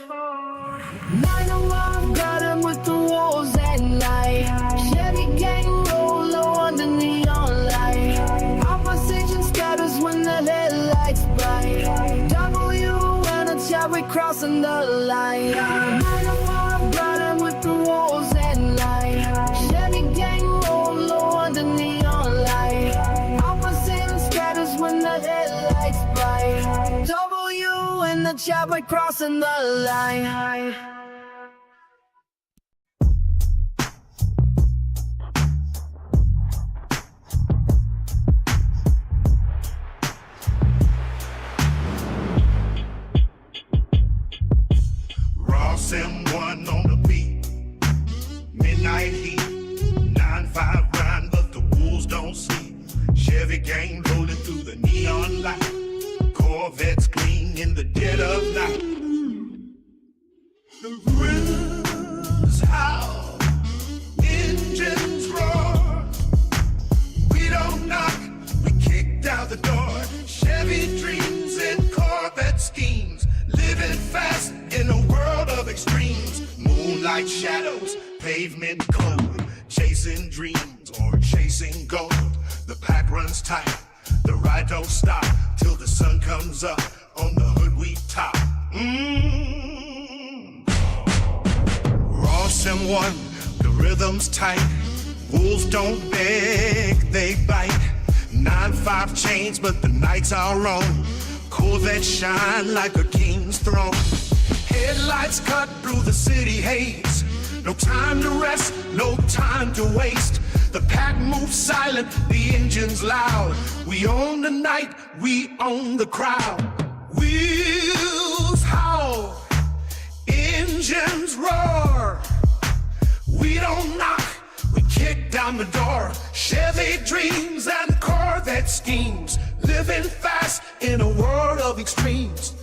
901 got him with the wolves at night. Chevy gang roll low on the neon light. Opposition scatters when the headlights bright. W and a chat, we crossing the line. 901 got him with the wolves at night. Chevy gang roll low on the neon light. Opposition scatters when the headlights bright. W and the chat, we crossing the line. Ross M1 on the beat. Midnight heat. 9-5 grind, but the wolves don't sleep. Chevy gang rolling through the neon light. Corvettes clean in the dead of night. The winds howl, engines roar. We don't knock, we kick down the door. Chevy dreams and Corvette schemes. Living fast in a world of extremes. Moonlight shadows, pavement cold. Chasing dreams or chasing gold. The pack runs tight, the ride don't stop till the sun comes up on the hood we top. Ross M1, the rhythm's tight. Wolves don't beg, they bite. 9-5 chains, but the nights are wrong. Corvettes shine like a king's throne. Headlights cut through the city haze. No time to rest, no time to waste. The pack moves silent, the engine's loud. We own the night, we own the crowd. Wheels howl, engines roar. We don't knock, we kick down the door. Chevy dreams and Corvette schemes. Living fast in a world of extremes.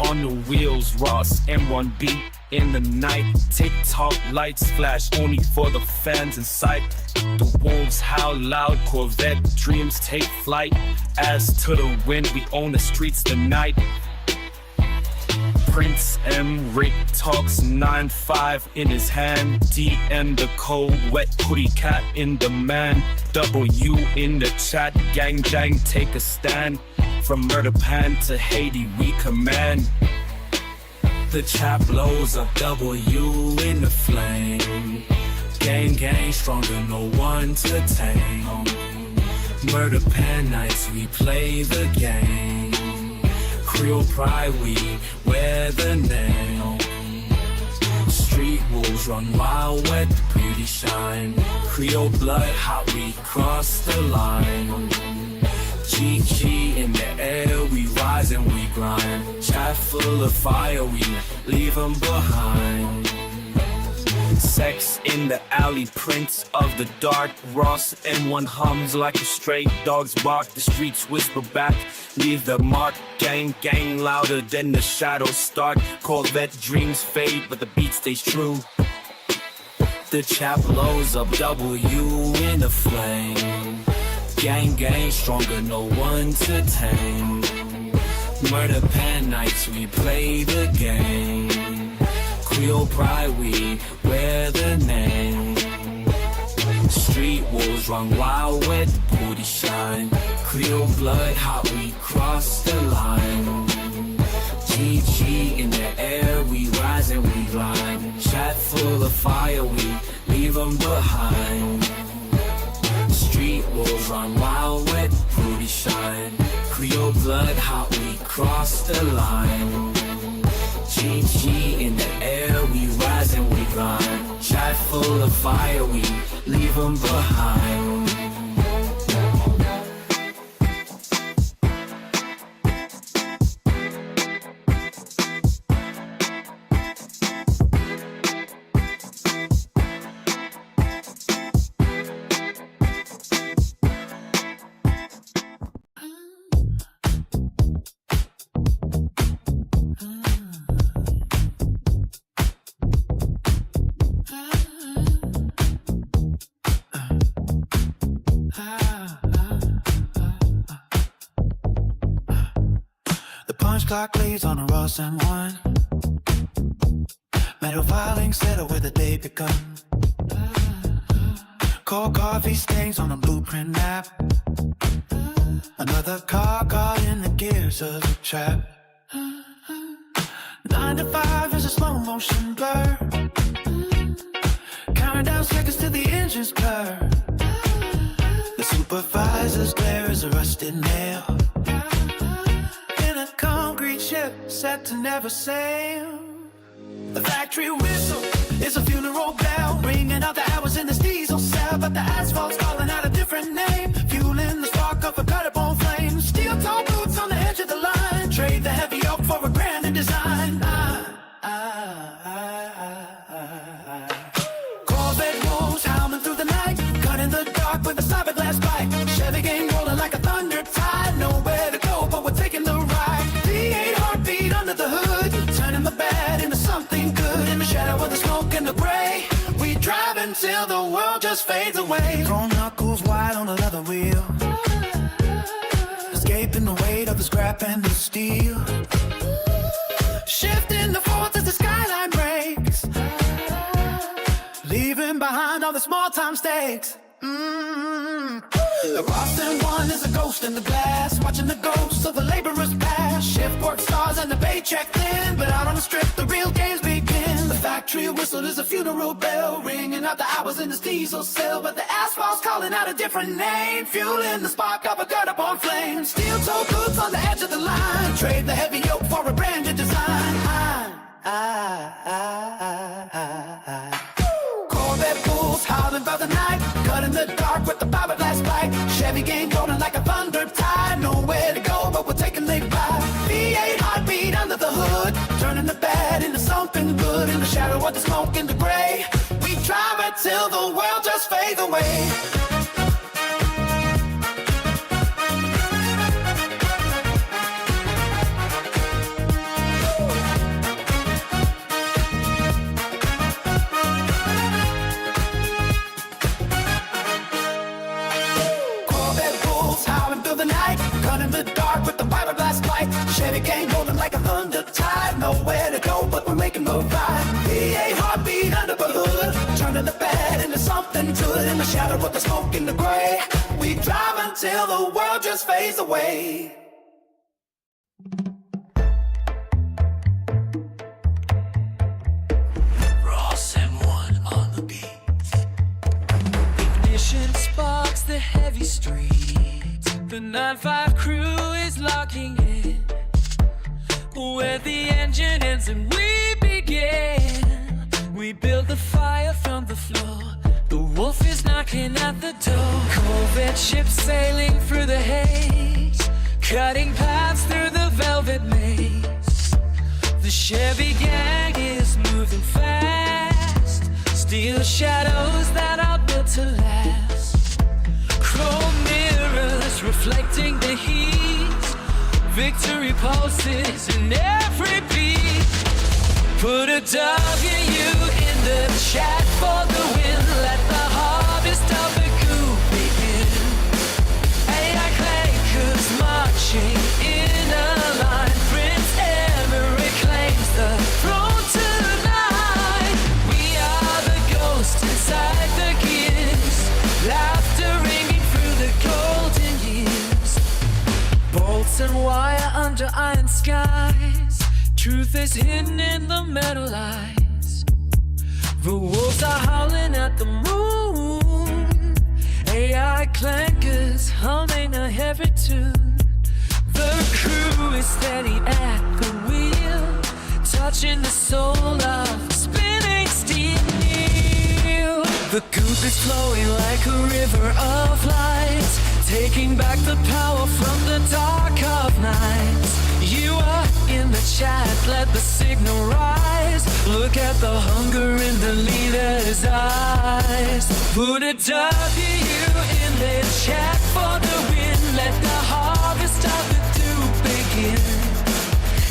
on the wheels, Ross M1 beat in the night. TikTok lights flash only for the fans in sight. The wolves howl loud, Corvette dreams take flight. As to the wind, we own the streets tonight. Prince M. Rick talks 9-5 in his hand. DM the cold wet hoodie cat in demand. W in the chat, gang take a stand. From murder pan to Haiti we command. The chap blows up, W in the flame. Gang stronger, no one to tame. Murder pan nights we play the game. Creole pride, we wear the name. Street wolves run wild, wet beauty shine. Creole blood, hot, we cross the line. GG in the air, we rise and we grind. Chat full of fire, we leave them behind. Sex in the alley, prince of the dark. Ross M1 hums like a stray dog's bark. The streets whisper back, leave the mark. Gang louder than the shadows start. Corvette dreams fade, but the beat stays true. The chap blows up, W in the flame. Gang stronger, no one to tame. Murder pan nights, we play the game. Creole pride, we wear the name. Street wolves run wild, wet booty shine. Creole blood, hot, we cross the line. GG in the air, we rise and we grind. Chat full of fire, we leave them behind. Street wolves run wild, wet booty shine. Creole blood, hot, we cross the line. GG in the air, we rise and we grind. Chat full of fire, we leave them behind. Clock leaves on a Ross and one. Metal filings settle where the day begun. Cold coffee stains on a blueprint map. Another car caught in the gears of the trap. 9 to 5 is a slow motion blur. Counting down seconds till the engine's purr. The supervisor's glare is a rusted nail. Concrete ship set to never sail. The factory whistle is a funeral bell, ringing out the hours in this diesel cell. But the asphalt's calling out a different name, fueling the spark of a cut-up-on flame. Steel-toe boots on the edge of the line, trade the heavy oak for a grand new design. Corvette wolves howling through the night, cut in the dark with a fiberglass bike. Chevy gang rolling like a thunder tide, nowhere to go but we're taking the ride. V8 heartbeat under the hood, turning the bad into something good. In the shadow of the smoke and the gray, we drive until the world just fades away. Chrome knuckles wide on the leather wheel, escaping the weight of the scrap and the steel. Shifting the force as the skyline breaks, leaving behind all the small-time stakes. The Ross M1 is a ghost in the glass, watching the ghosts of the laborers pass. Shift work stars and the paycheck thin, but out on the strip the real games begin. The factory whistle is a funeral bell, ringing out the hours in this diesel cell. But the asphalt's calling out a different name, fueling the spark of a cut-up-on flame. Steel-toe boots on the edge of the line, trade the heavy yoke for a brand new design. Corvette bulls howling by the night, cut in the dark with the fiberglass bike. Chevy gang rolling like a thunder tide, nowhere to go but we're taking the ride. V8 heartbeat under the hood, turning the bad into something good. In the shadow of the smoke and the gray, we drive it till the world just fades away. with the smoke in the gray. We drive until the world just fades away. Ross M1 on the beat. Ignition sparks the heavy streets. The 9-5 crew is locking in, where the engine ends and we begin. We build the fire from the floor. The wolf is knocking at the door. Corvette ships sailing through the haze, cutting paths through the velvet maze. The Chevy gang is moving fast, steel shadows that are built to last. Chrome mirrors reflecting the heat, victory pulses in every beat. Put a W in the chat for the win. Let the harvest of the coup begin. AI clankers marching in a line. Prince Emmerich claims the throne tonight. We are the ghosts inside the gears, laughter ringing through the golden years. Bolts and wire under iron skies, truth is hidden in the metal eyes. The wolves are howling at the moon. AI clankers humming a heavy tune. The crew is steady at the wheel, touching the soul of spinning steel. The goop is flowing like a river of light, taking back the power from the dark of night. You are in the chat, let the signal rise. Look at the hunger in the leader's eyes. Put a W in the chat for the win. Let the harvest of the dew begin.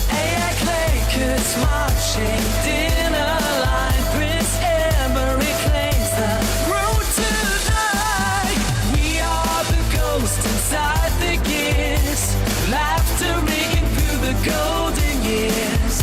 AI clankers marching in a line. Prince Emery claims the road tonight. We are the ghosts inside the gears, laughter ringing through the golden years.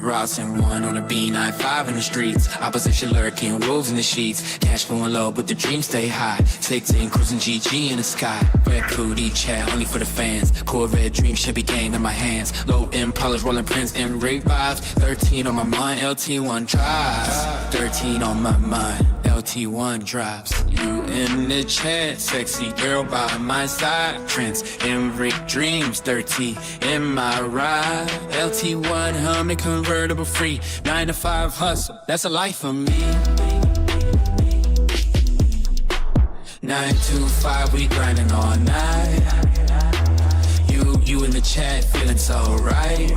Ross and one on a B95 in the streets. Opposition lurking, wolves in the sheets. Cash flowing low, but the dreams stay high. 16 cruising GG in the sky. Red Cootie chat only for the fans. Corvette dream Chevy gang in my hands. Low Impalas rolling Prince and rave vibes. 13 on my mind, LT1 drives. 13 on my mind, LT1 drives. You in the chat, sexy girl by my side. Prince and Rick dreams, 13 in my ride. LT1 humming convertible free. 9 to 5 hustle, that's a life for me. 9 to 5, we grinding all night. You in the chat, feeling so right.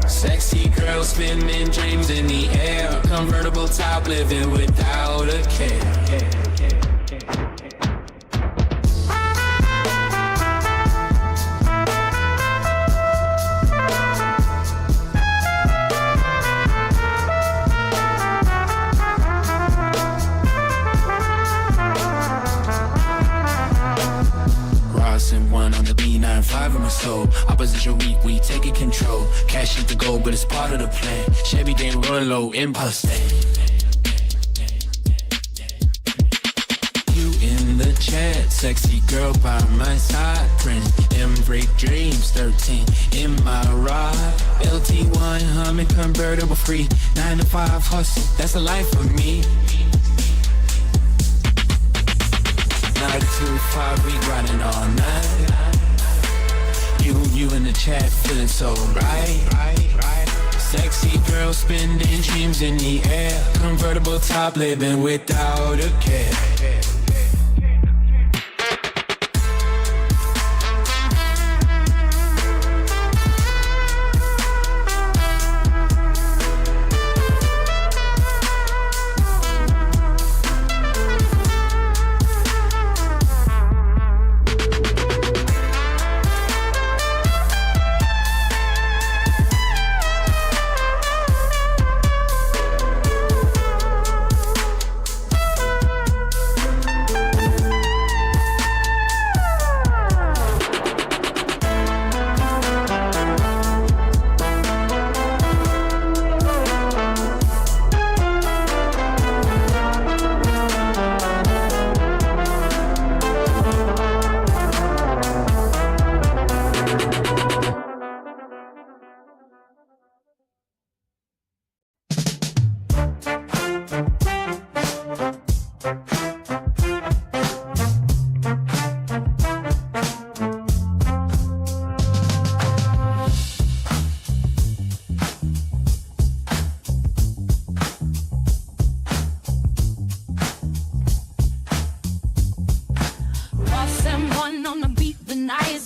Sexy girl spinning dreams in the air. Convertible top, living without a care. And one on the B95 in my soul. Opposition weak, we taking control. Cash in to go, but it's part of the plan. Chevy game run low, impulse. You in the chat, sexy girl by my side. Prince, break dreams, 13 in my ride. LT1 humming convertible free. 9 to 5 hustle, that's a life for me. 9 to 5, we grinding all night. you in the chat, feeling so right. Sexy girl spending dreams in the air. Convertible top living without a care.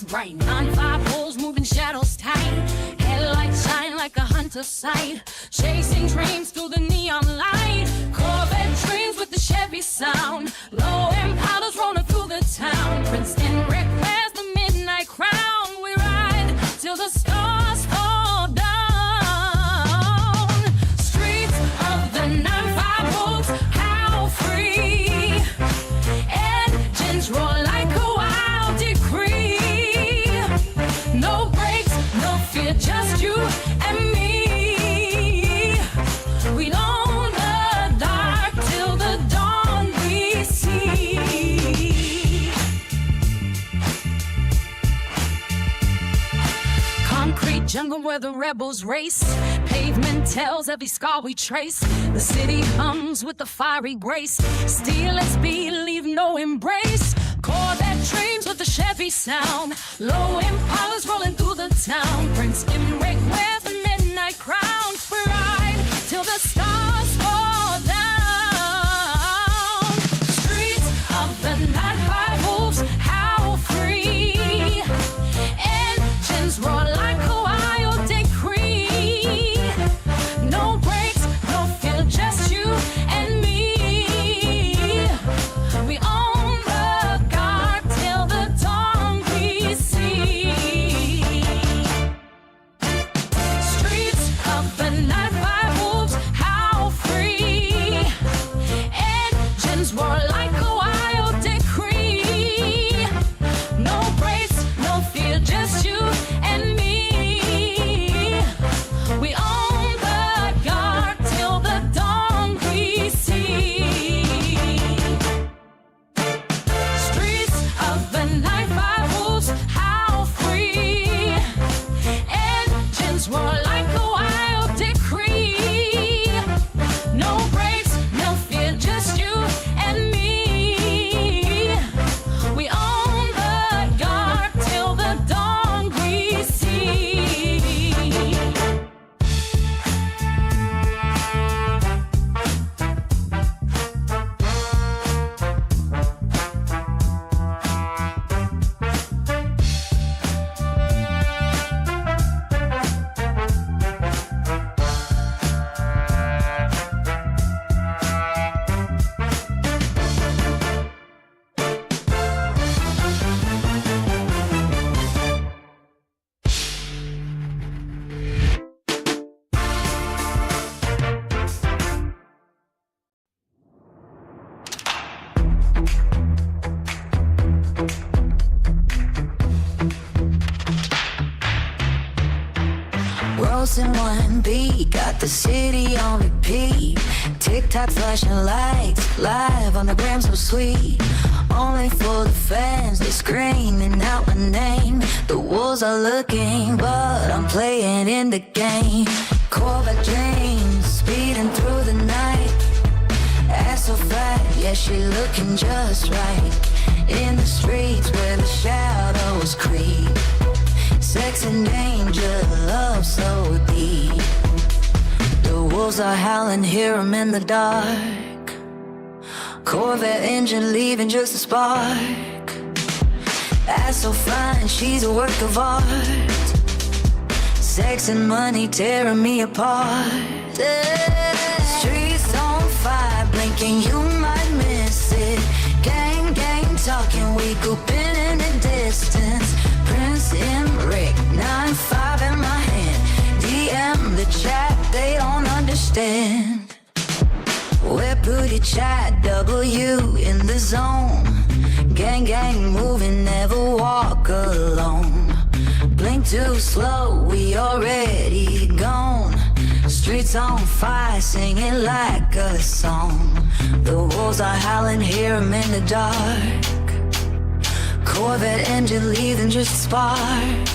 Bright 9-5 poles moving shadows tight. Headlights shine like a hunter's sight. Chasing dreams through the neon light. Corvette dreams with the Chevy sound. Low Impalas rolling through the town. Prince Enric wears the midnight crown. We ride till the stars fall down. Streets of the 9-5 roads, how free. Engines roar like a wild decree. No brakes, no fear, just you and me. We own the dark till the dawn we see. Concrete jungle where the rebels race. Pavement tells every scar we trace. The city hums with the fiery grace. Steal and speed, leave no embrace. Corvette dreams with the Chevy sound. Low Impalas rolling through the town. Prince Enric wears the midnight crown. We ride till the stars fall down. Streets of the 9-5 wolves, how free. Engines roar like a wild decree. No brakes, no fear, just you and me. We own the guard till the dawn we see. Streets of the 9-5 wolves, how free. Engines roar like a wild decree. No brakes, no fear, just you and me. We own the guard till the dawn we see. Streets of the 9-5 wolves, how free. Engines roar like a wild decree. No brakes, no fear, just you and me. We own the guard till the dawn we see. Roasting one beat, got the city on repeat. TikTok flashing lights, live on the gram so sweet. Only for the fans, they screaming out my name. The wolves are looking, but I'm playing in the game. Corvette dreams, speeding through the night. Ass so fat, yeah, she looking just right. In the streets where the shadows creep. Sex and danger, love so deep. The wolves are howling, hear 'em in the dark. Corvette engine leaving just a spark. Ass so fine, she's a work of art. Sex and money tearing me apart. Streets on fire, blinking, you might miss it. Gang, gang talking, we grouping in the distance. Prince and Rick, 9-5 in my hand. DM the chat, they don't understand. Where booty chat, W in the zone. Gang, gang moving, never walk alone. Blink too slow, we already gone. Streets on fire, singing like a song. The wolves are howling, hear 'em in the dark. Corvette engine leaving just a spark.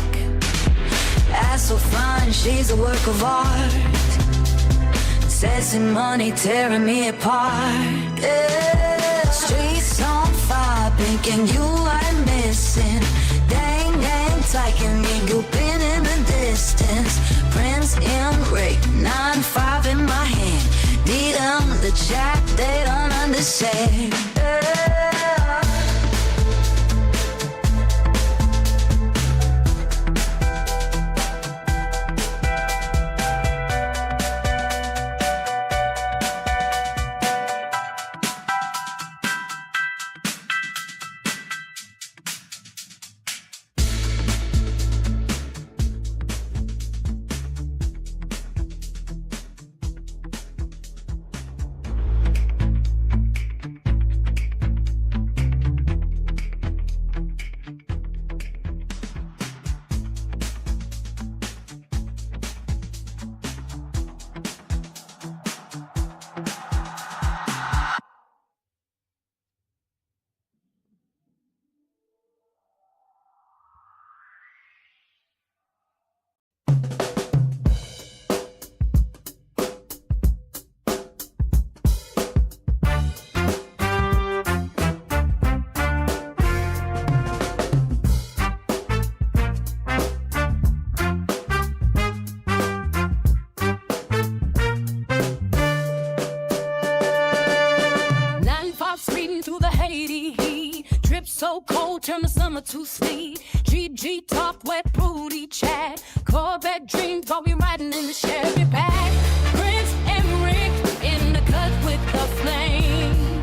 Ass so fine, she's a work of art. Sex and money tearing me apart. Yeah. Streets on fire, thinking you are missing. Dang, dang, taking me grouping in the distance. Prince and Rick, 9-5 in my hand. DM the chat, they don't understand. Yeah. So cold, turn the summer to sleet. GG talk, wet booty chat. Corvette dreams, while we riding in the Chevy back. Prince and Rick in the cut with the flame.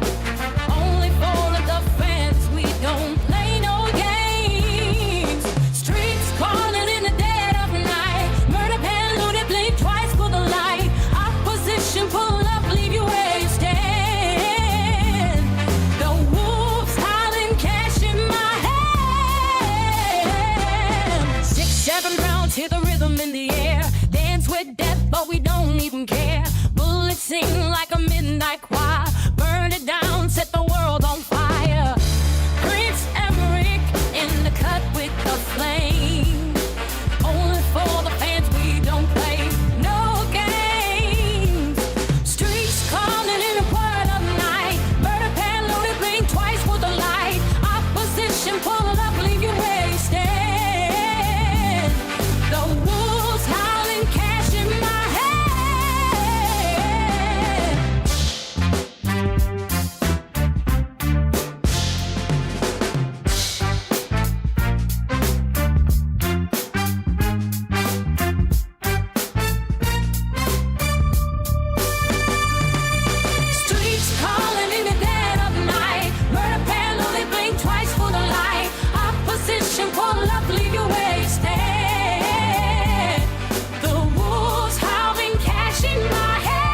Only for the fans, we don't play no games. Streets calling in the dead of night. Murder pen loaded, blink twice for the light. Opposition pull up, leave you where you stand. The wolves howling, cash in my hand. 6-7 rounds, hear the rhythm in the air. Dance with death, but we don't even care. Bullets sing like a midnight choir. Burn it down, set the world on fire. Prince and Rick in the cut with the flame. Only for the fans, we don't play no games. Streets calling in the quiet of the night. Murder pen loaded, blink twice for the light. Opposition pull up, leave you where you stand. The wolves howling, cash in my hand. Streets calling in the dead of night. Murder pen loaded, blink twice for the light. Opposition pull up, leave you where you stand. The wolves howling, cash in my hand.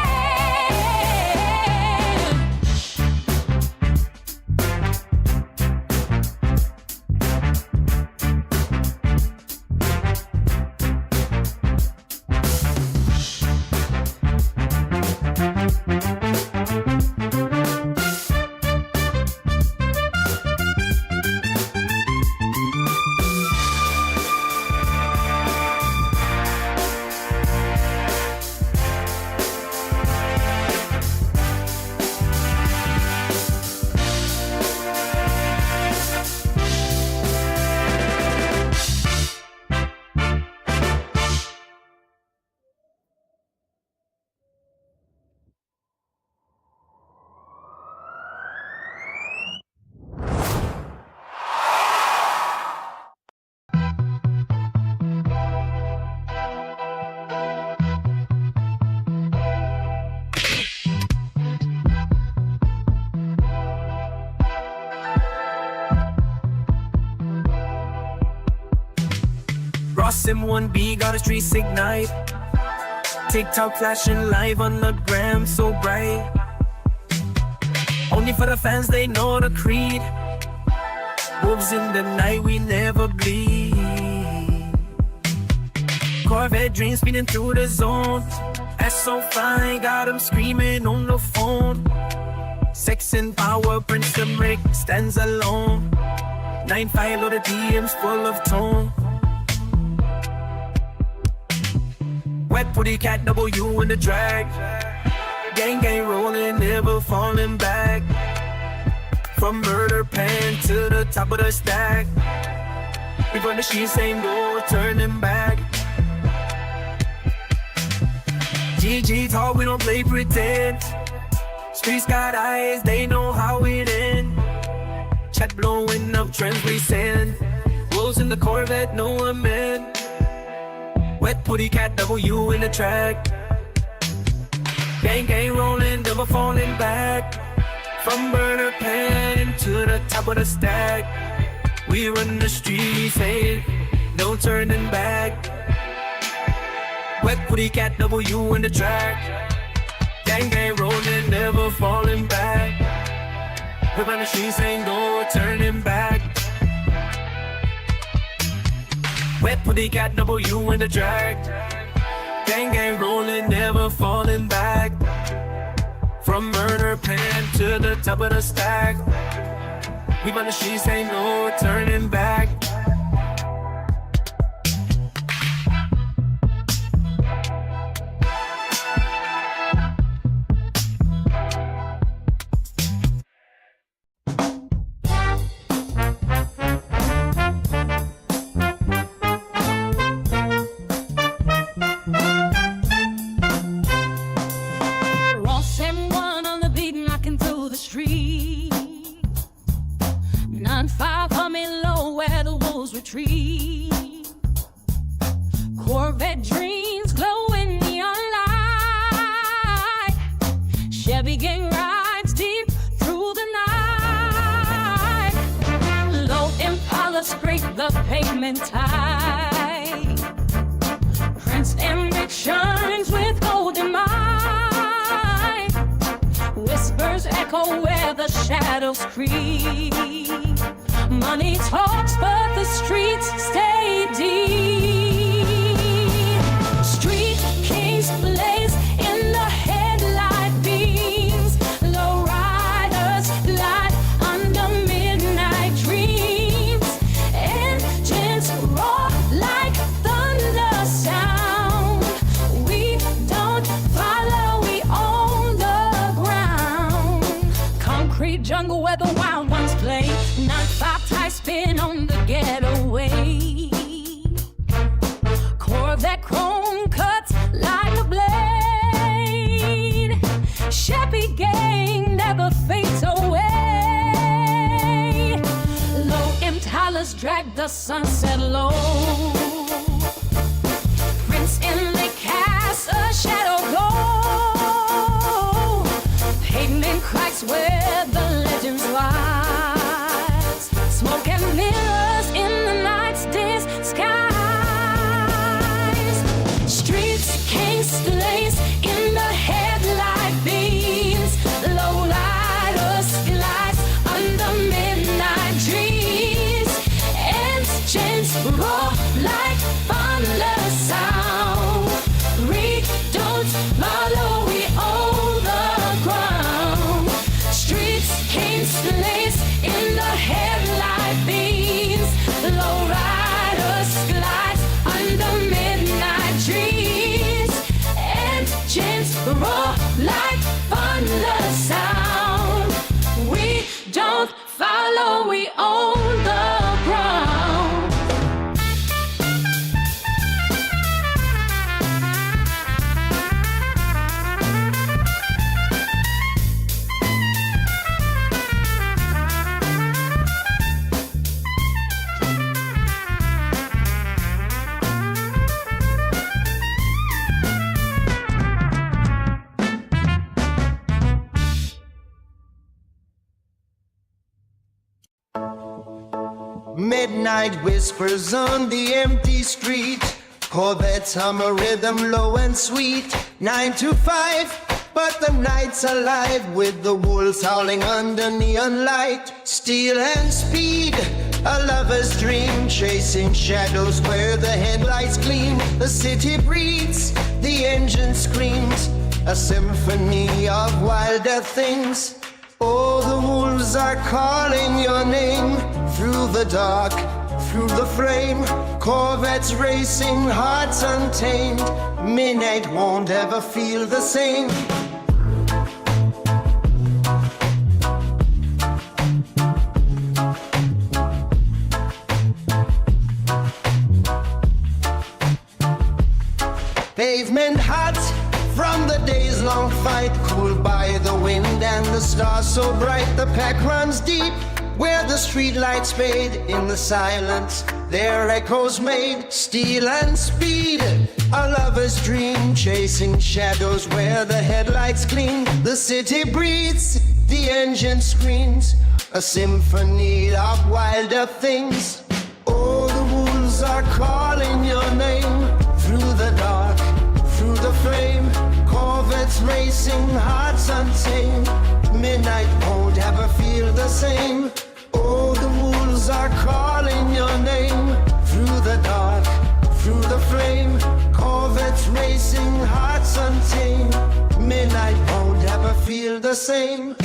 Ross M1B got his streets ignite. TikTok flashing live on the gram, so bright. Only for the fans, they know the creed. Wolves in the night, we never bleed. Corvette dreams speeding through the zone. That's so fine, got him screaming on the phone. Sex and power, Prince Rick stands alone. 9-5 loaded DMs full of tone. Wet booty cat, W in the drag. Gang gang rolling, never falling back. From murder pen to the top of the stack. We run the sheets, ain't no turning back. GG talk, we don't play pretend. Streets got eyes, they know how it ends. Chat blowing up trends we send. Wolves in the Corvette, no amen. Wet booty cat, W in the track. Gang gang rolling, never falling back. From burner pan to the top of the stack. We run the streets, hey, no turning back. Wet booty cat, W in the track. Gang gang rolling, never falling back. We run the streets, ain't no turning back. Wet booty cat, W in the track. Gang gang rolling, never falling back. From murder pen to the top of the stack. We run the streets, ain't no turning back. Ross M1 on the beat, knocking through the street. 9-5 humming low where the wolves retreat. Corvette dreams glow in neon light. Chevy gang rides deep through the night. Low Impala scrape the pavement tight. Prince Emmerich shines with golden mind. Whispers echo where the shadows creep. Money talks, but the streets stay deep. Street kings blaze in the headlight beams. Low riders glide under midnight dreams. Engines roar like thunder sound. We don't follow, we own the ground. Concrete jungle where the wild ones play. 9-5 tie spin on the getaway. Corvette chrome cuts like a blade. Chevy gang never fades away. Low Impalas drag the sunset low. Prince Inlet casts a shadow glow. Pavement cracks where the legends rise. Smoke and mirrors in the night's dense skies. Streets kings blaze in the headlight beams. Low lighters glide under midnight dreams. Engines roar like thunder sound. We don't follow, we own the ground. Streets kings blaze in the headlight beams. Low riders glide under midnight trees. Engines roar like thunder sound. We don't follow, we own the ground. Midnight whispers on the empty street. Corvettes hum a rhythm low and sweet. 9 to 5, but the night's alive with the wolves howling under neon light. Steel and speed, a lover's dream, chasing shadows where the headlights gleam. The city breathes, the engine screams, a symphony of wilder things. Oh, the wolves are calling your name through the dark, through the flame. Corvettes racing, hearts untamed. Midnight won't ever feel the same. Pavement hot from the day's long fight, cooled by the wind and the stars so bright. The pack runs deep where the streetlights fade. In the silence their echoes made. Steel and speed, a lover's dream, chasing shadows where the headlights gleam. The city breathes, the engine screams, a symphony of wilder things. Oh, the wolves are calling your name through the dark, through the flame. Corvettes racing, hearts untamed. Midnight won't ever feel the same. Oh, the wolves are calling your name through the dark, through the flame. Corvettes racing, hearts untamed. Midnight won't ever feel the same.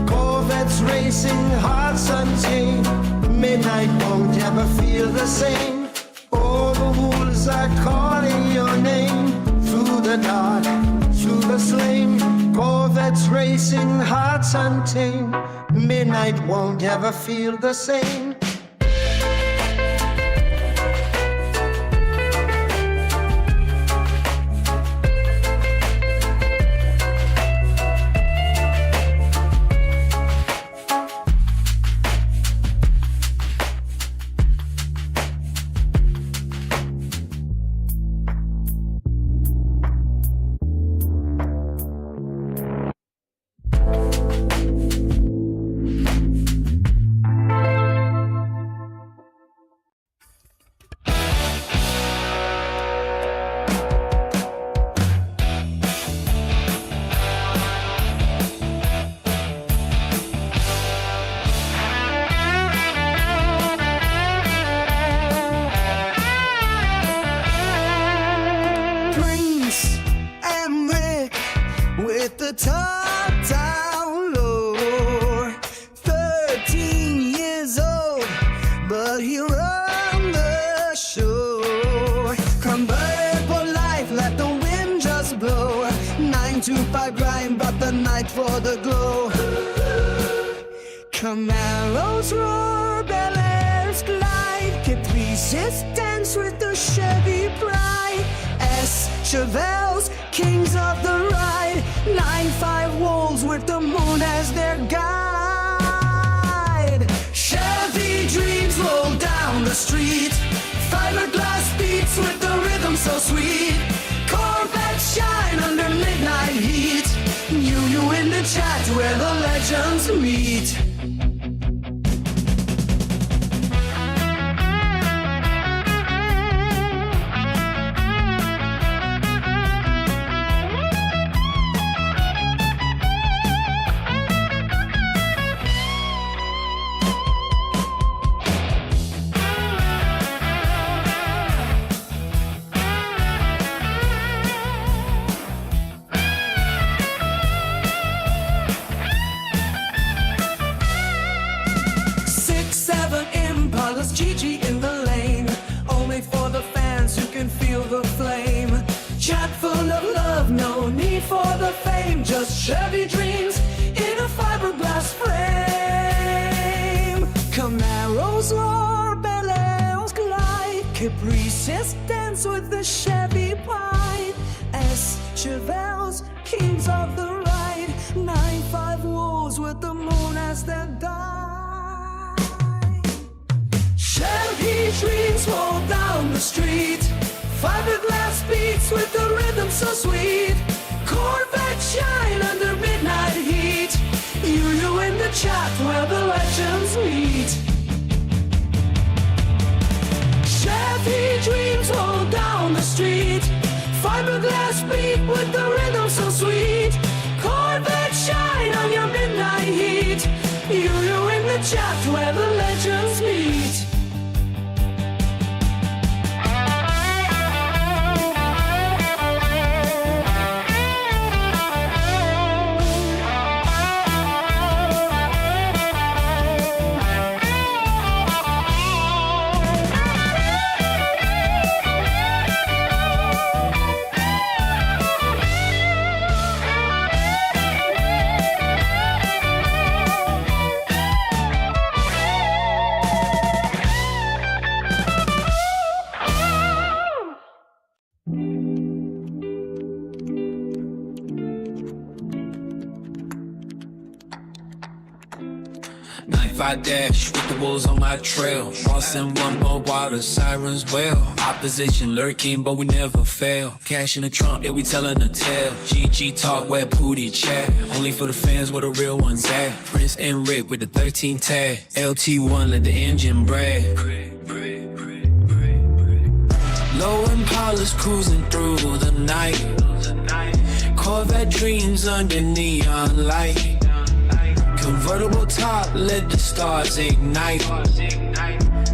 Corvettes racing, hearts untamed. Midnight won't ever feel the same. Oh, the wolves are calling your name through the dark, through the flame. Corvettes racing, hearts untamed. Midnight won't ever feel the same. With the top down low, 13 years old, but he run the show. Converted for life, let the wind just blow. 9 to 5 grind, but the night for the glow. Camaros roar, Bel Airs glide, Caprices dance with the Chevy pride. S Chevelles, kings of the ride. 9-5 wolves with the moon as their guide. Chevy dreams roll down the street. Fiberglass beats with the rhythm so sweet. Corvettes shine under midnight heat. You in the chat where the legends meet. GG in the lane, only for the fans who can feel the flame. Chat full of love, no need for the fame. Just Chevy dreams in a fiberglass frame. Camaro Benz with the Chevy Pride. S Chevelles, kings of the ride. 9-5 wolves with the moon as their guide. Chevy dreams roll down the street. Fiberglass beats with the rhythm so sweet. Corvette shine under midnight heat. You in the chat where the legends meet. Chevy dreams roll down the street. Fiberglass beat with the rhythm so sweet. Corvette shine on your midnight heat. You in the chat where the legends meet. I dash with the wolves on my trail. Crossing one more water, sirens wail. Opposition lurking, but we never fail. Cash in the trunk, yeah, we telling a tale. GG talk, where Pootie chat. Only for the fans where the real ones at. Prince and Rick with the 13 tag. LT1, let the engine brag. Low Impala's cruising through the night. Corvette dreams under neon light. Convertible top, let the stars ignite.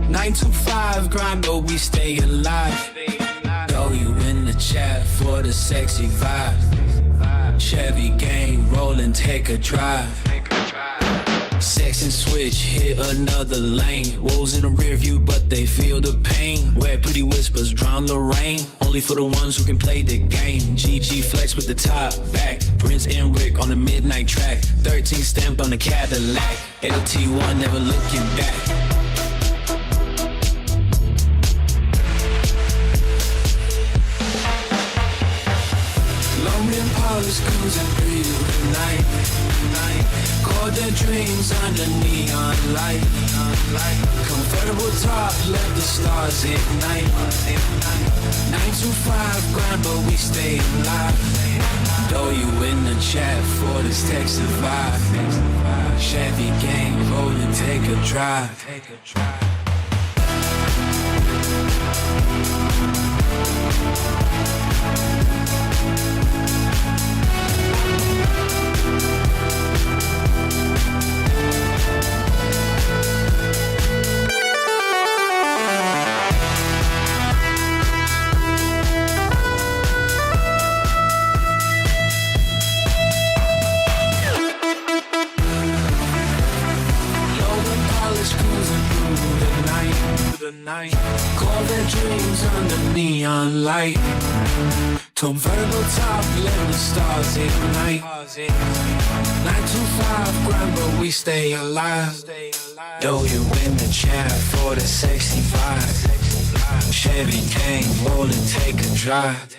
925 grind, but we stay alive. Throw you in the chat for the sexy vibe. Chevy gang, roll and take a drive. Sex and switch, hit another lane. Wolves in the rear view, but they feel the pain. Where pretty whispers drown the rain. Only for the ones who can play the game. GG flex with the top back. Prince and Rick on the midnight track. 13 stamped on the Cadillac. LT1 never looking back. Impala's cruising through the night. Corvette dreams under neon light. Convertible top, let the stars ignite. 925 grind, but we stay alive. Throw you in the chat for this text vibe. Chevy gang, roll and take a drive. Corvette dreams under neon light. Convertible top, let the stars ignite. 925 grind, but we stay alive. Throw you in the chat for the sexy vibe. Chevy gang, roll and take a drive.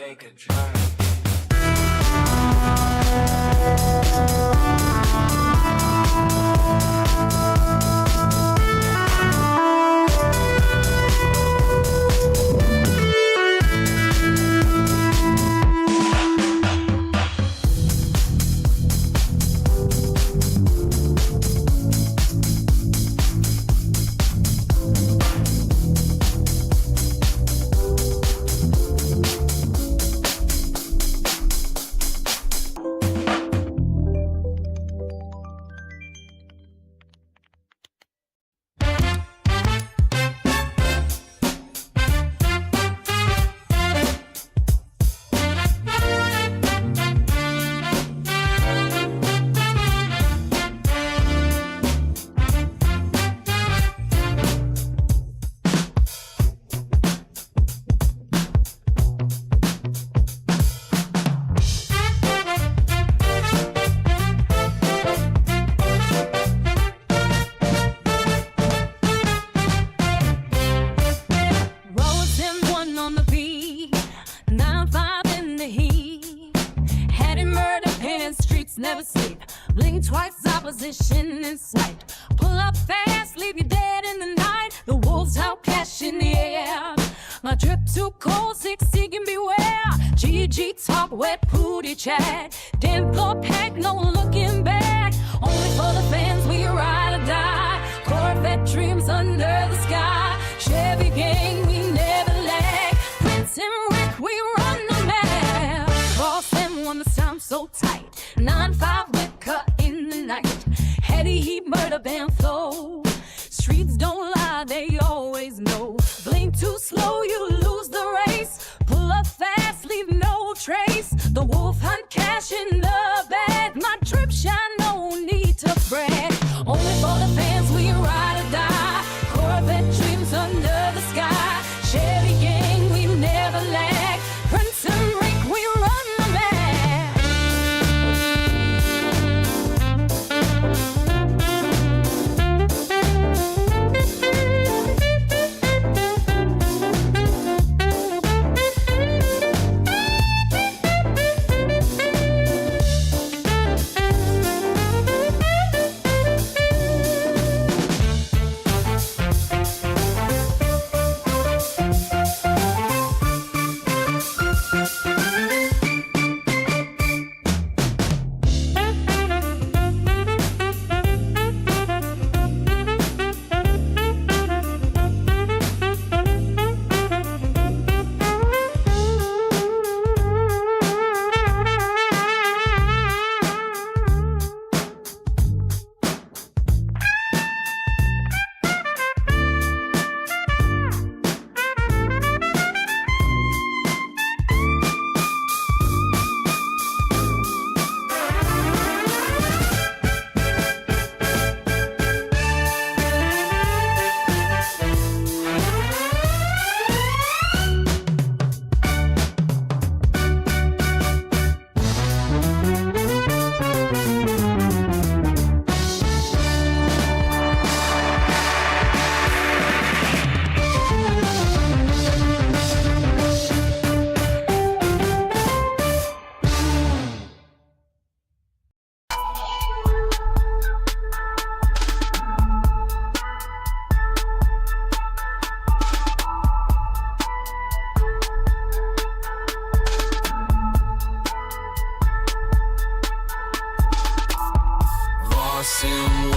fast, never sleep. Blink twice, opposition in sight. Pull up fast, leave you dead in the night. The wolves howl, cash in the air. My drip too cold, 60 can beware. GG talk, wet booty chat. Den floor pack, no looking back. Only for the fans, we ride or die. Corvette dreams under the sky. Chevy gang, we never lag. Prince and Rick, we run the map. Cross them one, the sound so tight. 9-5 with cut in the night. Heady heat, murder band flow. Streets don't lie, they always know. Blink too slow, you lose the race. Pull up fast, leave no trace. The wolf hunt cash in the bag. My trip shine, no need to brag. Only for the fans, we ride or die. Corvette dreams under the sky. Chevy gang, we never lag. Prince and Rick, we run the map.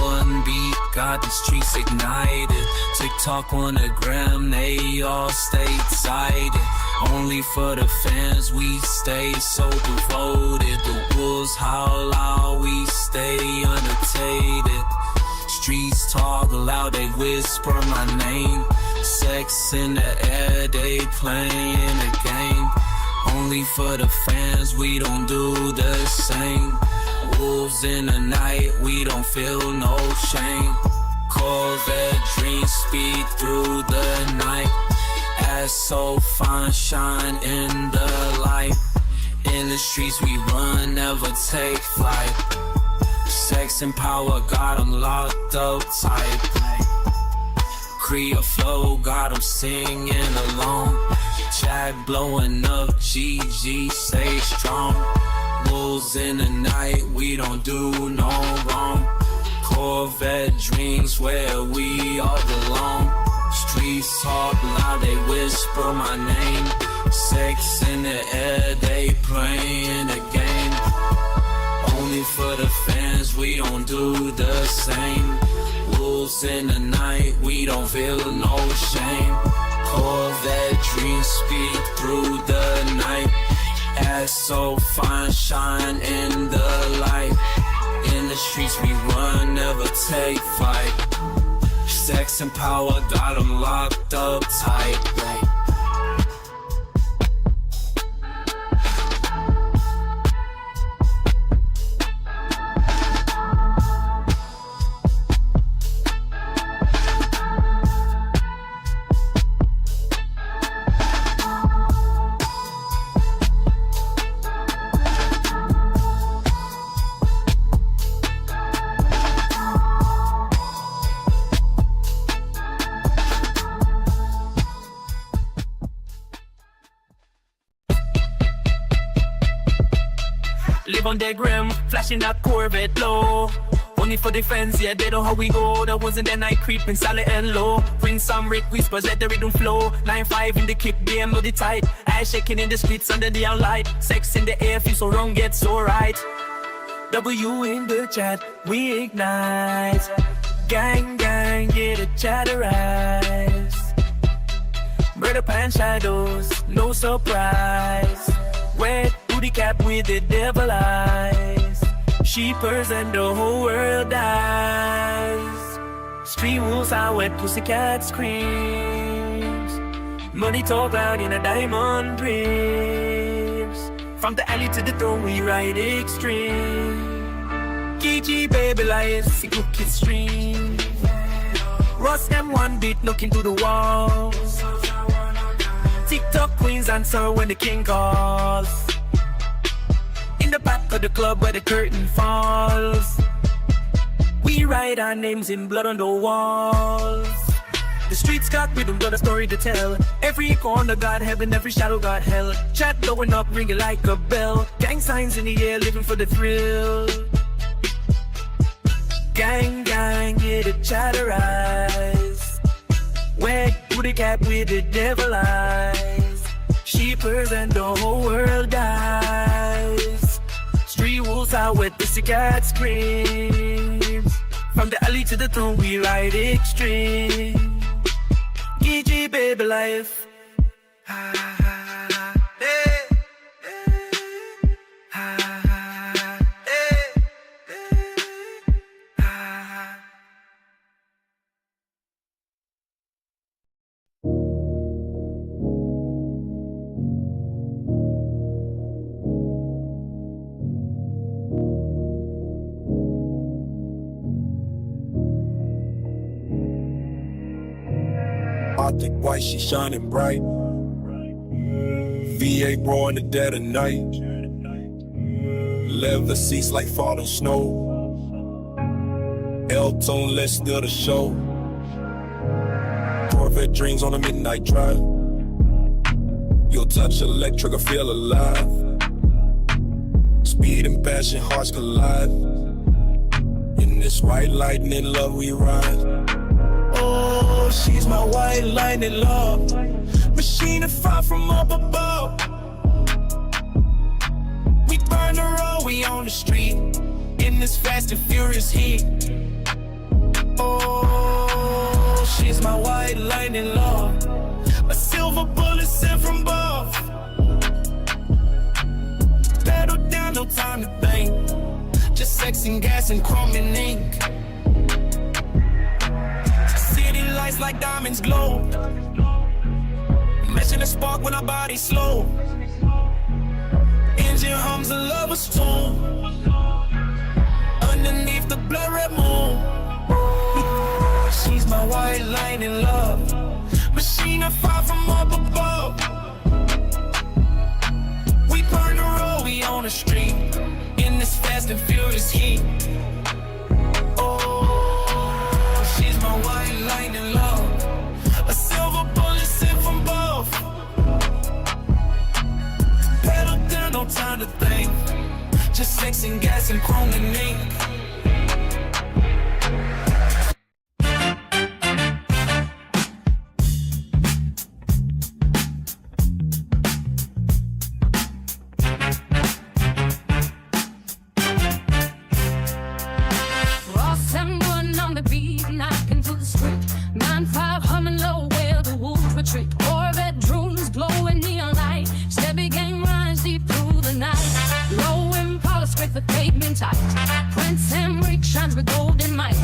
One beat, got the streets ignited. TikTok on the gram, they all stay excited. Only for the fans, we stay so devoted. The wolves howl loud, we stay unattainted. Streets talk loud, they whisper my name. Sex in the air, they playing the game. Only for the fans, we don't do the same. Wolves in the night, we don't feel no shame. Corvette dreams speed through the night. Ass so fine, shine in the light. In the streets we run, never take flight. Sex and power, got them locked up tight. Create flow, got them singing along. Jack blowing up, GG, stay strong. Wolves in the night, we don't do no wrong. Corvette dreams where we all belong. Streets talk loud, they whisper my name. Sex in the air, they playing the game. Only for the fans, we don't do the same. Wolves in the night, we don't feel no shame. Corvette dreams speed through the night. Ass so fine, shine in the light. In the streets we run, never take flight. Sex and power, got them locked up tight. on their gram, flashing that Corvette low. Only for defense, yeah, they know how we go. The ones in the night creeping solid and low. Prince Sam Rick whispers, let the rhythm flow. 9-5 in the kick, BM body tight. Eyes shaking in the streets under the light. Sex in the air, feel so wrong, get so right. W in the chat, we ignite. Gang, gang, yeah, the chatter rise. Murder pan shadows, no surprise. Wet booty cap with the devil eyes. Sheepers and the whole world dies. Street wolves out wet pussycat screams. Money talk loud in a diamond dreams. From the alley to the throne we ride extreme. GG baby life, see cookie stream. Ross M1 beat looking to the walls. TikTok queens answer when the king calls. In the back of the club where the curtain falls. We write our names in blood on the walls. The streets got rhythm, got a story to tell. Every corner got heaven, every shadow got hell. Chat blowing up, ringing like a bell. Gang signs in the air, living for the thrill. Gang, gang, yeah, the chatter rise. Wet booty cap with the devil eyes. Sheepers and the whole world dies. Street wolves out with pussycat screams. From the alley to the throne we ride extreme. GG baby life. Ha, ha, ha, hey, hey. Ha, ha, hey, hey. Ha. Arctic white, she shining bright. V8 raw in the dead of night. Leather seats like falling snow. L-tone, let's steal the show. Corvette dreams on a midnight drive. You'll touch electric or feel alive. Speed and passion, hearts collide. In this white lightning love we ride. Oh, she's my white lightning love. Machine and fire from up above. We burn the road, we on the street. In this fast and furious heat. Oh, she's my white lightning love. A silver bullet sent from above. Pedal down, no time to think. Just sex and gas and chrome and ink. City lights like diamonds glow. Meshing the spark when our body slow. Engine hums a lover's tune. Underneath the blood red moon. She's my white lightning love. Machine and fire from up above. We burn the road, we on the street. In this fast and furious heat. Oh, she's my white lightning love. A silver bullet sent from above. Pedal down, no time to think. Just sex and gas and chrome and ink. Ross and one on the beat, knocking to the street. 9-5 humming low where the wolves retreat. Corvette drones glowing neon light. Steady gang runs deep through the night. Low Impala scrape the pavement tight. Prince Emmerich shines with golden might.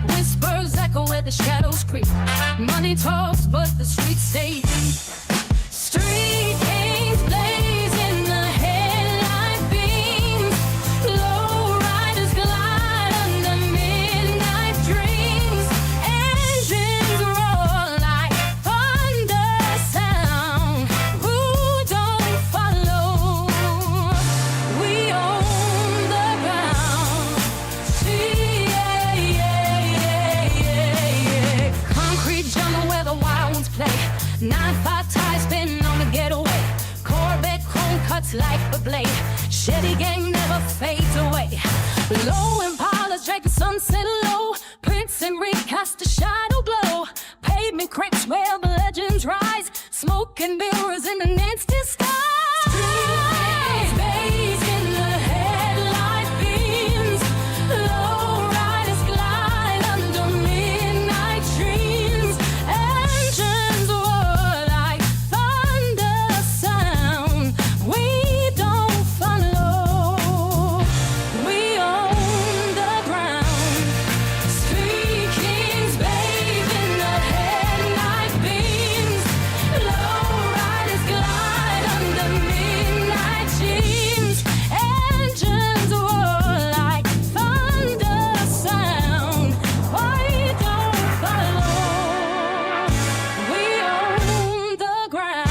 Whispers echo where the shadows creep. Money talks, but the streets stay deep. Street kings blaze in the headlight beams. Low riders glide under midnight dreams. Engines roar like thunder sound. Who don't follow? We own the ground. Concrete jungle where the wild ones play. 9-5 ties spinning on the getaway. Corvette chrome cuts like a blade. Chevy gang never fades away. Low Impalas drag the sunset low. Prince and Rick cast a shadow glow. Pavement cracks where the legends rise. Smoke and mirrors in an instant sky. Street bass in the headlight beams. Low riders glide under midnight dreams. Engines roar like thunder sound. We don't follow. We own the ground. Street kings bathe in the headlight beams. Low riders glide under midnight dreams. Engines roar like thunder sound. We don't follow. We own the ground.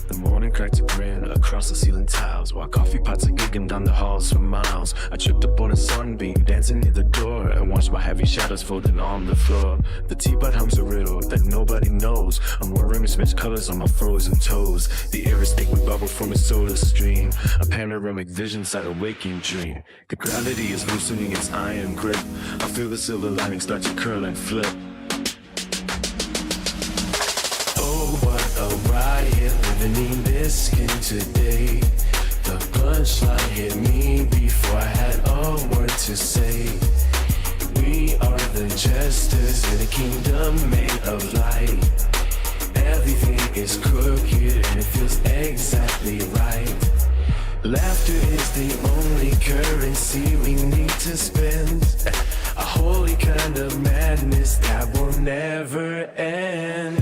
The morning cracks a grin across the ceiling tiles, while coffee pots are gigging down the halls for miles. I tripped up on a sunbeam, dancing near the door, and watched my heavy shadows folding on the floor. The teapot hums a riddle that nobody knows. I'm wearing mismatched colors on my frozen toes. The air is thick with bubble from a soda stream. A panoramic vision inside a waking dream. The gravity is loosening its iron grip. I feel the silver lining start to curl and flip. Oh, what a riot, living in this skin today. The punchline hit me before I had a word to say. We are the jesters in a kingdom made of light. Everything is crooked and it feels exactly right. Laughter is the only currency we need to spend. A holy kind of madness that will never end.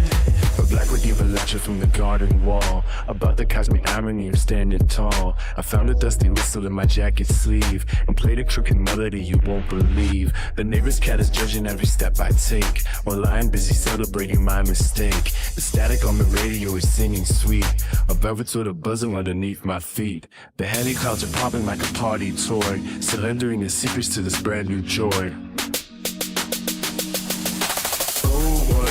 A black would give a lecture from the garden wall about the cosmic irony of standing tall. I found a dusty whistle in my jacket sleeve and played a crooked melody you won't believe. The neighbor's cat is judging every step I take, while I'm busy celebrating my mistake. The static on the radio is singing sweet, a velvet sort of buzzing underneath my feet. The heady clouds are popping like a party toy, surrendering the secrets to this brand new joy.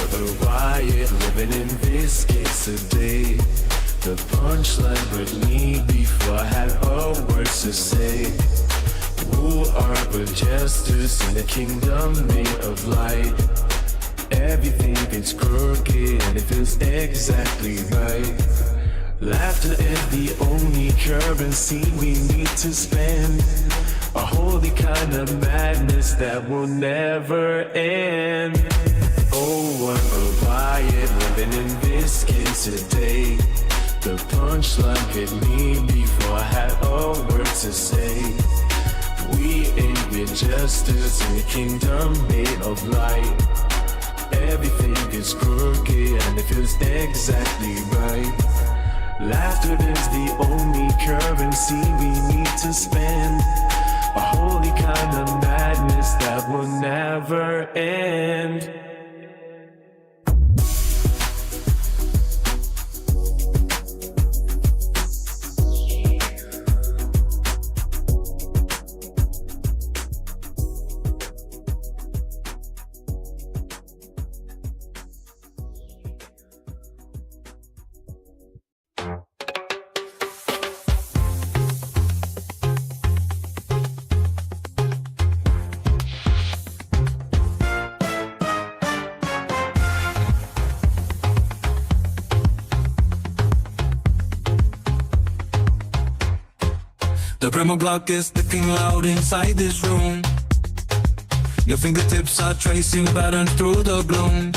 A riot, living in this case today. The punchline with me before I had a word to say. Who are the jesters in a kingdom made of light? Everything is crooked and it feels exactly right. Laughter is the only currency we need to spend. A holy kind of madness that will never end. Oh, what a riot, living in this skin today. The punchline hit me before I had a word to say. We ain't the jesters in a kingdom made of light. Everything is crooked and it feels exactly right. Laughter is the only currency we need to spend. A holy kind of madness that will never end. The Primo clock is ticking loud inside this room. Your fingertips are tracing patterns through the gloom.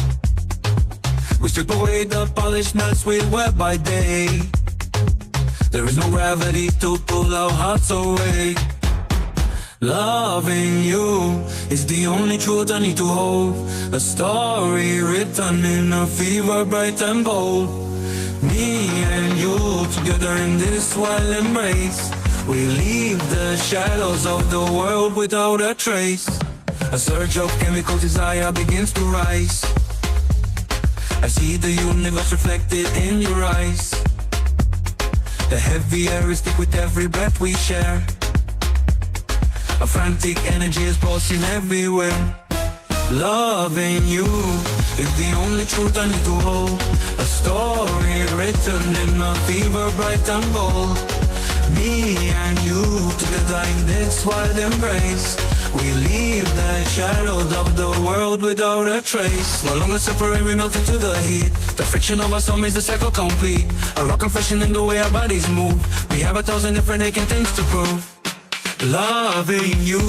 We strip away the polished nuts we wear by day. There is no gravity to pull our hearts away. Loving you is the only truth I need to hold. A story written in a fever bright and bold. Me and you together in this wild embrace. We leave the shadows of the world without a trace. A surge of chemical desire begins to rise. I see the universe reflected in your eyes. The heavy air is thick with every breath we share. A frantic energy is pulsing everywhere. Loving you is the only truth I need to hold. A story written in a fever bright and bold. Me and you together in this wild embrace. We leave the shadows of the world without a trace. No longer separate, we melt into the heat. The friction of our soul makes the cycle complete. A rock confession in the way our bodies move. We have 1,000 different aching things to prove. Loving you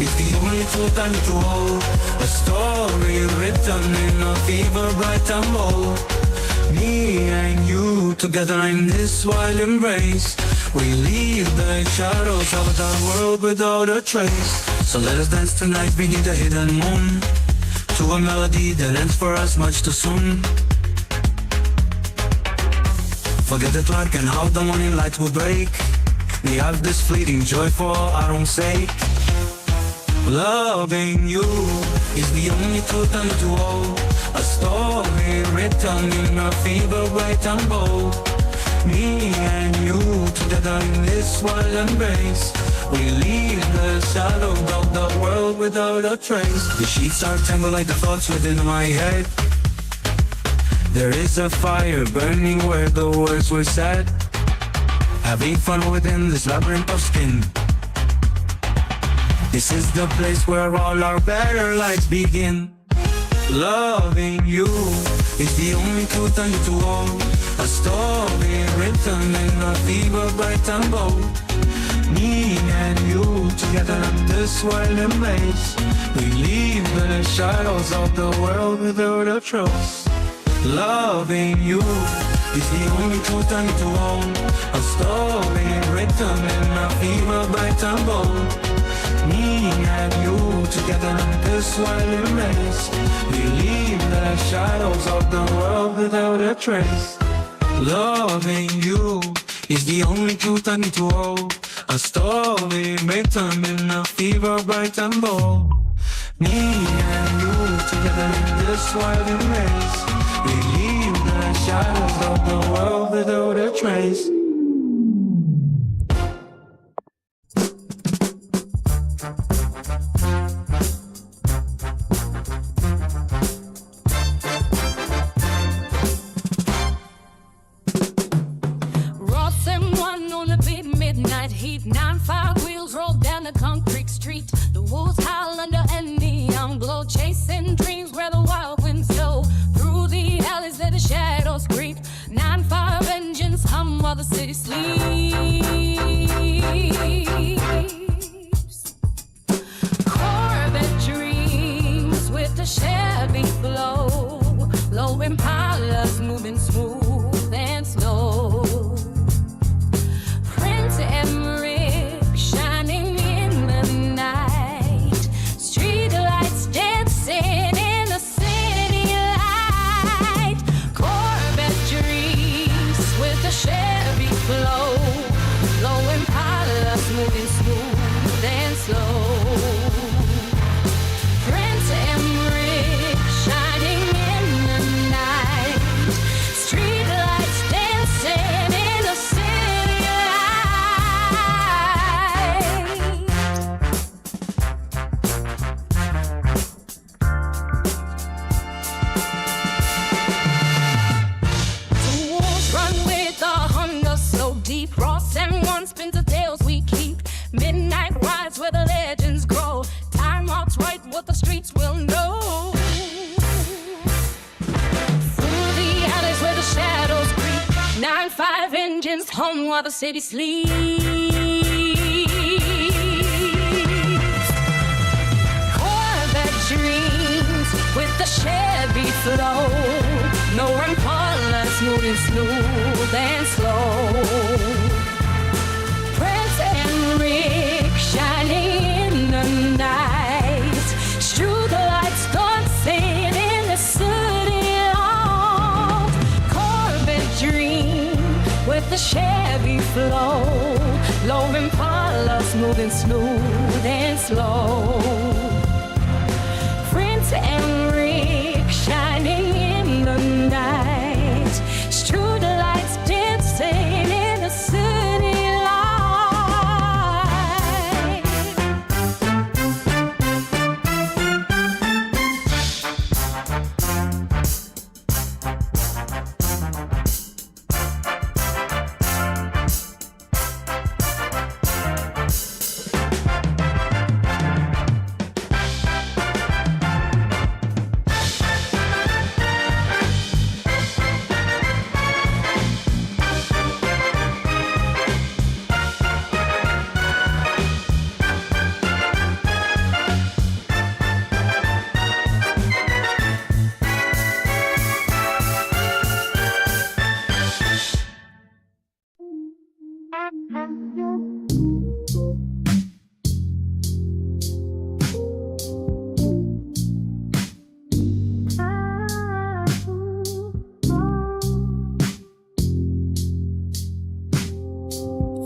is the only truth I need to hold. A story written in a fever bright and bold. Me and you together in this wild embrace. We leave the shadows of the world without a trace. So let us dance tonight beneath the hidden moon, to a melody that ends for us much too soon. Forget the clock and how the morning light will break. We have this fleeting joy for our own sake. Loving you is the only truth I need to hold. A story written in a fever bright and bold. Me and you together in this wild embrace. We leave the shadow of the world without a trace. The sheets are tangled like the thoughts within my head. There is a fire burning where the words were said. Having fun within this labyrinth of skin. This is the place where all our better lives begin. Loving you is the only truth I need to hold. A story written in a fever bright and bold. Me and you together in this wild embrace. We leave the shadows of the world without a trace. Loving you is the only truth I need to hold. A story written in a fever bright and bold. Me and you together in this wild embrace. We leave the shadows of the world without a trace. Loving you is the only truth I need to hold. A story written in a fever bright and bold. Me and you together in this wild embrace. We leave the shadows of the world without a trace. Ross and one on the big midnight heat. 9-5 wheels roll down the concrete street. The wolves howl under a neon glow, chasing dreams where the wild winds go. Through the alleys where the shadows creep. 9-5 engines hum while the city sleeps. Corvette dreams with the Chevy flow. Low Impalas moving smooth and slow. Prince Emmerich shining in the night. Street lights dancing in the city light. Corvette dreams with the Chevy flow. Low Impalas moving smooth and slow. Prince Emmerich shining in the night. Street lights dancing in the city light. Two wolves run with a hunger so deep. Ross and one spins the tales we keep. Midnight rides where the legends grow. Time marks right what the streets will know. Through the alleys where the shadows creep. 9-5 engines hum while the city sleeps. moving smooth and slow. Prince and Rick shining in the night, strew the lights dancing in the city light. Corvette dream with the Chevy flow, low Impalas moving smooth and slow. Prince and Rick shining in the night, strew the lights dancing in the city light.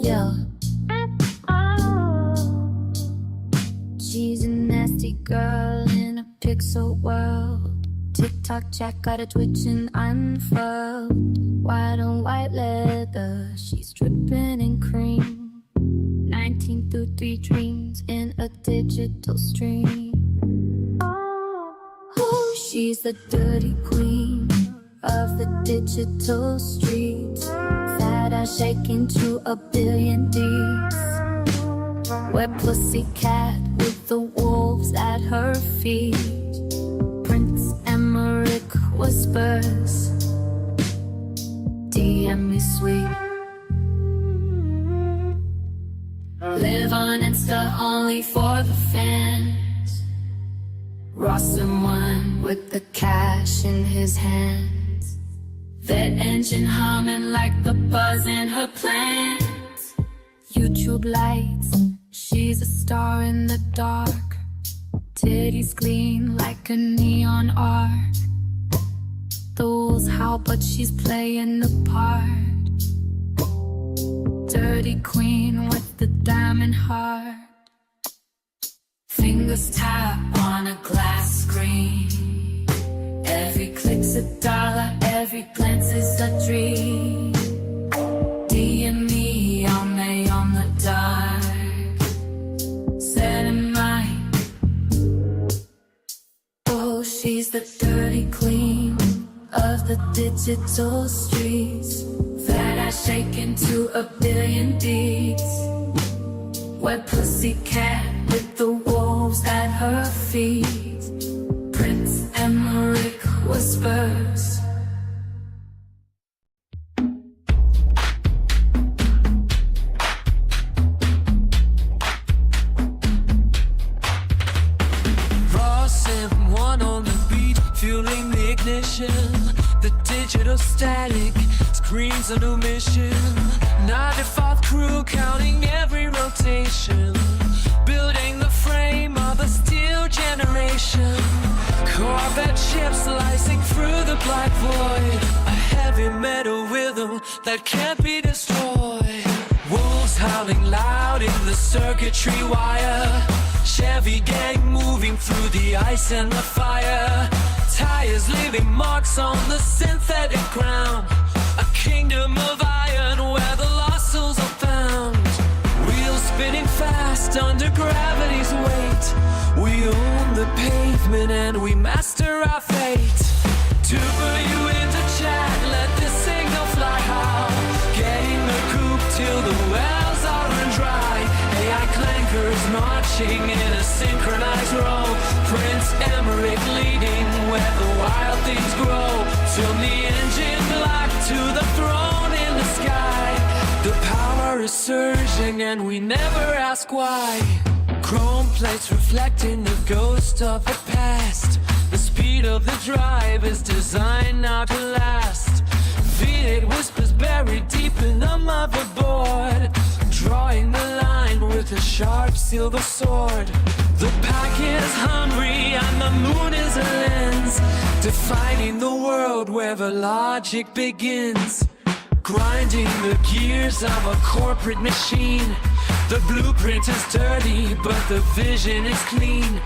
Yo, she's a nasty girl in a pixel world. TikTok Jack got her twitching unfurled. White on white leather, she's dripping in cream. 19 through 3 dreams in a digital stream. Oh, she's the dirty queen of the digital streets. Fat ass shaking to a billion deeds. Wet pussycat with the wolves at her feet. Prince Emmerich whispers, DM me sweet. Live on Insta only for the fans. Ross and one with the cash in his hands. That engine humming like the buzz in her plans. YouTube lights, she's a star in the dark. Titties gleam like a neon arc. The wolves howl but she's playing the part. Dirty queen with the diamond heart. Fingers tap on a glass screen. Every click's a dollar, every glance is a dream. DM me on me on the dark. Set in mind. Oh, she's the dirty queen of the digital streets. Fat ass shaking to a billion deeds. Wet pussycat with the wolves at her feet. Prince Emmerich whispers. Ross and one on the beat, fueling the ignition. The digital static screams a new mission. 95 crew counting every rotation, building the frame of a steel generation. Corvette ships slicing through the black void, a heavy metal rhythm that can't be destroyed. Wolves howling loud in the circuitry wire. Chevy gang moving through the ice and the fire. Tires leaving marks on the synthetic ground. A kingdom of iron where the lost souls are found. Wheels spinning fast under gravity's weight. We own the pavement and we master our fate. To put you into chat, let this signal fly high. Getting the coupe till the wells are run dry. AI clankers marching in a synchronized row. Prince Emmerich leading where the wild things grow. Till the engine locked to the throne in the sky. The power is surging and we never ask why. Chrome plates reflecting the ghost of the past. The speed of the drive is designed not to last. Defeated whispers buried deep in the motherboard, drawing the line with a sharp silver sword. The pack is hungry and the moon is a lens, defining the world where the logic begins. Grinding the gears of a corporate machine. The blueprint is dirty, but the vision is clean.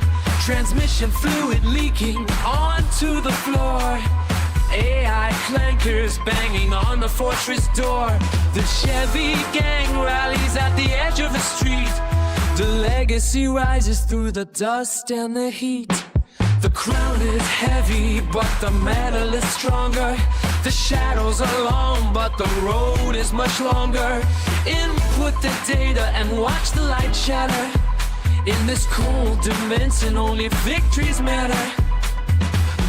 Transmission fluid leaking onto the floor. AI clankers banging on the fortress door. The Chevy gang rallies at the edge of the street. The legacy rises through the dust and the heat. The crown is heavy, but the metal is stronger. The shadows are long, but the road is much longer. Input the data and watch the light shatter. In this cold dimension, only victories matter.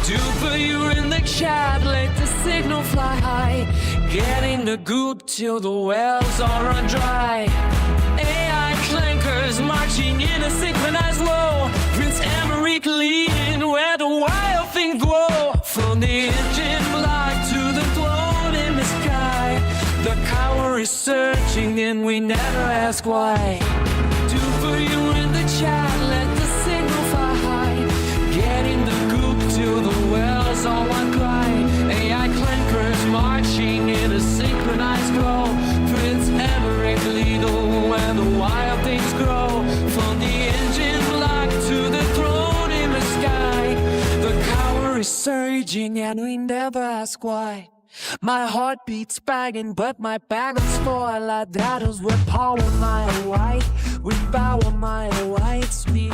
Duper, you're in the chat, let the signal fly high. Getting the goop till the wells all run dry. AI clankers marching in a synchronized row. Prince Emmerich leading where the wild things grow. From the engine block to the throne in the sky, the power is surging and we never ask why. Duper, you're in the chat, let the signal fly high. Getting the goop till the wells all one cry. AI clankers marching in a synchronized glow. Prince Emmerich leading where the wild things grow. From the engine block to the throne in the sky, the power is surging and we never ask why. My heart beats banging, but my battles for la daddles with power my white, with power my white speed.